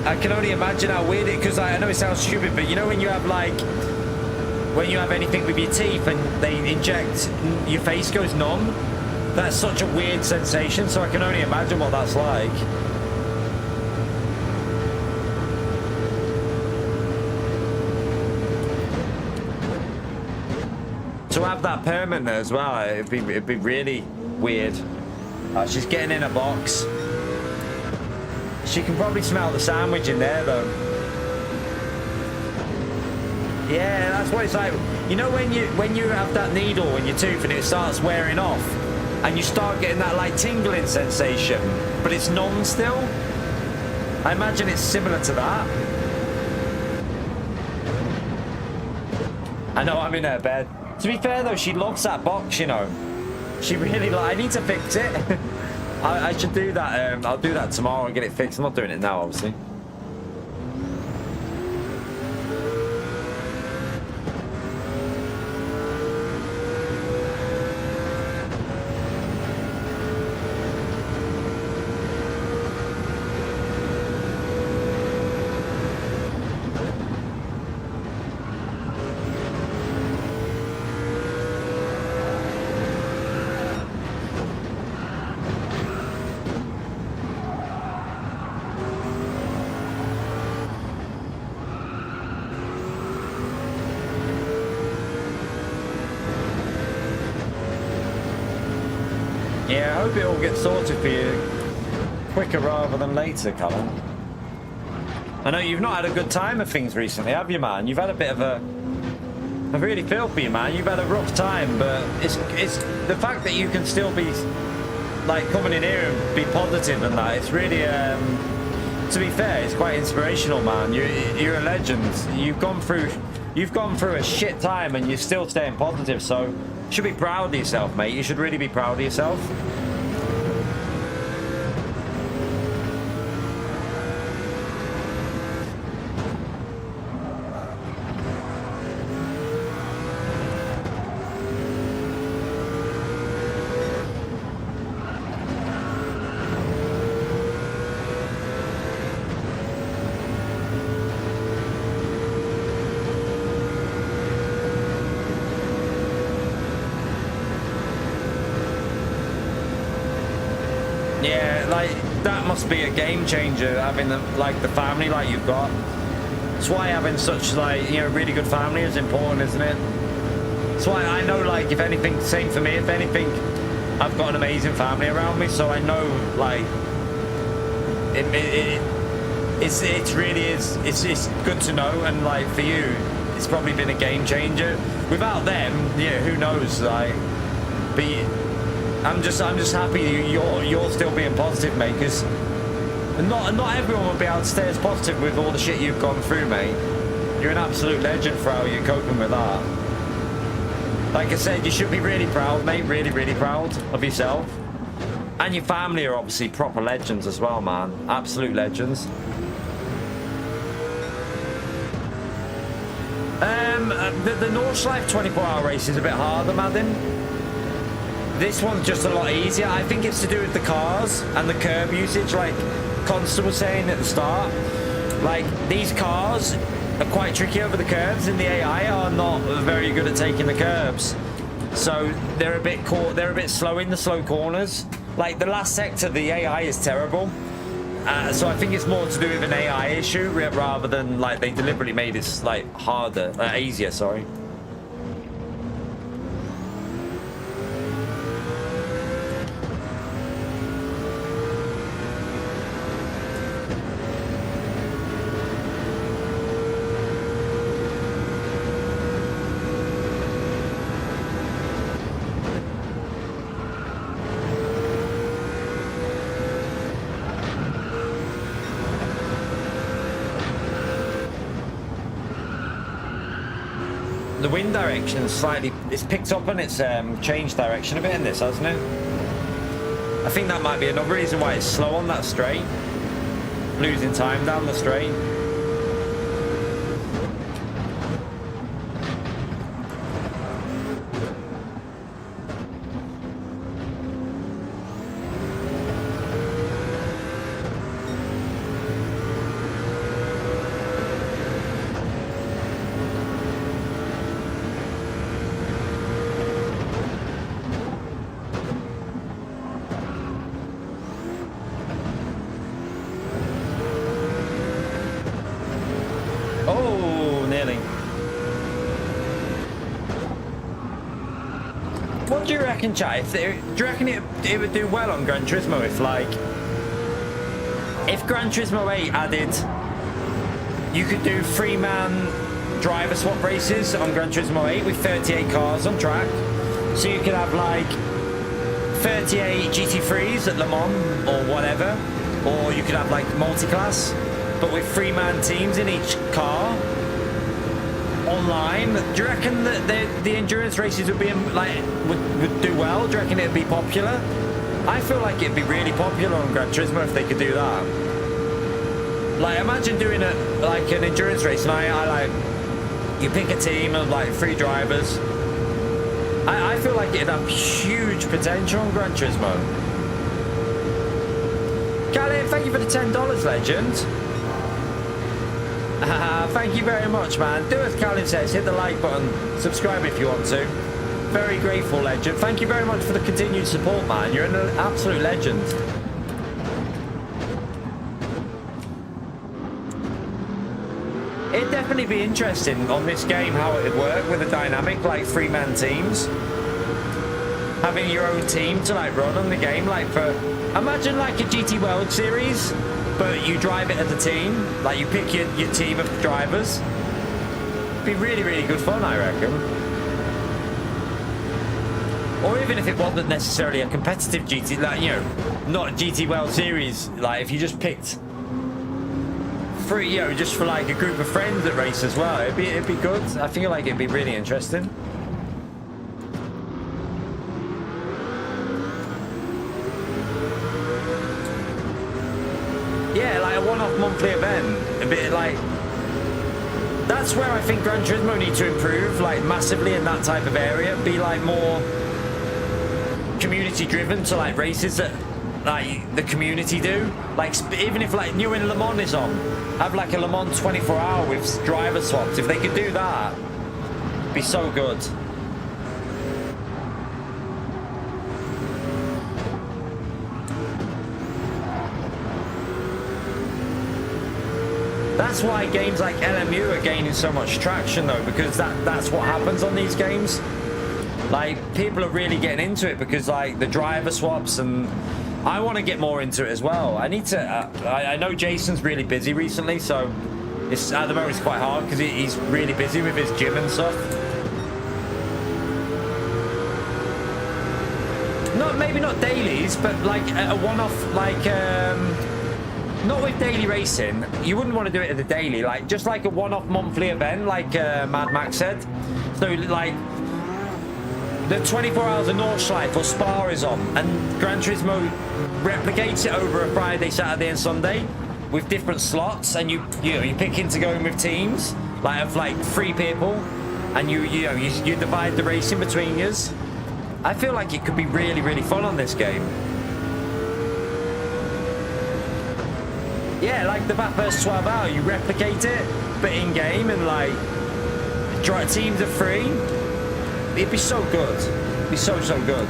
I can only imagine how weird it, because I know it sounds stupid, but you know when you have like, when you have anything with your teeth and they inject, your face goes numb? That's such a weird sensation, so I can only imagine what that's like. To have that permanent as well, it'd be really weird. She's getting in a box. She can probably smell the sandwich in there though. Yeah, that's what it's like. You know when you have that needle in your tooth and it starts wearing off and you start getting that like tingling sensation, but it's numb still? I imagine it's similar to that. I know, I'm in her bed. To be fair though, she loves that box, you know. She really like, I need to fix it. I should do that. I'll do that tomorrow and get it fixed. I'm not doing it now, obviously. Yeah, I hope it all gets sorted for you quicker rather than later, Colin. I know you've not had a good time of things recently, have you, man? You've had a bit of a... I really feel for you, man. You've had a rough time, but it's the fact that you can still be, like, coming in here and be positive and that, it's really, to be fair, it's quite inspirational, man. You're a legend. You've gone through a shit time and you're still staying positive, so you should be proud of yourself, mate. You should really be proud of yourself. Yeah, like, that must be a game changer, having the family like you've got. That's why having such, like, you know, really good family is important, isn't it? That's why I know, like, if anything, same for me, if anything, I've got an amazing family around me, so I know, like, it's really is, it's good to know, and, like, for you, it's probably been a game changer. Without them, yeah, who knows? Like, but I'm just happy you're still being positive, mate. Because not everyone will be able to stay as positive with all the shit you've gone through, mate. You're an absolute legend for how you're coping with that. Like I said, you should be really proud, mate. Really, really proud of yourself. And your family are obviously proper legends as well, man. Absolute legends. The Nordschleife 24-hour race is a bit harder, Madden. This one's just a lot easier. I think it's to do with the cars and the curb usage, like Constable was saying at the start. Like, these cars are quite tricky over the curbs, and the AI are not very good at taking the curbs. So they're a bit slow in the slow corners. Like the last sector, the AI is terrible. So I think it's more to do with an AI issue rather than like they deliberately made it like harder, easier, sorry. The wind direction slightly, it's picked up and it's changed direction a bit in this, hasn't it? I think that might be another reason why it's slow on that straight. Losing time down the straight. What do you reckon, chat? Do you reckon it would do well on Gran Turismo if Gran Turismo 8 added, you could do 3-man driver swap races on Gran Turismo 8 with 38 cars on track. So you could have like 38 GT3s at Le Mans or whatever, or you could have like multi-class, but with 3-man teams in each car. Online, do you reckon that the endurance races would be like would do well? Do you reckon it'd be popular? I feel like it'd be really popular on Gran Turismo if they could do that. Like, imagine doing like an endurance race, and I like, you pick a team of like 3 drivers. I feel like it'd have huge potential on Gran Turismo. Callie, thank you for the $10, legend. Thank you very much, man. Do as Calvin says, hit the like button, subscribe if you want to. Very grateful, legend. Thank you very much for the continued support, man. You're an absolute legend. It'd definitely be interesting on this game how it would work with a dynamic like 3-man teams. Having your own team to like run on the game, like for, imagine like a GT World Series, but you drive it as a team. Like you pick your team of drivers. It'd be really, really good fun, I reckon. Or even if it wasn't necessarily a competitive GT, like, you know, not a GT World Series, like if you just picked 3, you know, just for like a group of friends that race as well, it'd be good. I feel like it'd be really interesting. Yeah, like a one-off monthly event, a bit like, that's where I think Gran Turismo need to improve, like massively in that type of area, be like more community driven, to like races that like the community do, like even if like new in Le Mans is on, have like a Le Mans 24-hour with driver swaps. If they could do that, it'd be so good. That's why games like LMU are gaining so much traction though, because that's what happens on these games. Like, people are really getting into it because like the driver swaps, and I want to get more into it as well. I need to, I know Jason's really busy recently, so It's at the moment it's quite hard because he's really busy with his gym and stuff. Maybe not dailies, but like a one-off, like not with daily racing. You wouldn't want to do it as a daily, like just like a one-off monthly event, like Mad Max said. So like the 24 hours of Nordschleife or Spa is on, and Gran Turismo replicates it over a Friday, Saturday, and Sunday with different slots, and you pick into going with teams like of like 3 people, and you divide the racing between yous. I feel like it could be really, really fun on this game. Yeah, like the Bathurst 12 hour, you replicate it, but in game, and like teams of 3. It'd be so good. It'd be so good.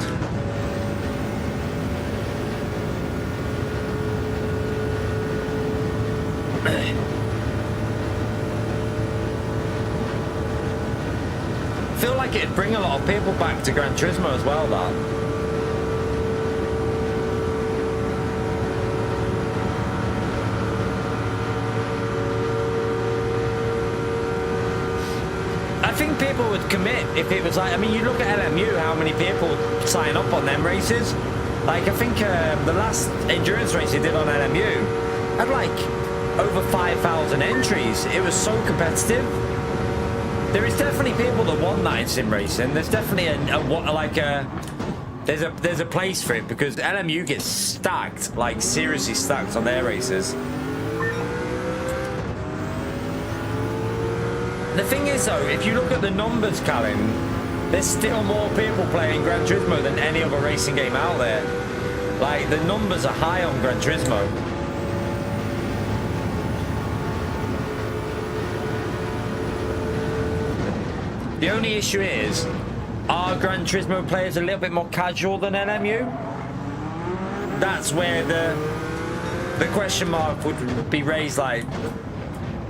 I feel like it'd bring a lot of people back to Gran Turismo as well, that. I think people would commit if it was like, I mean, you look at LMU, how many people sign up on them races. Like, I think the last endurance race they did on LMU had like over 5,000 entries. It was so competitive. There is definitely people that want that in sim racing. There's definitely there's a place for it, because LMU gets stacked, like seriously stacked on their races. The thing is though, if you look at the numbers, Callum, there's still more people playing Gran Turismo than any other racing game out there. Like, the numbers are high on Gran Turismo. The only issue is, are Gran Turismo players a little bit more casual than LMU? That's where the question mark would be raised. Like,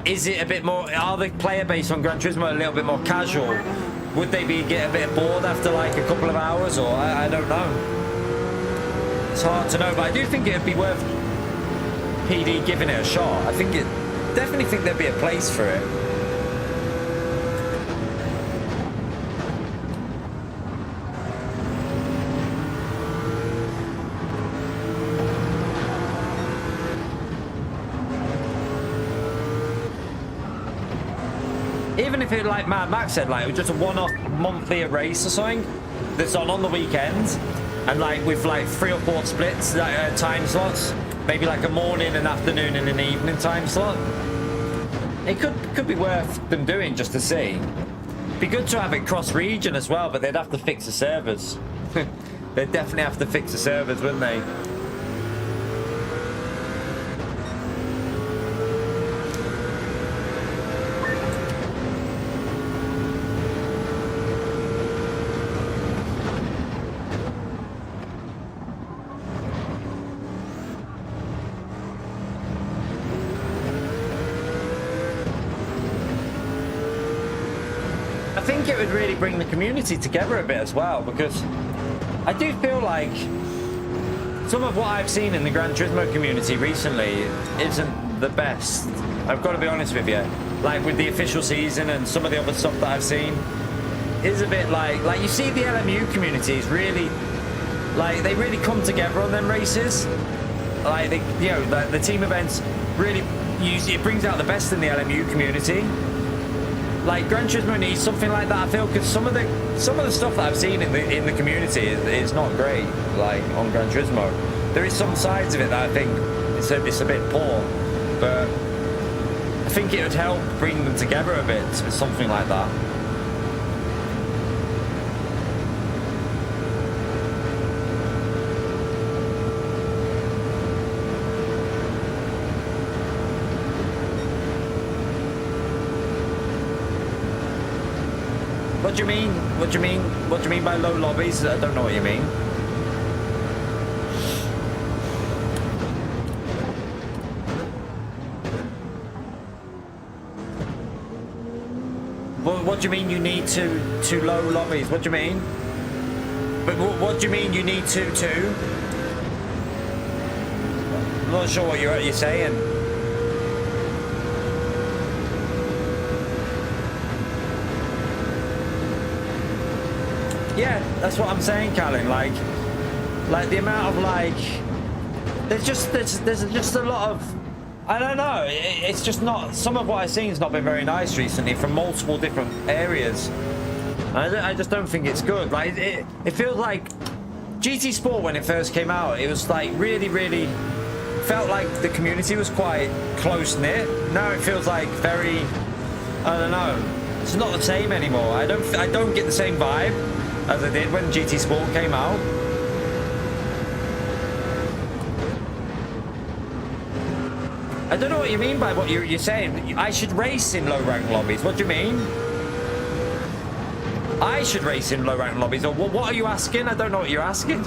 is it a bit more, are the player base on Gran Turismo a little bit more casual? Would they get a bit bored after like a couple of hours, or I don't know. It's hard to know, but I do think it'd be worth PD giving it a shot. Definitely think there'd be a place for it. Even if it, like Mad Max said, like it was just a one-off monthly race or something that's on the weekend, and like with like 3 or 4 splits, time slots, maybe like a morning, an afternoon, and an evening time slot. It could be worth them doing just to see. Be good to have it cross-region as well, but they'd have to fix the servers. They'd definitely have to fix the servers, wouldn't they? I think it would really bring the community together a bit as well, because I do feel like some of what I've seen in the Gran Turismo community recently isn't the best. I've got to be honest with you. Like with the official season and some of the other stuff that I've seen is a bit like you see the LMU community is really, like, they really come together on them races. Like the team events really it brings out the best in the LMU community. Like Gran Turismo needs something like that, I feel, because some of the stuff that I've seen in the community is not great. Like on Gran Turismo, there is some sides of it that I think it's a bit poor, but I think it would help bring them together a bit with something like that. What do you mean? What do you mean? What do you mean by low lobbies? I don't know what you mean. What do you mean you need two low lobbies? What do you mean? But what do you mean you need two? I'm not sure what you're saying. Yeah, that's what I'm saying, Callan. Like the amount of like, there's just a lot of, I don't know. It's just not. Some of what I've seen has not been very nice recently from multiple different areas. I just don't think it's good. Like it feels like GT Sport when it first came out. It was like really felt like the community was quite close knit. Now it feels like very, I don't know. It's not the same anymore. I don't get the same vibe as I did when GT Sport came out. I don't know what you mean by what you're saying. I should race in low rank lobbies. What do you mean? I should race in low rank lobbies. Or what are you asking? I don't know what you're asking.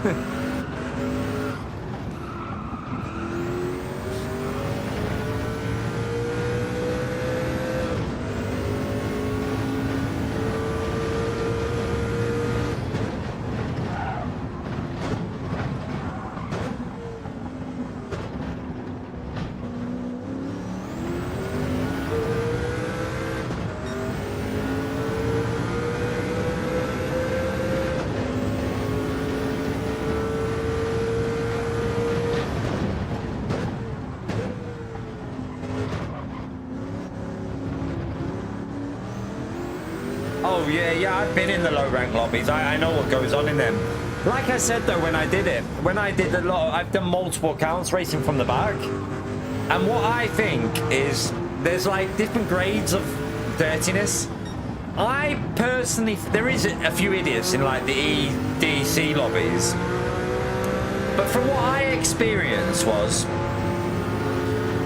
Oh yeah, I've been in the low rank lobbies. I know what goes on in them. Like I said though, when I did I've done multiple accounts racing from the back. And what I think is there's like different grades of dirtiness. I personally, there is a few idiots in like the EDC lobbies. But from what I experienced was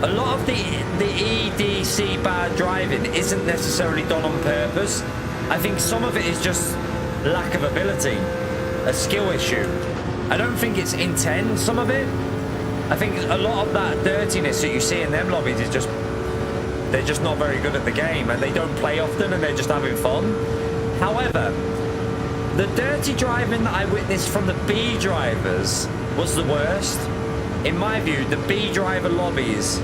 a lot of the EDC bad driving isn't necessarily done on purpose. I think some of it is just lack of ability, a skill issue. I don't think it's intent, some of it. I think a lot of that dirtiness that you see in them lobbies is just, they're just not very good at the game and they don't play often and they're just having fun. However, the dirty driving that I witnessed from the B drivers was the worst. In my view, the B driver lobbies,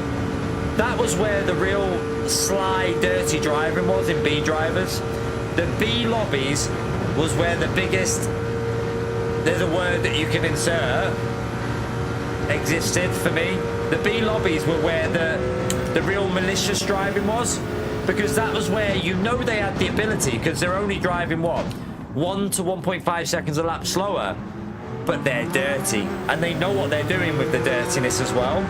that was where the real sly, dirty driving was in B drivers. The B lobbies was where the biggest, there's a word that you can insert, existed for me. The B lobbies were where the real malicious driving was, because that was where you know they had the ability, because they're only driving what, 1 to 1.5 seconds a lap slower, but they're dirty and they know what they're doing with the dirtiness as well.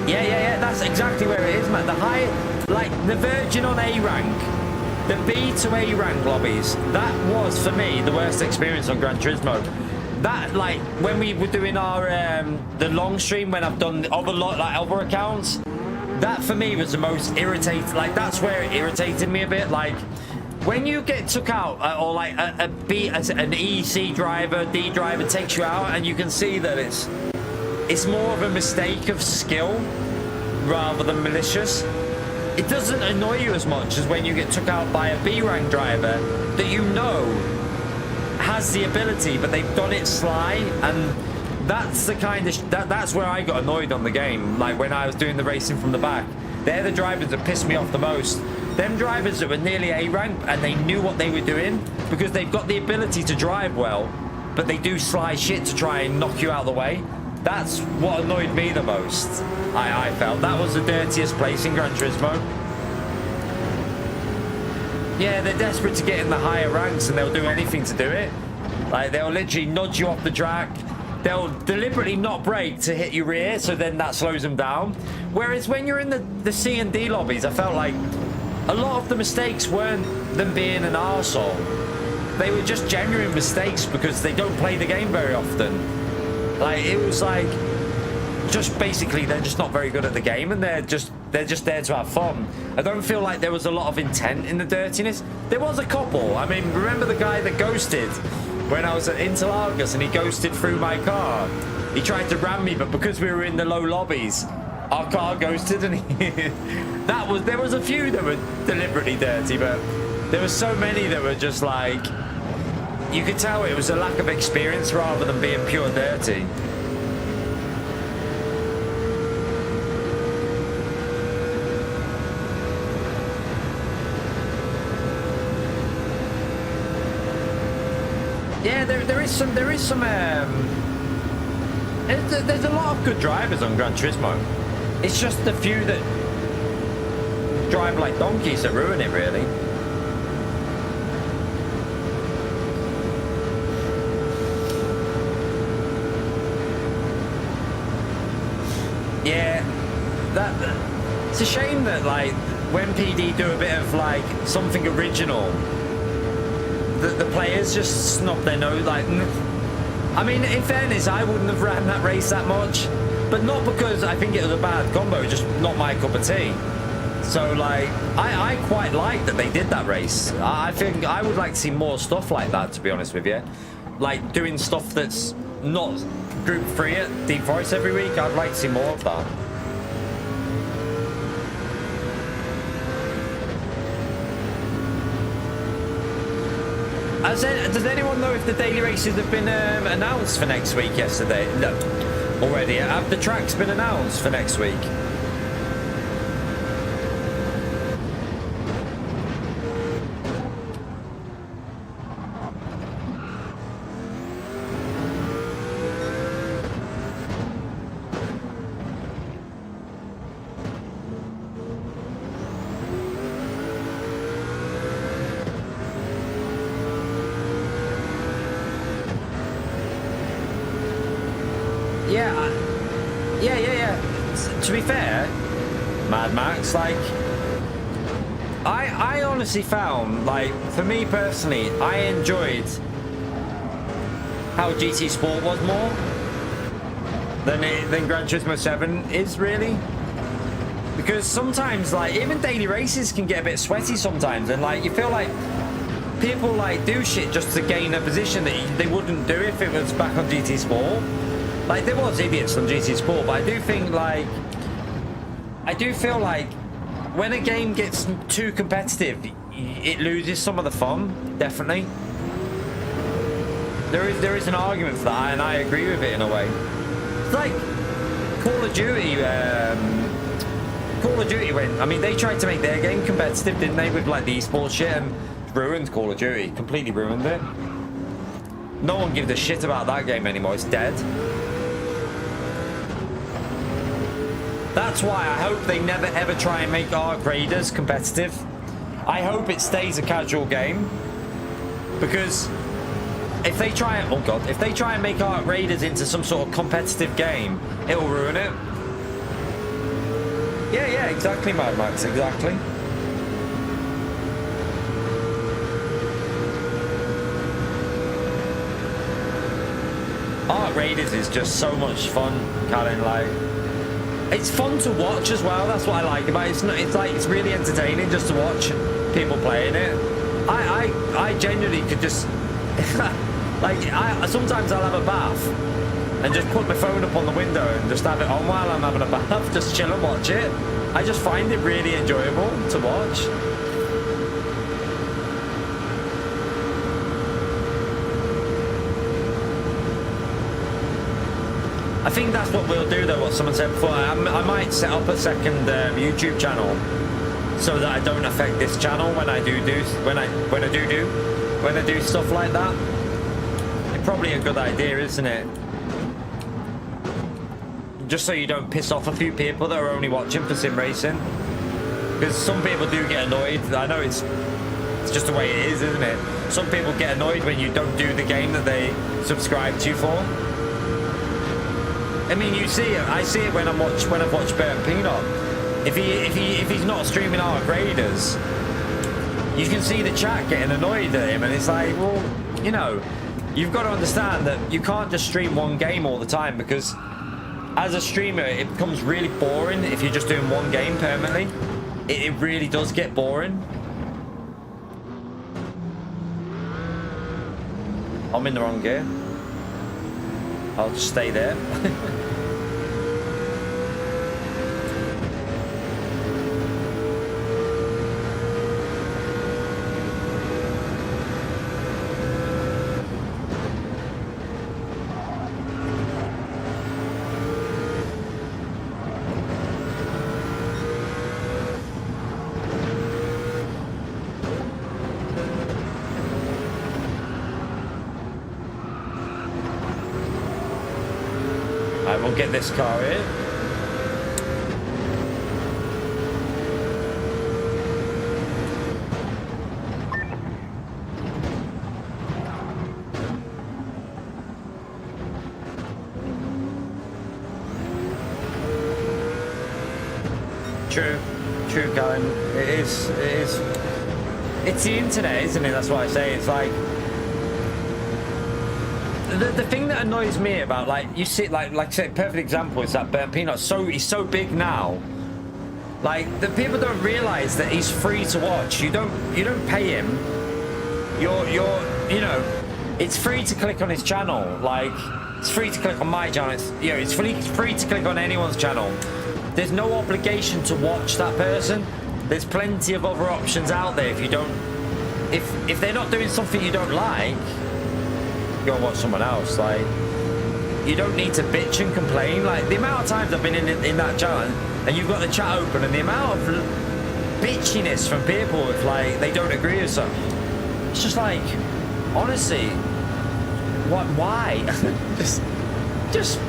Yeah, that's exactly where it is, man. The high, like the Virgin on A rank, the B to A rank lobbies, that was for me the worst experience on Gran Turismo. That, like when we were doing our the long stream, when I've done other accounts, that for me was the most irritating. Like that's where it irritated me a bit. Like when you get took out, or like an EC driver, D driver takes you out, and you can see that it's more of a mistake of skill rather than malicious. It doesn't annoy you as much as when you get took out by a B rank driver that you know has the ability, but they've done it sly, and that's the kind of that's where I got annoyed on the game. Like when I was doing the racing from the back, they're the drivers that pissed me off the most. Them drivers that were nearly A rank and they knew what they were doing because they've got the ability to drive well, but they do sly shit to try and knock you out of the way. That's what annoyed me the most. I felt that was the dirtiest place in Gran Turismo. Yeah, they're desperate to get in the higher ranks and they'll do anything to do it. Like they'll literally nudge you off the track. They'll deliberately not brake to hit your rear, so then that slows them down. Whereas when you're in the C and D lobbies, I felt like a lot of the mistakes weren't them being an arsehole. They were just genuine mistakes because they don't play the game very often. Like it was like, just basically they're just not very good at the game and they're just there to have fun. I don't feel like there was a lot of intent in the dirtiness. There was a couple. I mean, remember the guy that ghosted when I was at Interlagos and he ghosted through my car? He tried to ram me, but because we were in the low lobbies, our car ghosted, and there was a few that were deliberately dirty, but there were so many that were just like, you could tell it was a lack of experience rather than being pure dirty. is some there's a lot of good drivers on Gran Turismo. It's just the few that drive like donkeys that ruin it, really. Yeah, it's a shame that like when PD do a bit of like something original, the players just snub their nose. Like, I mean, in fairness, I wouldn't have ran that race that much, but not because I think it was a bad combo, just not my cup of tea. So like, I quite like that they did that race. I think I would like to see more stuff like that, to be honest with you, like doing stuff that's not Group 3 at Deep Forest every week. I'd like to see more of that. Does anyone know if the daily races have been announced for next week yesterday? No, already. Have the tracks been announced for next week? Yeah. To be fair, Mad Max, like, I honestly found, like, for me personally, I enjoyed how GT Sport was more than Gran Turismo 7 is, really. Because sometimes, like, even daily races can get a bit sweaty sometimes, and, like, you feel like people, like, do shit just to gain a position that they wouldn't do if it was back on GT Sport. Like, there was idiots on GT Sport, but I do think, like, I do feel like when a game gets too competitive, it loses some of the fun, definitely. There is an argument for that, and I agree with it in a way. It's like Call of Duty went, I mean, they tried to make their game competitive, didn't they, with like the esports shit, and ruined Call of Duty, completely ruined it. No one gives a shit about that game anymore, it's dead. That's why I hope they never ever try and make Arc Raiders competitive. I hope it stays a casual game, because if they try and, oh god, if they try and make Arc Raiders into some sort of competitive game, it'll ruin it. Yeah, exactly, Mad Max, exactly. Arc Raiders is just so much fun, Colin, like. It's fun to watch as well. That's what I like about it. It's like it's really entertaining just to watch people playing it. I genuinely could just like sometimes I'll have a bath and just put my phone up on the window and just have it on while I'm having a bath, just chill and watch it. I just find it really enjoyable to watch. I think that's what we'll do, though, what someone said before. I might set up a second YouTube channel so that I don't affect this channel when I do stuff like that. It's probably a good idea, isn't it? Just so you don't piss off a few people that are only watching for sim racing, because some people do get annoyed. I know it's just the way it is, isn't it? Some people get annoyed when you don't do the game that they subscribe to you for. I mean, you see it. I see it when I've watched Burnt Peanut. If he's not streaming Arc Raiders, you can see the chat getting annoyed at him, and it's like, well, you know, you've got to understand that you can't just stream one game all the time, because as a streamer, it becomes really boring if you're just doing one game permanently. It really does get boring. I'm in the wrong gear. I'll just stay there. Alright, we'll get this car here. True, Colin. It is. It's the internet, isn't it? That's what I say. It's like the thing that annoys me about, like, you see, like I said, perfect example is that Burnt Peanut. He's so big now. Like, the people don't realize that he's free to watch. You don't pay him. You know, it's free to click on his channel. Like, it's free to click on my channel. It's free to click on anyone's channel. There's no obligation to watch that person. There's plenty of other options out there. If you don't, if they're not doing something you don't like, go and watch someone else. Like, you don't need to bitch and complain. Like, the amount of times I've been in that chat and you've got the chat open and the amount of bitchiness from people if, like, they don't agree with something. It's just like, honestly, why? just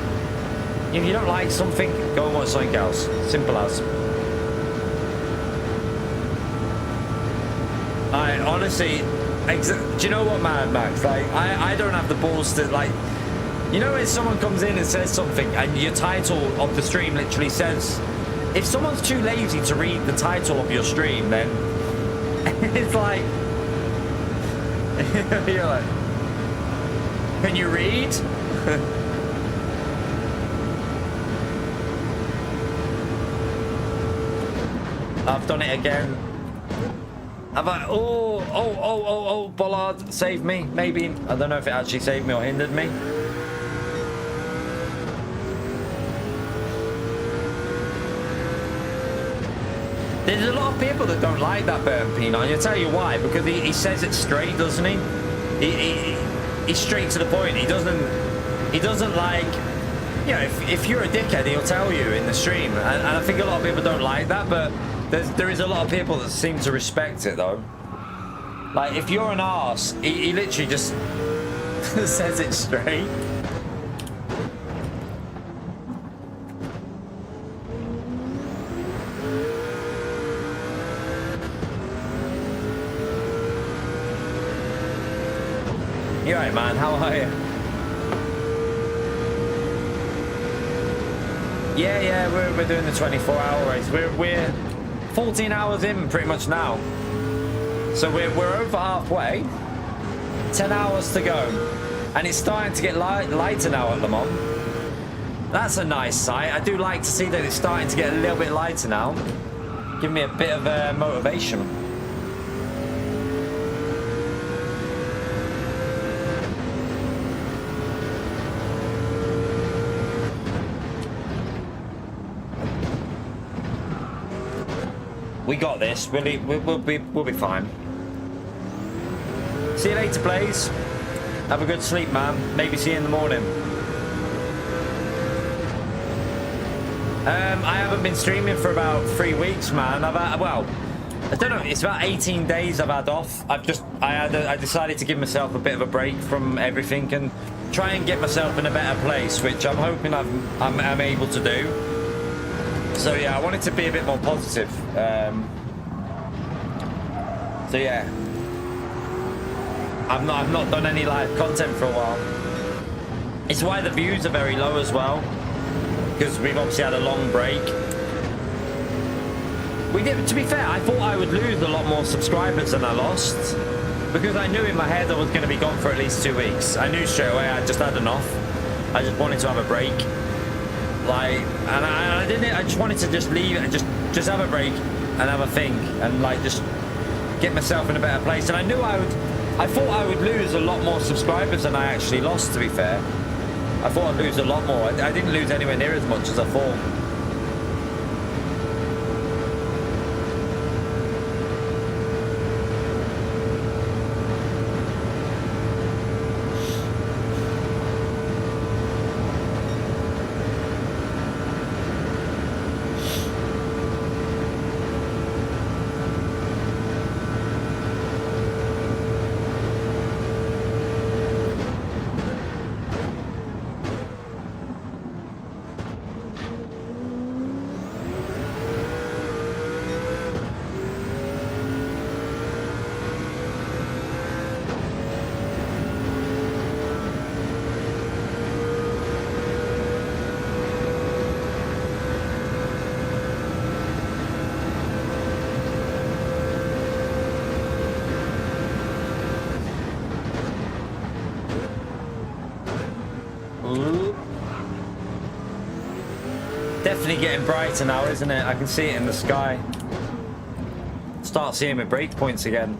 if you don't like something, go and watch something else. Simple as. I honestly, do you know what, man, Max? Like, I don't have the balls to, like, you know, when someone comes in and says something and your title of the stream literally says, if someone's too lazy to read the title of your stream, then it's like, you're like, can you read? I've done it again. Have I? Oh, Bollard saved me. Maybe. I don't know if it actually saved me or hindered me. There's a lot of people that don't like that Burnt Peanut. And I'll tell you why. Because he says it straight, doesn't he? He's straight to the point. He doesn't like, you know, if you're a dickhead, he'll tell you in the stream. And I think a lot of people don't like that, but there is a lot of people that seem to respect it, though. Like, if you're an arse, he literally just says it straight. You alright, man? How are you? Yeah, we're doing the 24-hour race. We're 14 hours in pretty much now. So we're over halfway. 10 hours to go. And it's starting to get lighter now at Le Mans. That's a nice sight. I do like to see that it's starting to get a little bit lighter now. Give me a bit of motivation. We got this. We'll be fine. See you later, Blaze. Have a good sleep, man. Maybe see you in the morning. I haven't been streaming for about 3 weeks, man. Well, I don't know. It's about 18 days I've had off. I decided to give myself a bit of a break from everything and try and get myself in a better place, which I'm hoping I'm able to do. So yeah, I wanted to be a bit more positive. So yeah, I've not done any live content for a while. It's why the views are very low as well, because we've obviously had a long break. We did. To be fair, I thought I would lose a lot more subscribers than I lost, because I knew in my head I was going to be gone for at least 2 weeks. I knew straight away I just had enough. I just wanted to have a break. Like, and I didn't. I just wanted to just leave it and just have a break and have a think and, like, just get myself in a better place. And I knew I thought I would lose a lot more subscribers than I actually lost. To be fair, I thought I'd lose a lot more. I didn't lose anywhere near as much as I thought. Definitely getting brighter now, isn't it? I can see it in the sky. Start seeing my break points again.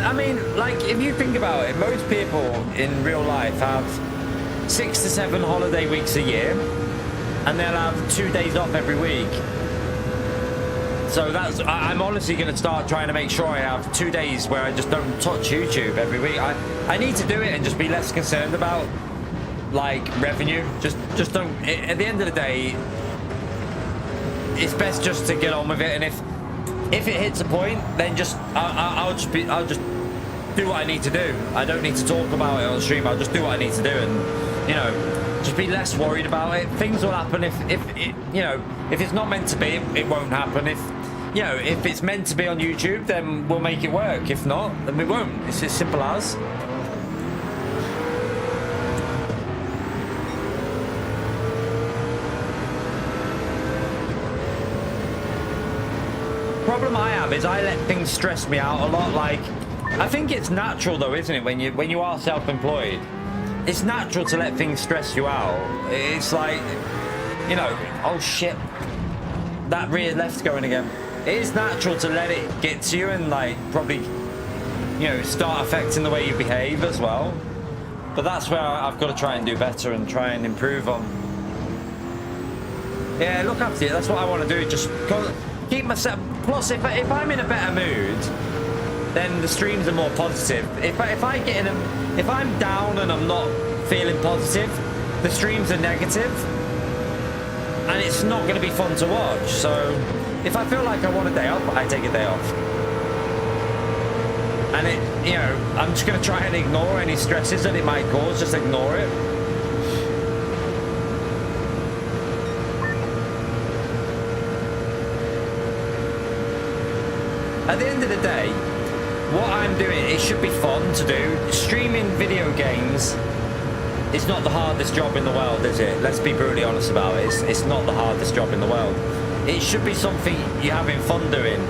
I mean, like, if you think about it, most people in real life have 6 to 7 holiday weeks a year, and they'll have 2 days off every week. So I'm honestly going to start trying to make sure I have 2 days where I just don't touch YouTube every week. I need to do it and just be less concerned about, like, revenue. Just don't, at the end of the day, it's best just to get on with it. And if it hits a point, then I'll just do what I need to do. I don't need to talk about it on stream. I'll just do what I need to do, and, you know, just be less worried about it. Things will happen. If you know, if it's not meant to be, it won't happen. If, you know, if it's meant to be on YouTube, then we'll make it work. If not, then we won't. It's as simple as. Problem I have is I let things stress me out a lot. Like, I think it's natural though, isn't it, when you are self-employed? It's natural to let things stress you out. It's like, you know, oh shit, that rear left's going again. It is natural to let it get to you and, like, probably, you know, start affecting the way you behave as well. But that's where I've got to try and do better and try and improve on. Yeah, look after it. That's what I want to do. Just keep myself. Plus, if I'm in a better mood, then the streams are more positive. If I'm down and I'm not feeling positive, the streams are negative, and it's not going to be fun to watch. So if I feel like I want a day off, I take a day off. And it, you know, I'm just going to try and ignore any stresses that it might cause. Just ignore it. At the end of the day, what I'm doing, it should be fun to do. Streaming video games is not the hardest job in the world, is it? Let's be brutally honest about it. It's not the hardest job in the world. It should be something you're having fun doing.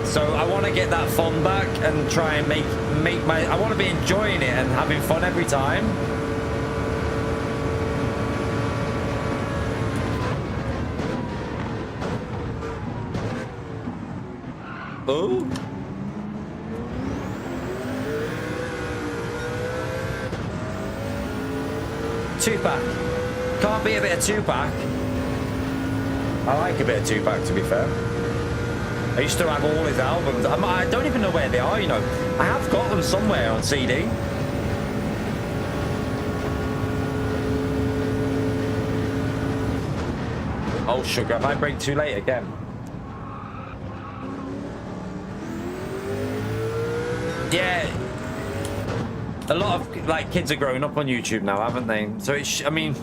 So I want to get that fun back and try and make I want to be enjoying it and having fun every time. Oh. Tupac. Can't be a bit of Tupac. I like a bit of Tupac, to be fair. I used to have all his albums. I don't even know where they are, you know. I have got them somewhere on CD. Oh, sugar, if I break too late again. Yeah. A lot of, like, kids are growing up on YouTube now, haven't they? So it's, I mean,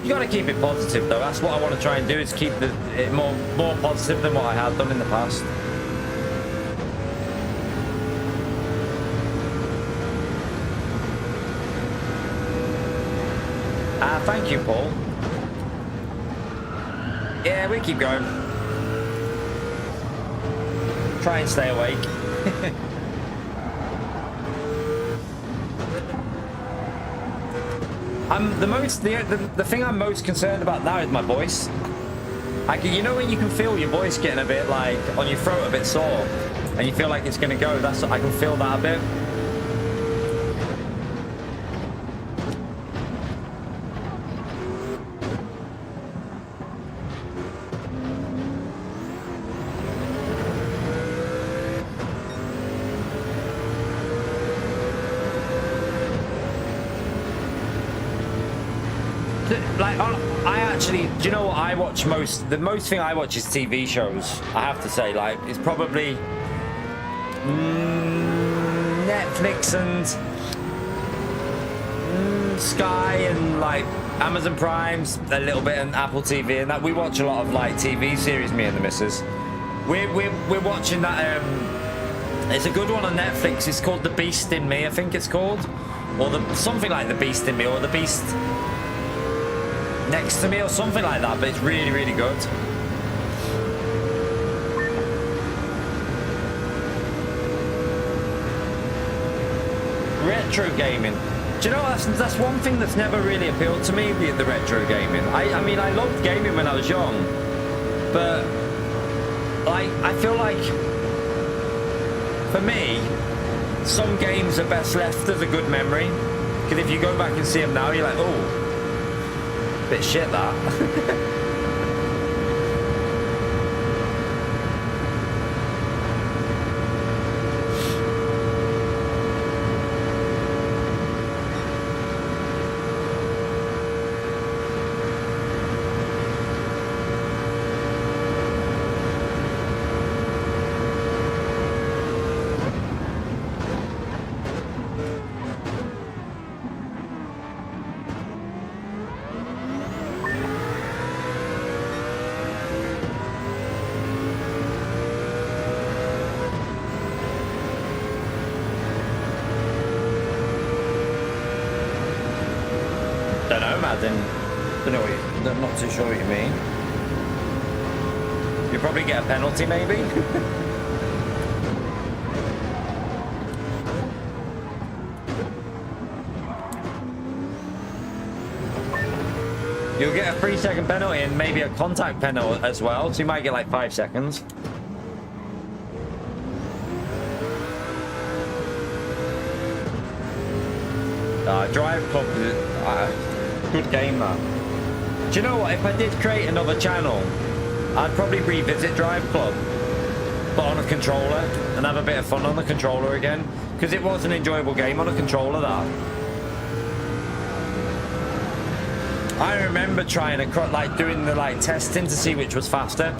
you got to keep it positive, though. That's what I want to try and do, is keep it more positive than what I had done in the past. Thank you, Paul. Yeah, we keep going. Try and stay awake. The thing I'm most concerned about now is my voice. You know when you can feel your voice getting a bit, like, on your throat, a bit sore, and you feel like it's gonna go. I can feel that a bit. Like, I actually, do you know what I watch most? The most thing I watch is TV shows, I have to say. Like, it's probably Netflix and Sky and, like, Amazon Prime's a little bit, and Apple TV, and that. We watch a lot of, like, TV series, me and the missus. We're watching that. It's a good one on Netflix. It's called The Beast in Me, I think it's called, or something like The Beast in Me, or The Beast Next to Me, or something like that. But it's really, really good. Retro gaming. Do you know, that's one thing that's never really appealed to me, the retro gaming. I mean, I loved gaming when I was young, but like, I feel like, for me, some games are best left as a good memory. Because if you go back and see them now, you're like, oh, bit shit that. I'm not too sure what you mean. You'll probably get a penalty, maybe? You'll get a 3-second penalty and maybe a contact penalty as well, so you might get like 5 seconds. Drive Club, good game, man. Do you know what? If I did create another channel, I'd probably revisit Drive Club, but on a controller, and have a bit of fun on the controller again, because it was an enjoyable game on a controller. That I remember trying to like doing the like testing to see which was faster.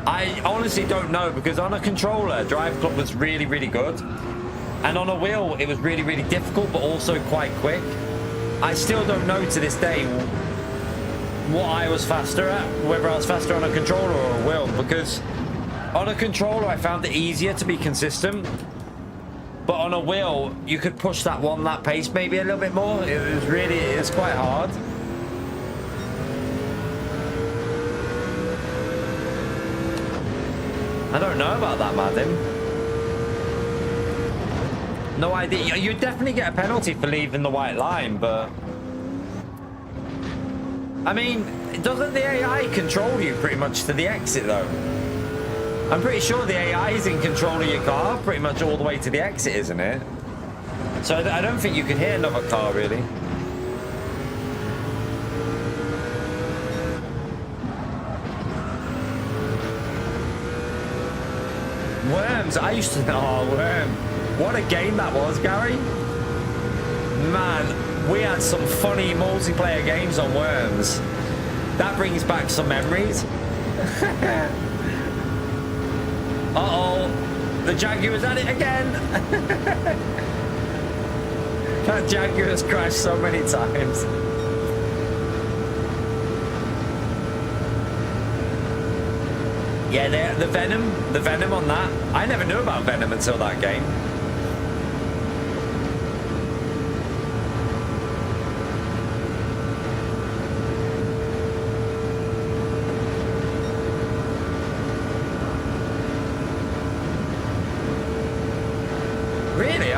I honestly don't know, because on a controller, Drive Club was really, really good, and on a wheel, it was really, really difficult, but also quite quick. I still don't know to this day what I was faster at, whether I was faster on a controller or a wheel, because on a controller I found it easier to be consistent, but on a wheel you could push that pace maybe a little bit more. It's quite hard. I don't know about that, Madden. No idea. You'd definitely get a penalty for leaving the white line, but I mean, doesn't the AI control you pretty much to the exit, though? I'm pretty sure the AI is in control of your car pretty much all the way to the exit, isn't it? So I don't think you could hit another car, really. Worms, I used to... Oh, Worm. What a game that was, Gary. Man. We had some funny multiplayer games on Worms. That brings back some memories. Uh-oh. The Jaguar's at it again. That Jaguar has crashed so many times. Yeah, the Venom on that. I never knew about Venom until that game.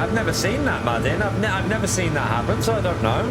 I've never seen that, Madden. I've never seen that happen, so I don't know.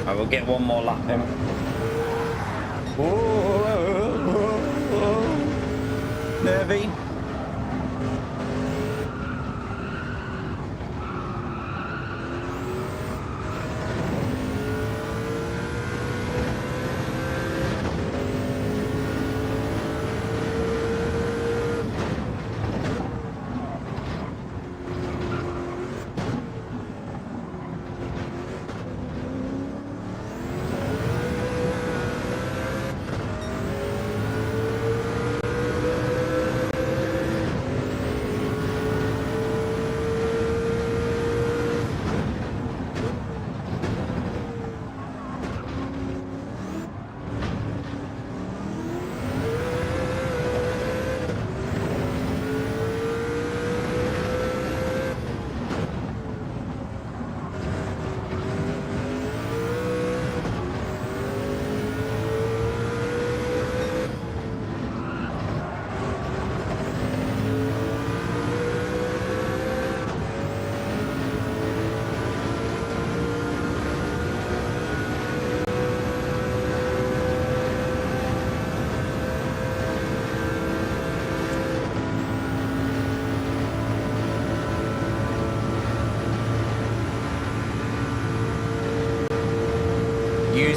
I will get one more lap in. Nervy.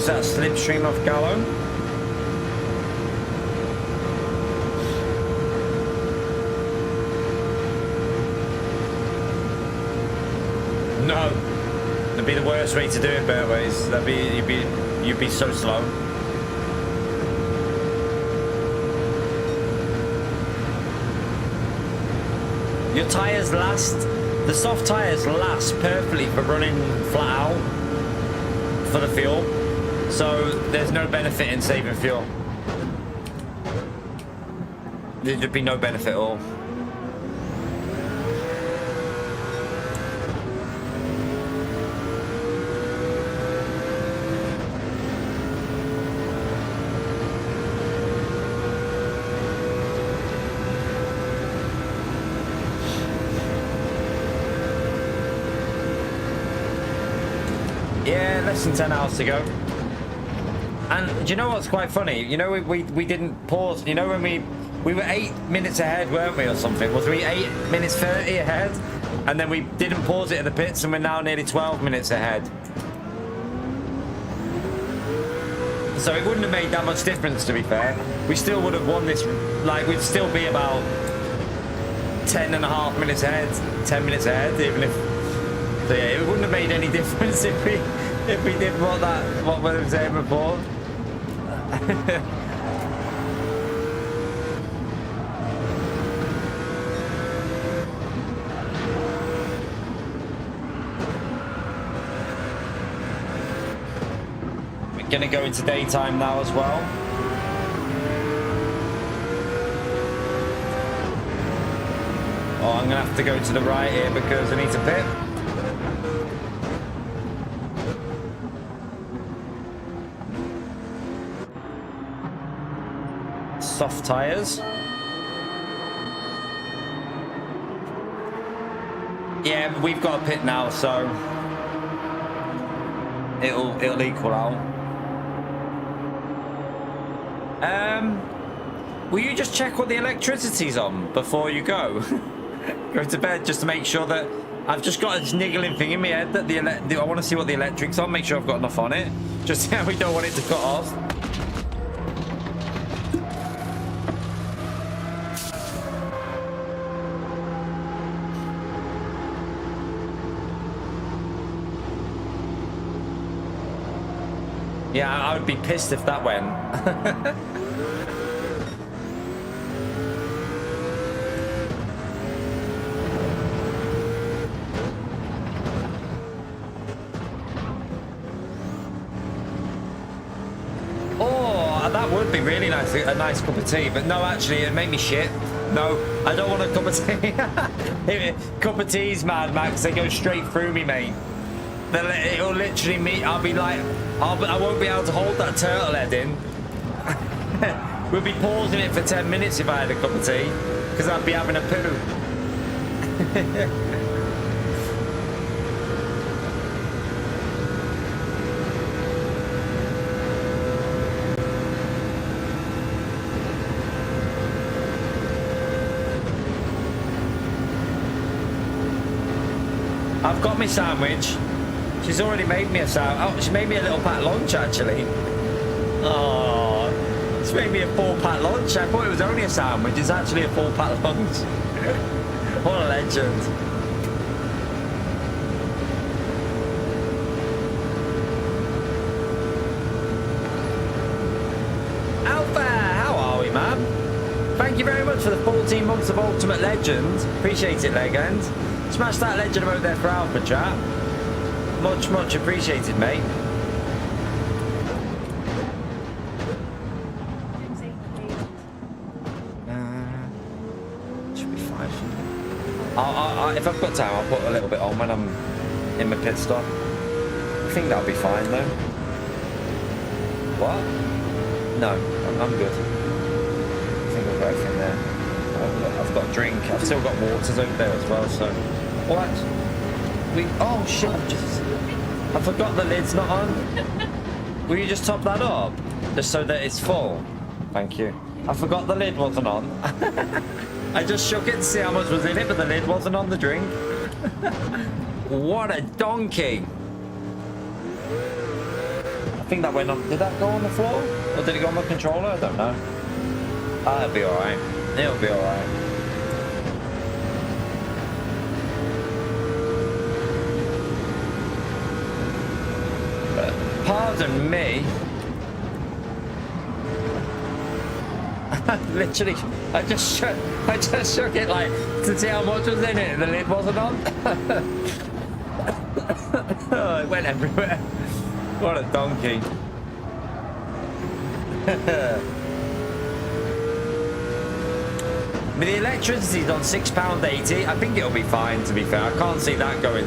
Is that slipstream off Gallo? No. That'd be the worst way to do it, Bertways. That'd be you'd be so slow. Your tyres last, the soft tyres last perfectly for running flat out for the fuel. So there's no benefit in saving fuel. There'd be no benefit at all. Yeah, less than 10 hours to go. And do you know what's quite funny? You know, we didn't pause. You know, when we were 8 minutes ahead, weren't we, or something? Was we 8 minutes 30 ahead? And then we didn't pause it at the pits, and we're now nearly 12 minutes ahead. So it wouldn't have made that much difference, to be fair. We still would have won this. Like, we'd still be about 10.5 minutes ahead, 10 minutes ahead, even if. So yeah, it wouldn't have made any difference if we did what we were saying before. We're gonna go into daytime now as well. Oh, I'm gonna have to go to the right here because I need to pit. Soft tires. Yeah, we've got a pit now, so it'll equal out. Will you just check what the electricity's on before you go? Go to bed just to make sure that I've just got this niggling thing in my head that I want to see what the electric's on, make sure I've got enough on it. Just we don't want it to cut off. Yeah, I would be pissed if that went. Oh, that would be really nice, a nice cup of tea. But no, actually, it'd make me shit. No, I don't want a cup of tea. Cup of teas, Mad Max, they go straight through me, mate. It'll literally me. I'll be like, I won't be able to hold that turtle head in. We'll be pausing it for 10 minutes if I had a cup of tea, because I'd be having a poo. I've got my sandwich. She's already made me a sandwich. Oh, she made me a little packed lunch, actually. Oh, she made me a full-packed lunch. I thought it was only a sandwich. It's actually a full-packed lunch. What a legend. Alpha, how are we, man? Thank you very much for the 14 months of Ultimate Legend. Appreciate it, Legend. Smash that legend emote there for Alpha, chat. Much, much appreciated, mate. Should be fine. If I've got time, I'll put a little bit on when I'm in my pit stop. I think that'll be fine, though. What? No, I'm good. I think we've got everything there. I've got a drink. I've still got waters over there as well, so... What? Oh, shit, I forgot the lid's not on. Will you just top that up? Just so that it's full? Thank you. I forgot the lid wasn't on. I just shook it to see how much was in it, but the lid wasn't on the drink. What a donkey. I think that went on. Did that go on the floor? Or did it go on the controller? I don't know. It'll be alright. It'll be alright. But pardon me. Literally, I just shook it like to see how much was in it and the lid wasn't on. Oh, it went everywhere. What a donkey. With the electricity's on £6.80, I think it'll be fine, to be fair. I can't see that going.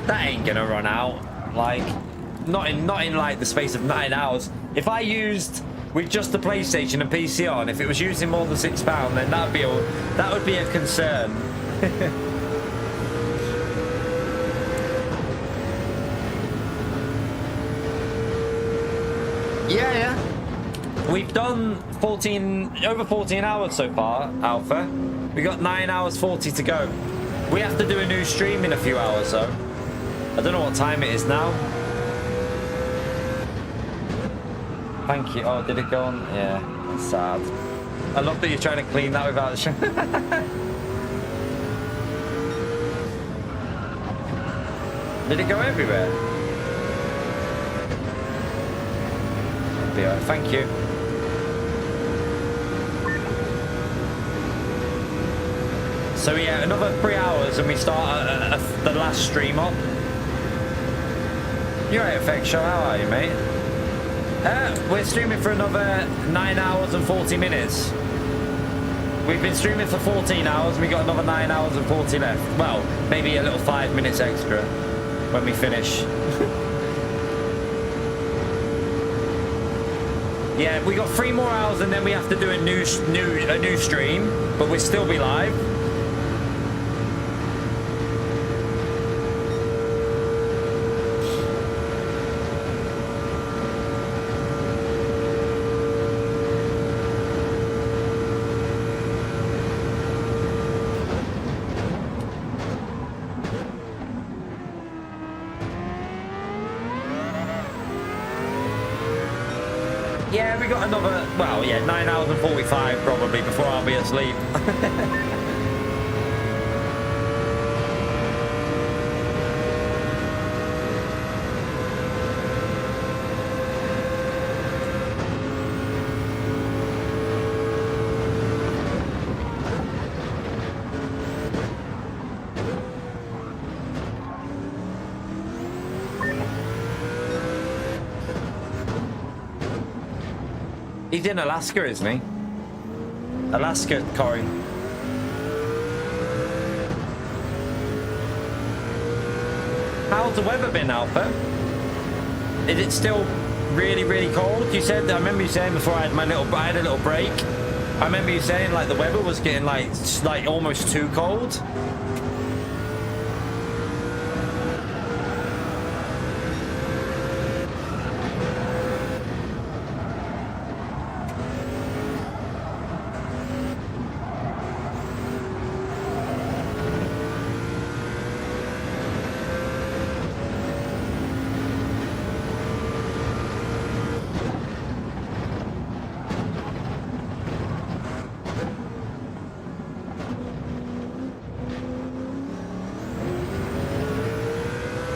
That ain't gonna run out. Like, not in like the space of 9 hours. If I used with just the PlayStation and PC on, if it was using more than £6, then that would be a concern. Yeah. We've done over 14 hours so far, Alpha. We got 9 hours 40 to go. We have to do a new stream in a few hours though. I don't know what time it is now. Thank you. Oh, did it go on? Yeah, that's sad. I love that you're trying to clean that without Did it go everywhere? Be alright, thank you. So yeah, another 3 hours and we start the last stream up. You're right, Effect Show. How are you, mate? We're streaming for another 9 hours and 40 minutes. We've been streaming for 14 hours and we got another 9 hours and 40 left. Well, maybe a little 5 minutes extra when we finish. Yeah, we got 3 more hours and then we have to do a new stream, but we'll still be live. Yeah, we got another, well, yeah, 9 hours and 45 probably before I'll be asleep. He's in Alaska, isn't he? Alaska, Corey. How's the weather been, Alpha? Is it still really, really cold? You said, I remember you saying before I had a little break. I remember you saying like the weather was getting like almost too cold.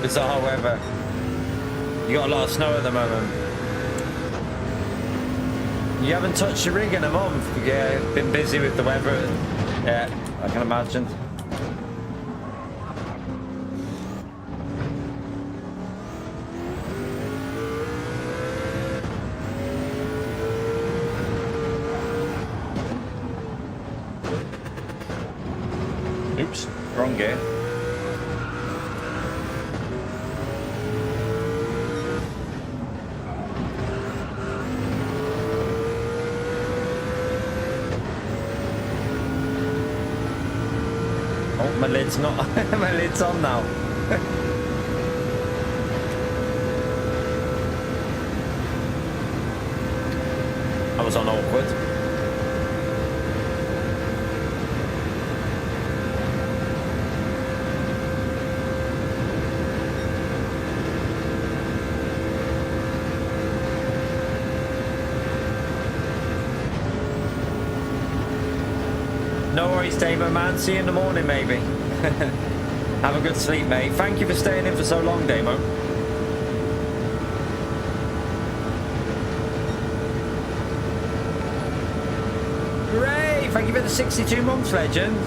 Bizarre weather. You got a lot of snow at the moment. You haven't touched your rig in a month. Yeah, been busy with the weather. Yeah, I can imagine. Oops, wrong gear. My lid's not. My lid's on now. I was on awkward. worries, Damo, man. See you in the morning, maybe. Have a good sleep, mate. Thank you for staying in for so long, Damo. Hooray! Thank you for the 62 months, legend.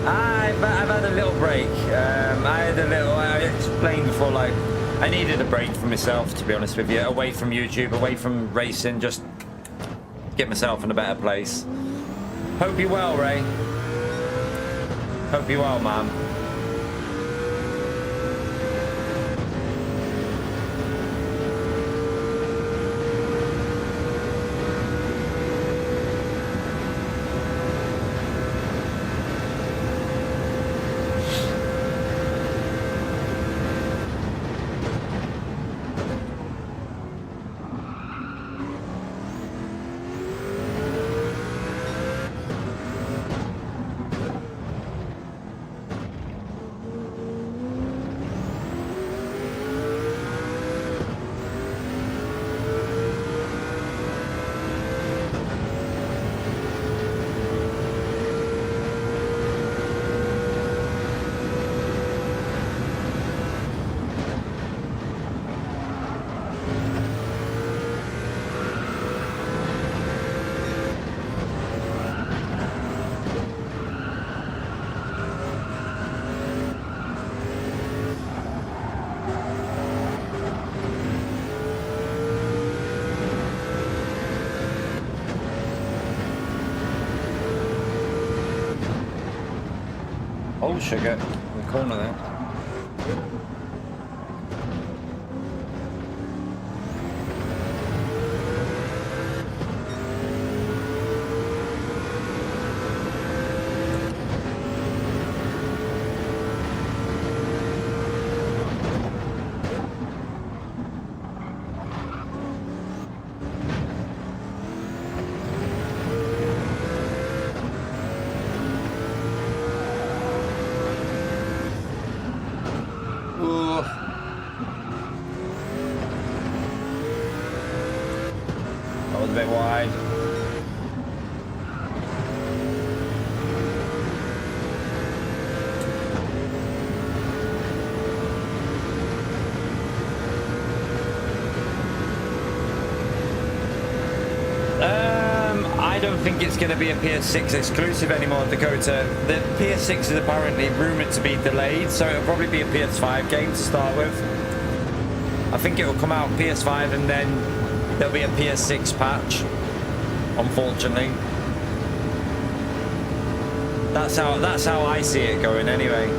I've had a little break. I explained before, like, I needed a break for myself, to be honest with you. Away from YouTube, away from racing, just get myself in a better place. Hope you're well, Ray. Hope you're well, man. Oh, sugar, in the corner there. A bit wide. I don't think it's going to be a PS6 exclusive anymore, Dakota. The PS6 is apparently rumored to be delayed, so it'll probably be a PS5 game to start with. I think it will come out PS5 and then there'll be a PS6 patch, unfortunately. That's how I see it going anyway.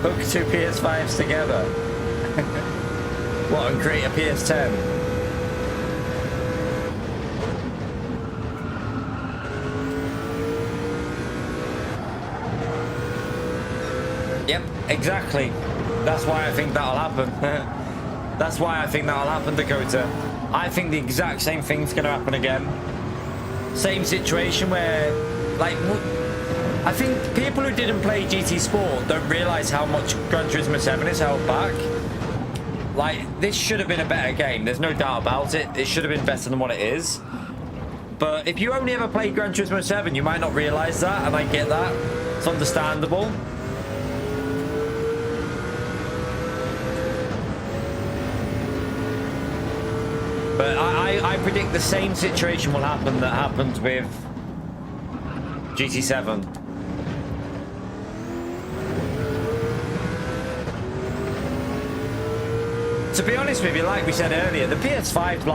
Hook two PS5s together. What, and create a PS10? Yep, exactly. That's why I think that'll happen. That's why I think that'll happen, Dakota. I think the exact same thing's going to happen again. Same situation where, like, I think people who didn't play GT Sport don't realise how much Gran Turismo 7 is held back. Like, this should have been a better game. There's no doubt about it. It should have been better than what it is. But if you only ever played Gran Turismo 7, you might not realise that, and I get that. That's understandable. But I predict the same situation will happen that happened with GT7. To be honest with you, like we said earlier, the PS5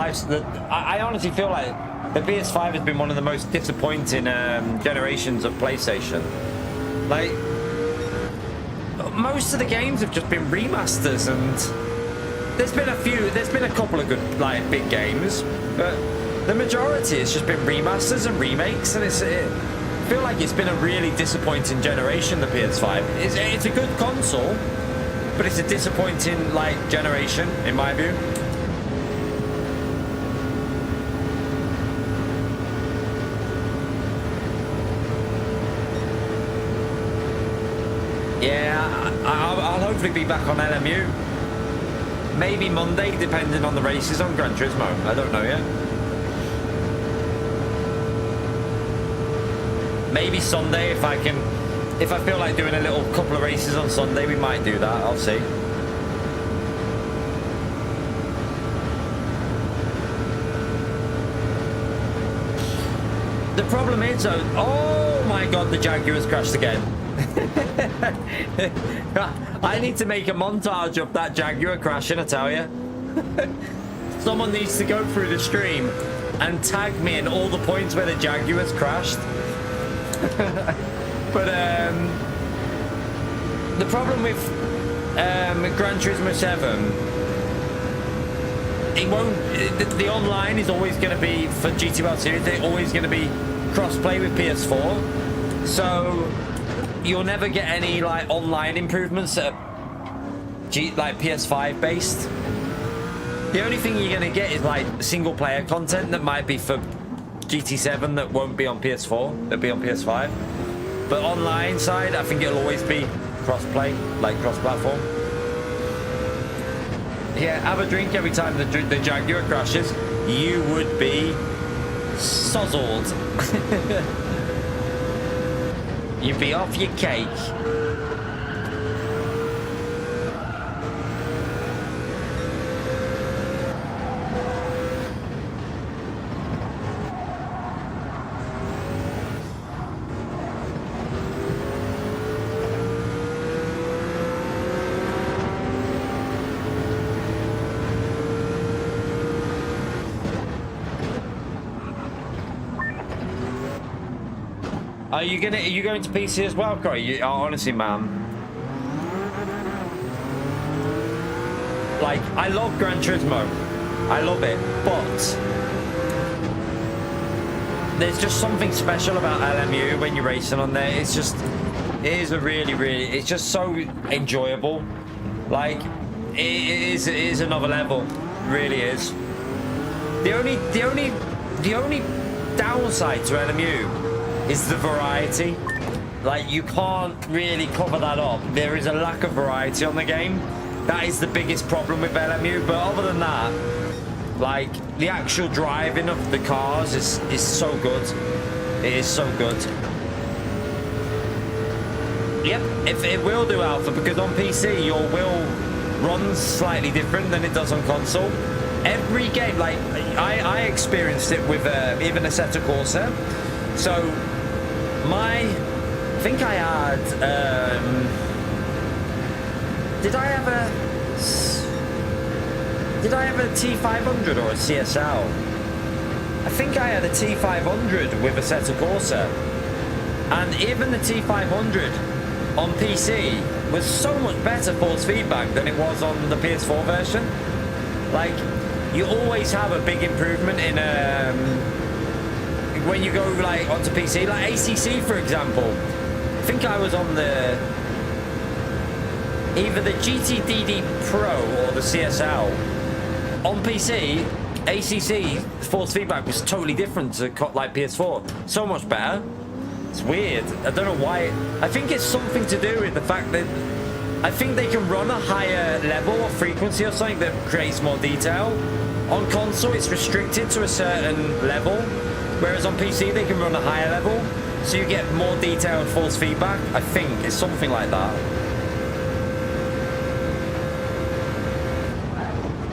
I honestly feel like the PS5 has been one of the most disappointing generations of PlayStation. Like, most of the games have just been remasters, and there's been a couple of good, like, big games, but the majority has just been remasters and remakes, and I feel like it's been a really disappointing generation, the PS5. It's a good console, but it's a disappointing, like, generation, in my view. Yeah, I'll hopefully be back on LMU. Maybe Monday, depending on the races on Gran Turismo. I don't know yet. Maybe Sunday, if I feel like doing a little couple of races on Sunday, we might do that. I'll see. The problem is, oh my God, the Jaguar's crashed again. I need to make a montage of that Jaguar crashing, I tell you. Someone needs to go through the stream and tag me in all the points where the Jaguar's crashed. But the problem with Gran Turismo 7, it won't. The online is always going to be for GT World Series. They're always going to be cross-play with PS4, so you'll never get any like online improvements that are like PS5 based. The only thing you're going to get is like single-player content that might be for GT7 that won't be on PS4, that'll be on PS5. But online side, I think it'll always be cross-play, like cross-platform. Yeah, have a drink every time the Jaguar crashes. You would be sozzled. You'd be off your cake. Are you going to PC as well, Corey? Honestly, man. Like, I love Gran Turismo. I love it, but there's just something special about LMU when you're racing on there. It is it's just so enjoyable. Like, it is another level. It really is. The only downside to LMU is the variety. Like, you can't really cover that up. There is a lack of variety on the game. That is the biggest problem with LMU. But other than that, like, the actual driving of the cars is so good. It is so good. Yep, if it will do alpha, because on PC your wheel runs slightly different than it does on console. Every game, like, I experienced it with even Assetto Corsa. So I think I had, did I have a T500 or a CSL? I think I had a T500 with Assetto Corsa. And even the T500 on PC was so much better force feedback than it was on the PS4 version. Like, you always have a big improvement in when you go like onto PC, like ACC for example. I think I was on either the GTDD Pro or the CSL. On PC, ACC force feedback was totally different to like PS4. So much better. It's weird. I don't know why. I think it's something to do with the fact that I think they can run a higher level of frequency or something that creates more detail. On console, it's restricted to a certain level, whereas on PC they can run a higher level. So you get more detailed false feedback. I think it's something like that.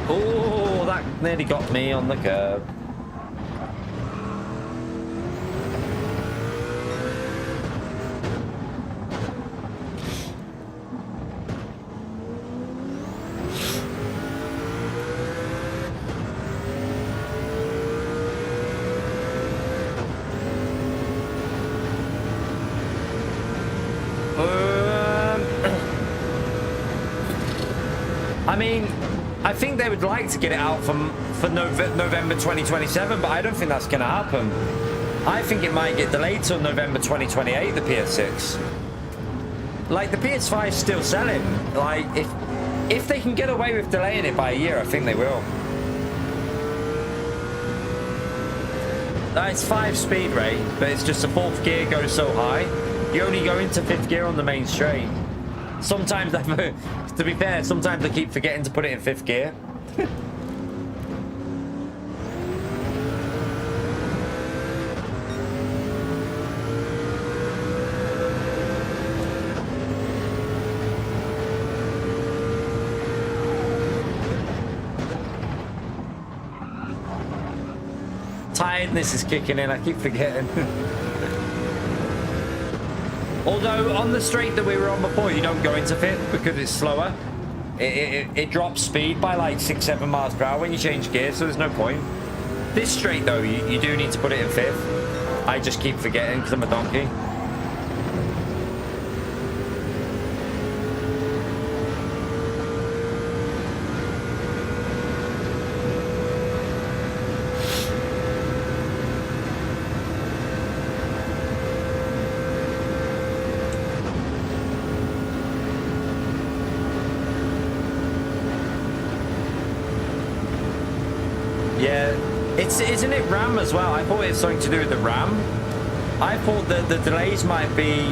Oh, that nearly got me on the curb. I mean, I think they would like to get it out for November 2027, but I don't think that's going to happen. I think it might get delayed till November 2028, the PS6. Like, the PS5 is still selling. Like, if they can get away with delaying it by a year, I think they will. It's 5-speed rate, but it's just the 4th gear goes so high. You only go into 5th gear on the main straight. Sometimes, to be fair, sometimes I keep forgetting to put it in 5th gear. Tiredness is kicking in, I keep forgetting. Although on the straight that we were on before, you don't go into 5th because it's slower. It drops speed by like 6-7 miles per hour when you change gear, so there's no point. This straight though, you do need to put it in 5th. I just keep forgetting because I'm a donkey. Isn't it RAM as well? I thought it was something to do with the RAM. I thought that the delays might be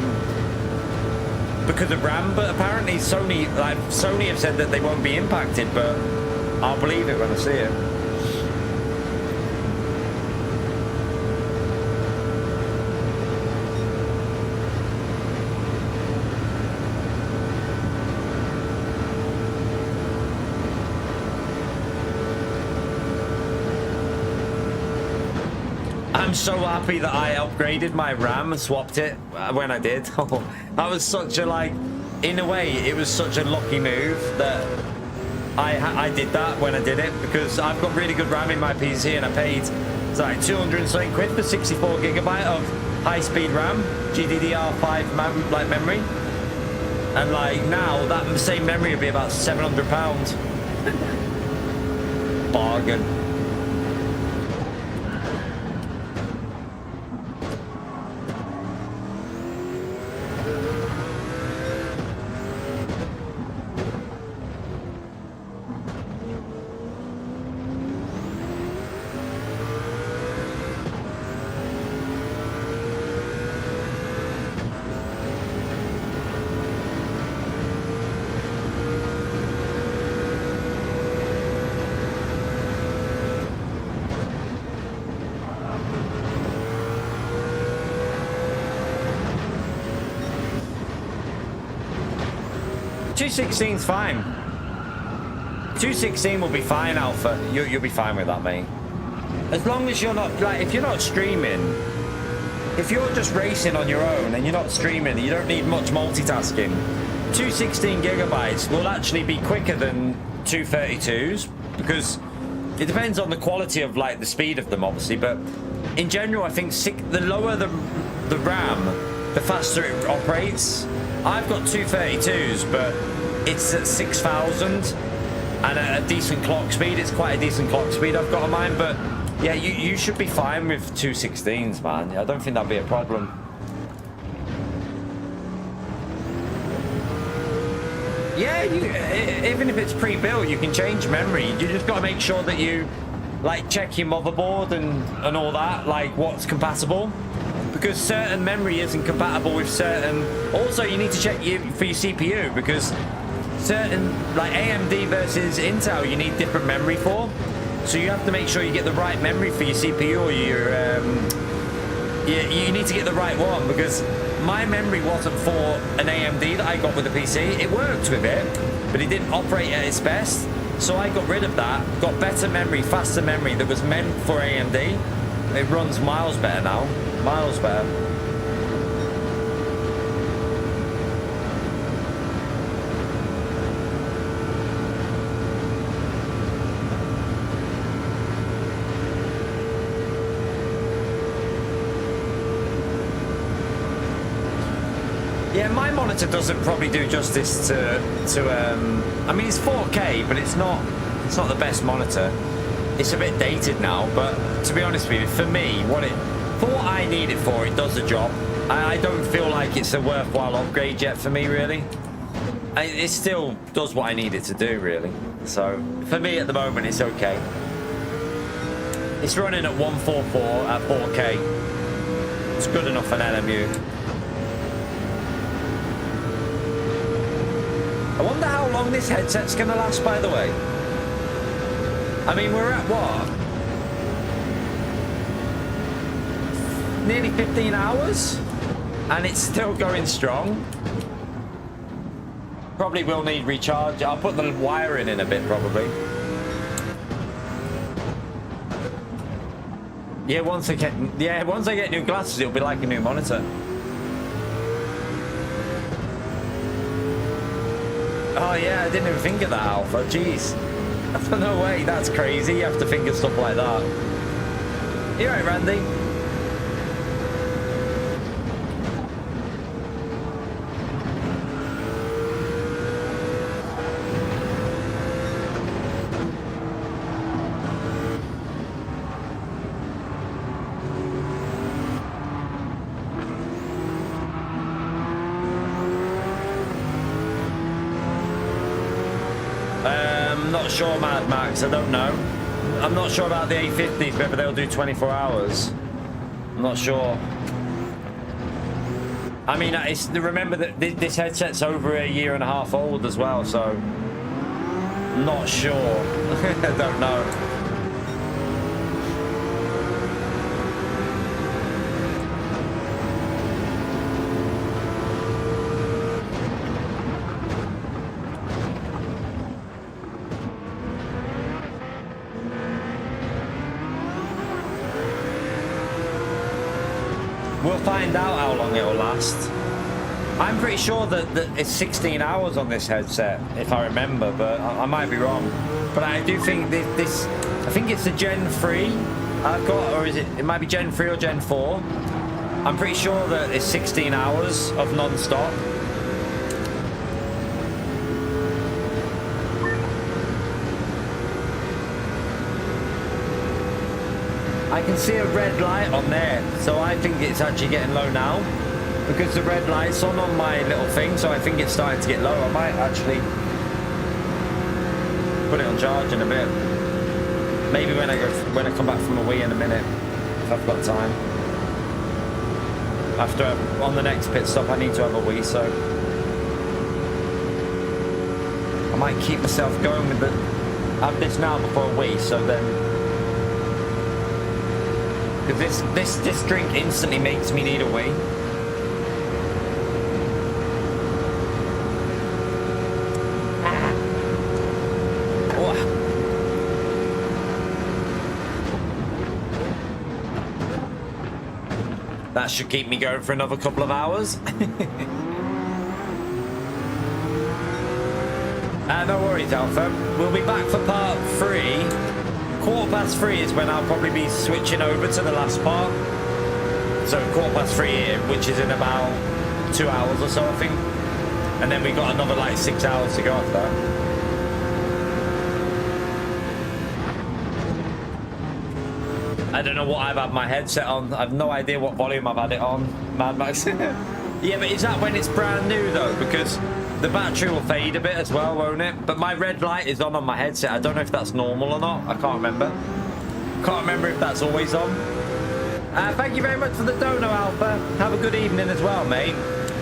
because of RAM, but apparently Sony have said that they won't be impacted, but I'll believe it when I see it. I'm so happy that I upgraded my RAM and swapped it when I did. That was such a, like, in a way, it was such a lucky move that I did that when I did it, because I've got really good RAM in my PC and I paid like 200 and something quid for 64 gigabyte of high-speed RAM, GDDR5 memory, and like now that same memory would be about £700. Bargain. .216's fine. 216 will be fine, Alpha. You'll be fine with that, mate. As long as you're not, like, if you're not streaming, if you're just racing on your own and you're not streaming, you don't need much multitasking. 216 gigabytes will actually be quicker than 232s, because it depends on the quality of, like, the speed of them, obviously, but in general, I think the lower the RAM, the faster it operates. I've got 232s, but it's at 6,000 and a decent clock speed. It's quite a decent clock speed I've got on mine, but yeah, you should be fine with 216s, man. I don't think that'd be a problem. Yeah, even if it's pre-built, you can change memory. You just got to make sure that you, like, check your motherboard and all that, like what's compatible. Because certain memory isn't compatible with certain. Also, you need to check for your CPU, because certain, like AMD versus Intel, you need different memory for. So you have to make sure you get the right memory for your CPU or you need to get the right one, because my memory wasn't for an AMD that I got with the PC. It worked with it, but it didn't operate at its best. So I got rid of that, got better memory, faster memory that was meant for AMD. It runs miles better now, miles better. Yeah, my monitor doesn't probably do justice to I mean, it's 4K, but it's not the best monitor. It's a bit dated now, but to be honest with you, for me, for what I need it for, it does the job. I don't feel like it's a worthwhile upgrade yet for me, really. It still does what I need it to do, really. So for me at the moment, it's okay. It's running at 144 at 4K. It's good enough for an LMU. I wonder how long this headset's going to last, by the way. I mean, we're at what? Nearly 15 hours? And it's still going strong. Probably will need recharge. I'll put the wiring in a bit, probably. Yeah, once I get new glasses, it'll be like a new monitor. Oh yeah, I didn't even think of that, Alpha. Jeez. No way, that's crazy. You have to think of stuff like that. You alright, Randy? Not sure, Mad Max. I don't know. I'm not sure about the A50s, whether they'll do 24 hours. I'm not sure. I mean, remember that this headset's over 1.5 years old as well, so not sure. I don't know. We'll find out how long it'll last. I'm pretty sure that it's 16 hours on this headset, if I remember, but I might be wrong. But I do think this I think it's the Gen 3 I've got, or is it? It might be Gen 3 or Gen 4. I'm pretty sure that it's 16 hours of non-stop. I can see a red light on there, so I think it's actually getting low now, because the red light's on my little thing, so I think it's starting to get low. I might actually put it on charge in a bit. Maybe when I come back from a wee in a minute, if I've got time. After on the next pit stop, I need to have a wee, so I might keep myself going with have this now before a wee, so then. Because this drink instantly makes me need a wee. Oh. That should keep me going for another couple of hours. No worries, Alpha. We'll be back for part 3. 3:15 is when I'll probably be switching over to the last part. So 3:15 here, which is in about 2 hours or so, I think. And then we got another like 6 hours to go after that. I don't know what I've had my headset on. I've no idea what volume I've had it on. Mad Max. Yeah, but is that when it's brand new though? Because the battery will fade a bit as well, won't it? But my red light is on my headset. I don't know if that's normal or not. I can't remember. Can't remember if that's always on. Thank you very much for the dono, Alpha. Have a good evening as well, mate.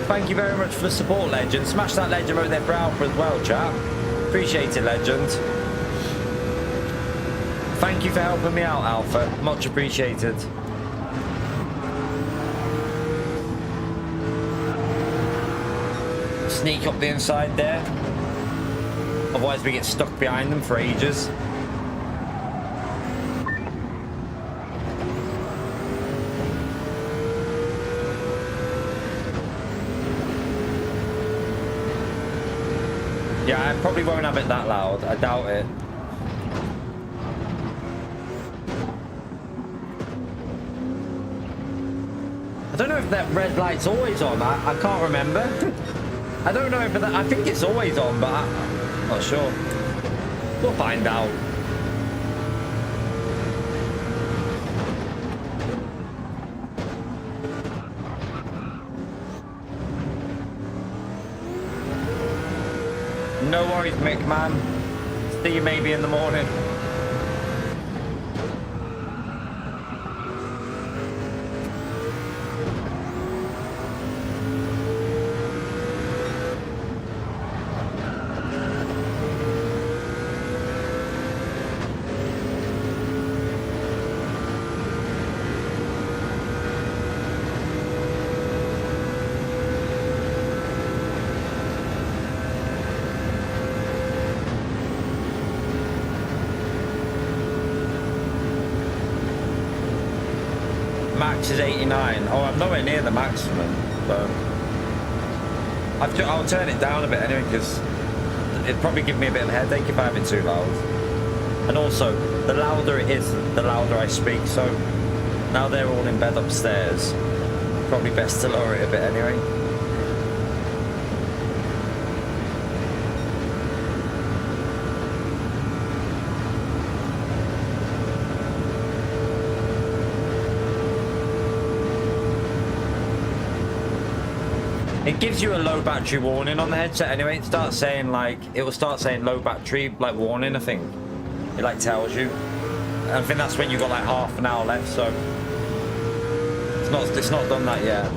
Thank you very much for the support, Legend. Smash that legend right there for Alpha as well, chat. Appreciate it, Legend. Thank you for helping me out, Alpha. Much appreciated. sneak up the inside there. Otherwise we get stuck behind them for ages. Yeah, I probably won't have it that loud. I doubt it. I don't know if that red light's always on. I can't remember. I don't know if that... I think it's always on, but I'm not sure. We'll find out. No worries, Mick, man. See you maybe in the morning. Max is 89. Oh, I'm nowhere near the maximum, but I'll turn it down a bit anyway, because it'd probably give me a bit of a headache if I have it too loud. And also, the louder it is, the louder I speak. So now they're all in bed upstairs. Probably best to lower it a bit anyway. It gives you a low battery warning on the headset anyway. It starts saying like, it will start saying low battery like warning, I think. It like tells you. And I think that's when you've got like half an hour left, so it's not done that yet.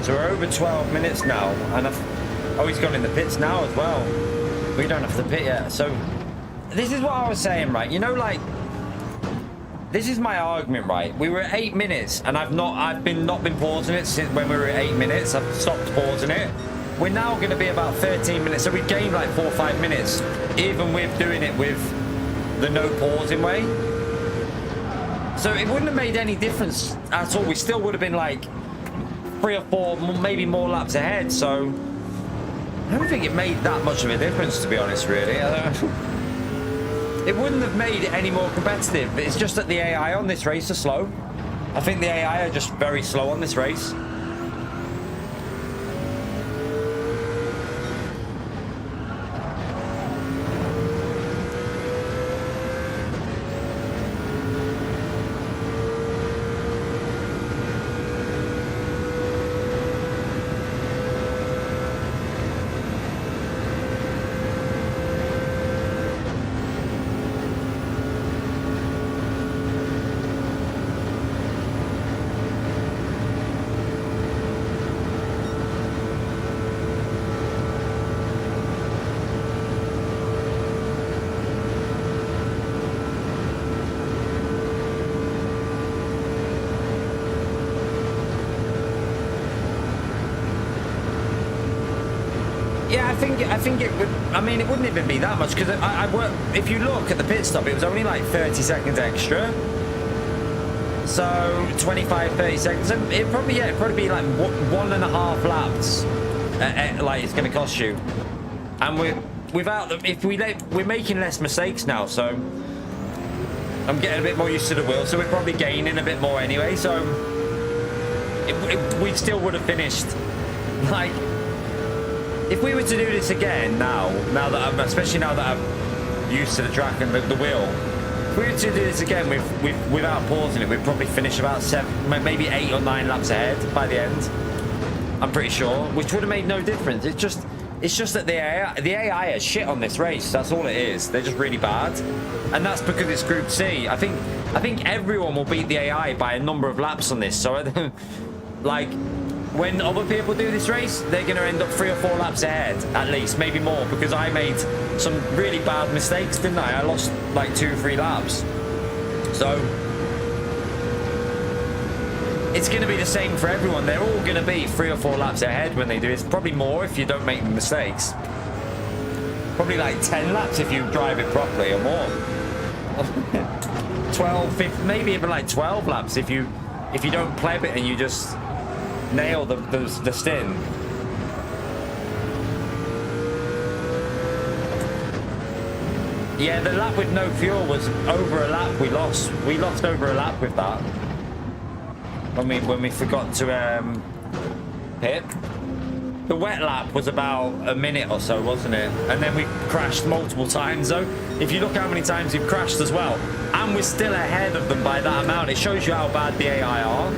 So we're over 12 minutes now, and oh, he's gone in the pits now as well. We don't have the pit yet. So this is what I was saying, right? You know, like, this is my argument, right? We were at 8 minutes, and I've not been pausing it since when we were at 8 minutes. I've stopped pausing it. We're now going to be about 13 minutes, so we gained like 4 or 5 minutes, even with doing it with the no pausing way. So it wouldn't have made any difference at all. We still would have been like 3 or 4, maybe more laps ahead. So I don't think it made that much of a difference, to be honest, really. It wouldn't have made it any more competitive. It's just that the AI on this race are slow. I think the AI are just very slow on this race. Yeah, I think it would. I mean, it wouldn't even be that much, because I work. If you look at the pit stop, it was only like 30 seconds extra. So 25, 30 seconds. So it'd probably be like 1.5 laps. Like it's going to cost you, and we're making less mistakes now. So I'm getting a bit more used to the wheel. So we're probably gaining a bit more anyway. So we still would have finished. Like if we were to do this again now that especially now that I'm used to the track and the wheel. If we were to do this again without pausing it, we'd probably finish about 7, maybe 8 or 9 laps ahead by the end. I'm pretty sure, which would have made no difference. It's just that the AI is shit on this race. That's all it is. They're just really bad, and that's because it's Group C. I think everyone will beat the AI by a number of laps on this. So, like, when other people do this race, they're going to end up 3 or 4 laps ahead, at least, maybe more, because I made some really bad mistakes, didn't I? I lost like 2 or 3 laps. So it's going to be the same for everyone. They're all going to be 3 or 4 laps ahead when they do it. It's probably more if you don't make mistakes. Probably like 10 laps if you drive it properly, or more. 12, 15, maybe even like 12 laps if you don't pleb it and you just nail the stint. Yeah, the lap with no fuel was over a lap. We lost over a lap with that when we forgot to pit. The wet lap was about a minute or so, wasn't it? And then we crashed multiple times though. If you look how many times we've crashed as well, and we're still ahead of them by that amount, it shows you how bad the AI are.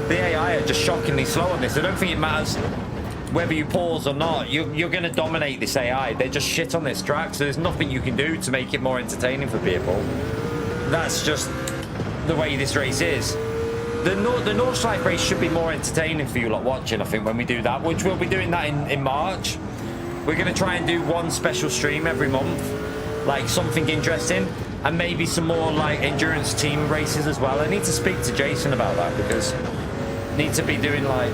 The AI are just shockingly slow on this. I don't think it matters whether you pause or not. You're going to dominate this AI. They're just shit on this track, so there's nothing you can do to make it more entertaining for people. That's just the way this race is. The Nordschleife race should be more entertaining for you lot watching, I think, when we do that, which we'll be doing that in March. We're going to try and do one special stream every month, like something interesting, and maybe some more like endurance team races as well. I need to speak to Jason about that, because need to be doing like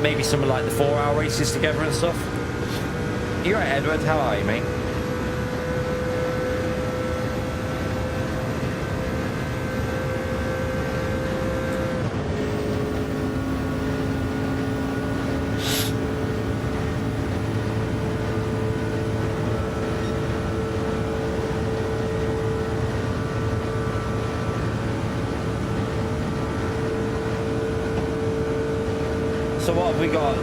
maybe some of like the 4-hour races together and stuff. You right, Edward? How are you, mate? So what have we got?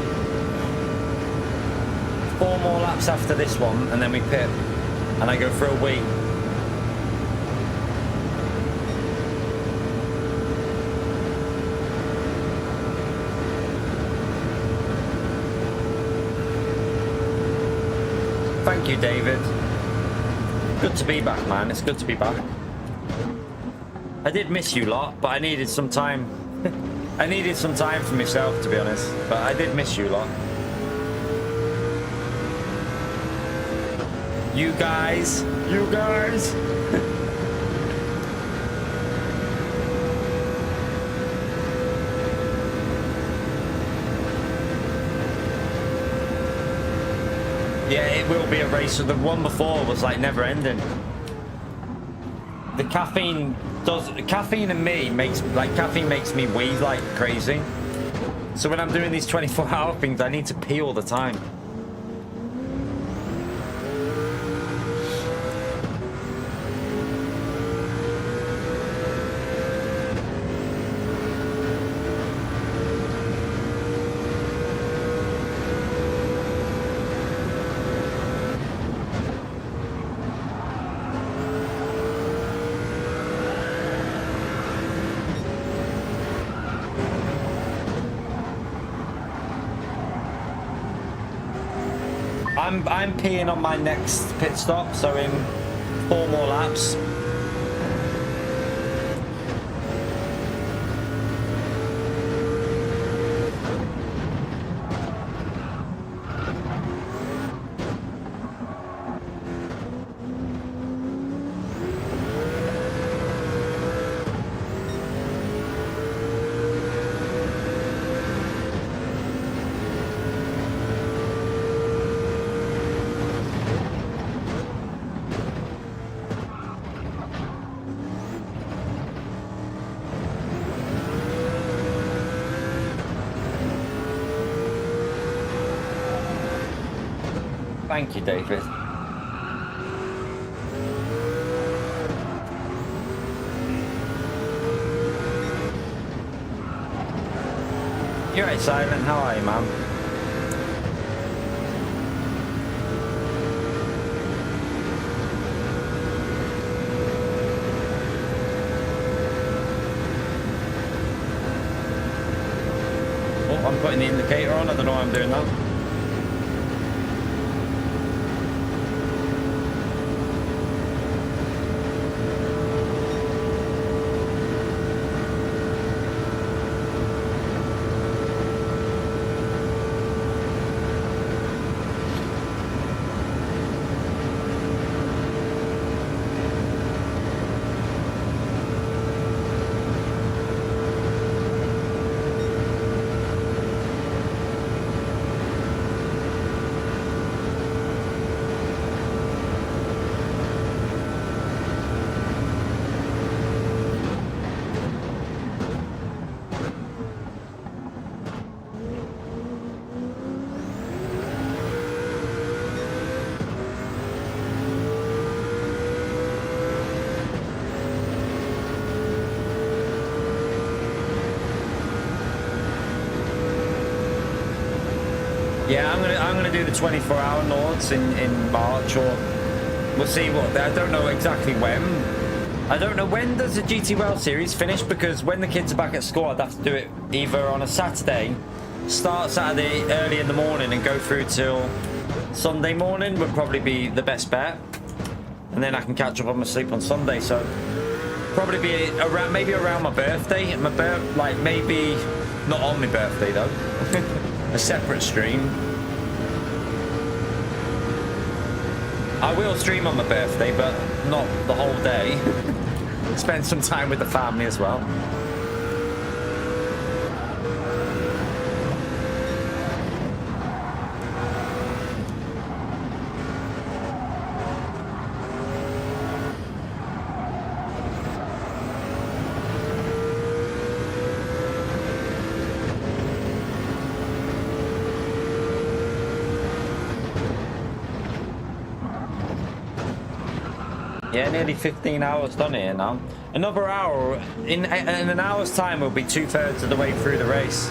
4 more laps after this one, and then we pit, and I go for a wee. Thank you, David. Good to be back, man. It's good to be back. I did miss you lot, but I needed some time. I needed some time for myself, to be honest, but I did miss you lot. You guys. Yeah, it will be a race. So the one before was like never ending. The caffeine and me makes me wheeze like crazy. So when I'm doing these 24-hour things, I need to pee all the time. I'm peeing on my next pit stop, so in 4 more laps. Thank you, David. You're right, Silent. How are you, man? Oh, I'm putting the indicator on. I don't know why I'm doing that. Yeah, I'm gonna do the 24-hour Nords in March, or we'll see what. I don't know exactly when. I don't know when does the GT World Series finish, because when the kids are back at school, I'd have to do it either on a Saturday, start Saturday early in the morning and go through till Sunday morning would probably be the best bet, and then I can catch up on my sleep on Sunday. So probably be around, maybe around my birthday. Like maybe not on my birthday though. A separate stream. I will stream on my birthday, but not the whole day. Spend some time with the family as well. Yeah, nearly 15 hours done here now. Another hour, in an hour's time, we'll be 2/3 of the way through the race.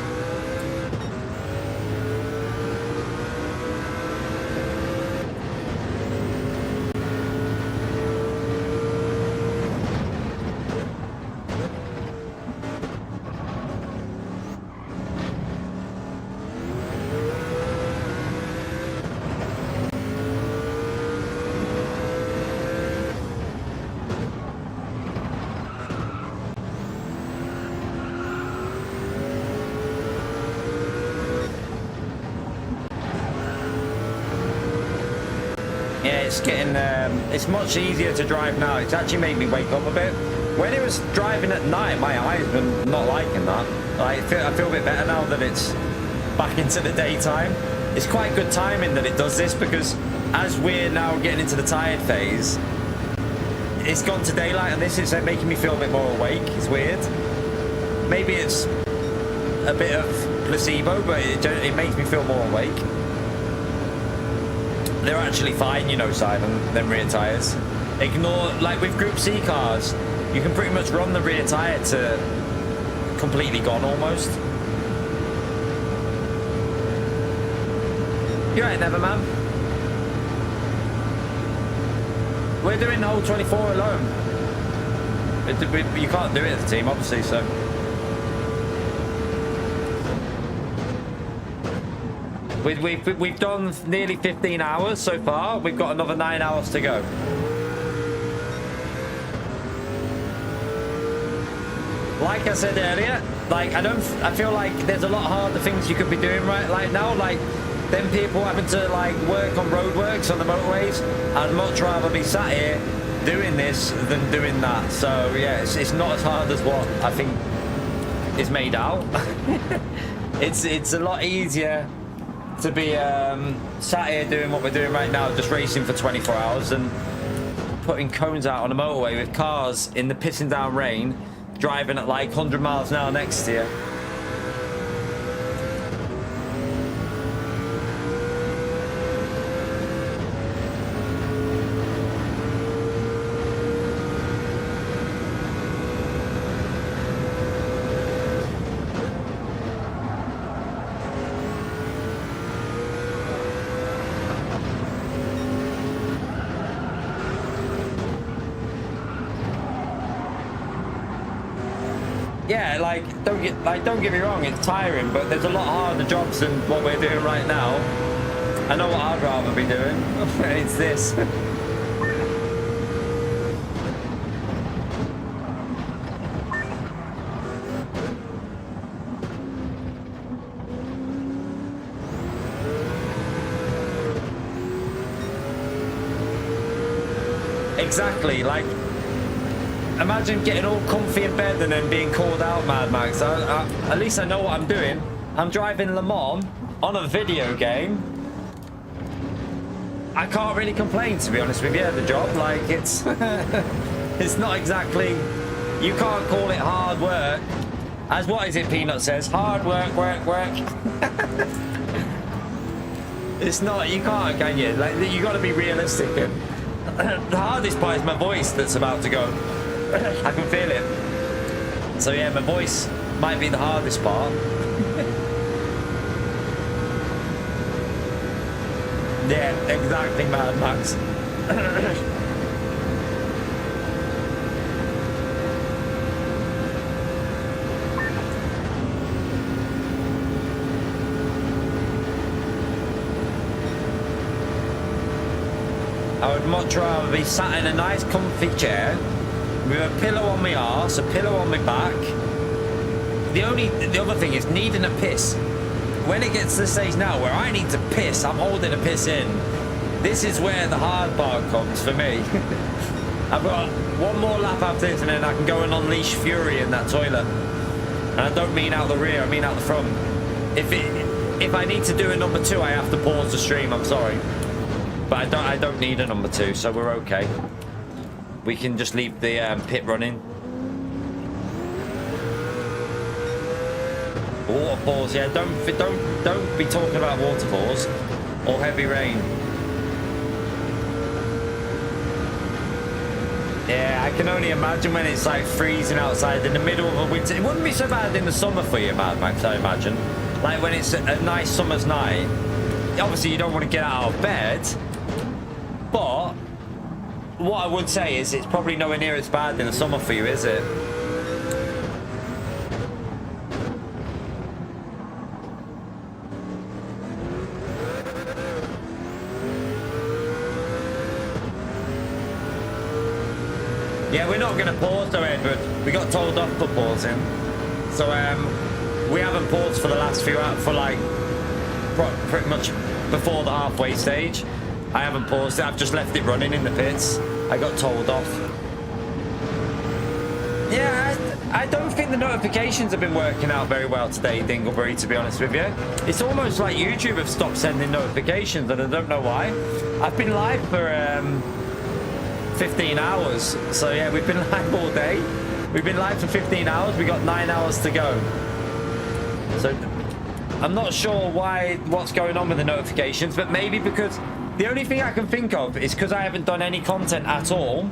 It's getting, it's much easier to drive now. It's actually made me wake up a bit. When it was driving at night, my eyes were not liking that. I feel a bit better now that it's back into the daytime. It's quite good timing that it does this, because as we're now getting into the tired phase, it's gone to daylight, and this is making me feel a bit more awake. It's weird. Maybe it's a bit of placebo, but it makes me feel more awake. They're actually fine, you know, Simon, them rear tyres. Ignore, like with Group C cars, you can pretty much run the rear tyre to completely gone almost. You're right, Neverman. We're doing the whole 24 alone. You can't do it as a team, obviously, so. We've done nearly 15 hours so far. We've got another 9 hours to go. Like I said earlier, like I feel like there's a lot harder things you could be doing right now. Like them people having to like work on roadworks on the motorways. I'd much rather be sat here doing this than doing that. So yeah, it's not as hard as what I think is made out. It's a lot easier to be sat here doing what we're doing right now, just racing for 24 hours and putting cones out on a motorway with cars in the pissing down rain, driving at like 100 miles an hour next to you. yeah, like don't get me wrong, it's tiring, but there's a lot harder jobs than what we're doing right now. I know what I'd rather be doing. It's this. Exactly, like imagine getting all comfy in bed and then being called out, Mad Max. At least I know what I'm doing. I'm driving Le Mans on a video game. I can't really complain, to be honest with you. The job, like it's it's not exactly, you can't call it hard work. As what is it Peanut says, hard work, work. It's not, you can't, can you? Like, you got to be realistic. And the hardest part is my voice that's about to go. I can feel it. So yeah, my voice might be the hardest part. Yeah, exactly, Mad Max. I would much rather be sat in a nice comfy chair with a pillow on my arse, a pillow on my back. The other thing is needing a piss. When it gets to the stage now where I need to piss, I'm holding a piss in. This is where the hard part comes for me. I've got one more lap after this and then I can go and unleash fury in that toilet. And I don't mean out the rear, I mean out the front. If I need to do a number 2, I have to pause the stream, I'm sorry. But I don't need a number 2, so we're okay. We can just leave the pit running. Waterfalls, yeah, don't be talking about waterfalls or heavy rain. Yeah, I can only imagine when it's like freezing outside in the middle of a winter. It wouldn't be so bad in the summer for you, Mad Max, I imagine. Like when it's a nice summer's night. Obviously you don't want to get out of bed, but what I would say is it's probably nowhere near as bad in the summer for you, is it? Yeah, we're not going to pause though, Edward. We got told off for pausing. So, we haven't paused for the last few hours, for like, pretty much before the halfway stage. I haven't paused it, I've just left it running in the pits. I got told off. Yeah, I don't think the notifications have been working out very well today, Dingleberry, to be honest with you. It's almost like YouTube have stopped sending notifications, and I don't know why. I've been live for, 15 hours. So yeah, we've been live all day. We've been live for 15 hours. We got 9 hours to go. So I'm not sure what's going on with the notifications, but maybe because the only thing I can think of is because I haven't done any content at all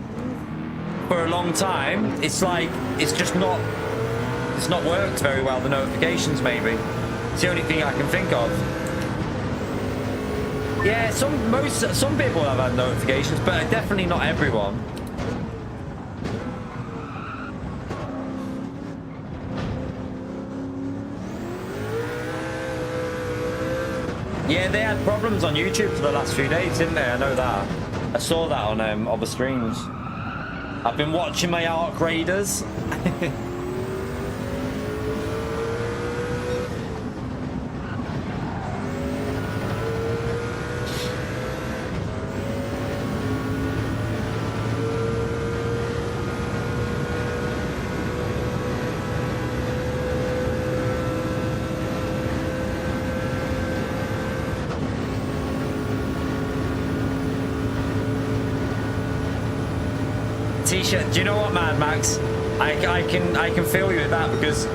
for a long time. It's like it's not worked very well, the notifications. Maybe it's the only thing I can think of. Yeah, some people have had notifications, but definitely not everyone. Yeah, they had problems on YouTube for the last few days, didn't they? I know that. I saw that on other streams. I've been watching my Arc Raiders. T-shirt. Do you know what, Mad Max? I can feel you with that, because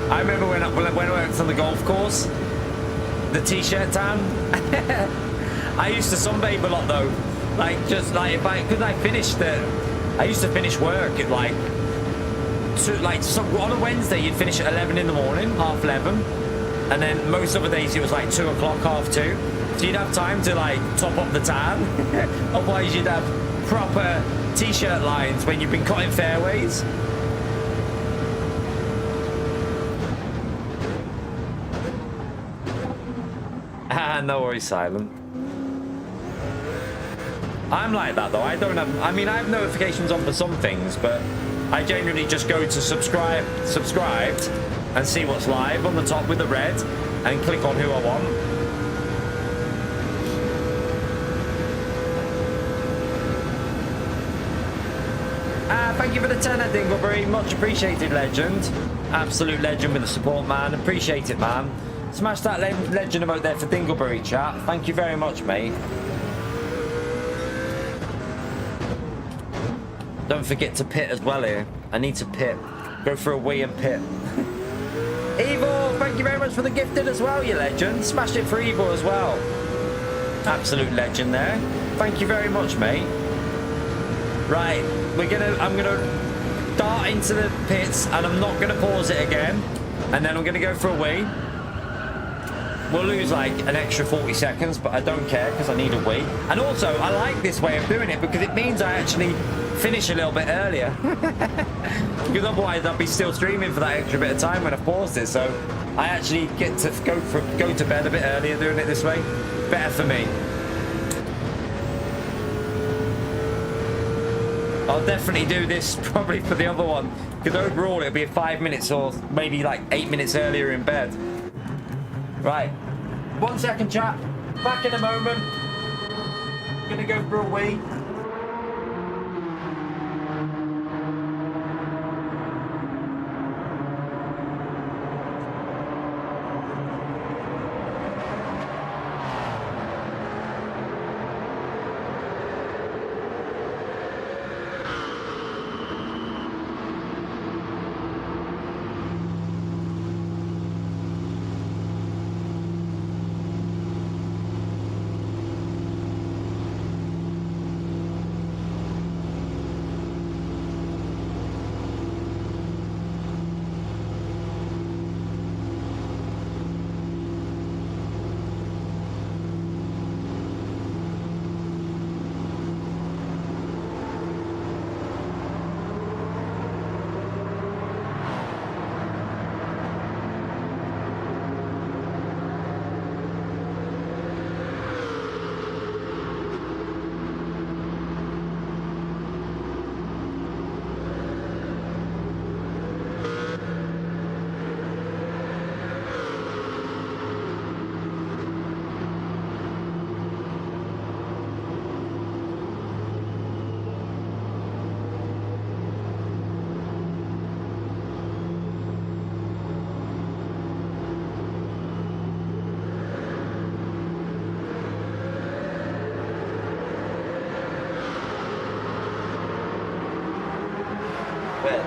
I remember when I went on the golf course, the T-shirt tan. I used to sunbathe a lot though. Like just like because I used to finish work at like on a Wednesday you'd finish at 11 in the morning, half 11, and then most other days it was like 2 o'clock, half 2. So you'd have time to like top up the tan. Otherwise you'd have proper T-shirt lines when you've been cutting fairways. No worries, Silent. I'm like that though. I don't have. I mean, I have notifications on for some things, but I genuinely just go to subscribed, and see what's live on the top with the red, and click on who I want. Thank you for the tenner, Dingleberry. Much appreciated, legend. Absolute legend with the support, man. Appreciate it, man. Smash that legend emote there for Dingleberry, chat. Thank you very much, mate. Don't forget to pit as well here. I need to pit. Go for a wee and pit. Evil, thank you very much for the gifted as well, you legend. Smash it for Evil as well. Absolute legend there. Thank you very much, mate. Right, I'm gonna dart into the pits, and I'm not gonna pause it again. And then I'm gonna go for a wee. We'll lose like an extra 40 seconds, but I don't care because I need a wee. And also, I like this way of doing it because it means I actually finish a little bit earlier. Because otherwise I'll be still streaming for that extra bit of time when I paused it. So I actually get to go to bed a bit earlier doing it this way. Better for me. I'll definitely do this probably for the other one, because overall it'll be 5 minutes or maybe like 8 minutes earlier in bed. Right, 1 second, chat. Back in a moment. Gonna go for a wee.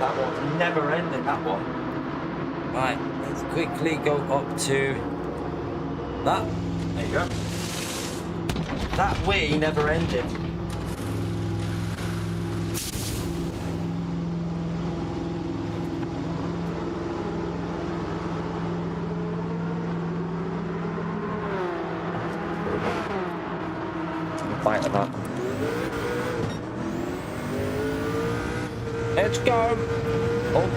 That one's never ending, that one. Right, let's quickly go up to that. There you go. That wee never ended. Bite of that. Let's go. Oh.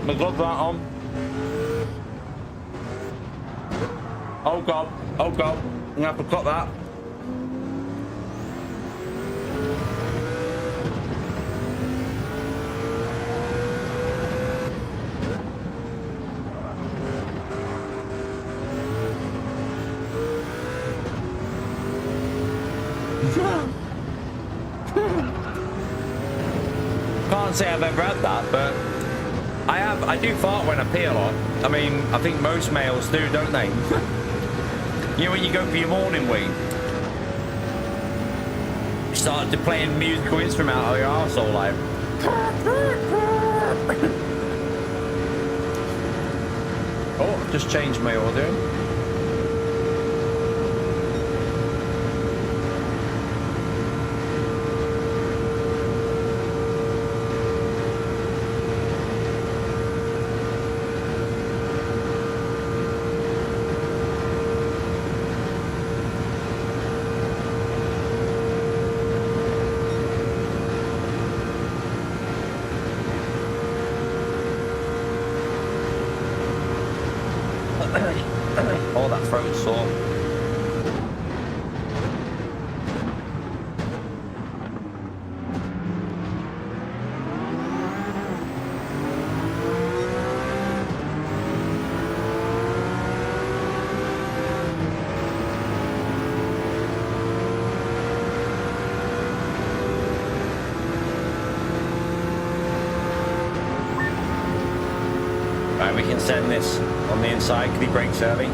My gloves aren't on. Oh God. I'm gonna have to cut that. Can't say I've ever had that, but I do fart when I pee a lot. I mean, I think most males do, don't they? You know, when you go for your morning wee, you start to playing musical instrument out of your arsehole, like. Oh, I've just changed my audio. Oh, that throat's sore. Right, we can send this on the inside because he brakes early.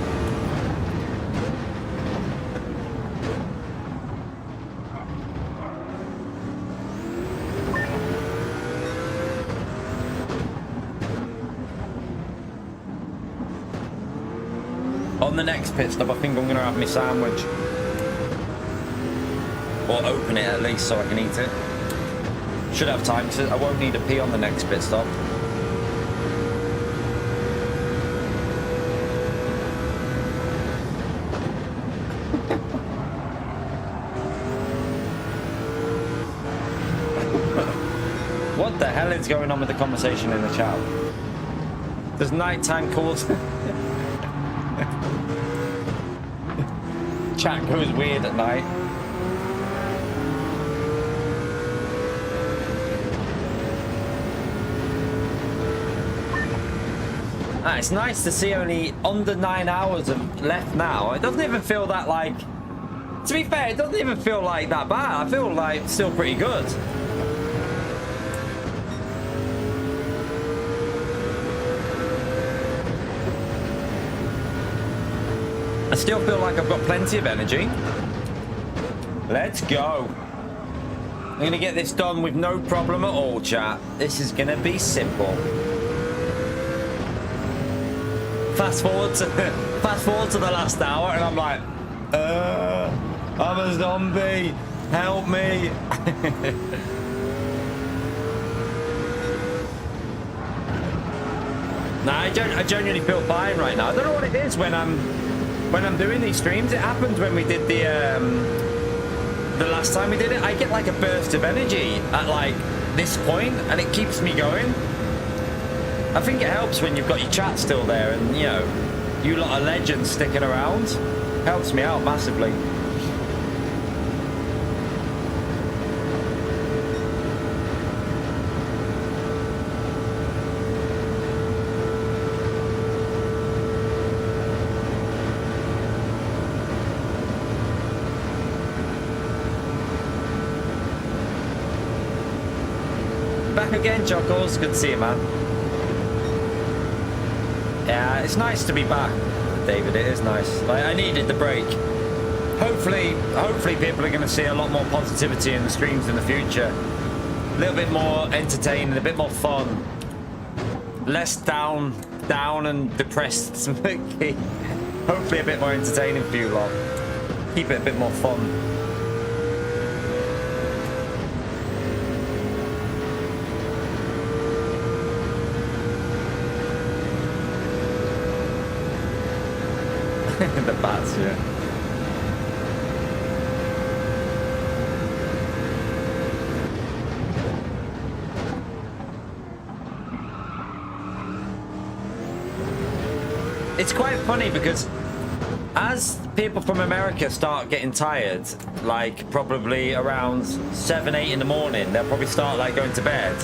On the next pit stop, I think I'm going to have my sandwich. Or open it at least so I can eat it. Should have time to. I won't need a pee on the next pit stop. What the hell is going on with the conversation in the chat? Does nighttime calls? Chat goes weird at night. Ah, it's nice to see only under 9 hours of left now. It doesn't even feel that like... To be fair, it doesn't even feel like that bad. I feel like still pretty good. I still feel like I've got plenty of energy. Let's go. I'm gonna get this done with no problem at all, chat. This is gonna be simple. Fast forward to the last hour, and I'm like, I'm a zombie. Help me. Nah, I genuinely feel fine right now. I don't know what it is when I'm doing these streams. It happened when we did the last time we did it. I get like a burst of energy at like this point, and it keeps me going. I think it helps when you've got your chat still there, and you know, you lot of legends sticking around. Helps me out massively. Back again, Jockles. Good to see you, man. Yeah, it's nice to be back, David. It is nice. Like, I needed the break. Hopefully people are going to see a lot more positivity in the streams in the future. A little bit more entertaining, a bit more fun. Less down and depressed. Hopefully a bit more entertaining for you lot. Keep it a bit more fun. The bats, yeah. It's quite funny because as people from America start getting tired, like probably around 7, 8 in the morning, they'll probably start like going to bed.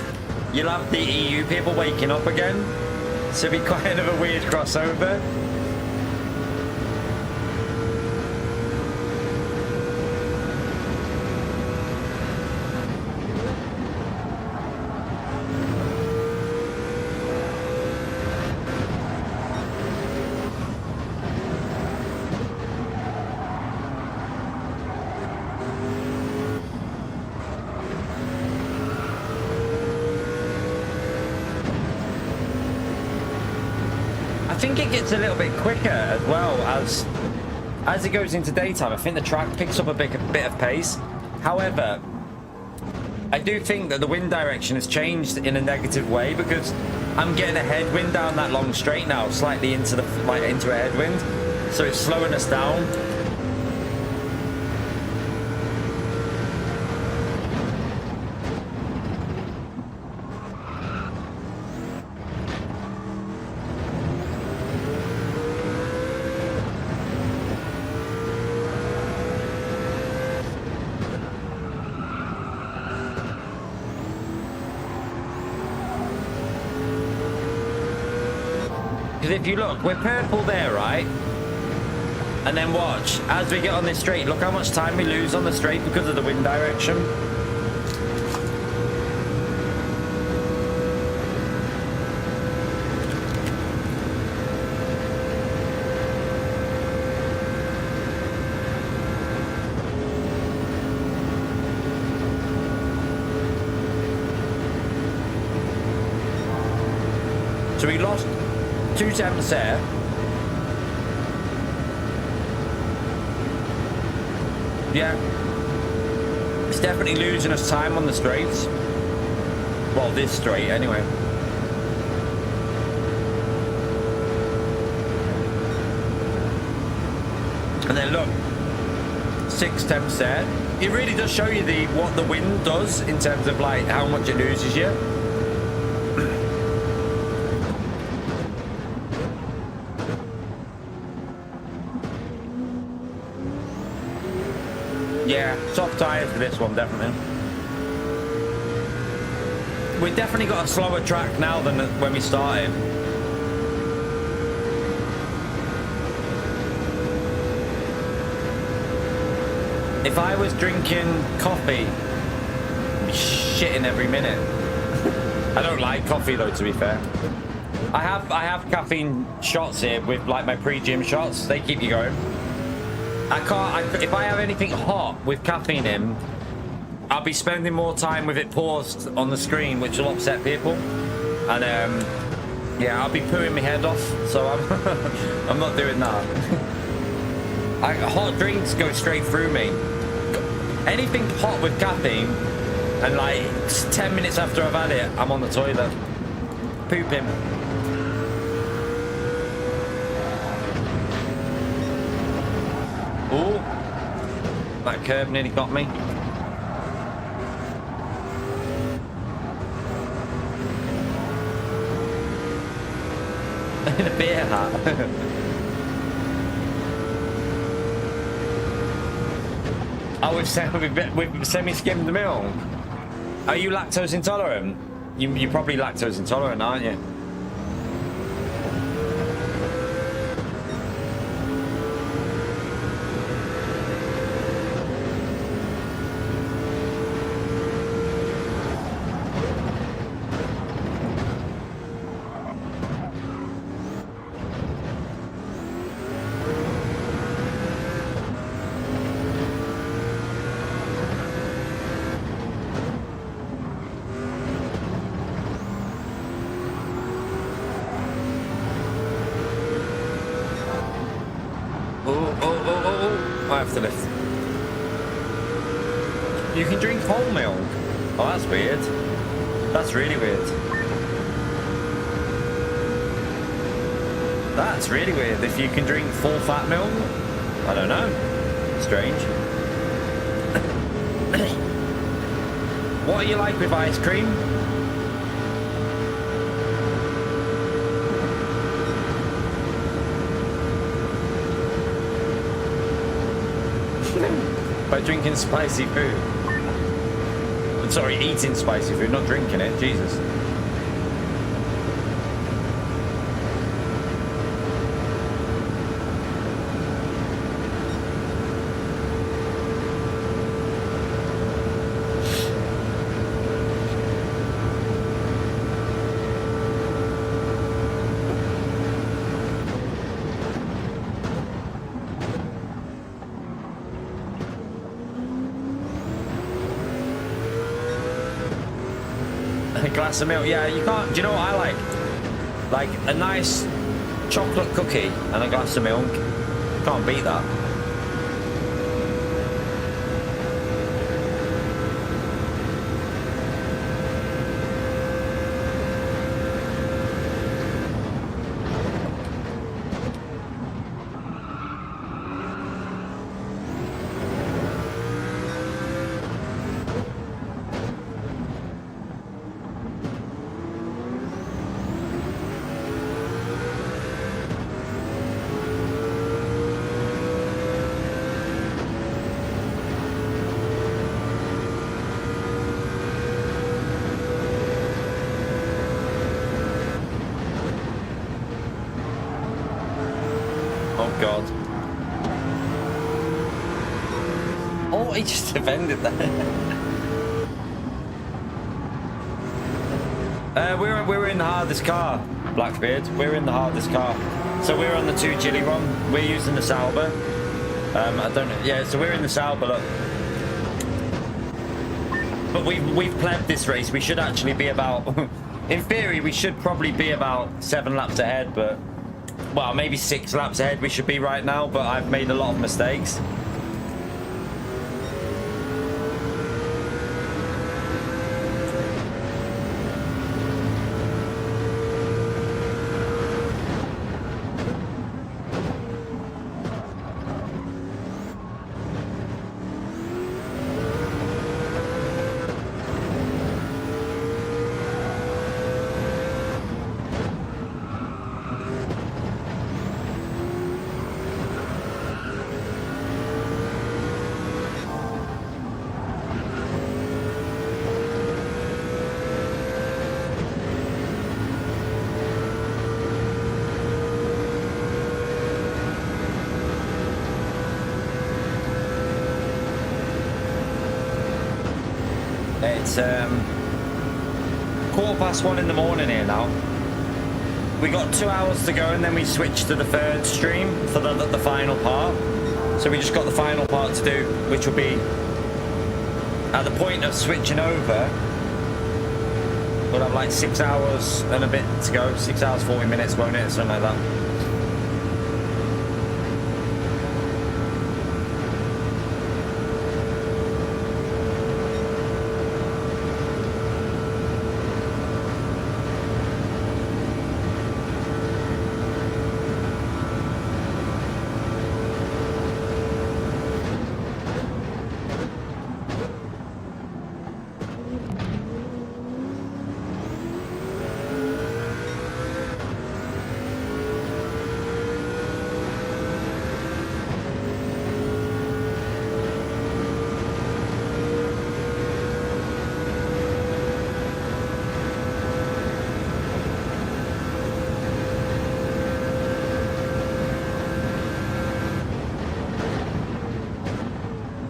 You'll have the EU people waking up again, so it'll be kind of a weird crossover. I think it gets a little bit quicker as well as it goes into daytime. I think the track picks up a bit of pace. However, I do think that the wind direction has changed in a negative way because I'm getting a headwind down that long straight now, slightly into into a headwind, so it's slowing us down. Because if you look, we're purple there, right? And then watch, as we get on this straight, look how much time we lose on the straight because of the wind direction. we lost 2 temps there. Yeah. It's definitely losing us time on the straights. Well, this straight anyway. And then look, 6 temps there. It really does show you what the wind does in terms of like how much it loses you. Yeah, soft tyres for this one, definitely. We've definitely got a slower track now than when we started. If I was drinking coffee, I'd be shitting every minute. I don't like coffee though, to be fair. I have caffeine shots here with like my pre-gym shots. They keep you going. If I have anything hot with caffeine in, I'll be spending more time with it paused on the screen, which will upset people. And yeah, I'll be pooing my head off, so I'm not doing that. Hot drinks go straight through me. Anything hot with caffeine, and like 10 minutes after I've had it, I'm on the toilet, pooping. Oh, that curb nearly got me. In a beer hat. Oh, we've semi-skimmed the milk. Are you lactose intolerant? You're probably lactose intolerant, aren't you? To lift. You can drink whole milk. Oh, that's weird. That's really weird. That's really weird. If you can drink full fat milk, I don't know. Strange. What are you like with ice cream? By drinking spicy food. I'm sorry, eating spicy food, not drinking it. Jesus. Glass of milk, yeah, you can't. Do you know what I like? Like a nice chocolate cookie and a glass of milk. Can't beat that. God. Oh, he just defended that. We're in the hardest car, Blackbeard. We're in the hardest car. So we're on the 2 Chili one. We're using the Sauber. I don't know. Yeah, so we're in the Sauber. Look. But we've planned this race. We should actually be about In theory, we should probably be about 7 laps ahead, but... Well, maybe 6 laps ahead we should be right now, but I've made a lot of mistakes. It's 1:15 in the morning here now. We got 2 hours to go and then we switched to the third stream for the final part. So we just got the final part to do, which will be at the point of switching over. We'll have like 6 hours and a bit to go. 6 hours, 40 minutes, won't it? Something like that.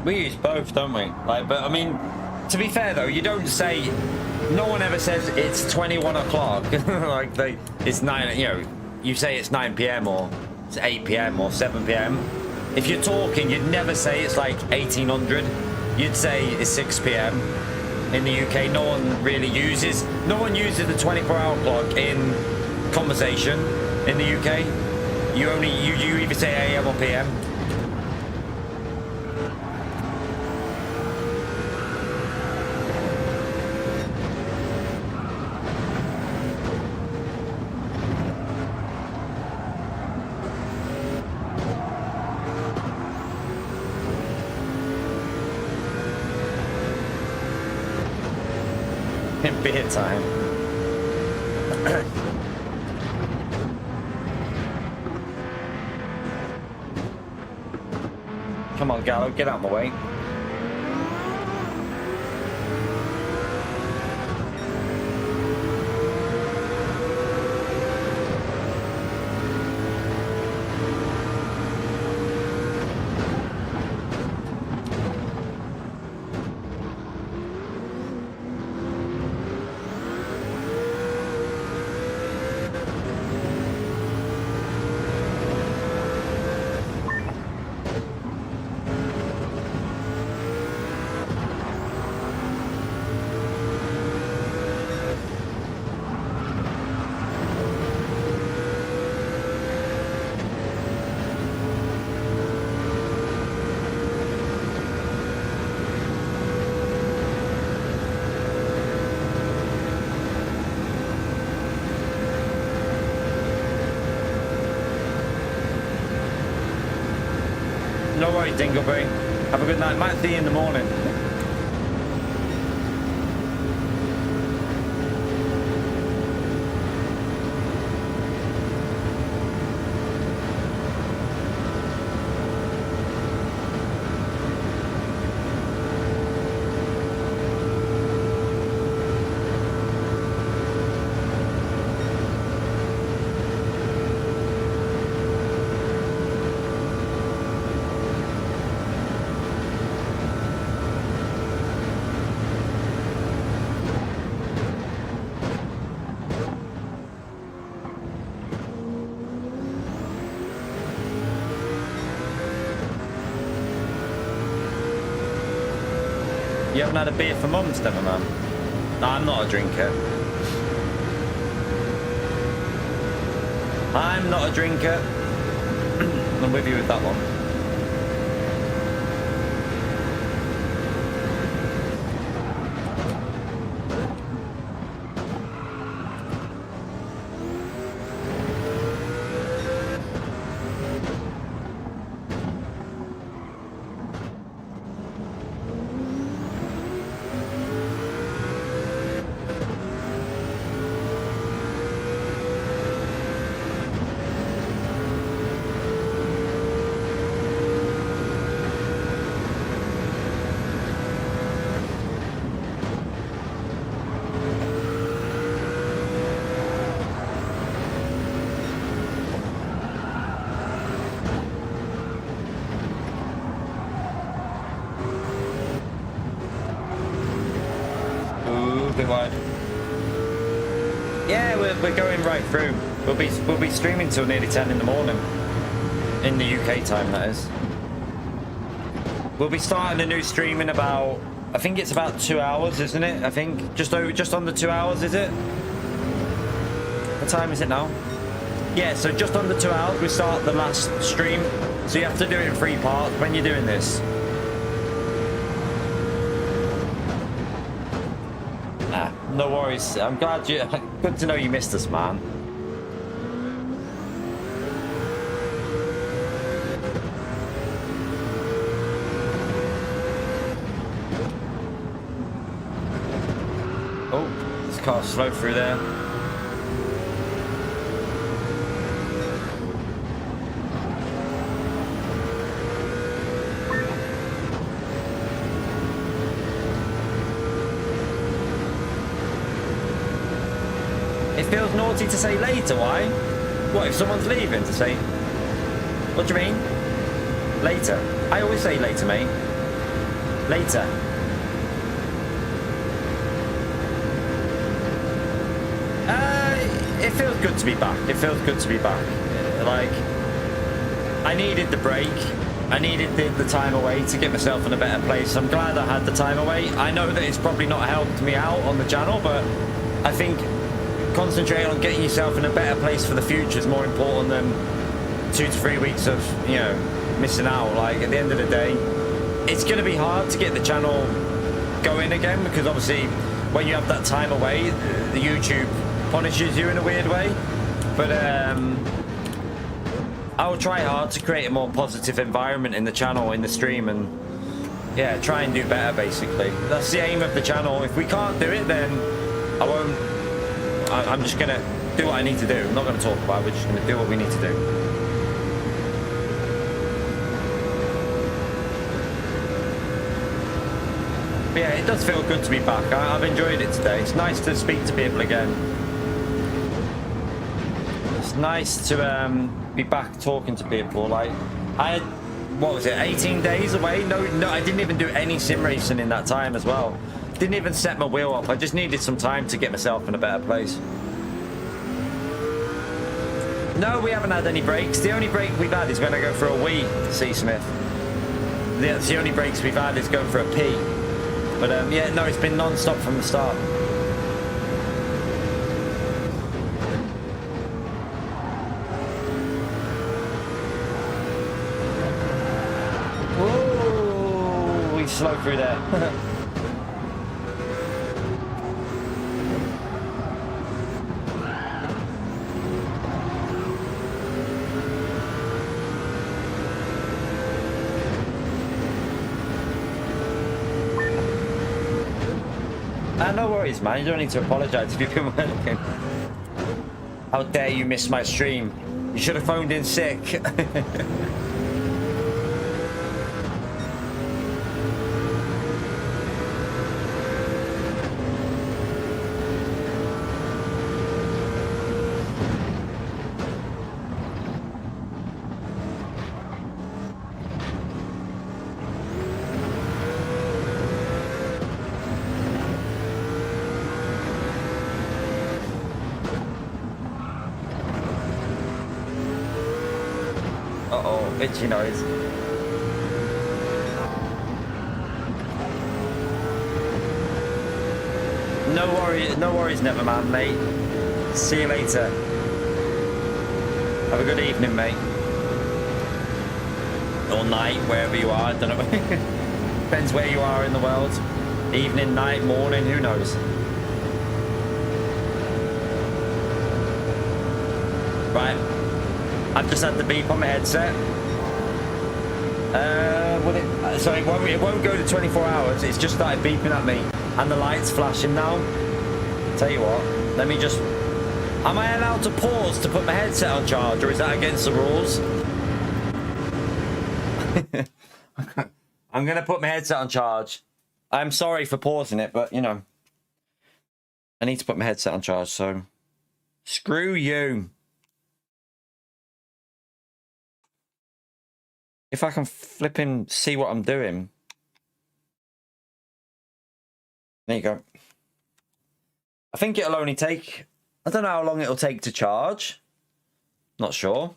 We use both, don't we? Like, but I mean, to be fair though, you don't say. No one ever says it's 21 o'clock. Like it's 9. You know, you say it's 9 p.m. or it's 8 p.m. or 7 p.m. If you're talking, you'd never say it's like 1800. You'd say it's 6 p.m. In the UK, no one really uses. No one uses the 24-hour clock in conversation in the UK. You either say AM or PM. Beer time. Come on, Gallo, get out of my way. No worries, Dingleberry. Have a good night. Might see you in the morning. You haven't had a beer for months, then, man? No, I'm not a drinker. I'm not a drinker. I'm with you with that one. Yeah, we're going right through. We'll be streaming till nearly 10 in the morning. In the UK time, that is. We'll be starting a new stream in about, I think it's about 2 hours, isn't it? I think just under 2 hours, is it? What time is it now? Yeah, so just under 2 hours we start the last stream. So you have to do it in 3 parts when you're doing this. No worries. I'm glad you... Good to know you missed us, man. Oh, this car's slowed through there. It feels naughty to say later, why? What, if someone's leaving to say... What do you mean? Later. I always say later, mate. Later. It feels good to be back. It feels good to be back. Like, I needed the break. I needed the time away to get myself in a better place. I'm glad I had the time away. I know that it's probably not helped me out on the channel, but I think concentrating on getting yourself in a better place for the future is more important than 2 to 3 weeks of, you know, missing out. Like, at the end of the day, it's going to be hard to get the channel going again, because obviously when you have that time away, the YouTube punishes you in a weird way. But I'll try hard to create a more positive environment in the channel, in the stream, and yeah, try and do better, basically. That's the aim of the channel. If we can't do it, then I won't. I'm just gonna do what I need to do. I'm not gonna talk about it. We're just gonna do what we need to do. But yeah, it does feel good to be back. I've enjoyed it today. It's nice to speak to people again. It's nice to be back talking to people. Like, I had, what was it, 18 days away? No, I didn't even do any sim racing in that time as well. Didn't even set my wheel up. I just needed some time to get myself in a better place. No, we haven't had any breaks. The only break we've had is when I go for a wee, C. Smith. That's the only breaks we've had is going for a pee. But yeah, no, it's been non-stop from the start. Whoa, we slowed through there. No worries, man. You don't need to apologise if you've been working. How dare you miss my stream? You should have phoned in sick. Itchy nose. No worries, never man, mate. See you later. Have a good evening, mate. Or night, wherever you are. I don't know. Depends where you are in the world. Evening, night, morning, who knows? Right. I've just had the beep on my headset. So it won't go to 24 hours. It's just started beeping at me. And the light's flashing now. Tell you what, let me just... Am I allowed to pause to put my headset on charge, or is that against the rules? I'm going to put my headset on charge. I'm sorry for pausing it, but, you know. I need to put my headset on charge, so... Screw you. If I can flipping see what I'm doing. There you go. I think it'll only take... I don't know how long it'll take to charge. Not sure.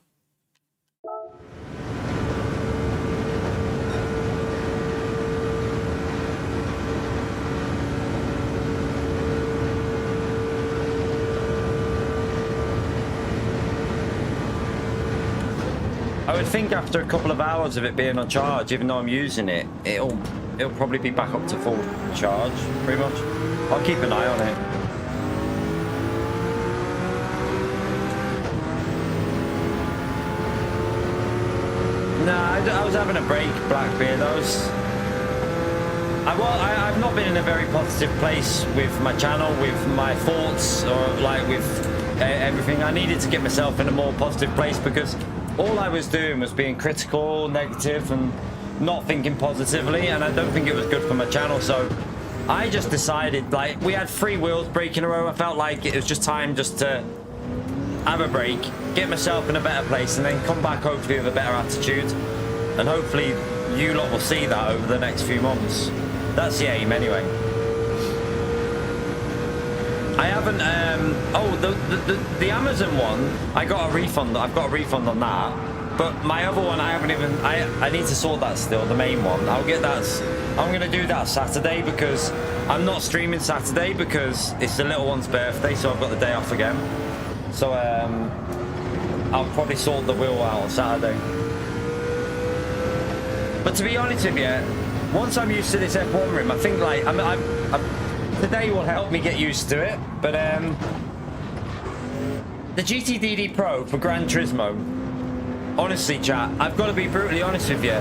I would think after a couple of hours of it being on charge, even though I'm using it, it'll probably be back up to full charge, pretty much. I'll keep an eye on it. Nah, I was having a break, Blackbeard. I've not been in a very positive place with my channel, with my thoughts, or like with everything. I needed to get myself in a more positive place because all I was doing was being critical, negative, and not thinking positively, and I don't think it was good for my channel. So I just decided, like, we had 3 wheels break in a row. I felt like it was just time just to have a break, get myself in a better place, and then come back hopefully with a better attitude. And hopefully you lot will see that over the next few months. That's the aim anyway. I haven't the Amazon one, I got a refund. I've got a refund on that. But my other one, I haven't even, I need to sort that still, the main one. I'll get that, I'm gonna do that Saturday because I'm not streaming Saturday because it's the little one's birthday, so I've got the day off again. So I'll probably sort the wheel out on Saturday. But to be honest with you, once I'm used to this F1 rim, I think like today will help me get used to it. But the GTDD Pro for Gran Turismo, honestly, chat, I've got to be brutally honest with you,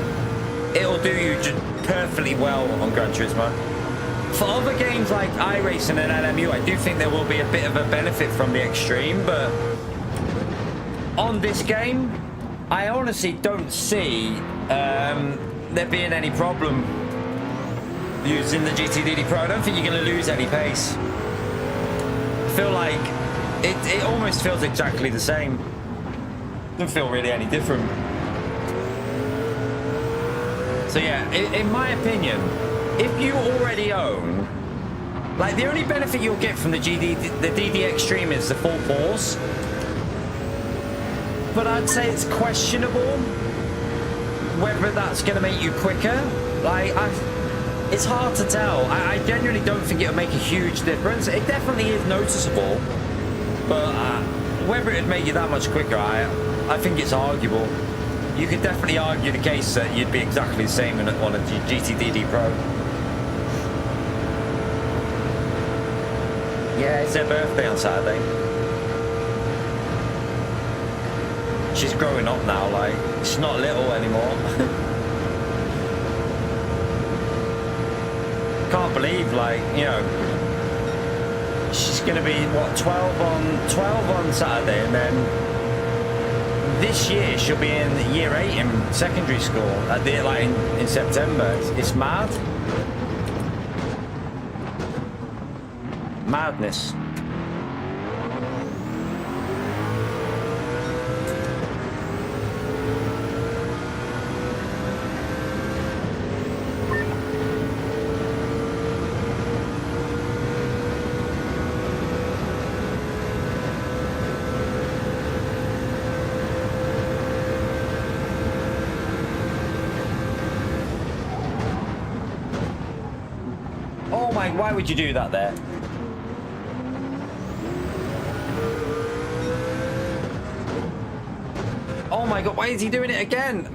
it'll do you perfectly well on Gran Turismo. For other games like iRacing and LMU, I do think there will be a bit of a benefit from the Extreme, but on this game, I honestly don't see there being any problem using the GTDD Pro. I don't think you're going to lose any pace. I feel like it almost feels exactly the same. Doesn't feel really any different. So yeah, in my opinion, if you already own, like, the only benefit you'll get from the DD Extreme is the full force, but I'd say it's questionable whether that's going to make you quicker. Like, it's hard to tell. I genuinely don't think it'll make a huge difference. It definitely is noticeable, but whether it'd make you that much quicker, I think it's arguable. You could definitely argue the case that you'd be exactly the same on a GTDD Pro. Yeah, it's their birthday on Saturday. She's growing up now, like, she's not little anymore. Can't believe, like, you know, she's gonna be, what, 12 on Saturday, and then this year she'll be in year 8 in secondary school at the, like, in September. It's mad. Madness. Oh my, why would you do that there? Oh my god, why is he doing it again?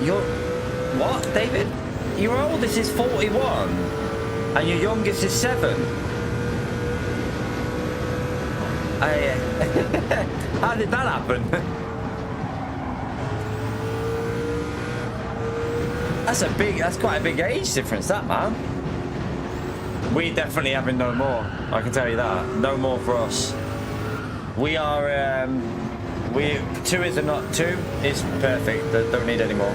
You're... What, David? Your oldest is 41 and your youngest is 7. How did that happen? That's quite a big age difference, that, man. We definitely having no more. I can tell you that. No more for us. We are, two is perfect. Don't need any more.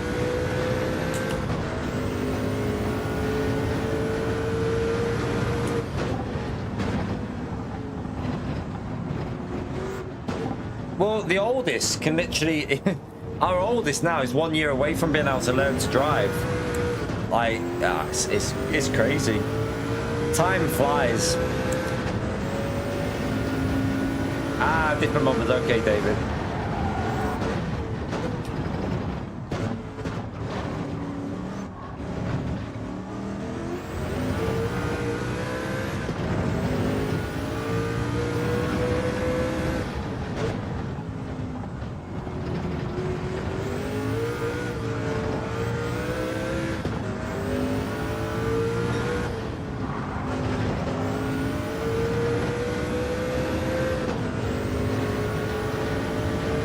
Well, the oldest can literally... Our oldest now is 1 year away from being able to learn to drive. Like, it's crazy. Time flies. Different numbers. Okay, David.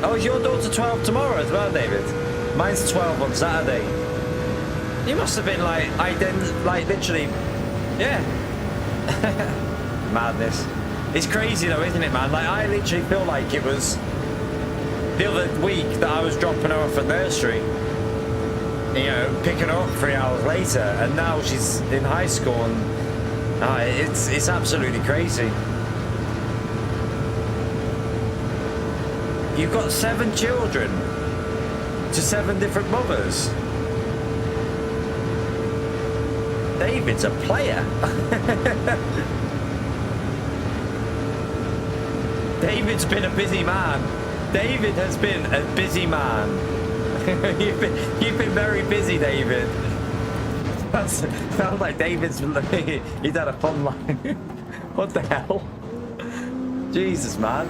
Oh, is your daughter 12 tomorrow as well, David? Mine's 12 on Saturday. You must have been like, literally, yeah. Madness. It's crazy though, isn't it, man? Like, I literally feel like it was the other week that I was dropping her off at nursery. You know, picking her up 3 hours later, and now she's in high school, and it's absolutely crazy. You've got 7 children to 7 different mothers. David's a player. David's been a busy man. David has been a busy man. you've been very busy, David. Sounds like David's he's had a fun life. What the hell? Jesus, man.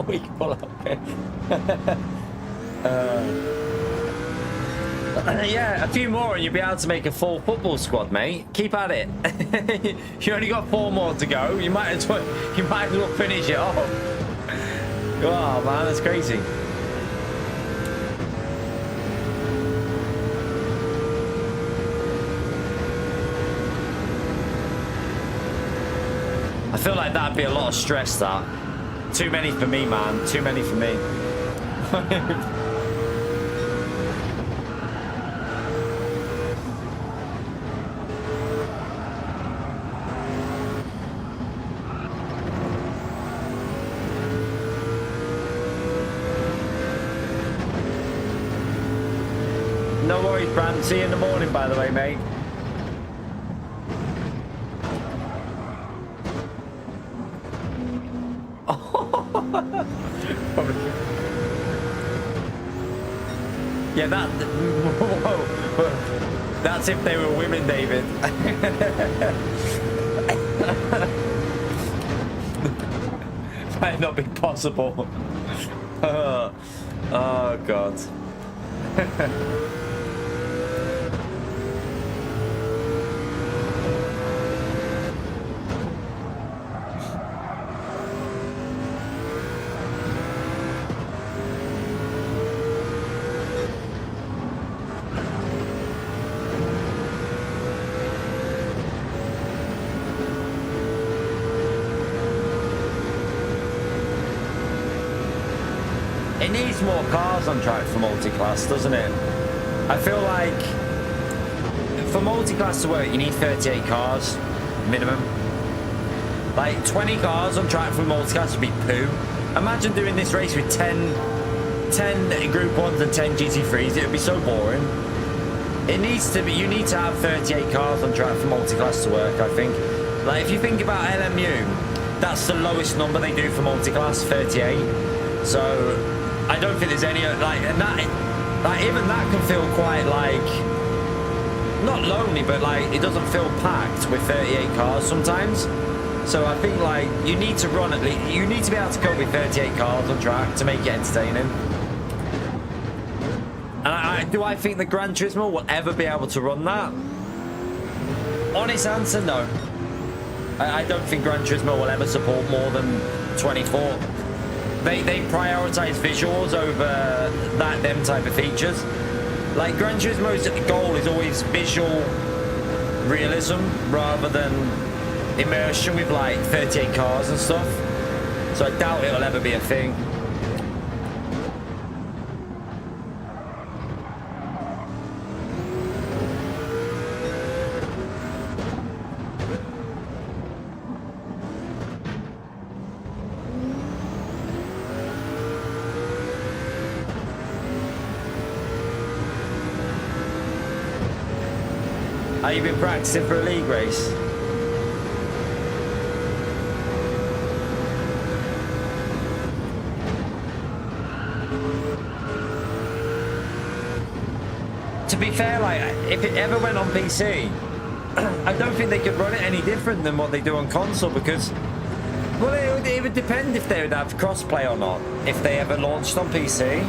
We can pull up, okay. Yeah, a few more and you'll be able to make a full football squad, mate. Keep at it. You only got 4 more to go. You might as well finish it off. Oh man, that's crazy. I feel like that'd be a lot of stress, that. Too many for me, man. Too many for me. No worries, Brand. See you in the morning, by the way, mate. Yeah, whoa. That's if they were women, David. Might not be possible. Oh God. It needs more cars on track for multi-class, doesn't it? I feel like for multi-class to work, you need 38 cars minimum. Like 20 cars on track for multi-class would be poo. Imagine doing this race with 10 10 Group 1s and 10 GT3s, it would be so boring. It needs to be, you need to have 38 cars on track for multi-class to work, I think. Like, if you think about LMU, that's the lowest number they do for multi-class, 38. So, I don't think there's any, like, and that, like, even that can feel quite, like, not lonely, but, like, it doesn't feel packed with 38 cars sometimes. So I think, like, you need to run at least, you need to be able to cope with 38 cars on track to make it entertaining. And do I think the Gran Turismo will ever be able to run that? Honest answer, no. I don't think Gran Turismo will ever support more than 24. They prioritize visuals over them type of features. Like, Gran Turismo's goal is always visual realism rather than immersion with like 38 cars and stuff. So I doubt it'll ever be a thing. Have you been practicing for a league race? To be fair, like, if it ever went on PC, I don't think they could run it any different than what they do on console, because, well, it would depend if they would have crossplay or not, if they ever launched on PC.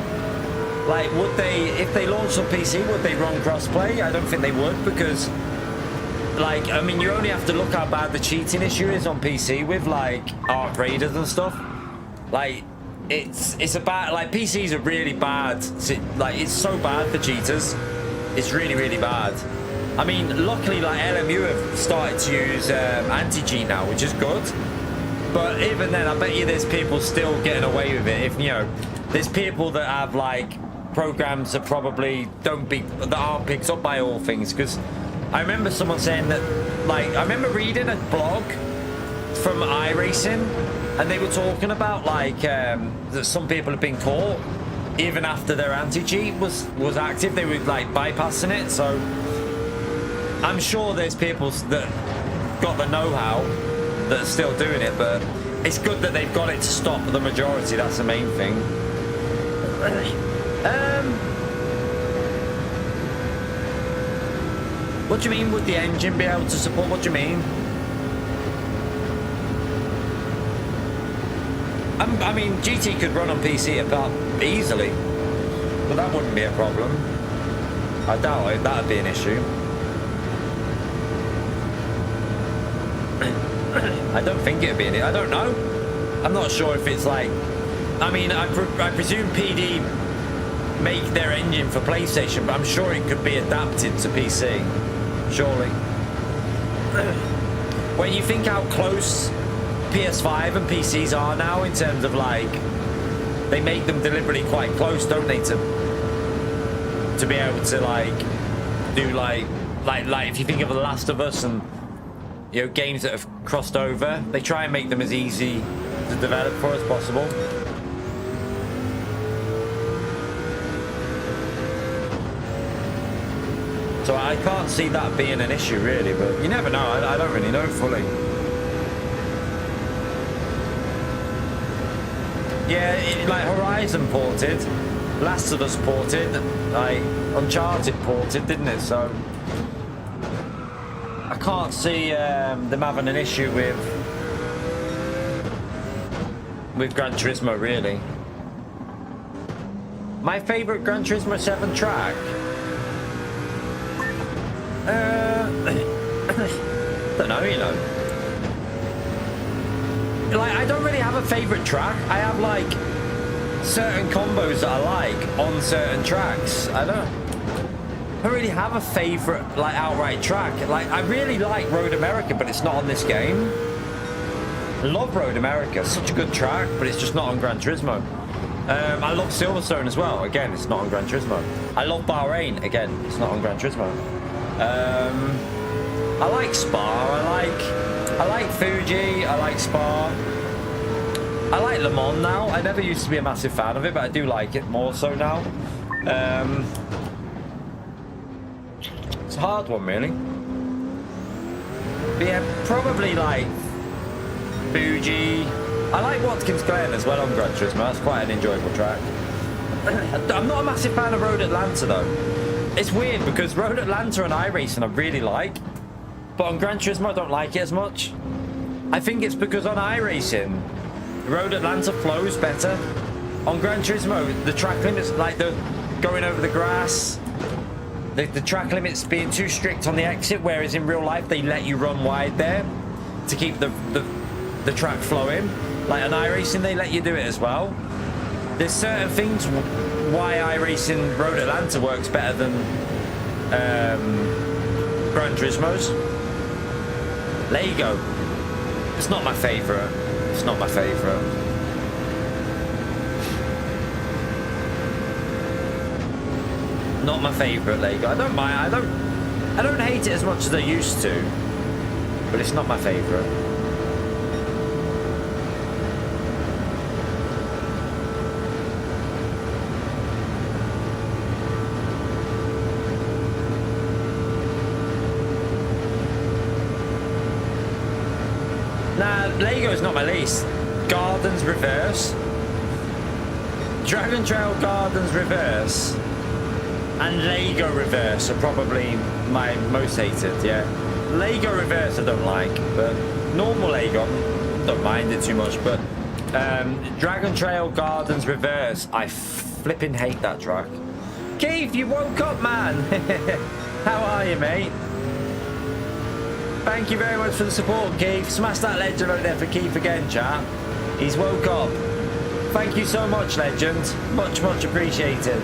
Like, would they, if they launched on PC, would they run crossplay? I don't think they would, because, like, I mean, you only have to look how bad the cheating issue is on PC with, like, Arc Raiders and stuff. Like, it's a bad, like, PCs are really bad. Like, it's so bad for cheaters. It's really, really bad. I mean, luckily, like, LMU have started to use anti-cheat now, which is good. But even then, I bet you there's people still getting away with it. If, you know, there's people that have, like, programs that probably that aren't picked up by all things. Because I remember someone saying that, like, I remember reading a blog from iRacing, and they were talking about, like, that some people have been caught even after their anti-cheat was active. They were, like, bypassing it. So I'm sure there's people that got the know-how that are still doing it, but it's good that they've got it to stop the majority. That's the main thing. What do you mean, would the engine be able to support? What do you mean? I mean, GT could run on PC about easily, but that wouldn't be a problem. I doubt it. That'd be an issue. I don't think it'd be an issue. I don't know. I'm not sure if it's like, I mean, I presume PD make their engine for PlayStation, but I'm sure it could be adapted to PC. Surely. When you think how close PS5 and PCs are now in terms of, like, they make them deliberately quite close, don't they, to be able to, like, do like if you think of The Last of Us and, you know, games that have crossed over, they try and make them as easy to develop for as possible. So I can't see that being an issue, really, but you never know. I don't really know fully. Yeah, like Horizon ported, Last of Us ported, like Uncharted ported, didn't it? So I can't see them having an issue with Gran Turismo, really. My favourite Gran Turismo 7 track? Don't know, you know. Like, I don't really have a favourite track. I have, like, certain combos that I like on certain tracks. I don't really have a favourite, like, outright track. Like, I really like Road America, but it's not on this game. I love Road America. Such a good track, but it's just not on Gran Turismo. I love Silverstone as well. Again, it's not on Gran Turismo. I love Bahrain. Again, it's not on Gran Turismo. I like Spa. I like Fuji. I like Spa. I like Le Mans now. I never used to be a massive fan of it, but I do like it more so now. It's a hard one, really. But yeah, probably like Fuji. I like Watkins Glen as well on Gran Turismo. That's quite an enjoyable track. I'm not a massive fan of Road Atlanta though. It's weird because Road Atlanta and iRacing I really like, but on Gran Turismo I don't like it as much. I think it's because on iRacing, Road Atlanta flows better. On Gran Turismo, the track limits, like the going over the grass, the track limits being too strict on the exit, whereas in real life they let you run wide there to keep the track flowing. Like on iRacing, they let you do it as well. There's certain things why iRacing Road Atlanta works better than Gran Turismo's. Lego. It's not my favourite. It's not my favourite. Not my favourite Lego. I don't mind. I don't hate it as much as I used to, but it's not my favourite. Nah, Lego is not my least. Gardens Reverse, Dragon Trail Gardens Reverse, and Lego Reverse are probably my most hated. Yeah, Lego Reverse I don't like, but normal Lego don't mind it too much. But Dragon Trail Gardens Reverse, I flipping hate that track. Keith, you woke up, man. How are you, mate? Thank you very much for the support, Keith. Smash that legend out there for Keith again, chat. He's woke up. Thank you so much, legend. Much, much appreciated.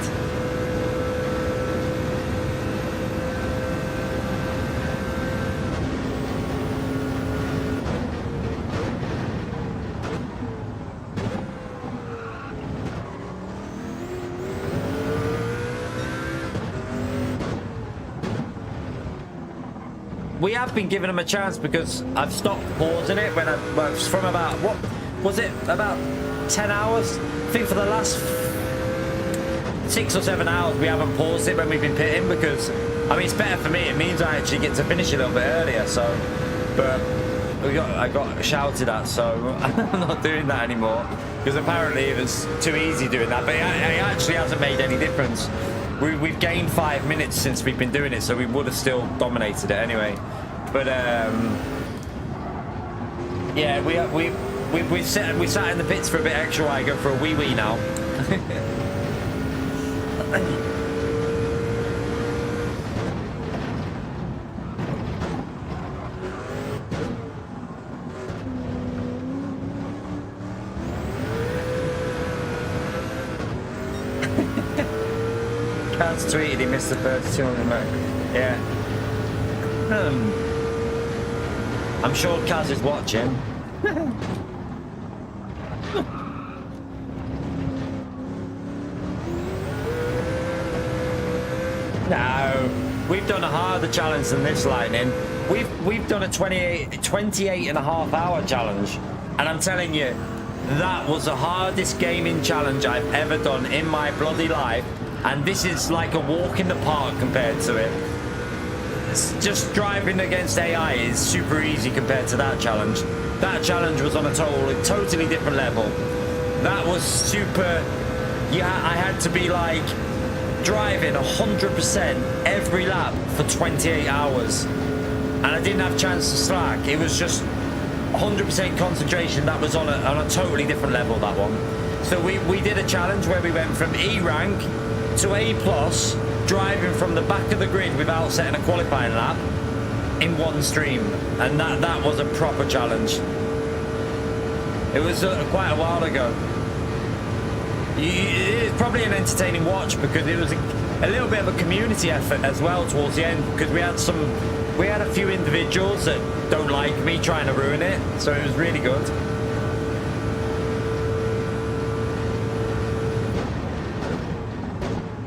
We have been giving them a chance because I've stopped pausing it when from about, what was it, about 10 hours? I think for the last 6 or 7 hours we haven't paused it when we've been pitting because, I mean, it's better for me. It means I actually get to finish a little bit earlier, so, but I got shouted at, so I'm not doing that anymore because apparently it was too easy doing that, but it actually hasn't made any difference. We've gained 5 minutes since we've been doing it, so we would have still dominated it anyway. But yeah, we sat in the pits for a bit extra. I go for a wee now. Kaz tweeted he missed the first 200 meters. Yeah. I'm sure Kaz is watching. No, we've done a harder challenge than this, Lightning. We've done a 28 and a half hour challenge, and I'm telling you, that was the hardest gaming challenge I've ever done in my bloody life. And this is like a walk in the park compared to it. It's just driving against AI is super easy compared to that challenge. That challenge was on a totally different level. That was super. Yeah, I had to be like driving 100% every lap for 28 hours, and I didn't have a chance to slack. It was just 100% concentration. That was on a totally different level, that one. So we did a challenge where we went from E rank to A+, driving from the back of the grid without setting a qualifying lap in one stream, and that was a proper challenge. It was quite a while ago. It's probably an entertaining watch because it was a little bit of a community effort as well towards the end, because we had a few individuals that don't like me trying to ruin it, so it was really good.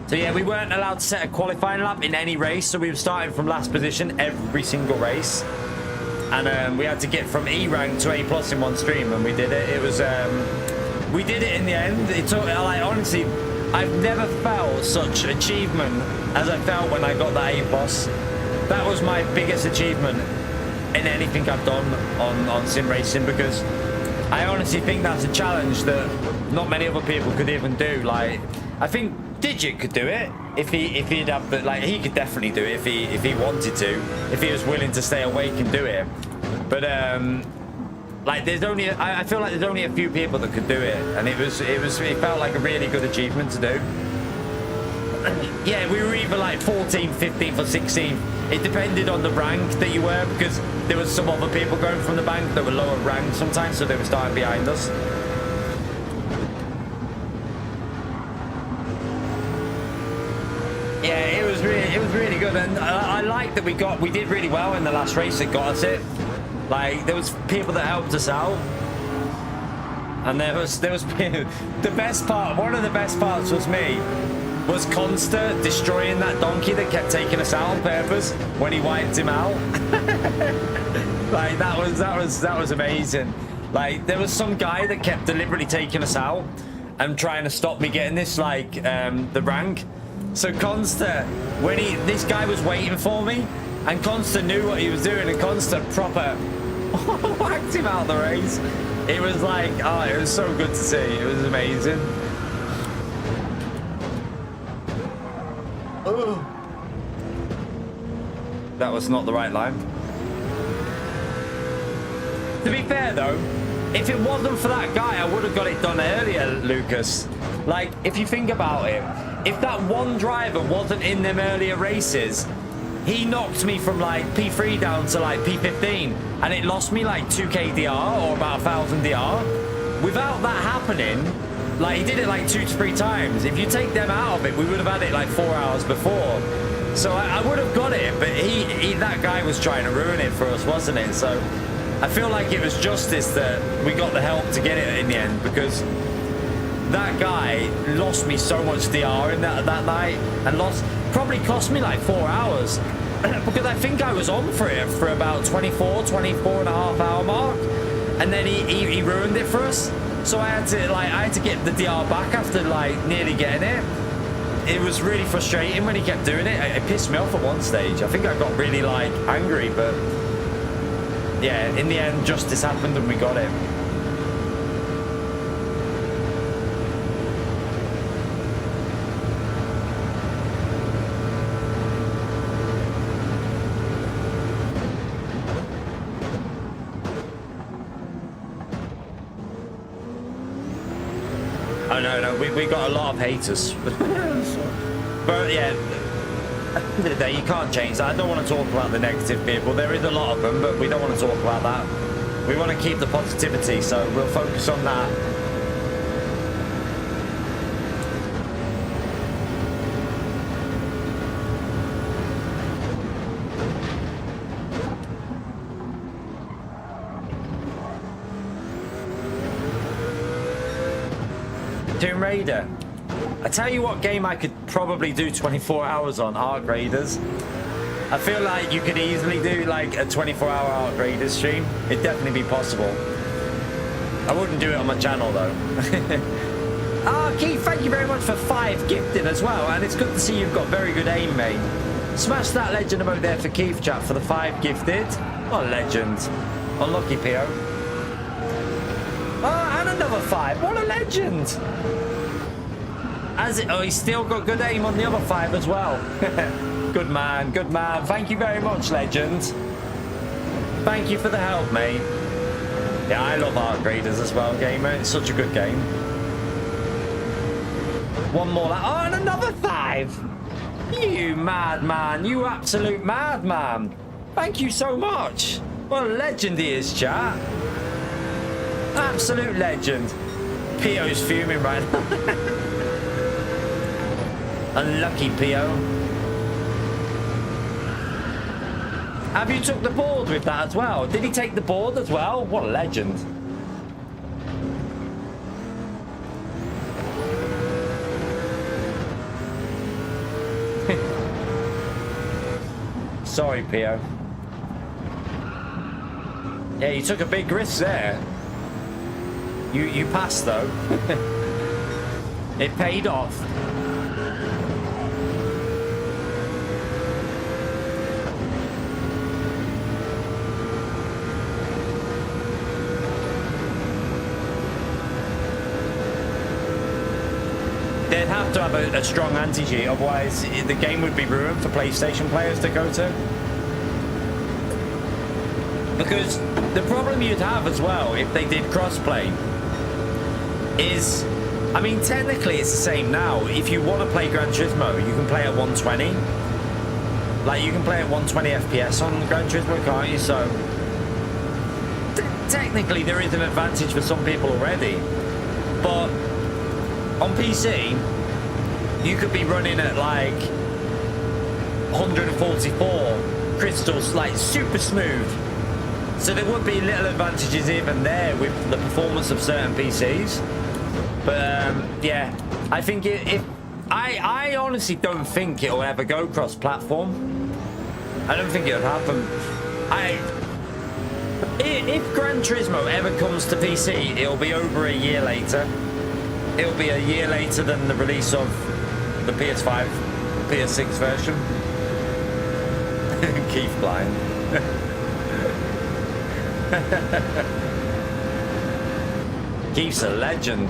So yeah, we weren't allowed to set a qualifying lap in any race, so we were starting from last position every single race. and we had to get from E rank to A plus in one stream, and we did it. It was we did it in the end. It took, like, honestly, I've never felt such achievement as I felt when I got that A plus. That was my biggest achievement in anything I've done on sim racing, because I honestly think that's a challenge that not many other people could even do. Like, I think Digit could do it if he'd have the, like, he could definitely do it if he wanted to, if he was willing to stay awake and do it. But like, there's only, I feel like there's only a few people that could do it, and it felt like a really good achievement to do. Yeah, we were either like 14th, 15th or 16th. It depended on the rank that you were, because there was some other people going from the bank that were lower ranked sometimes, so they were starting behind us. Yeah, it was really good, and I like that we did really well in the last race that got us it. Like, there was people that helped us out, and there was the best part. One of the best parts was Consta destroying that donkey that kept taking us out on purpose when he wiped him out. Like, that was amazing. Like, there was some guy that kept deliberately taking us out and trying to stop me getting this, like, the rank. So Consta, this guy was waiting for me, and Consta knew what he was doing, and Consta proper whacked him out of the race. It was like, oh, it was so good to see. It was amazing. Oh, that was not the right line. To be fair though, if it wasn't for that guy, I would have got it done earlier, Lucas. Like, if you think about it, if that one driver wasn't in them earlier races, he knocked me from like P3 down to like P15, and it lost me like 2k DR or about 1000 DR. Without that happening, like, he did it like 2 to 3 times. If you take them out of it, we would have had it like 4 hours before. So I would have got it, but that guy was trying to ruin it for us, wasn't it? So I feel like it was justice that we got the help to get it in the end, because that guy lost me so much DR in that night, and probably cost me like 4 hours because I think I was on for it for about 24 and a half hour mark, and then he ruined it for us. So I had to get the DR back after like nearly getting it. It was really frustrating when he kept doing it. It pissed me off at one stage. I think I got really like angry, but yeah, in the end justice happened and we got it. Oh no, we got a lot of haters. But yeah, at the end of the day, you can't change that. I don't want to talk about the negative people. There is a lot of them, but we don't want to talk about that. We want to keep the positivity, so we'll focus on that. Tomb Raider. I tell you what game I could probably do 24 hours on, Arc Raiders. I feel like you could easily do like a 24-hour Arc Raiders stream. It'd definitely be possible. I wouldn't do it on my channel though. Keith, thank you very much for 5 gifted as well, and it's good to see you've got very good aim, mate. Smash that legend emote there for Keith, chat, for the 5 gifted. What a legend. Unlucky, P.O. Oh, and another 5. What a legend. Oh, he's still got good aim on the other 5 as well. Good man, good man. Thank you very much, legend. Thank you for the help, mate. Yeah, I love Arc Raiders as well, gamer. It's such a good game. One more. Oh, and another 5. You madman. You absolute madman. Thank you so much. What a legend he is, chat. Absolute legend. P.O.'s fuming right now. Unlucky, P.O. Have you took the board with that as well? Did he take the board as well? What a legend. Sorry, P.O. Yeah, you took a big risk there. You passed though. It paid off. They'd have to have a strong anti-cheat, otherwise the game would be ruined for PlayStation players to go to. Because the problem you'd have as well, if they did crossplay, is, I mean, technically it's the same now. If you want to play Gran Turismo, you can play at 120. Like, you can play at 120 FPS on Gran Turismo, can't you? So, technically there is an advantage for some people already. But on PC, you could be running at like 144 crystals, like super smooth. So there would be little advantages even there with the performance of certain PCs. But yeah, I think I honestly don't think it'll ever go cross-platform. I don't think it'll happen. If Gran Turismo ever comes to PC, it'll be over a year later. It'll be a year later than the release of the PS5, PS6 version. Keith blind. Keith's a legend.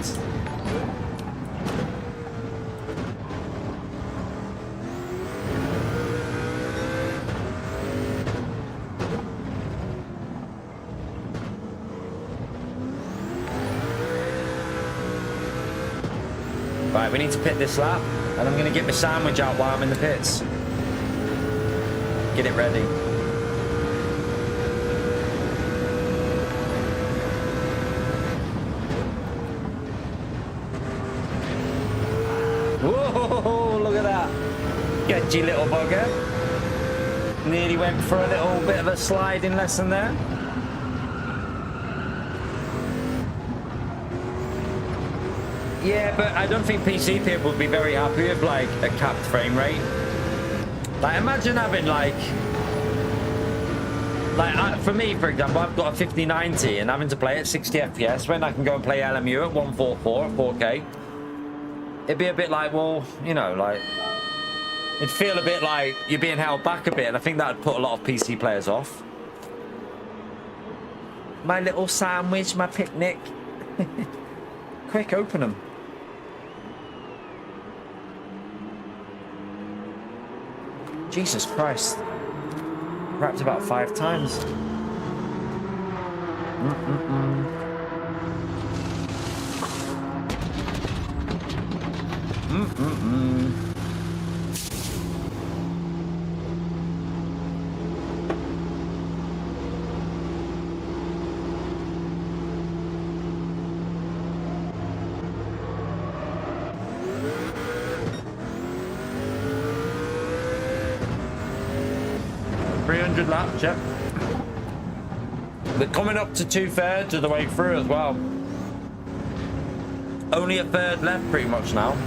Right, we need to pit this lap, and I'm going to get my sandwich out while I'm in the pits. Get it ready. Whoa, look at that. Sketchy little bugger. Nearly went for a little bit of a sliding lesson there. Yeah, but I don't think PC people would be very happy with like a capped frame rate. Like, imagine having like for me, for example, I've got a 5090 and having to play at 60 FPS when I can go and play LMU at 144 at 4K. It'd be a bit like, well, you know, like, it'd feel a bit like you're being held back a bit, and I think that would put a lot of PC players off. My little sandwich, my picnic. Quick, open them. Jesus Christ. Wrapped about 5 times. Mm-mm-mm. 300 laps, yep. We're coming up to 2/3 of the way through as well. Only a third left pretty much now.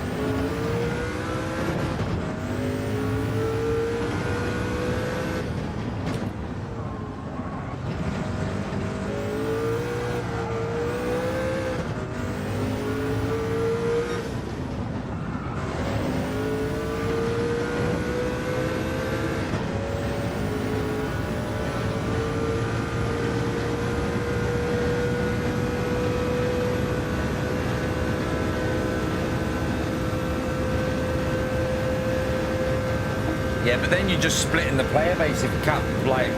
Yeah, but then you're just splitting the player base if you can't like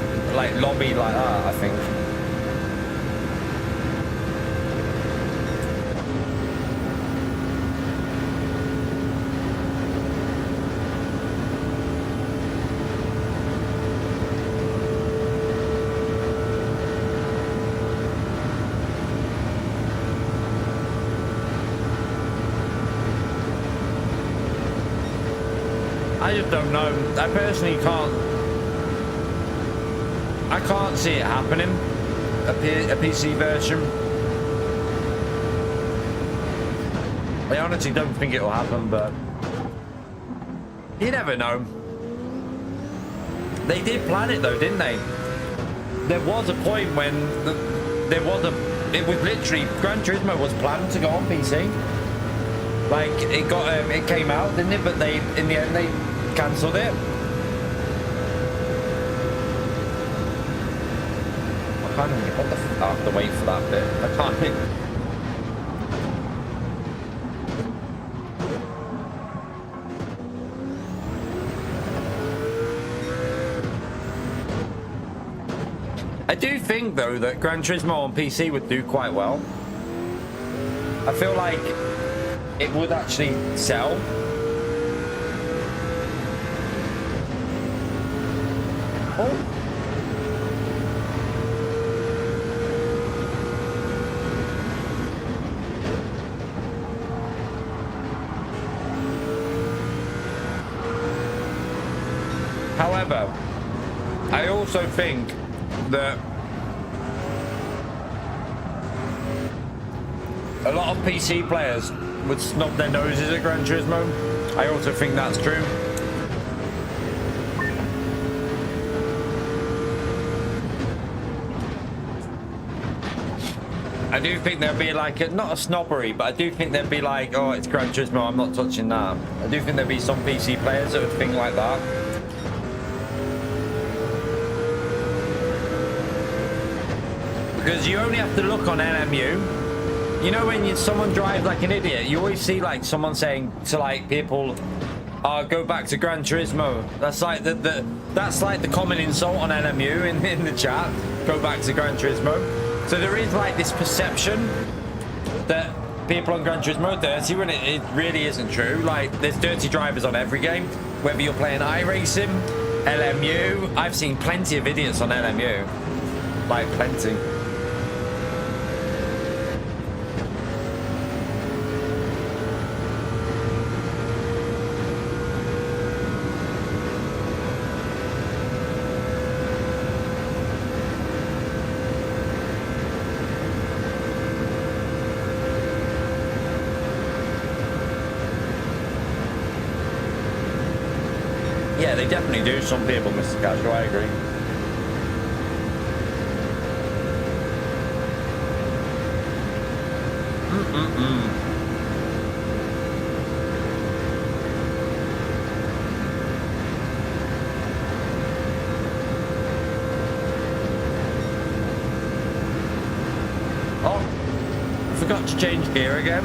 lobby like that, I think. I just don't know. I personally can't. I can't see it happening. A PC version. I honestly don't think it'll happen, but you never know. They did plan it though, didn't they? there was a point when it was literally Gran Turismo was planned to go on PC. Like it came out, didn't it? But in the end they cancelled it. I can't even, what the f, I have to wait for that bit. I can't. I do think though that Gran Turismo on PC would do quite well. I feel like it would actually sell. Oh. However, I also think that a lot of PC players would snub their noses at Gran Turismo. I also think that's true. I do think there'd be like not a snobbery, but I do think there'd be like, oh, it's Gran Turismo, I'm not touching that. I do think there'd be some PC players that would think like that. Because you only have to look on LMU. You know when someone drives like an idiot, you always see like someone saying to like people, go back to Gran Turismo. That's like the common insult on LMU in the chat. Go back to Gran Turismo. So there is like this perception that people on Gran Turismo are dirty when it really isn't true. Like there's dirty drivers on every game, whether you're playing iRacing, LMU. I've seen plenty of idiots on LMU, like plenty. Yeah, they definitely do. Some people, Mr. Casual, I agree. Oh, I forgot to change gear again.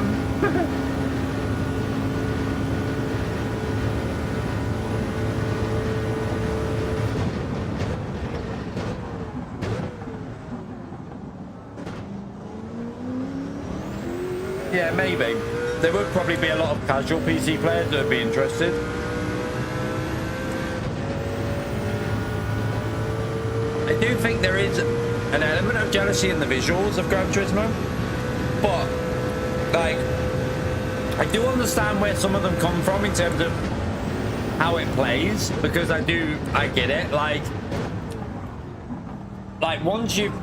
Yeah, maybe. There would probably be a lot of casual PC players that would be interested. I do think there is an element of jealousy in the visuals of Gran Turismo, but like I do understand where some of them come from in terms of how it plays, because I get it. Like once you've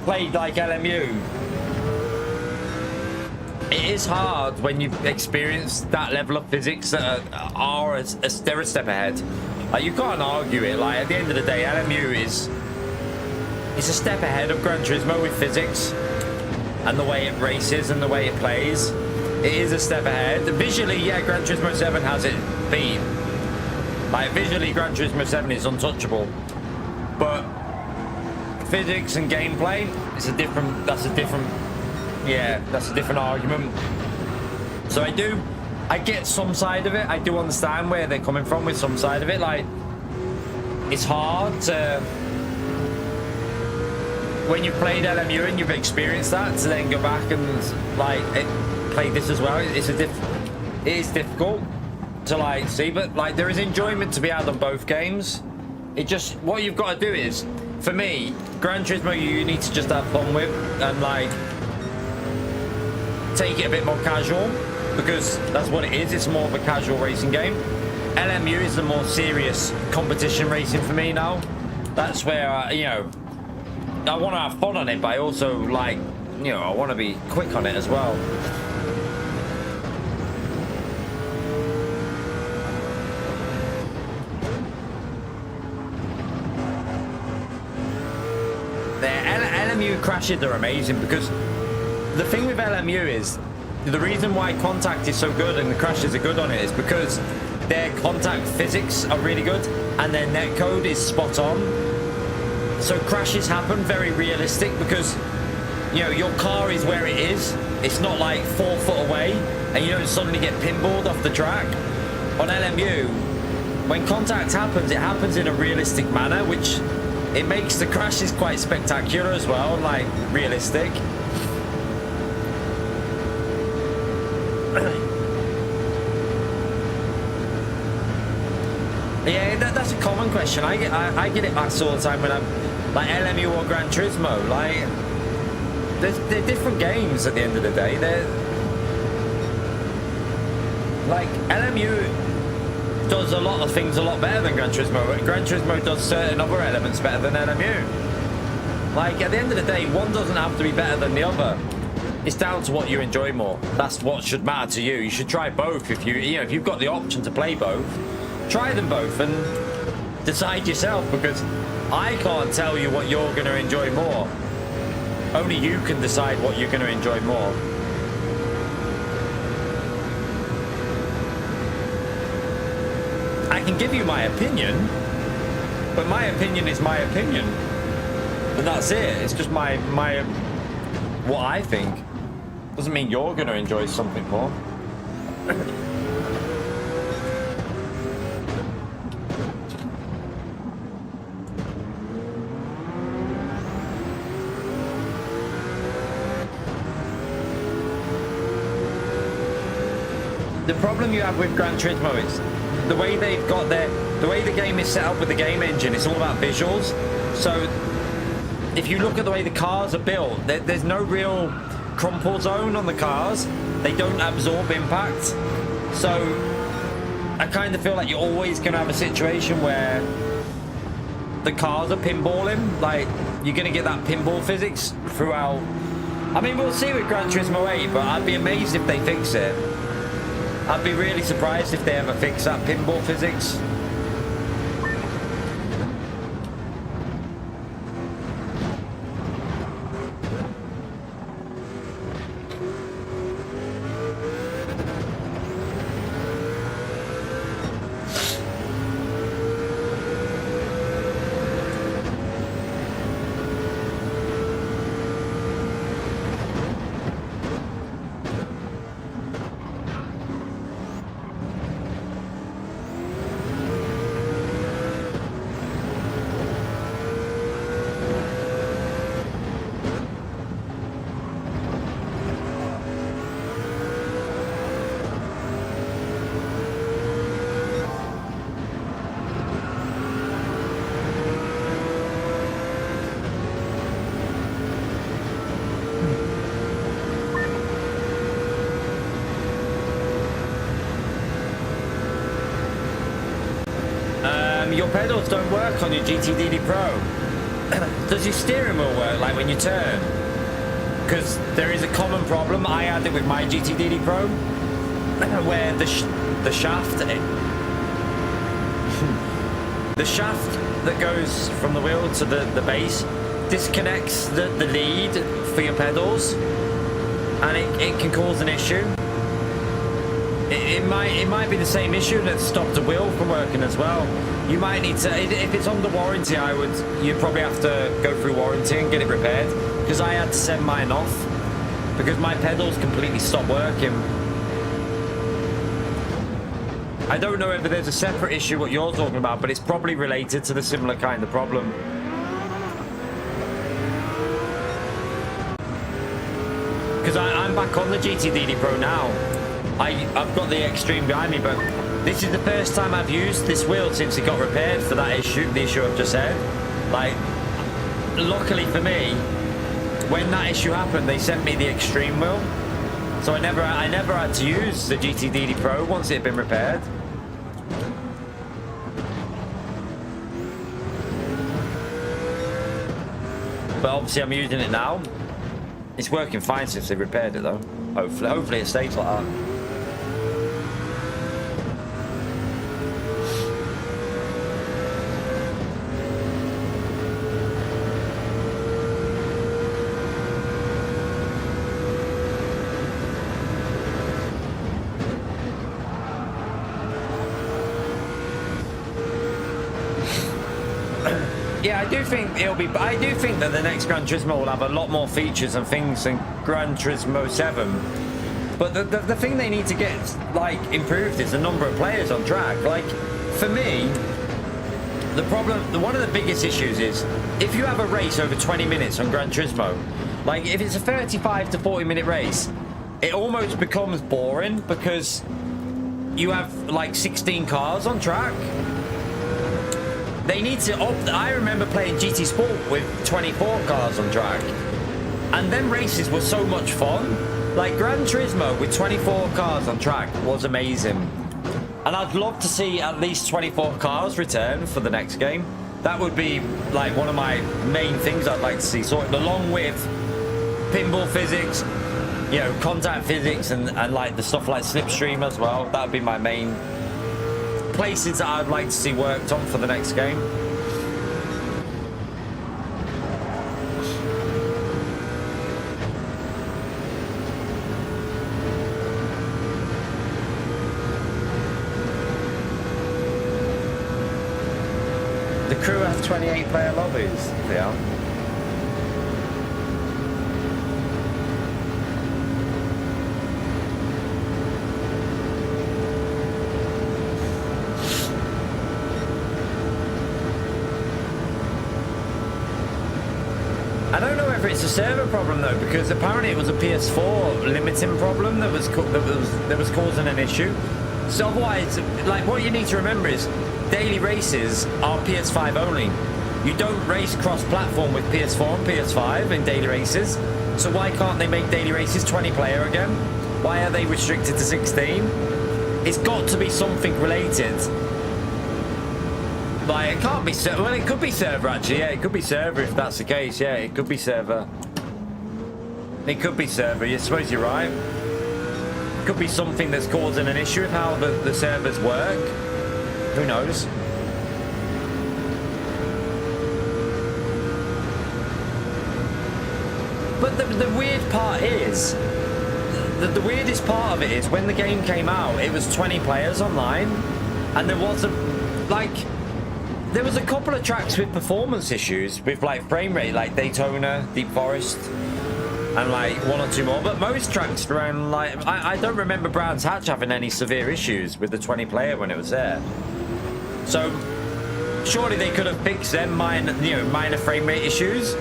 played like LMU, it is hard when you've experienced that level of physics that they're a step ahead. Like you can't argue it. Like at the end of the day, LMU is a step ahead of Gran Turismo with physics and the way it races and the way it plays. It is a step ahead. Visually, yeah, Gran Turismo 7 has it beat. Like visually, Gran Turismo 7 is untouchable, but physics and gameplay is that's a different argument. So I get some side of it. I do understand where they're coming from with some side of it. Like it's hard to, when you've played LMU and you've experienced that, to then go back and like play this as well. It is difficult to like see, but like there is enjoyment to be had on both games. It just, what you've got to do is, for me, Gran Turismo you need to just have fun with and like take it a bit more casual, because that's what it is. It's more of a casual racing game. LMU is the more serious competition racing for me now. That's where I want to have fun on it, but I also like, I want to be quick on it as well. LMU crashes are amazing because the thing with LMU is the reason why contact is so good and the crashes are good on it is because their contact physics are really good and their netcode is spot on. So crashes happen very realistic because, you know, your car is where it is. It's not like 4 foot away and you don't suddenly get pinballed off the track. On LMU, when contact happens, it happens in a realistic manner, which it makes the crashes quite spectacular as well, like realistic. Yeah, that's a common question. I get it asked all the time when I'm like LMU or Gran Turismo. Like, they're different games at the end of the day. They're like LMU does a lot of things a lot better than Gran Turismo, but Gran Turismo does certain other elements better than LMU. Like, at the end of the day, one doesn't have to be better than the other. It's down to what you enjoy more. That's what should matter to you. You should try both. If you've got the option to play both, try them both and decide yourself, because I can't tell you what you're going to enjoy more. Only you can decide what you're going to enjoy more. I can give you my opinion, but my opinion is my opinion, and that's it. It's just my what I think. Doesn't mean you're going to enjoy something more. The problem you have with Gran Turismo is the way they've got the way the game is set up with the game engine. It's all about visuals. So if you look at the way the cars are built, there's no real crumple zone on the cars. They don't absorb impact. So I kind of feel like you're always going to have a situation where the cars are pinballing. Like, you're going to get that pinball physics throughout. I mean, we'll see with Gran Turismo 8, but I'd be amazed if they fix it. I'd be really surprised if they ever fix that pinball physics. Your pedals don't work on your GTDD Pro. Does your steering wheel work, like when you turn? Because there is a common problem. I had it with my GTDD Pro, where the shaft, the shaft that goes from the wheel to the base disconnects the lead for your pedals, and it can cause an issue. It might be the same issue that stopped the wheel from working as well. You might need to, if it's under warranty, you'd probably have to go through warranty and get it repaired, because I had to send mine off because my pedals completely stopped working. I don't know if there's a separate issue what you're talking about, but it's probably related to the similar kind of problem. Because I'm back on the GTDD Pro now. I've got the Extreme behind me, but this is the first time I've used this wheel since it got repaired for that issue, the issue I've just said. Like, luckily for me, when that issue happened, they sent me the Extreme wheel, so I never had to use the GTDD Pro once it had been repaired. But obviously I'm using it now. It's working fine since they repaired it though. Hopefully it stays like that. Yeah, I do think it'll be. I do think that the next Gran Turismo will have a lot more features and things than Gran Turismo 7. But the thing they need to get like improved is the number of players on track. Like for me, the problem, one of the biggest issues is if you have a race over 20 minutes on Gran Turismo, like if it's a 35 to 40 minute race, it almost becomes boring because you have like 16 cars on track. They need to I remember playing GT Sport with 24 cars on track, and them races were so much fun. Like Gran Turismo with 24 cars on track was amazing, and I'd love to see at least 24 cars return for the next game. That would be like one of my main things I'd like to see, so along with pinball physics, you know, contact physics, and like the stuff like slipstream as well. That would be my main places that I'd like to see worked on for the next game. The crew have 28 player lobbies. Yeah. I don't know whether it's a server problem though, because apparently it was a PS4 limiting problem that was causing an issue. So otherwise, like what you need to remember is daily races are PS5 only. You don't race cross-platform with PS4 and PS5 in daily races. So why can't they make daily races 20 player again? Why are they restricted to 16? It's got to be something related. Like, it can't be server. Well, it could be server, actually. Yeah, it could be server if that's the case. Yeah, it could be server. It could be server. I suppose you're right. It could be something that's causing an issue with how the servers work. Who knows? But the weird part is, the weirdest part of it is when the game came out, it was 20 players online, and there wasn't, like, there was a couple of tracks with performance issues with like frame rate, like Daytona, Deep Forest, and like one or two more. But most tracks around, like, I don't remember Brands Hatch having any severe issues with the 20 player when it was there. So surely they could have fixed them minor frame rate issues.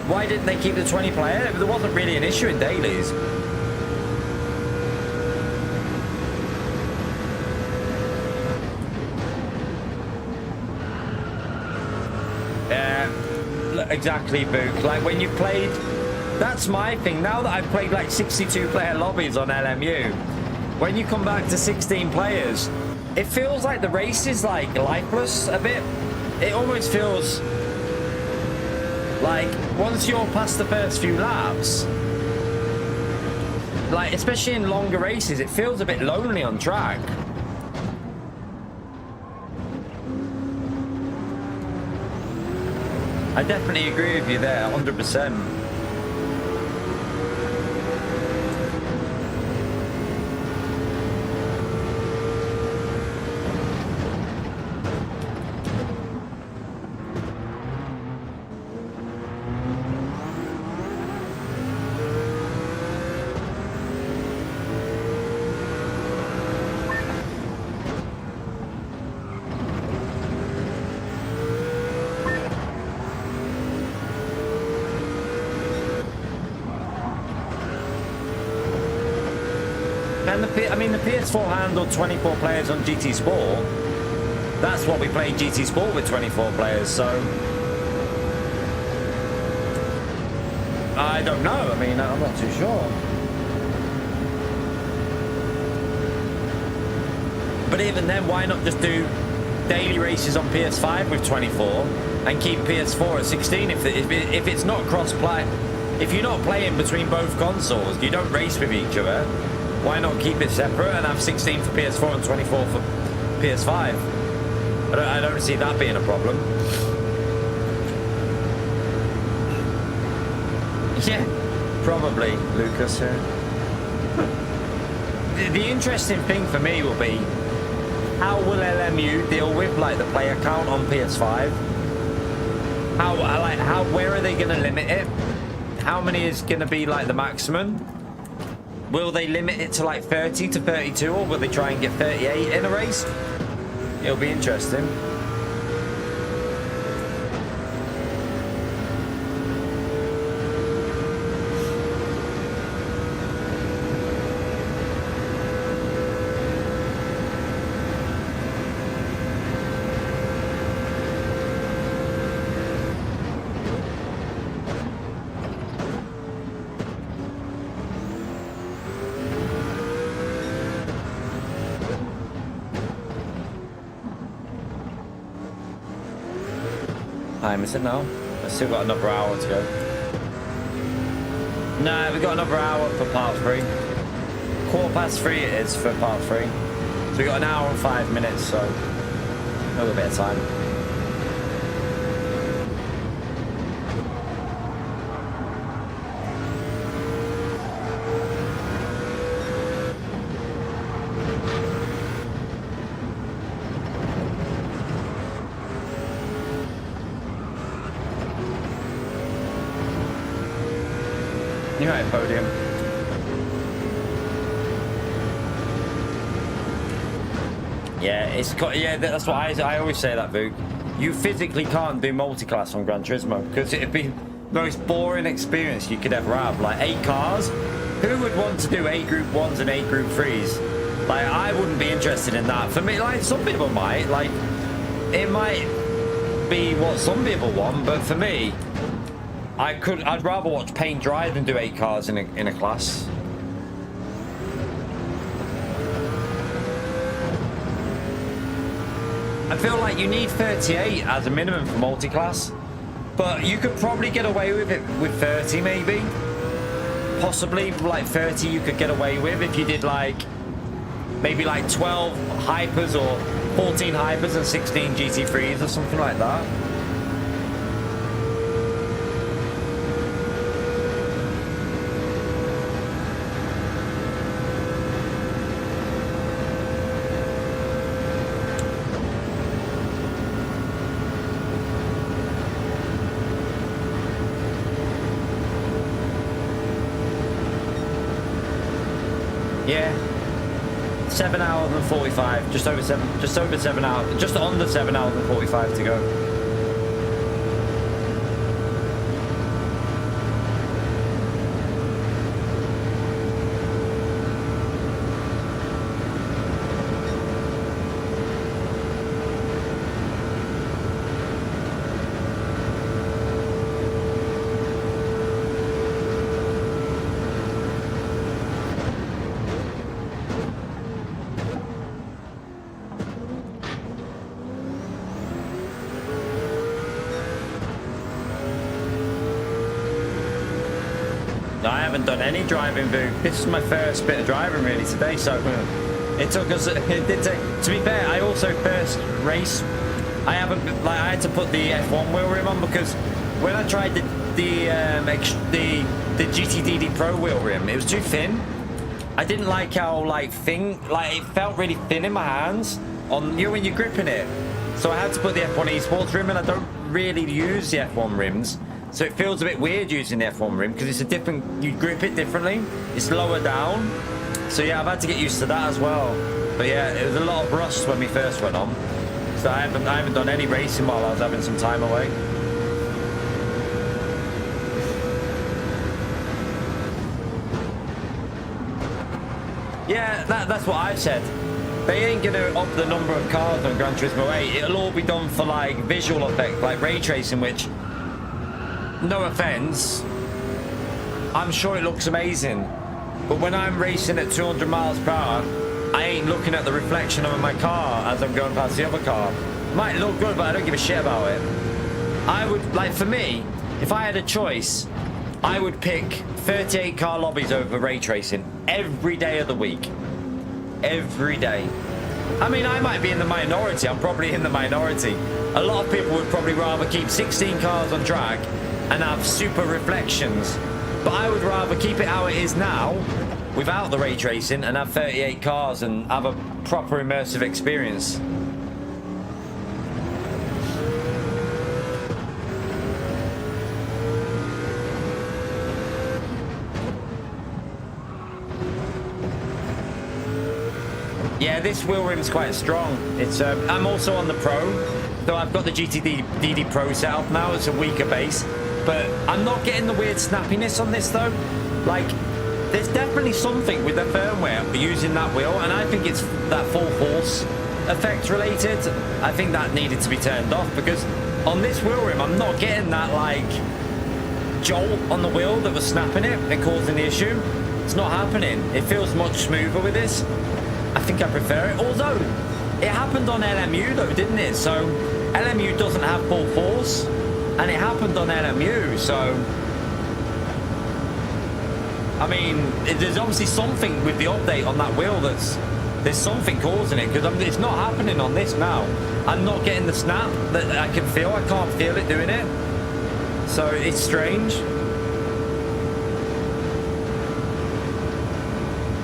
Why didn't they keep the 20 player? There wasn't really an issue in dailies. Exactly, Book. Like when you played, that's my thing. Now that I've played like 62 player lobbies on LMU, when you come back to 16 players, it feels like the race is like lifeless a bit. It almost feels like once you're past the first few laps, like especially in longer races, it feels a bit lonely on track. I definitely agree with you there, 100%. The PS4 handled 24 players on GT Sport. That's what we played GT Sport with 24 players, so I don't know. I mean, I'm not too sure. But even then, why not just do daily races on PS5 with 24 and keep PS4 at 16 if it's not cross-play? If you're not playing between both consoles, you don't race with each other. Why not keep it separate and have 16 for PS4 and 24 for PS5? I don't see that being a problem. Yeah, probably, Lucas. The interesting thing for me will be, how will LMU deal with like the player count on PS5? Where are they going to limit it? How many is going to be like the maximum? Will they limit it to like 30 to 32, or will they try and get 38 in a race? It'll be interesting. Time is it now? I've still got another hour to go. No, we've got another hour for part 3. 3:15 it is for part 3. So we've got an hour and 5 minutes, so a little bit of time. You're right, podium. Yeah, it's got. Yeah, that's what I always say that, Vuk. You physically can't do multi-class on Gran Turismo because it'd be the most boring experience you could ever have. Like 8 cars. Who would want to do 8 Group 1s and 8 Group 3s? Like, I wouldn't be interested in that. For me, like, some people might. Like, it might be what some people want, but for me, I'd rather watch paint dry than do 8 cars in a class. I feel like you need 38 as a minimum for multi-class, but you could probably get away with it with 30 maybe. Possibly like 30 you could get away with if you did like maybe like 12 hypers or 14 hypers and 16 GT3s or something like that. Yeah, 7 hours and 45, just over 7 hours, just under 7 hours and 45 to go. I haven't done any driving, Voo. This is my first bit of driving really today, so it took us. It did take. To be fair, I also first race. I haven't like I had to put the F1 wheel rim on because when I tried the GTDD Pro wheel rim, it was too thin. I didn't like how like thin, like it felt really thin in my hands on when you're gripping it. So I had to put the F1 Esports rim, and I don't really use the F1 rims. So it feels a bit weird using the F1 rim because it's a different, you grip it differently. It's lower down. So yeah, I've had to get used to that as well. But yeah, it was a lot of rust when we first went on. So I haven't done any racing while I was having some time away. Yeah, that's what I've said. They ain't gonna up the number of cars on Gran Turismo 8. It'll all be done for like visual effect, like ray tracing, which, no offense, I'm sure it looks amazing, but when I'm racing at 200 miles per hour, I ain't looking at the reflection of my car as I'm going past the other car. It might look good, but I don't give a shit about it. I would, like, for me, if I had a choice, I would pick 38 car lobbies over ray tracing every day of the week. Every day. I mean, I might be in the minority. I'm probably in the minority. A lot of people would probably rather keep 16 cars on track and have super reflections, but I would rather keep it how it is now without the ray tracing and have 38 cars and have a proper immersive experience. Yeah, this wheel rim's quite strong. It's I'm also on the Pro, so I've got the GTDD Pro set up now. It's a weaker base, but I'm not getting the weird snappiness on this though. Like, there's definitely something with the firmware for using that wheel, and I think it's that full force effect related. I think that needed to be turned off, because on this wheel rim, I'm not getting that like jolt on the wheel that was snapping it and causing the issue. It's not happening. It feels much smoother with this. I think I prefer it, although it happened on LMU though, didn't it? So LMU doesn't have full force, and it happened on LMU, so I mean, there's obviously something with the update on that wheel there's something causing it, because it's not happening on this now. I'm not getting the snap that I can feel. I can't feel it doing it, so it's strange.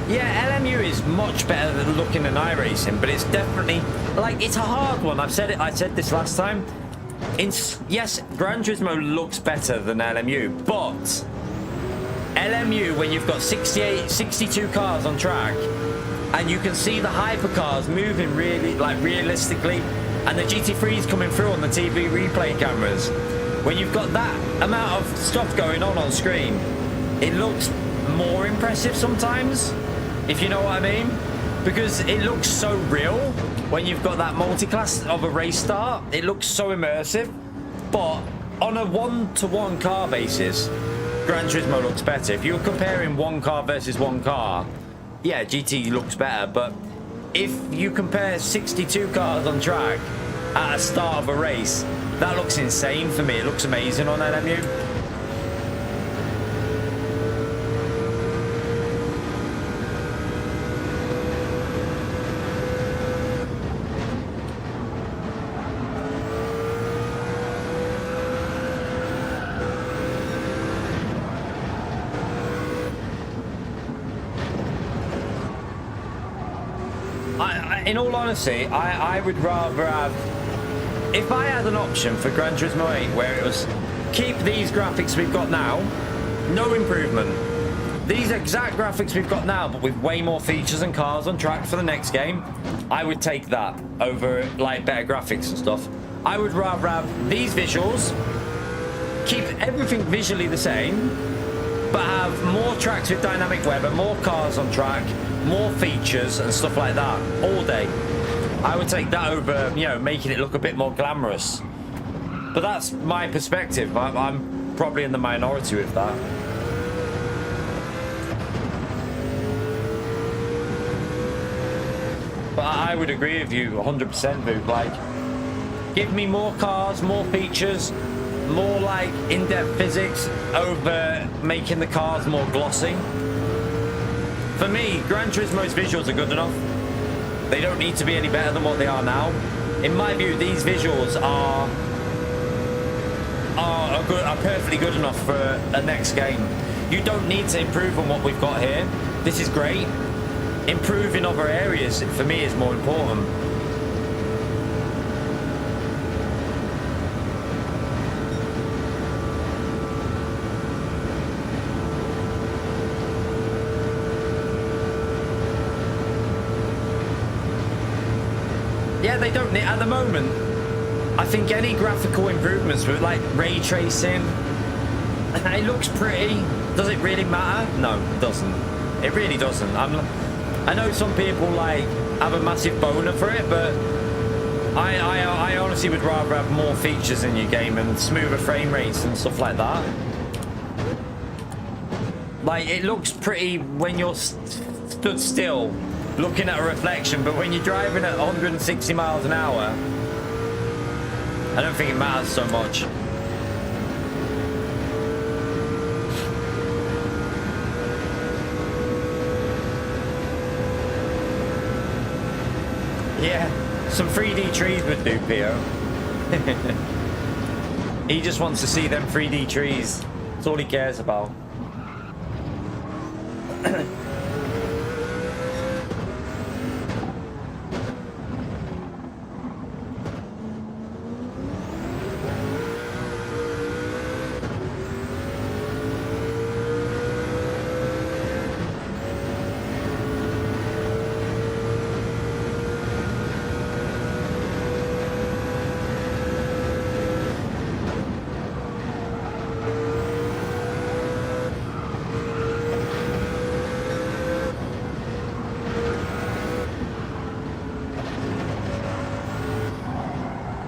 Yeah, LMU is much better than looking than iRacing, but it's definitely, like, it's a hard one. I said this last time. Yes, Gran Turismo looks better than LMU, but LMU, when you've got 62 cars on track, and you can see the hypercars moving really, like, realistically, and the GT3s coming through on the TV replay cameras, when you've got that amount of stuff going on screen, it looks more impressive sometimes, if you know what I mean, because it looks so real when you've got that multi-class of a race start. It looks so immersive, but on a one-to-one car basis, Gran Turismo looks better. If you're comparing one car versus one car, yeah, GT looks better, but if you compare 62 cars on track at a start of a race, that looks insane for me. It looks amazing on LMU. In all honesty, I would rather have, if I had an option for Gran Turismo 8 where it was keep these graphics we've got now, no improvement, these exact graphics we've got now but with way more features and cars on track for the next game, I would take that over like better graphics and stuff. I would rather have these visuals, keep everything visually the same, but have more tracks with dynamic weather, more cars on track, more features and stuff like that all day. I would take that over, you know, making it look a bit more glamorous. But that's my perspective. I'm probably in the minority with that. But I would agree with you 100%, Vu. Like, give me more cars, more features, more like in-depth physics over making the cars more glossy. For me, Gran Turismo's visuals are good enough. They don't need to be any better than what they are now. In my view, these visuals are perfectly good enough for a next game. You don't need to improve on what we've got here. This is great. Improving other areas, for me, is more important. Yeah, they don't need, at the moment, I think any graphical improvements with like ray tracing, it looks pretty. Does it really matter? No, it doesn't. It really doesn't. I know some people like have a massive boner for it, but I honestly would rather have more features in your game and smoother frame rates and stuff like that. Like, it looks pretty when you're stood still looking at a reflection, but when you're driving at 160 miles an hour, I don't think it matters so much. Yeah, some 3D trees would do, Pio. He just wants to see them 3D trees. That's all he cares about.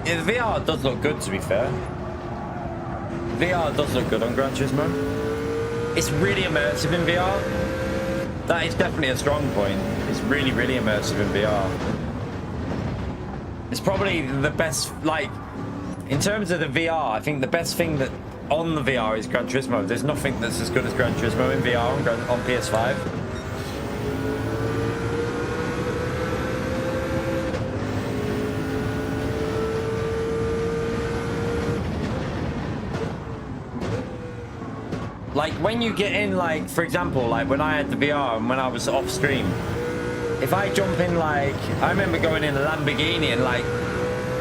Yeah, the VR does look good, to be fair. VR does look good on Gran Turismo. It's really immersive in VR. That is definitely a strong point. It's really, really immersive in VR. It's probably the best, like, in terms of the VR, I think the best thing that on the VR is Gran Turismo. There's nothing that's as good as Gran Turismo in VR on PS5. Like, when you get in, like, for example, like, when I had the VR and when I was off stream, if I jump in, like, I remember going in a Lamborghini and, like,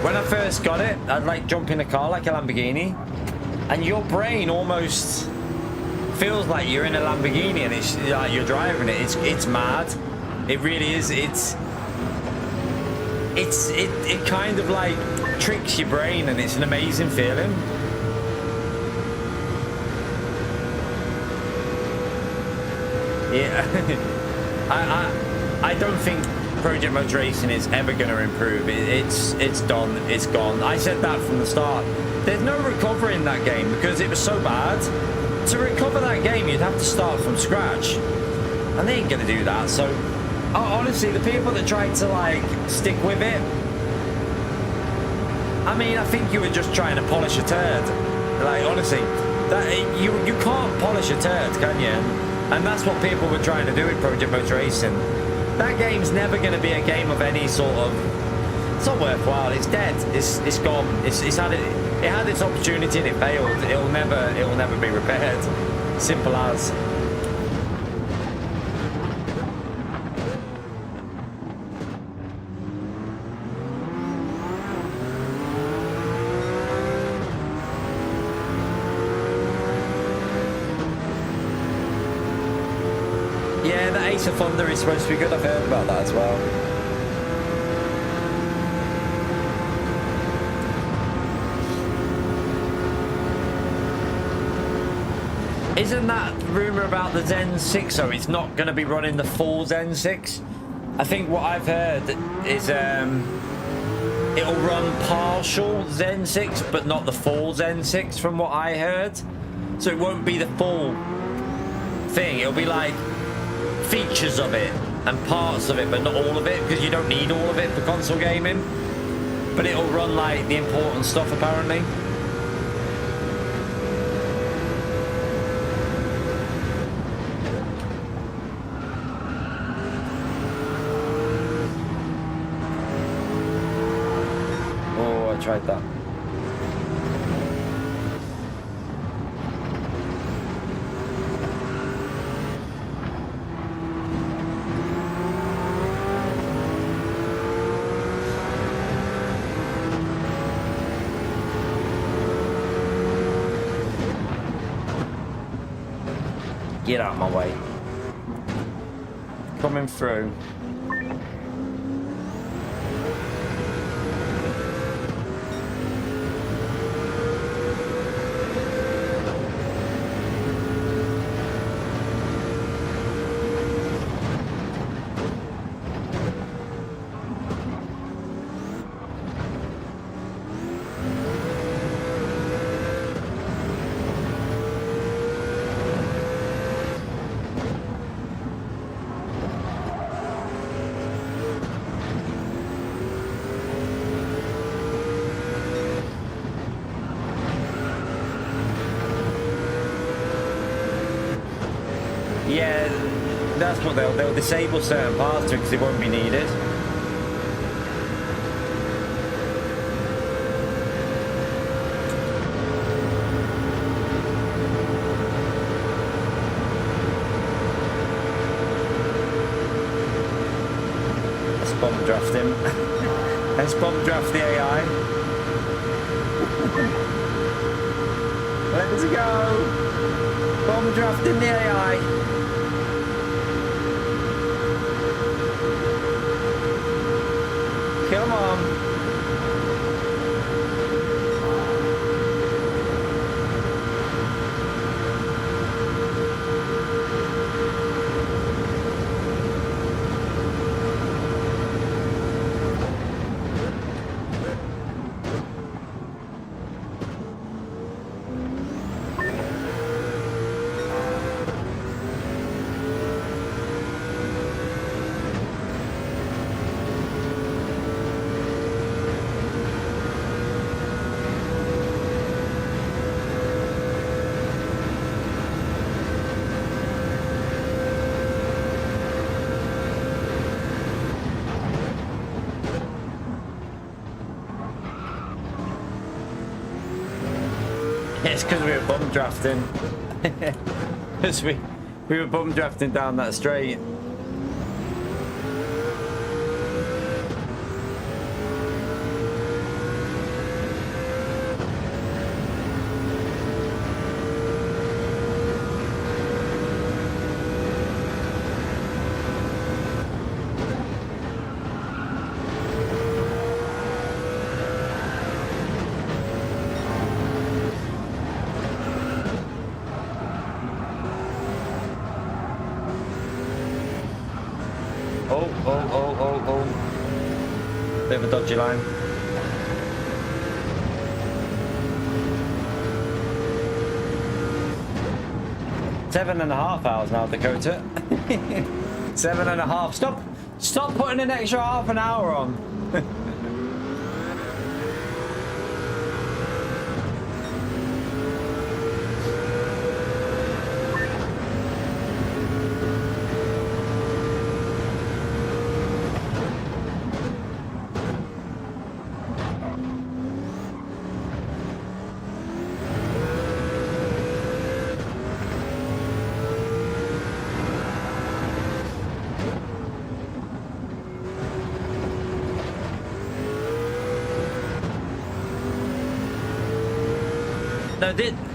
when I first got it, I'd, like, jump in a car like a Lamborghini, and your brain almost feels like you're in a Lamborghini and it's like you're driving it. It's mad. It really is. It kind of, like, tricks your brain, and it's an amazing feeling. Yeah, I don't think Project Motor Racing is ever going to improve. It's done. It's gone. I said that from the start. There's no recovery in that game because it was so bad. To recover that game, you'd have to start from scratch, and they ain't going to do that. So, honestly, the people that tried to, like, stick with it, I mean, I think you were just trying to polish a turd. Like, honestly, that you can't polish a turd, can you? And that's what people were trying to do with Project Motor Racing. That game's never going to be a game of any sort of... It's not worthwhile. It's dead. It's gone. It had its opportunity and it failed. It'll never be repaired. Simple as. Yeah, the Ace of Thunder is supposed to be good. I've heard about that as well. Isn't that rumour about the Zen 6 though? It's not going to be running the full Zen 6? I think what I've heard is it'll run partial Zen 6, but not the full Zen 6 from what I heard. So it won't be the full thing. It'll be like features of it and parts of it, but not all of it, because you don't need all of it for console gaming. But it'll run like the important stuff apparently. Oh, I tried that. Get out of my way. Coming through. Yeah, that's what they'll disable certain parts because it won't be needed. Let's bomb draft him. Let's bomb draft the AI. Let's go. Bomb drafting the AI. Come on. it's because we were bum drafting. Because we were bum drafting down that straight. Bit of a dodgy line. 7.5 hours now, Dakota. 7.5. Stop putting an extra half an hour on.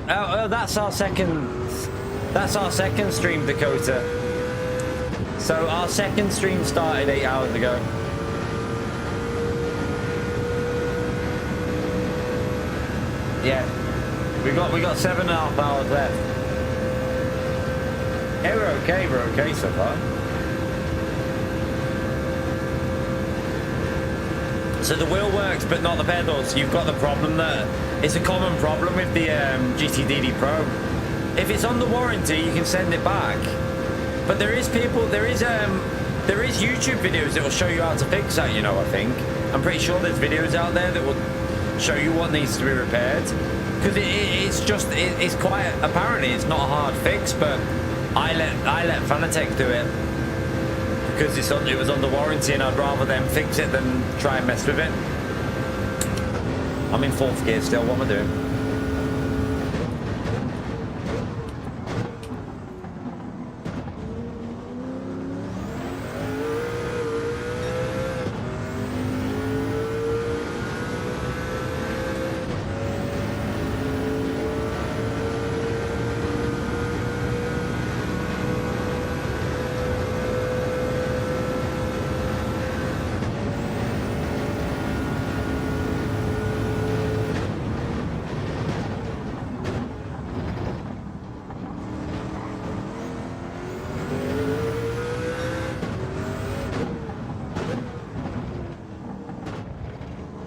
No, that's our second stream, Dakota. So our second stream started 8 hours ago. Yeah, we got 7.5 hours left. Yeah, we're okay so far. So the wheel works, but not the pedals. You've got the problem there. It's a common problem with the GTDD Pro. If it's on the warranty, you can send it back. But there is YouTube videos that will show you how to fix that. You know, I think I'm pretty sure there's videos out there that will show you what needs to be repaired. Because it's quite apparently it's not a hard fix, but I let Fanatec do it. Because it was under warranty, and I'd rather them fix it than try and mess with it. I'm in 4th gear still, what am I doing?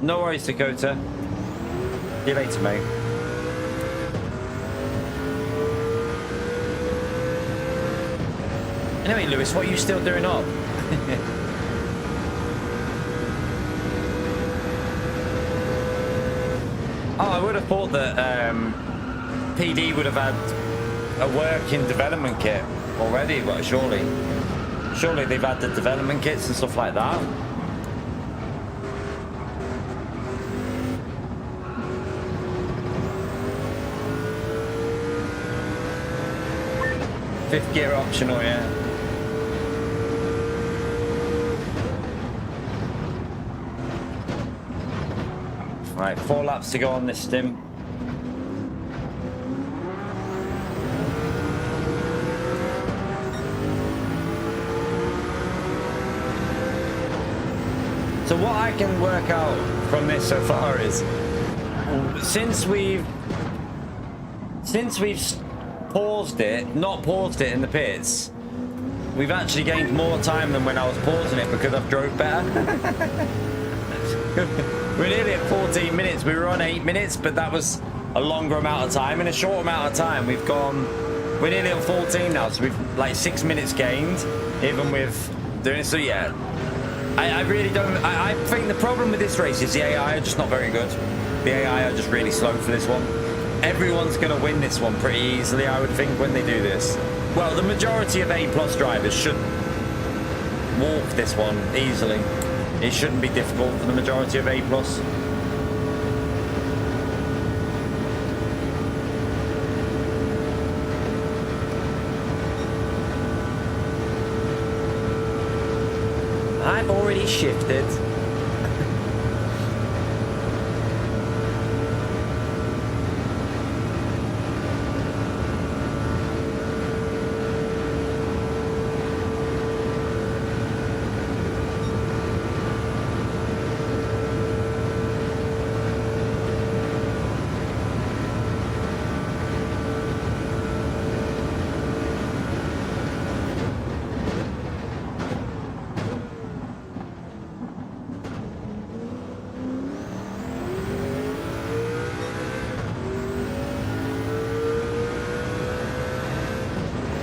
No worries, Dakota. See you later, mate. Anyway, Lewis, what are you still doing up? Oh, I would have thought that PD would have had a working development kit already, but surely they've had the development kits and stuff like that. Fifth gear optional, yeah. Right, 4 laps to go on this stim. So what I can work out from this so far is, since we've not paused it in the pits, we've actually gained more time than when I was pausing it because I've drove better. We're nearly at 14 minutes. We were on 8 minutes, but that was a longer amount of time. In a short amount of time, we're nearly at 14 now, so we've like 6 minutes gained, even with doing it. So yeah, I really don't, I think the problem with this race is the AI are just not very good. The AI are just really slow for this one. Everyone's going to win this one pretty easily, I would think, when they do this. Well, the majority of A+ drivers should walk this one easily. It shouldn't be difficult for the majority of A+. I've already shifted.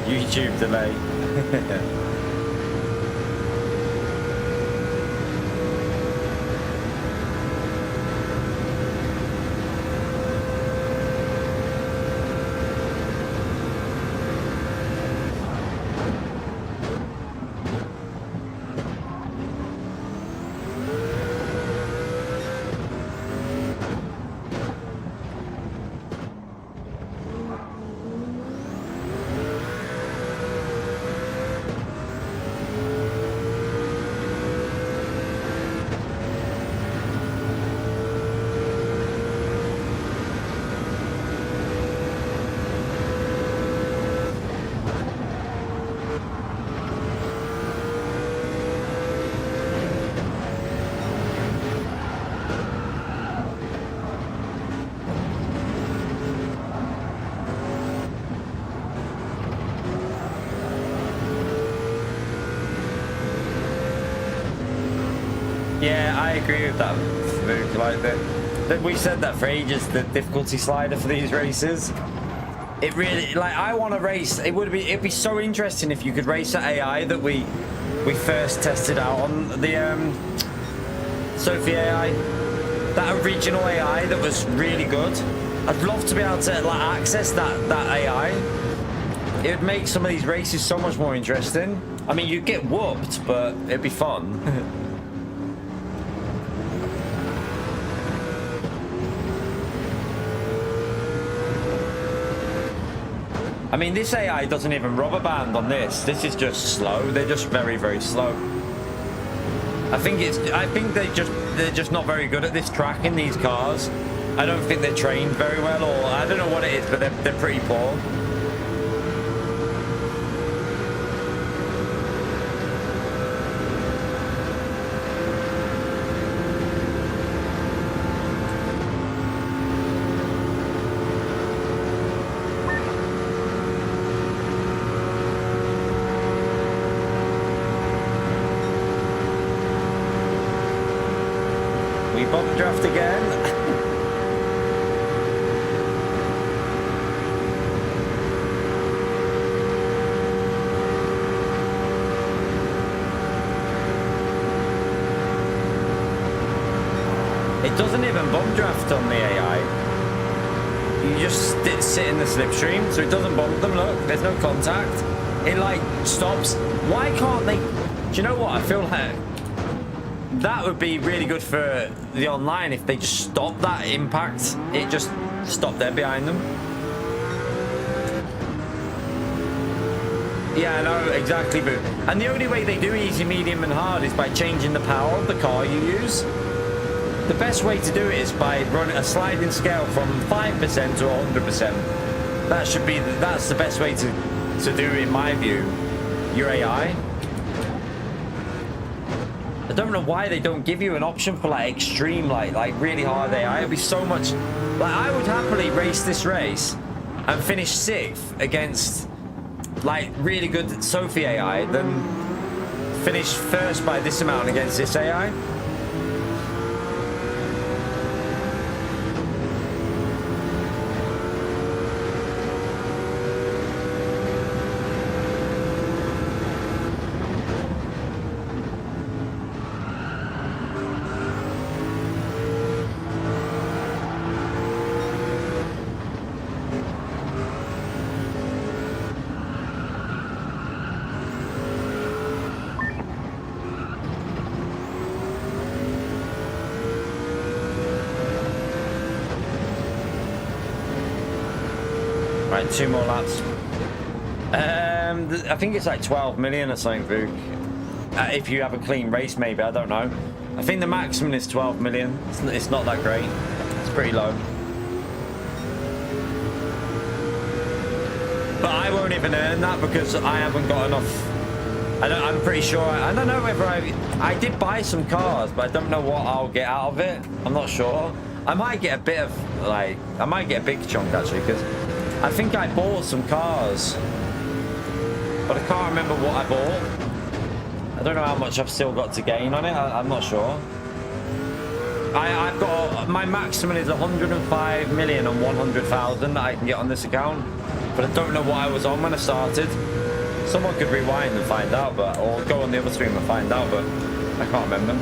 YouTube delay. Yeah, I agree with that. Like that, we said that for ages. The difficulty slider for these races, it really, like, I want to race. It'd be so interesting if you could race that AI that we first tested out on the Sophie AI, that original AI that was really good. I'd love to be able to like access that AI. It would make some of these races so much more interesting. I mean, you'd get whooped, but it'd be fun. I mean, this AI doesn't even rubber band on this. This is just slow. They're just very, very slow. I think they're just not very good at this track in these cars. I don't think they're trained very well, or I don't know what it is, but they're pretty poor. Bump draft again. It doesn't even bump draft on the AI. You just sit in the slipstream, so it doesn't bump them. Look, there's no contact. It like stops. Why can't they? Do you know what? I feel like that would be really good for the online if they just stop that impact. It just stopped there behind them. Yeah, I know, exactly, Boo. And the only way they do easy, medium, and hard is by changing the power of the car you use. The best way to do it is by running a sliding scale from 5% to 100%. That's the best way to do it, in my view, your AI. I don't know why they don't give you an option for like extreme, like really hard AI. It'd be so much. Like, I would happily race this race and finish 6th against like really good Sophie AI than finish first by this amount against this AI. Right, 2 more laps. I think it's like 12 million or something, Vuk. if you have a clean race, maybe, I don't know. I think the maximum is 12 million. It's not that great. It's pretty low. But I won't even earn that because I haven't got enough. I'm pretty sure. I don't know whether I did buy some cars, but I don't know what I'll get out of it. I'm not sure. I might get a bit of like, I might get a big chunk actually, because I think I bought some cars, but I can't remember what I bought. I don't know how much I've still got to gain on it. I'm not sure. I've got, my maximum is 105 million and 100,000 that I can get on this account, but I don't know what I was on when I started. Someone could rewind and find out, but or go on the other stream and find out, but I can't remember.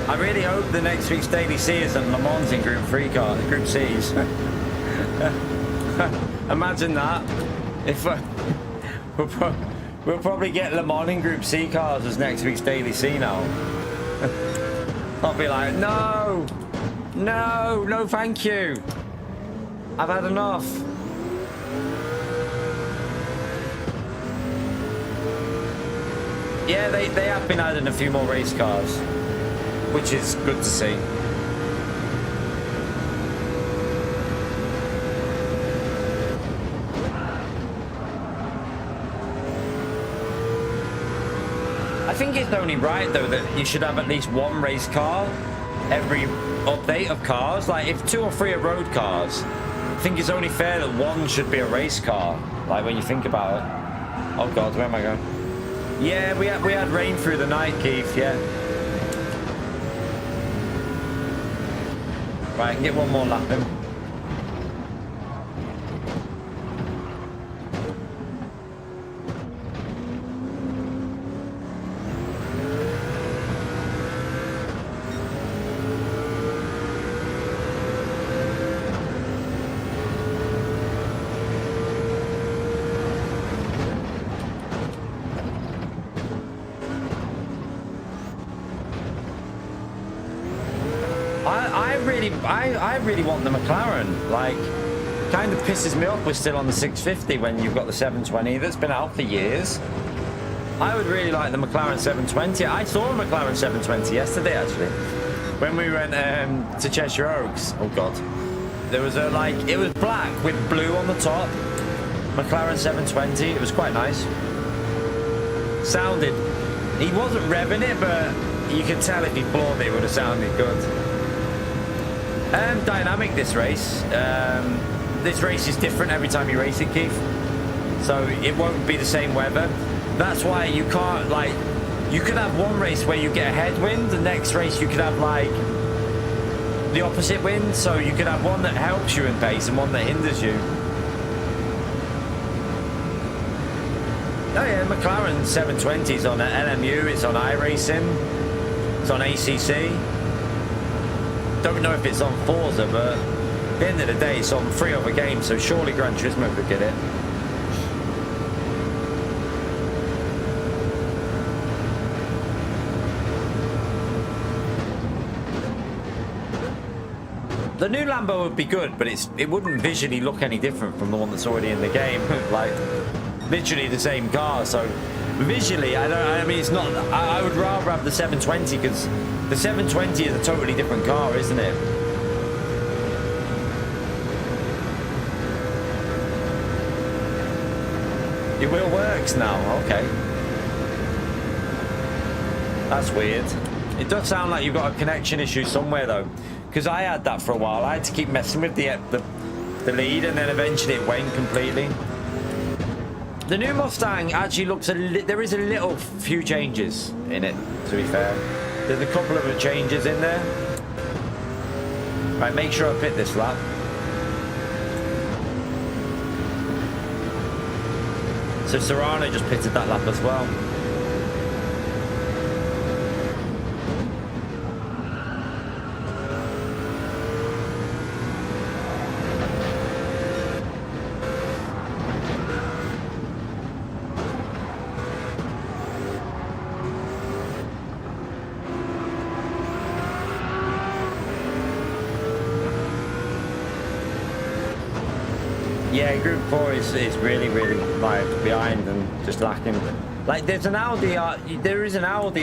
I really hope the next week's Daily C isn't Le Mans in Group 3 car, Group C's. Imagine that. If we'll probably get Le Mans in Group C cars as next week's Daily C now. I'll be like, no, no, no, thank you. I've had enough. Yeah, they have been adding a few more race cars, which is good to see. I think it's only right though that you should have at least one race car every update of cars. Like if 2 or 3 are road cars, I think it's only fair that one should be a race car. Like when you think about it. Oh God, where am I going? Yeah, we had rain through the night, Keith. Yeah. Right, I can get one more lap in. I really want the McLaren. Like, kind of pisses me off we're still on the 650 when you've got the 720 that's been out for years. I would really like the McLaren 720. I saw a McLaren 720 yesterday actually when we went to Cheshire Oaks. Oh God, there was a like, it was black with blue on the top, McLaren 720. It was quite nice. Sounded, he wasn't revving it, but you could tell if he floored it, it would have sounded good. Dynamic this race. This race is different every time you race it, Keith. So it won't be the same weather. That's why you can't, like, you could have one race where you get a headwind, the next race you could have like the opposite wind. So you could have one that helps you in pace and one that hinders you. Oh yeah, McLaren 720 is on LMU, it's on iRacing, it's on ACC. Don't know if it's on Forza, but at the end of the day, it's on 3 other games, so surely Gran Turismo could get it. The new Lambo would be good, but it wouldn't visually look any different from the one that's already in the game. Like, literally the same car, so visually, I mean, it's not. I would rather have the 720 because the 720 is a totally different car, isn't it? Your wheel works now. Okay. That's weird. It does sound like you've got a connection issue somewhere though, because I had that for a while. I had to keep messing with the lead, and then eventually it went completely. The new Mustang actually looks there is a little few changes in it, to be fair. There's a couple of changes in there. Right, make sure I pit this lap. So Serrano just pitted that lap as well. Yeah, Group 4 is really like behind and just lacking. Like there is an Audi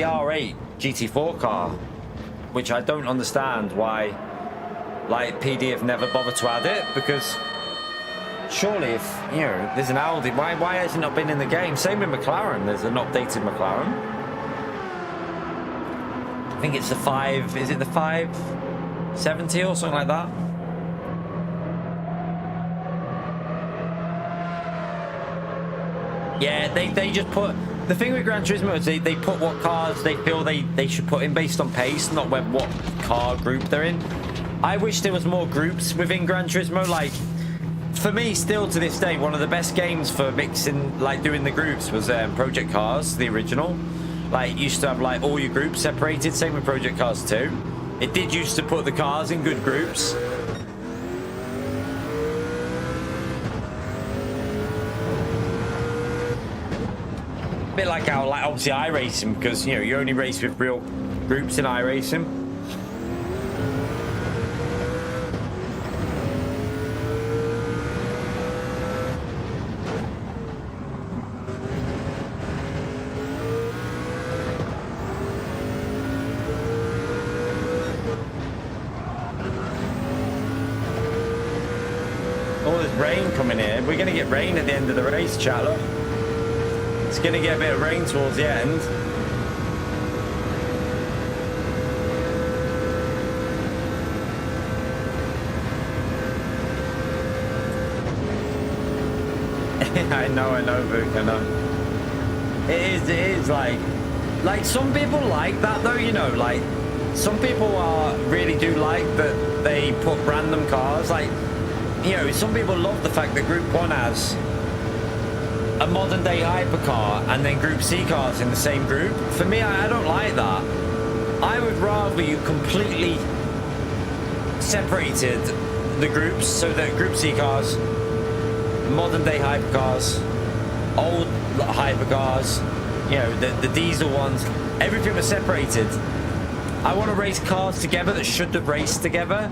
R8 GT4 car, which I don't understand why like PD have never bothered to add it, because surely if you know there's an Audi, why has it not been in the game? Same with McLaren, there's an updated McLaren. I think it's the 5, is it the 570 or something like that? Yeah, they just put... The thing with Gran Turismo is they put what cars they feel they should put in based on pace, not what car group they're in. I wish there was more groups within Gran Turismo. Like, for me, still to this day, one of the best games for mixing, like doing the groups was Project Cars, the original. Like, used to have like all your groups separated, same with Project Cars 2. It did used to put the cars in good groups. Bit like how, like, obviously iRacing, because you know you only race with real groups in iRacing. Oh, there's rain coming in. We're gonna get rain at the end of the race, chat. Look. It's going to get a bit of rain towards the end. I know, Book, I know. It is like some people like that though, you know, like some people really do like that they put random cars, like, you know, some people love the fact that Group 1 has a modern day hypercar and then Group C cars in the same group. For me, I don't like that. I would rather you completely separated the groups so that Group C cars, modern day hypercars, old hypercars, you know, the diesel ones, everything was separated. I want to race cars together that should have raced together.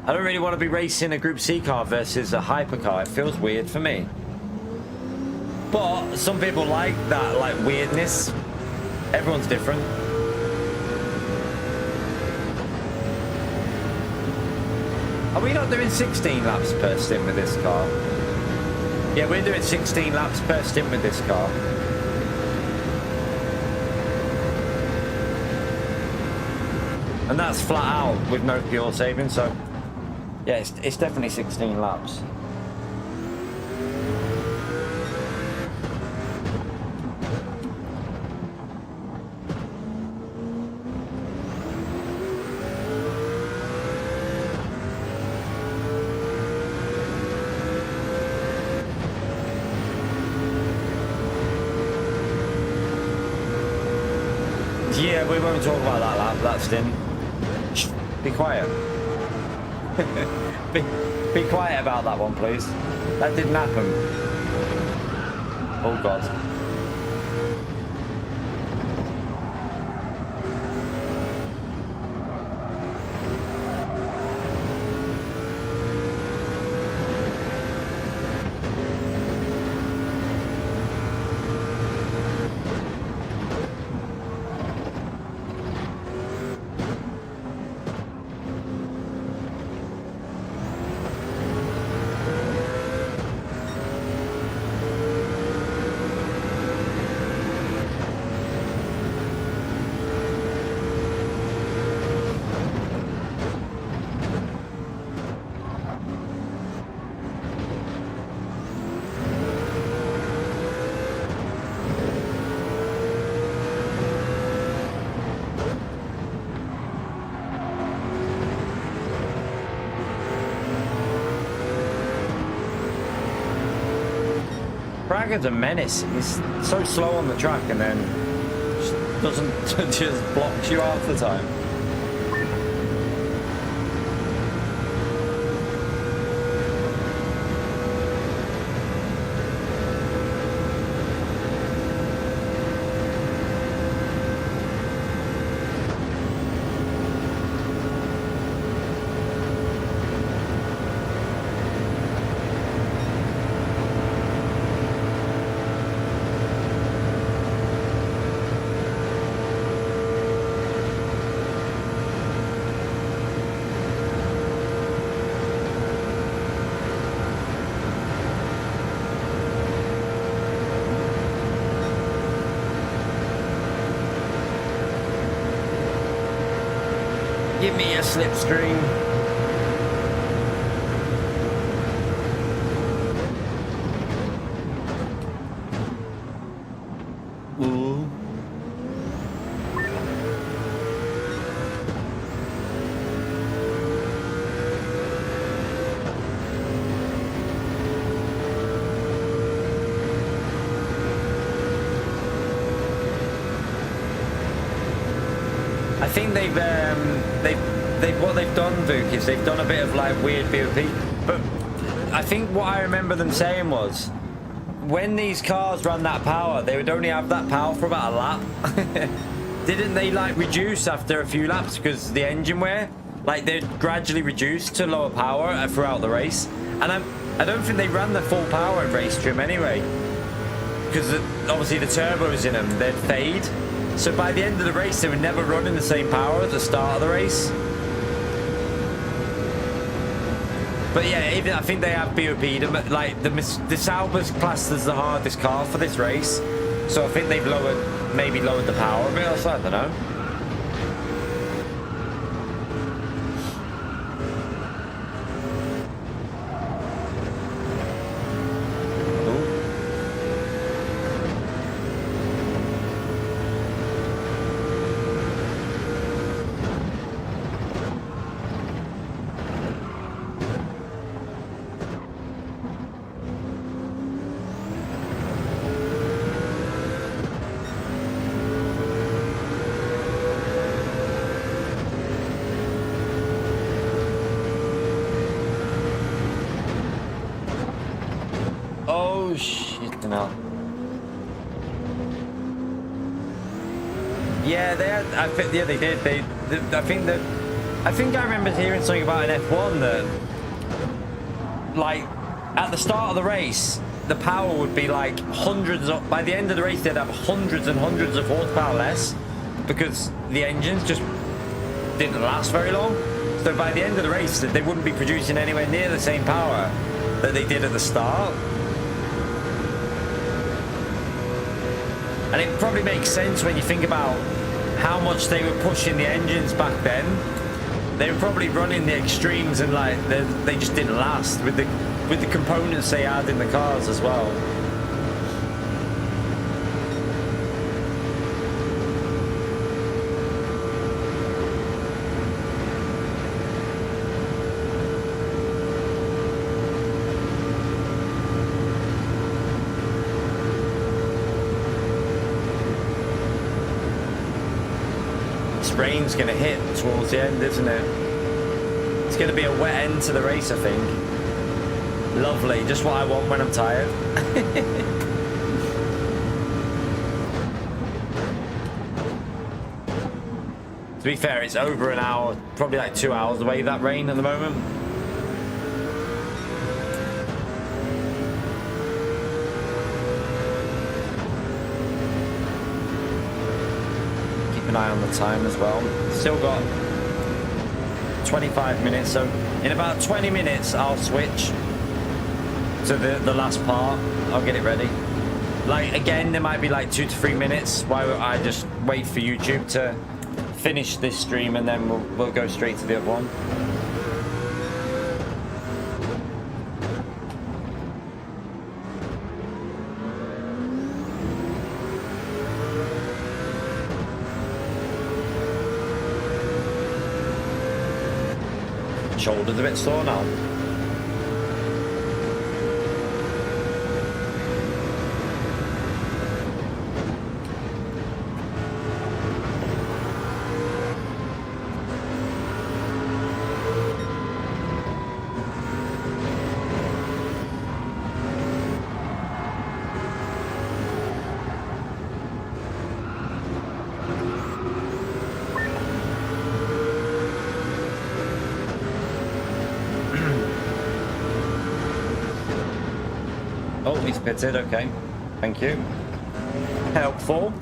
I don't really want to be racing a Group C car versus a hypercar. It feels weird for me. But some people like that, like, weirdness. Everyone's different. Are we not doing 16 laps per stint with this car? Yeah, we're doing 16 laps per stint with this car. And that's flat out with no fuel saving, so yeah, it's definitely 16 laps. Yeah, we won't talk about that lap, that stint. Shh, be quiet. be quiet about that one, please. That didn't happen. Oh, God. Stagger's a menace. He's so slow on the track and then just doesn't just blocks you half the time. Give me a slipstream. Ooh. I think what they've done, Vuk, is they've done a bit of like weird BOP. But I think what I remember them saying was, when these cars run that power, they would only have that power for about a lap. Didn't they like reduce after a few laps because the engine wear? Like they'd gradually reduce to lower power throughout the race. And I don't think they ran the full power in race trim anyway, because obviously the turbos in them, they'd fade. So by the end of the race, they were never running the same power at the start of the race. But yeah, even I think they have BOP'd them. Like the Sauber's classed as the hardest car for this race, so I think they've maybe lowered the power a bit or something. I don't know. Oh shit! No. Yeah, they had. Yeah, they did. I think I remember hearing something about an F1 that, like, at the start of the race, the power would be like hundreds of. By the end of the race, they'd have hundreds and hundreds of horsepower less because the engines just didn't last very long. So by the end of the race, they wouldn't be producing anywhere near the same power that they did at the start. And it probably makes sense when you think about how much they were pushing the engines back then. They were probably running the extremes and like they just didn't last with the components they had in the cars as well. Rain's going to hit towards the end, isn't it? It's going to be a wet end to the race, I think. Lovely, just what I want when I'm tired. To be fair, it's over an hour, probably like 2 hours away, that rain at the moment. An eye on the time as well. Still got 25 minutes, so in about 20 minutes I'll switch to the last part. I'll get it ready. Like again, there might be like 2 to 3 minutes while I just wait for YouTube to finish this stream, and then we'll go straight to the other one. Shoulder's a bit sore now. He's pitted, okay. Thank you. Helpful.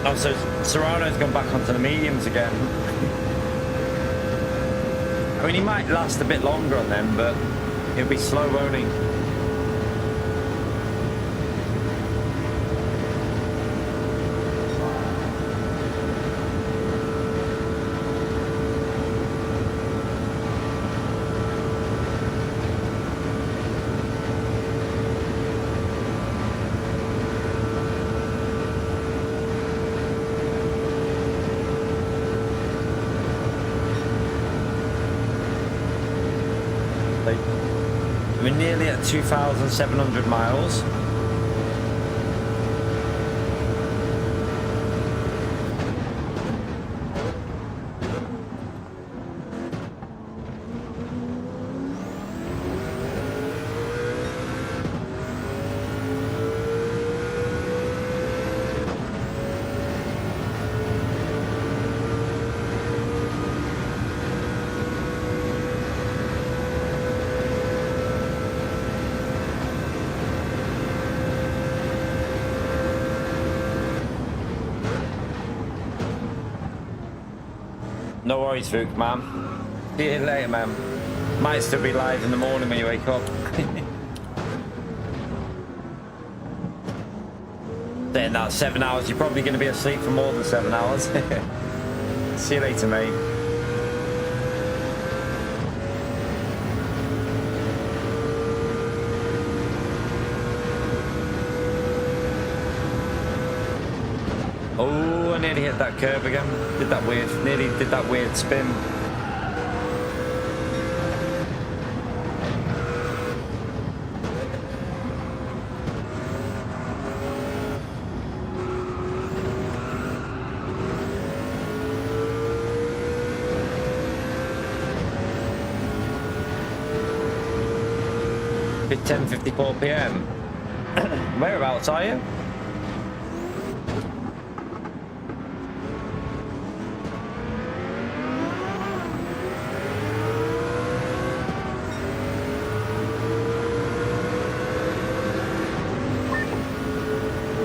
Oh, so Serrano's gone back onto the mediums again. I mean, he might last a bit longer on them, but he'll be slow, won't he? We're nearly at 2,700 miles. No worries, Vuk, man. See you later, man. Might still be live in the morning when you wake up. Saying that 7 hours, you're probably going to be asleep for more than 7 hours. See you later, mate. Oh, I nearly hit that curve again. Nearly did that weird spin. It's 10:54 p.m. Whereabouts are you?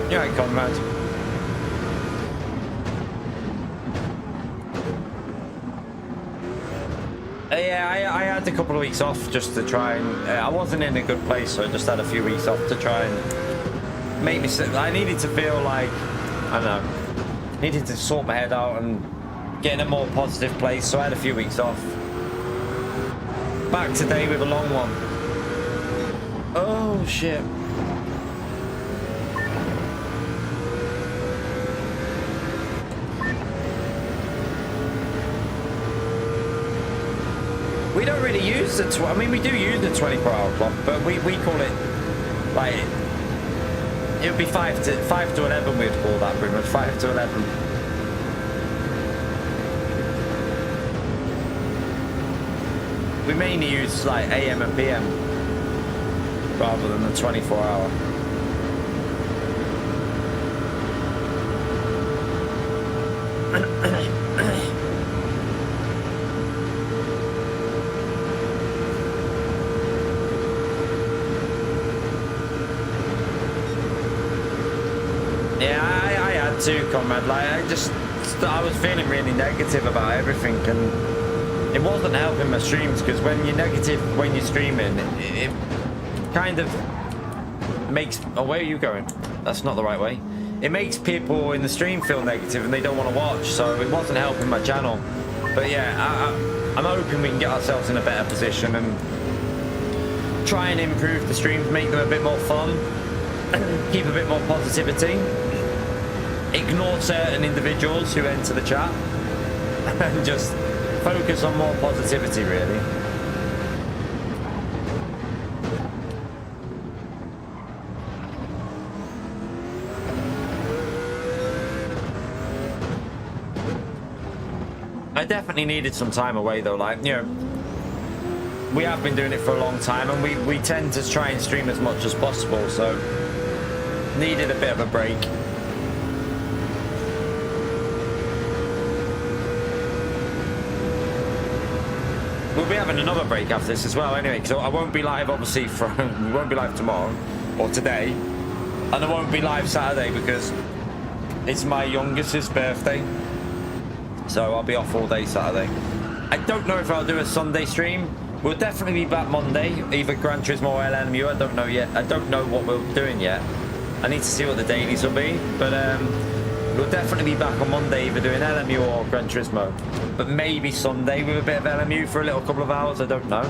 You're right, comrade. Yeah, I had a couple of weeks off just to try and... I wasn't in a good place, so I just had a few weeks off to try and make me... I needed to feel like, I don't know, needed to sort my head out and get in a more positive place, so I had a few weeks off. Back today with a long one. Oh, shit. We don't really use the... I mean, we do use the 24-hour clock, but we call it, like... It would be 5 to 11 we'd call that, pretty much. 5 to 11. We mainly use, like, AM and PM rather than the 24-hour. Too, comrade. Like, I was feeling really negative about everything, and it wasn't helping my streams, because when you're negative when you're streaming, it kind of makes... Oh, where are you going? That's not the right way. It makes people in the stream feel negative and they don't want to watch, so it wasn't helping my channel. But yeah, I'm hoping we can get ourselves in a better position and try and improve the streams, make them a bit more fun, keep a bit more positivity, ignore certain individuals who enter the chat, and just focus on more positivity, really. I definitely needed some time away though, like, you know, we have been doing it for a long time and we tend to try and stream as much as possible, so needed a bit of a break. We'll be having another break after this as well anyway, because I won't be live obviously we won't be live tomorrow or today, and I won't be live Saturday because it's my youngest's birthday. So I'll be off all day Saturday. I don't know if I'll do a Sunday stream. We'll definitely be back Monday, either Gran Turismo or LMU. I don't know yet. I don't know what we're doing yet. I need to see what the dailies will be. But we'll definitely be back on Monday, either doing LMU or Gran Turismo. But maybe Sunday with a bit of LMU for a little couple of hours. I don't know.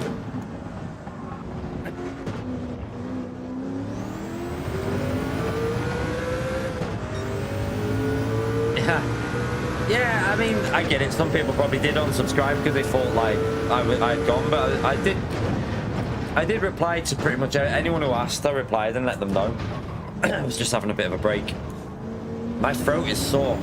Yeah. Yeah, I mean, I get it. Some people probably did unsubscribe because they thought like I'd gone, but I did reply to pretty much anyone who asked. I replied and let them know. I was just having a bit of a break. My throat is sore.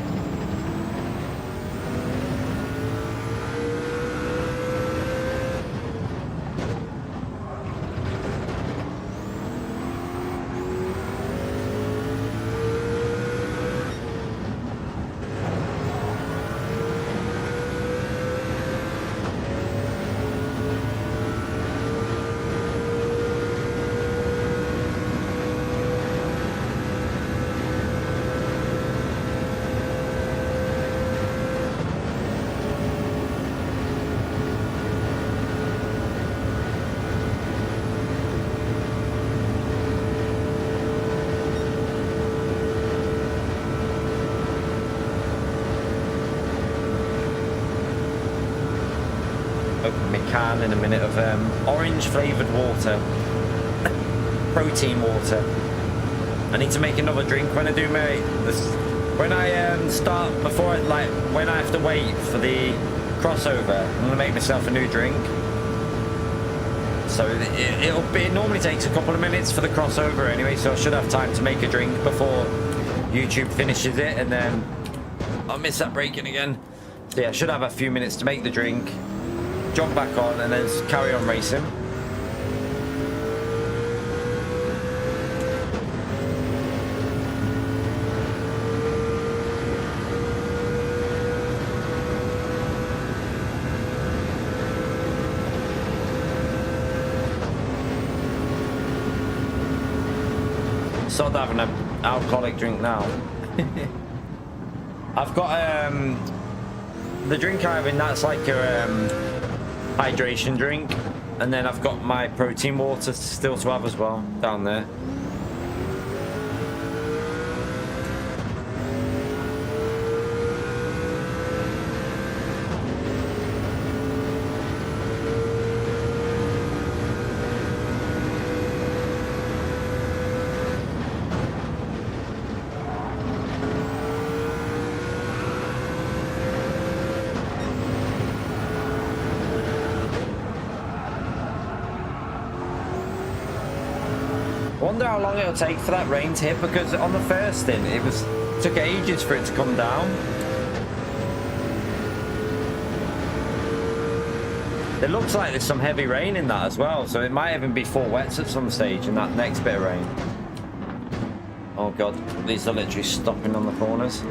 Can in a minute of orange flavored water, protein water. I need to make another drink when I do when I start, before when I have to wait for the crossover, I'm gonna make myself a new drink. So it normally takes a couple of minutes for the crossover anyway, so I should have time to make a drink before YouTube finishes it, and then I'll miss that break-in again. So yeah, I should have a few minutes to make the drink, jump back on, and then carry on racing. Sod having an alcoholic drink now. I've got the drink I'm having, that's like a hydration drink, and then I've got my protein water still to have as well down there. I wonder how long it'll take for that rain to hit, because on the first thing it took ages for it to come down. It looks like there's some heavy rain in that as well, so it might even be full wets at some stage in that next bit of rain. Oh god, these are literally stopping on the corners.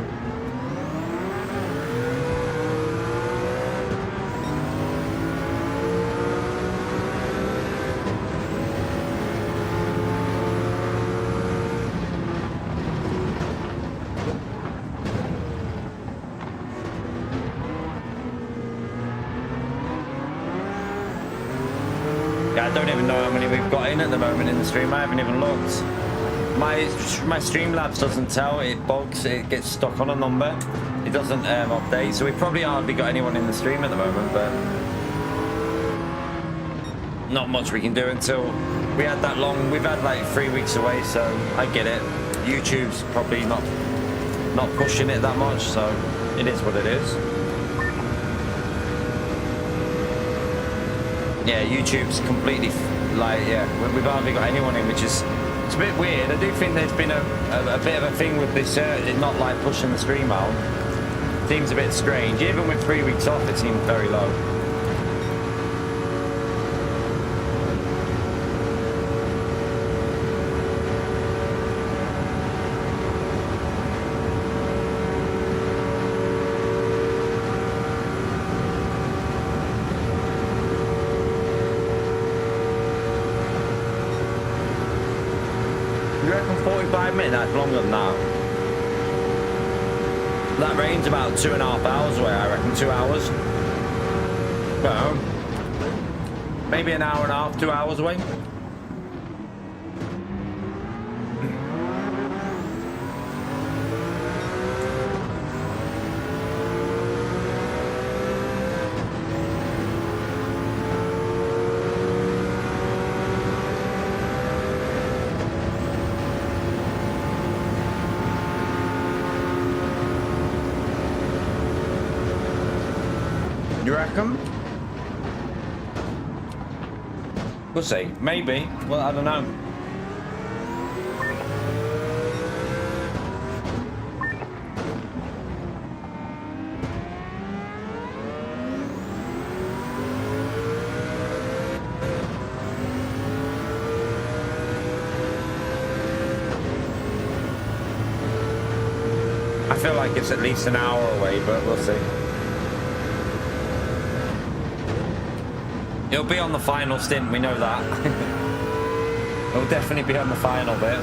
I don't even know how many we've got in at the moment in the stream. I haven't even looked. My Streamlabs doesn't tell. It bugs. It gets stuck on a number. It doesn't update. So we probably hardly got anyone in the stream at the moment. But not much we can do until we had that long. We've had like 3 weeks away, so I get it. YouTube's probably not pushing it that much, so it is what it is. Yeah, YouTube's completely like, yeah, we've hardly got anyone in, which is, it's a bit weird. I do think there's been a bit of a thing with this not like pushing the stream out. Seems a bit strange. Even with 3 weeks off, it seems very low. You reckon 45 minutes? That's longer than that. That rain's about 2.5 hours away, I reckon. 2 hours. Well, maybe an hour and a half, 2 hours away. You reckon? We'll see. Maybe. Well, I don't know. I feel like it's at least an hour away, but we'll see. It'll be on the final stint, we know that. It'll definitely be on the final bit.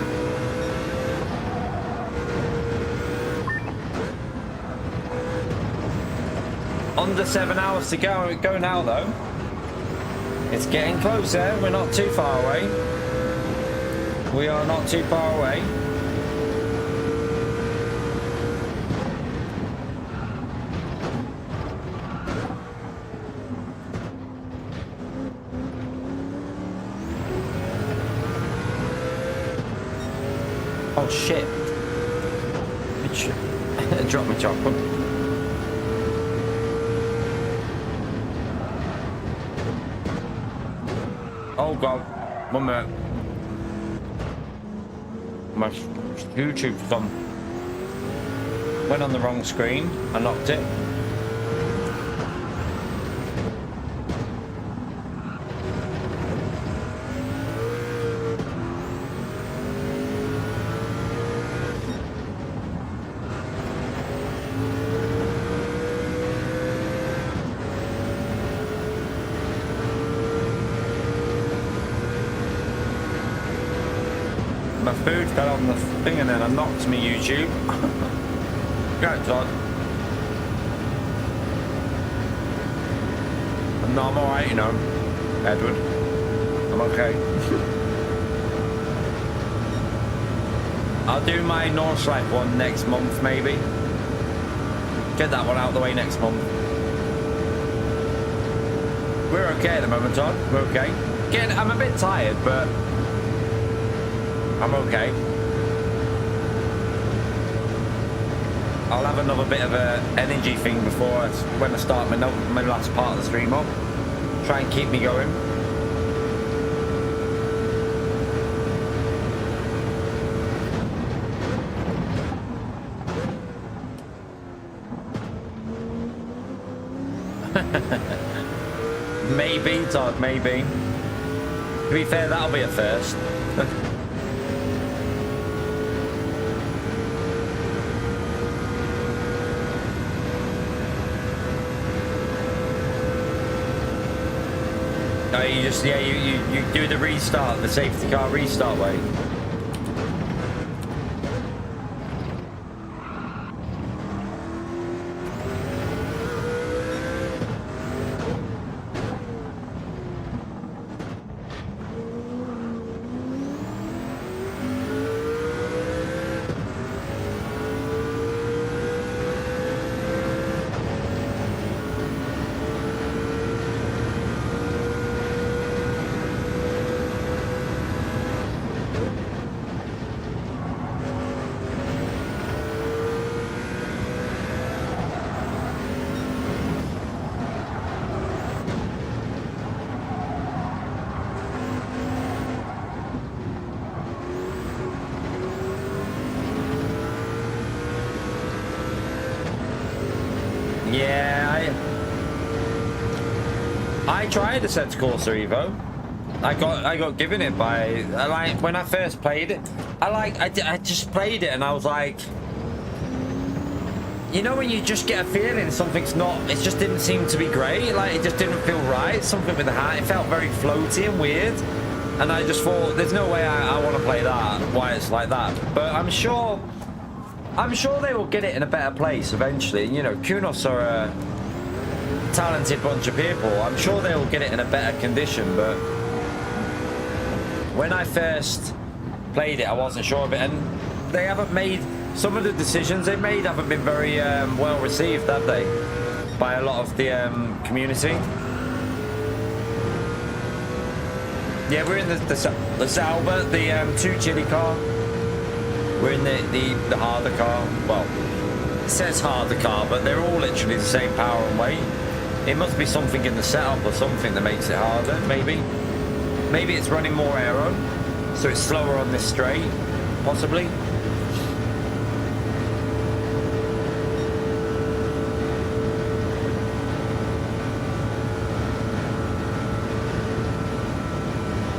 Under 7 hours to go now though. It's getting closer, we're not too far away. We are not too far away. Oh shit. Drop my chocolate. Oh god. 1 minute. My YouTube's gone. Went on the wrong screen. I knocked it. My food fell on the thing and then I knocked me YouTube. Go Todd. No, I'm alright, you know, Edward. I'm okay. I'll do my Northlife one next month, maybe. Get that one out of the way next month. We're okay at the moment, Todd. We're okay. I'm a bit tired, but I'm okay. I'll have another bit of a energy thing before when I start my last part of the stream up. Try and keep me going. Maybe, Todd, maybe. To be fair, that'll be a first. No, you just, yeah, you do the restart, the safety car restart way. Yeah, I tried the Set Corsa Evo. I got given it by when I first played it. I just played it and I was like, you know, when you just get a feeling something's not, it just didn't seem to be great. Like it just didn't feel right. Something with the hat, it felt very floaty and weird. And I just thought, there's no way I want to play that. Why it's like that? But I'm sure they will get it in a better place eventually. You know, Kunos are a talented bunch of people. I'm sure they will get it in a better condition. But when I first played it, I wasn't sure of it, and they haven't made, some of the decisions they made haven't been very well received, have they, by a lot of the community. Yeah, we're in the Zalba, the 2 chili car. We're in the harder car. Well, it says harder car, but they're all literally the same power and weight. It must be something in the setup or something that makes it harder, maybe. Maybe it's running more aero, so it's slower on this straight, possibly.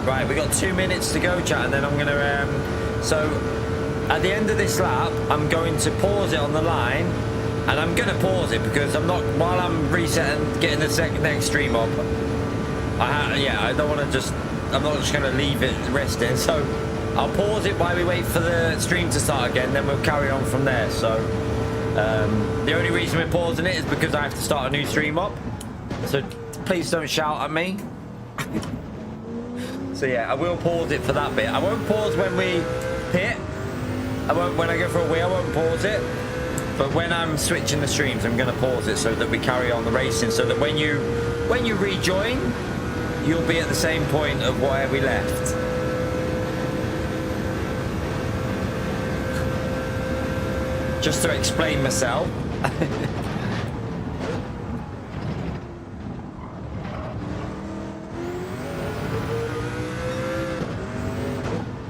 Right, we got 2 minutes to go, chat, and then I'm gonna so at the end of this lap, I'm going to pause it on the line, and I'm gonna pause it because I'm not, while I'm resetting, getting the next stream up. I don't want to just, I'm not just gonna leave it resting. So I'll pause it while we wait for the stream to start again. Then we'll carry on from there. So the only reason we're pausing it is because I have to start a new stream up. So please don't shout at me. So yeah, I will pause it for that bit. I won't pause when we hit. When I go for a wheel, I won't pause it. But when I'm switching the streams, I'm going to pause it so that we carry on the racing. So that when you rejoin, you'll be at the same point of where we left. Just to explain myself.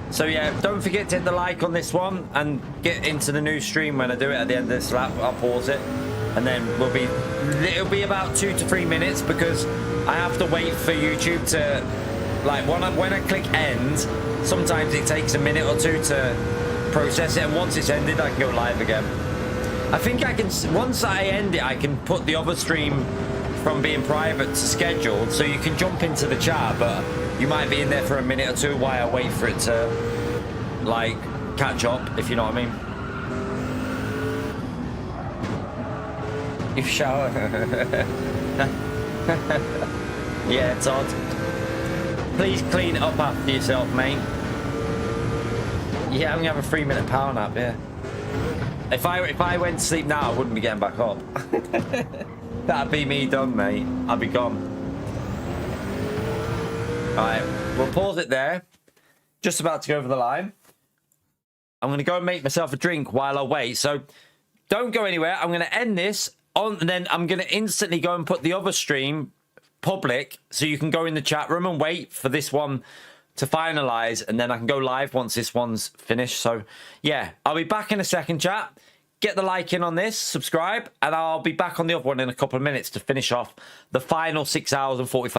So yeah, don't forget to hit the like on this one and get into the new stream when I do it at the end of this lap. I'll pause it, and then it'll be about 2 to 3 minutes because I have to wait for YouTube to, like, when I click end, sometimes it takes a minute or two to process it, and once it's ended, I can go live again. I think I can, once I end it, I can put the other stream from being private to scheduled, so you can jump into the chat, but you might be in there for a minute or two while I wait for it to, like, catch up, if you know what I mean. You shower. Yeah, Todd. Please clean it up after yourself, mate. Yeah, I'm gonna have a 3-minute power nap, yeah. If I went to sleep now, I wouldn't be getting back up. That'd be me done, mate. I'd be gone. Alright, we'll pause it there. Just about to go over the line. I'm going to go and make myself a drink while I wait. So don't go anywhere. I'm going to end this on, and then I'm going to instantly go and put the other stream public so you can go in the chat room and wait for this one to finalize, and then I can go live once this one's finished. So yeah, I'll be back in a second, chat. Get the like in on this, subscribe, and I'll be back on the other one in a couple of minutes to finish off the final 6 hours and 45